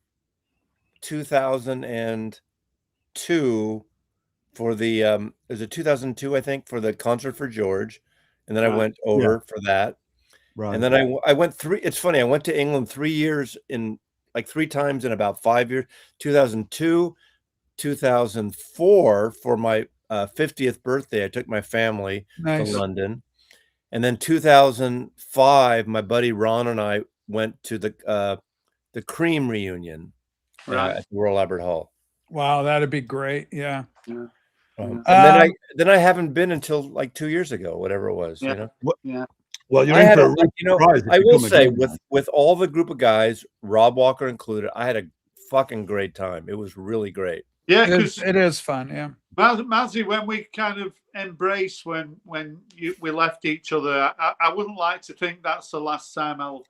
Speaker 10: 2002 for the is it 2002, I think, for the concert for George, and then I went over for that.
Speaker 5: Right.
Speaker 10: And then I went it's funny, I went to England 3 years in like 3 times in about 5 years. 2002, 2004 for my 50th birthday. I took my family to London. And then 2005, my buddy Ron and I went to the Cream reunion at the Royal Albert Hall.
Speaker 1: Wow, that'd be great. Yeah.
Speaker 10: And then I haven't been until like 2 years ago, whatever it was. You know.
Speaker 5: Well, you're in for a surprise.
Speaker 10: I will say with all the group of guys, Rob Walker included, I had a fucking great time. It was really great.
Speaker 9: Yeah, because
Speaker 1: it is fun. Yeah.
Speaker 9: Mazzy, when we kind of embrace when we left each other, I wouldn't like to think that's the last time
Speaker 10: I'll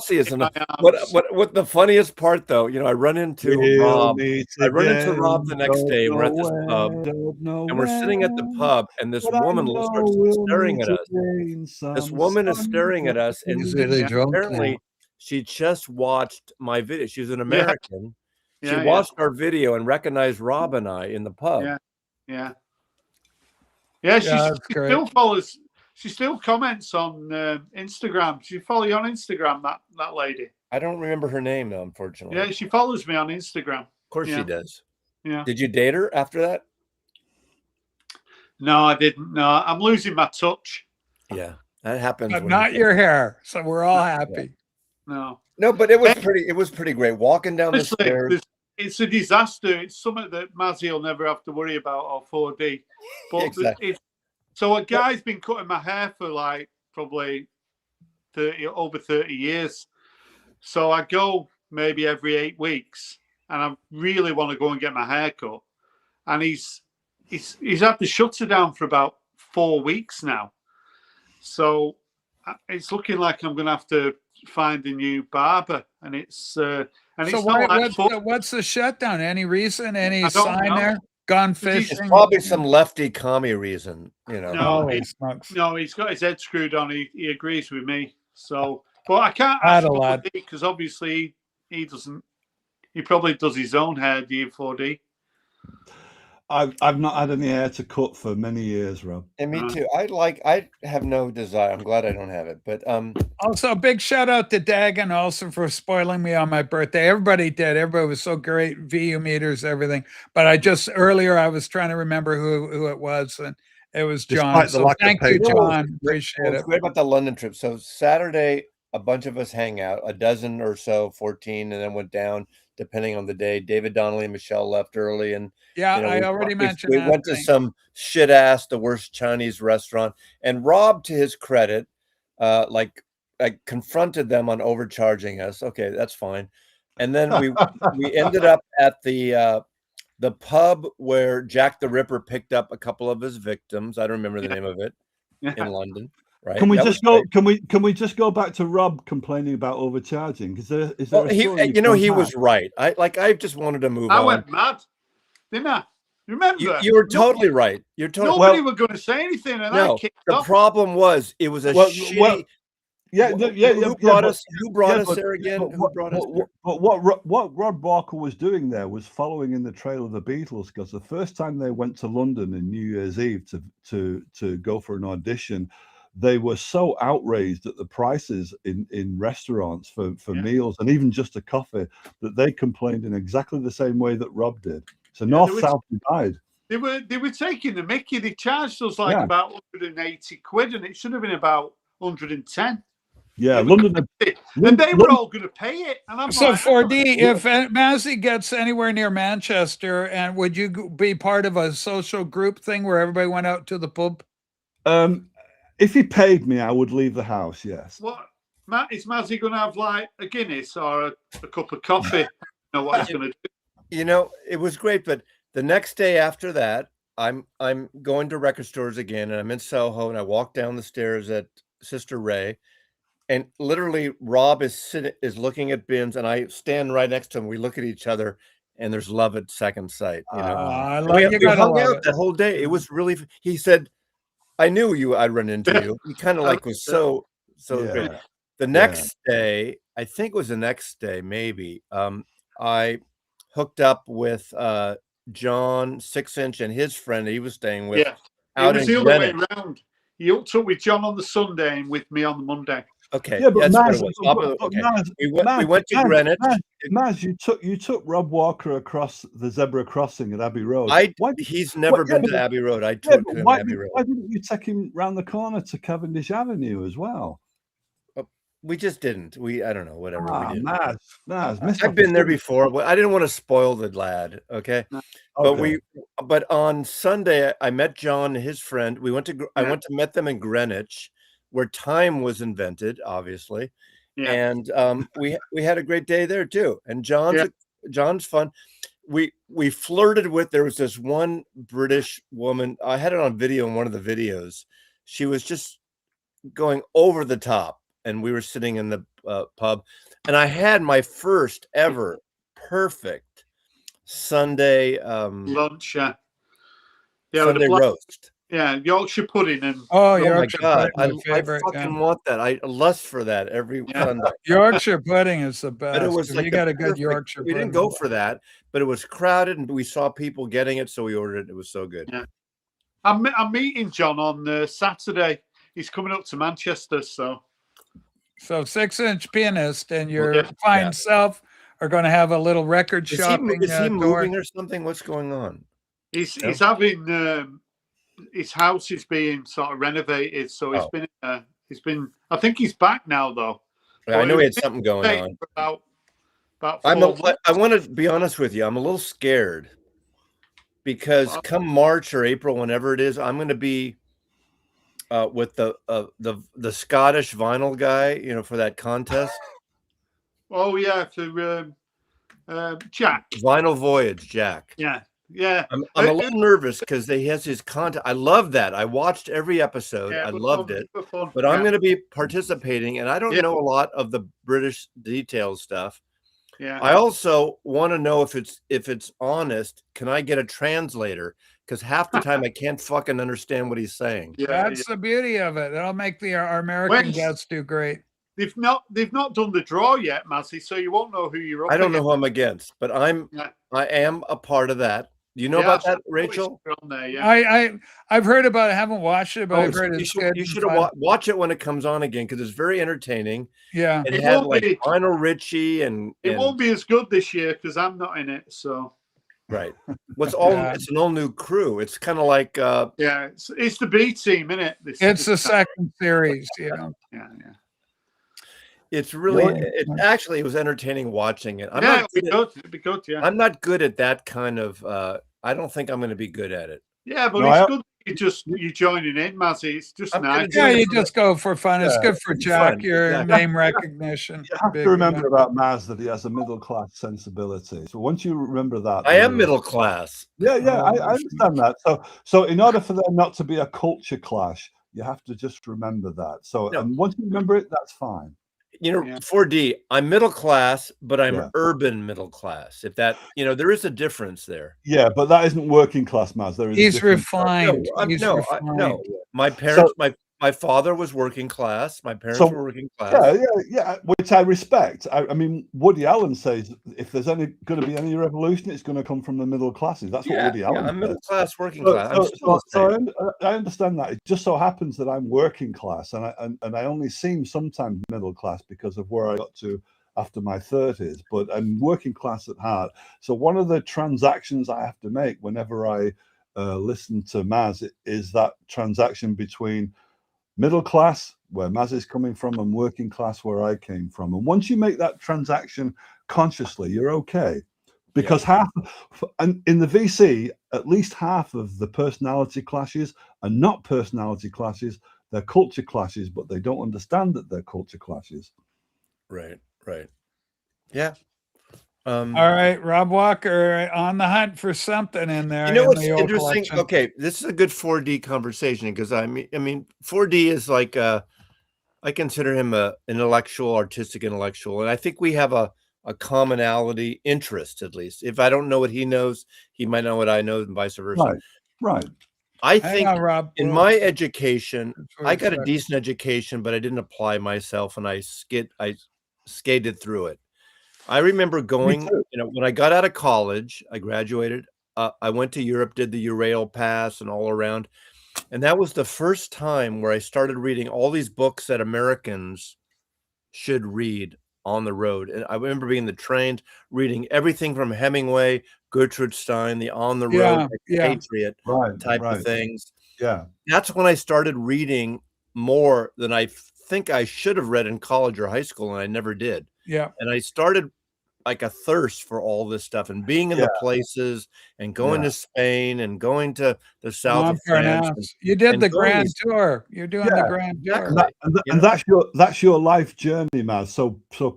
Speaker 10: see it. What the funniest part though, you know, I run into Rob the next day. We're at this pub, and we're sitting at the pub, and this woman starts staring at us. This woman is staring at us, and apparently she just watched my video. She's an American. She watched our video and recognized Rob and I in the pub.
Speaker 9: Yeah. She still follows. She still comments on Instagram. She follow you on Instagram, that lady.
Speaker 10: I don't remember her name though, unfortunately.
Speaker 9: Yeah, she follows me on Instagram.
Speaker 10: Of course she does.
Speaker 9: Yeah.
Speaker 10: Did you date her after that?
Speaker 9: No, I didn't. No, I'm losing my touch.
Speaker 10: Yeah, that happens.
Speaker 1: But not your hair, so we're all happy.
Speaker 9: No,
Speaker 10: but it was pretty. It was pretty great walking down the stairs.
Speaker 9: It's a disaster. It's something that Mazzy will never have to worry about, or 4D. But
Speaker 10: exactly.
Speaker 9: So a guy's been cutting my hair for like probably over 30 years. So I go maybe every 8 weeks, and I really want to go and get my hair cut. And he's had the shutter down for about 4 weeks now. So it's looking like I'm going to have to find a new barber, and it's
Speaker 1: So
Speaker 9: not
Speaker 1: why,
Speaker 9: like
Speaker 1: what's the shutdown? Any reason? Any
Speaker 9: I don't
Speaker 1: sign
Speaker 9: know.
Speaker 1: there? Gone
Speaker 9: Is he-
Speaker 10: It's
Speaker 1: fishing?
Speaker 10: probably some lefty commie reason, you know.
Speaker 9: No,
Speaker 1: Holy smokes.
Speaker 9: no, he's got his head screwed on. He agrees with me. So, but I can't
Speaker 1: Lad,
Speaker 9: ask
Speaker 1: a lad.
Speaker 9: 4D because obviously he doesn't. He probably does his own hair, D4D.
Speaker 5: I've not had any hair to cut for many years, Rob.
Speaker 10: And me too. I have no desire. I'm glad I don't have it. But
Speaker 1: Also, big shout out to Dagan also for spoiling me on my birthday. Everybody did. Everybody was so great. VU meters, everything. But I just earlier I was trying to remember who it was, and it was John.
Speaker 5: Despite the
Speaker 1: So
Speaker 5: lack of
Speaker 1: thank you,
Speaker 5: paper.
Speaker 1: John. Appreciate
Speaker 10: what's
Speaker 1: it.
Speaker 10: great about the London trip. So Saturday, a bunch of us hang out, a dozen or so, 14, and then went down depending on the day. David Donnelly and Michelle left early, and
Speaker 1: Yeah,
Speaker 10: you know,
Speaker 1: I already mentioned
Speaker 10: we
Speaker 1: that.
Speaker 10: went to some shit ass, the worst Chinese restaurant, and Rob, to his credit, like confronted them on overcharging us. Okay, that's fine. And then we ended up at the pub where Jack the Ripper picked up a couple of his victims. I don't remember the name of it in London. Right?
Speaker 5: Can we
Speaker 10: That
Speaker 5: just
Speaker 10: was
Speaker 5: go?
Speaker 10: great.
Speaker 5: Can we just go back to Rob complaining about overcharging? Because is there
Speaker 10: Well,
Speaker 5: a story
Speaker 10: he
Speaker 5: from
Speaker 10: was
Speaker 5: that?
Speaker 10: right. I just wanted to move
Speaker 9: I
Speaker 10: on.
Speaker 9: went mad, didn't I? Remember?
Speaker 10: You were totally right. You're totally
Speaker 9: Nobody were going to say anything, and I
Speaker 10: no.
Speaker 9: kicked
Speaker 10: The
Speaker 9: off.
Speaker 10: problem was it was a shitty. Who brought us? Who brought us there again? Who brought us there?
Speaker 5: But what Rod Barker was doing there was following in the trail of the Beatles, because the first time they went to London in New Year's Eve to go for an audition, they were so outraged at the prices in restaurants for meals and even just a coffee that they complained in exactly the same way that Rob did. So North-South divide.
Speaker 9: They were taking the mickey. They charged us like about 180 quid, and it should have been about 110.
Speaker 5: Yeah, London.
Speaker 9: And they were all going to pay it. And I'm
Speaker 1: So
Speaker 9: like,
Speaker 1: 4D, if Mazzy gets anywhere near Manchester, and would you be part of a social group thing where everybody went out to the pub?
Speaker 5: If he paid me, I would leave the house. Yes.
Speaker 9: What, Matt? Is Mazzy going to have like a Guinness or a cup of coffee? You know what he's going to do?
Speaker 10: You know, it was great, but the next day after that, I'm going to record stores again, and I'm in Soho, and I walk down the stairs at Sister Ray, and literally Rob is looking at bins, and I stand right next to him. We look at each other, and there's love at second sight. You know,
Speaker 1: I
Speaker 10: we hung out
Speaker 1: it.
Speaker 10: the whole day. It was really. He said, "I knew I'd run into you." He kind of like was so great. The next day, I think it was the next day, maybe. I hooked up with John 6-inch and his friend he was staying with.
Speaker 9: Yeah,
Speaker 10: out
Speaker 9: it was
Speaker 10: in
Speaker 9: the other way
Speaker 10: Greenwich.
Speaker 9: around. He hooked up with John on the Sunday and with me on the Monday.
Speaker 10: Okay,
Speaker 5: Yeah, but
Speaker 10: that's
Speaker 5: Maz,
Speaker 10: what it was.
Speaker 5: but
Speaker 10: Okay.
Speaker 5: Maz,
Speaker 10: we went to Greenwich.
Speaker 5: Maz, you took Rob Walker across the zebra crossing at Abbey Road.
Speaker 10: He's never been to Abbey Road. I took him to Abbey Road.
Speaker 5: Why didn't you take him round the corner to Cavendish Avenue as well?
Speaker 10: We just didn't. I don't know, whatever. We did.
Speaker 5: Maz,
Speaker 10: I've been there before, but I didn't want to spoil the lad. Okay.
Speaker 5: Okay.
Speaker 10: But on Sunday, I met John and his friend. I went to meet them in Greenwich, where time was invented, obviously. Yeah. And we had a great day there too. And John's fun. We flirted with, there was this one British woman. I had it on video in one of the videos. She was just going over the top. And we were sitting in the pub, and I had my first ever perfect Sunday
Speaker 9: lunch.
Speaker 10: Sunday roast.
Speaker 9: Yeah, Yorkshire pudding and
Speaker 1: Yorkshire
Speaker 10: my God,
Speaker 1: pudding,
Speaker 10: I fucking want that. I lust for that every Sunday.
Speaker 1: Yorkshire pudding is the best.
Speaker 10: But it was like
Speaker 1: you got a good Yorkshire
Speaker 10: we
Speaker 1: pudding.
Speaker 10: didn't go for that, but it was crowded, and we saw people getting it, so we ordered it. It was so good.
Speaker 9: Yeah. I'm meeting John on Saturday. He's coming up to Manchester, So
Speaker 1: 6-inch pianist and your fine self are going to have a little record shopping.
Speaker 10: Is he moving or something? What's going on?
Speaker 9: He's having his house is being sort of renovated, so he's been. I think he's back now though.
Speaker 10: Yeah, I know he had something going on.
Speaker 9: About
Speaker 10: I want to be honest with you. I'm a little scared because come March or April, whenever it is, I'm going to be with the Scottish vinyl guy, for that contest.
Speaker 9: Oh yeah, for Jack.
Speaker 10: Vinyl Voyage, Jack.
Speaker 9: Yeah, Yeah.
Speaker 10: I'm a little nervous because he has his content. I love that. I watched every episode.
Speaker 9: Yeah,
Speaker 10: I
Speaker 9: it was
Speaker 10: loved
Speaker 9: fun,
Speaker 10: it.
Speaker 9: it was fun.
Speaker 10: But I'm
Speaker 9: Yeah.
Speaker 10: going to be participating, and I don't
Speaker 9: Yeah.
Speaker 10: know a lot of the British details stuff.
Speaker 9: Yeah.
Speaker 10: I also want to know if it's honest. Can I get a translator? Because half the time I can't fucking understand what he's saying.
Speaker 9: Yeah,
Speaker 1: That's the beauty of it. It'll make our American guests do great.
Speaker 9: They've not done the draw yet, Mazzy, so you won't know who you're up
Speaker 10: I don't know
Speaker 9: against.
Speaker 10: who I'm against, but I am a part of that. Do you know about that, Rachel?
Speaker 9: On there, yeah.
Speaker 1: I've heard about it. I haven't watched it, but I've heard it's good.
Speaker 10: You should watch it when it comes on again because it's very entertaining.
Speaker 1: Yeah,
Speaker 10: it had like Lionel Richie and
Speaker 9: it won't be as good this year because I'm not in it. So
Speaker 10: right, it's an all new crew. It's kind of like
Speaker 9: yeah, it's the B team, isn't it?
Speaker 1: It's the second series, you know.
Speaker 9: Yeah.
Speaker 10: It's really it was entertaining watching it.
Speaker 9: It'd be good. Yeah,
Speaker 10: I'm not good at that kind of. I don't think I'm going to be good at it.
Speaker 9: Yeah, but it's good. You joining in, Mazzy. It's just nice.
Speaker 1: Yeah, you just go for fun. It's good for Jack. Your name recognition.
Speaker 5: You have to remember about Maz that he has a middle class sensibility. So once you remember that,
Speaker 10: I am middle class.
Speaker 5: Yeah, I understand that. So in order for there not to be a culture clash, you have to just remember that. So and once you remember it, that's fine.
Speaker 10: You know, 4D, I'm middle class, but I'm urban middle class. If that, there is a difference there.
Speaker 5: Yeah, but that isn't working class, Maz. There is
Speaker 1: He's refined.
Speaker 10: No. My parents, my father was working class. My parents were working class.
Speaker 5: Yeah, which I respect. I mean, Woody Allen says if there's going to be any revolution, it's going to come from the middle classes. That's what Woody Allen says.
Speaker 10: I'm middle class, working class.
Speaker 5: So I understand that. It just so happens that I'm working class, and I only seem sometimes middle class because of where I got to after my 30s. But I'm working class at heart. So one of the transactions I have to make whenever I listen to Maz is that transaction between middle class, where Maz is coming from, and working class, where I came from. And once you make that transaction consciously, you're okay. Because and in the VC, at least half of the personality clashes are not personality clashes, they're culture clashes, but they don't understand that they're culture clashes.
Speaker 10: Right. Yeah.
Speaker 1: All right, Rob Walker on the hunt for something in there.
Speaker 10: You know what's
Speaker 1: the old
Speaker 10: interesting?
Speaker 1: collection.
Speaker 10: Okay, this is a good 4D conversation because I mean 4D is like I consider him an artistic intellectual, and I think we have a commonality interest, at least. If I don't know what he knows, he might know what I know, and vice versa.
Speaker 5: Right.
Speaker 10: I think
Speaker 1: Rob,
Speaker 10: in my education, I got a decent education, but I didn't apply myself, and I skated through it. I remember going, when I got out of college, I graduated. I went to Europe, did the Eurail Pass and all around. And that was the first time where I started reading all these books that Americans should read on the road. And I remember being in the trains, reading everything from Hemingway, Gertrude Stein, the On the Road Patriot type of things.
Speaker 5: Yeah.
Speaker 10: That's when I started reading more than I think I should have read in college or high school, and I never did.
Speaker 1: Yeah.
Speaker 10: And I started like a thirst for all this stuff and being in the places and going to Spain and going to the south of France.
Speaker 1: You did the grand tour. You're doing the grand tour.
Speaker 5: And that's your life journey, Maz. So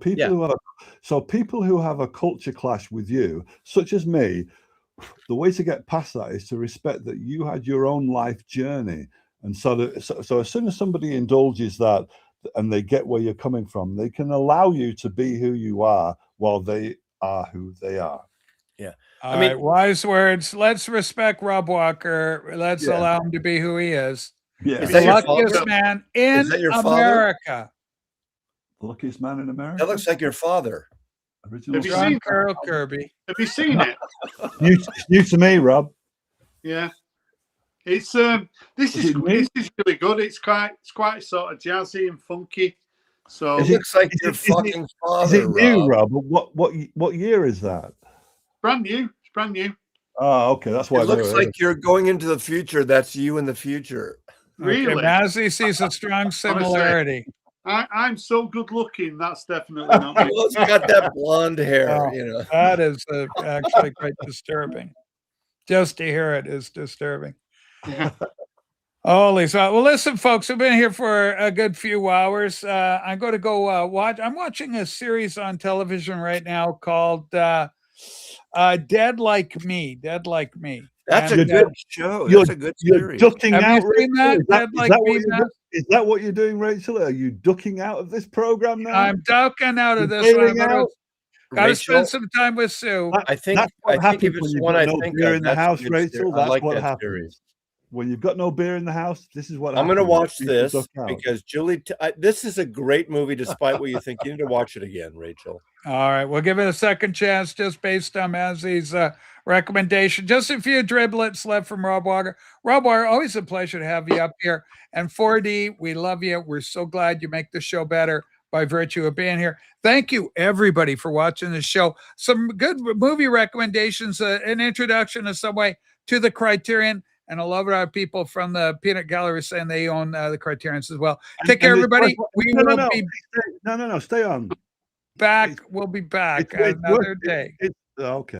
Speaker 5: people who have a culture clash with you, such as me, the way to get past that is to respect that you had your own life journey. And so as soon as somebody indulges that and they get where you're coming from, they can allow you to be who you are while they are who they are.
Speaker 10: Yeah.
Speaker 1: All right, wise words. Let's respect Rob Walker. Let's allow him to be who he is.
Speaker 5: Yeah.
Speaker 1: The luckiest man in America.
Speaker 5: The luckiest man in America?
Speaker 10: That looks like your father.
Speaker 5: Original
Speaker 1: John Carroll Kirby.
Speaker 9: Have you seen it?
Speaker 5: New to me, Rob.
Speaker 9: Yeah. It's this is really good. It's quite sort of jazzy and funky. So
Speaker 10: it looks like your fucking father.
Speaker 5: Is it new, Rob? What year is that?
Speaker 9: Brand new. It's brand new.
Speaker 5: Oh, okay. That's why
Speaker 10: it looks like you're going into the future. That's you in the future.
Speaker 9: Really?
Speaker 1: Okay, Mazzy sees a strong similarity.
Speaker 9: I'm so good looking. That's definitely not me.
Speaker 10: Well, it's got that blonde hair.
Speaker 1: That is actually quite disturbing. Just to hear it is disturbing. Holy so well, listen, folks, we've been here for a good few hours. I'm going to go watch. I'm watching a series on television right now called Dead Like Me. Dead Like Me.
Speaker 10: That's
Speaker 1: And,
Speaker 10: a good show.
Speaker 5: You're,
Speaker 10: That's a good
Speaker 5: you're
Speaker 10: series.
Speaker 5: ducking
Speaker 1: Have
Speaker 5: out.
Speaker 1: you seen that?
Speaker 5: Rachel?
Speaker 1: Dead Like Me, Matt?
Speaker 5: Is that what you're doing, Rachel? Are you ducking out of this program now?
Speaker 1: I'm ducking out of
Speaker 5: You're
Speaker 1: this one.
Speaker 5: bailing out?
Speaker 1: Got to
Speaker 10: Rachel,
Speaker 1: spend some time with Sue.
Speaker 10: I think
Speaker 5: That's what
Speaker 10: if
Speaker 5: happens when
Speaker 10: it's
Speaker 5: you've
Speaker 10: one
Speaker 5: got
Speaker 10: I
Speaker 5: no
Speaker 10: think
Speaker 5: beer
Speaker 10: of,
Speaker 5: in the
Speaker 10: that's a
Speaker 5: house,
Speaker 10: good
Speaker 5: Rachel.
Speaker 10: I
Speaker 5: That's
Speaker 10: like
Speaker 5: what
Speaker 10: that
Speaker 5: happens.
Speaker 10: series.
Speaker 5: When you've got no beer in the house, this is what
Speaker 10: I'm
Speaker 5: happens.
Speaker 10: going to watch
Speaker 5: People
Speaker 10: this
Speaker 5: duck out.
Speaker 10: because Julie. This is a great movie, despite what you think. You need to watch it again, Rachel.
Speaker 1: All right, we'll give it a second chance just based on Mazzy's recommendation. Just a few driblets left from Rob Walker. Rob Walker, always a pleasure to have you up here. And 4D, we love you. We're so glad you make the show better by virtue of being here. Thank you, everybody, for watching the show. Some good movie recommendations, an introduction in some way to the Criterion. And I love our people from the Peanut Gallery saying they own the Criterions as well. Take care, everybody. We will be
Speaker 5: No, stay on.
Speaker 1: back. We'll be back another day.
Speaker 5: Okay.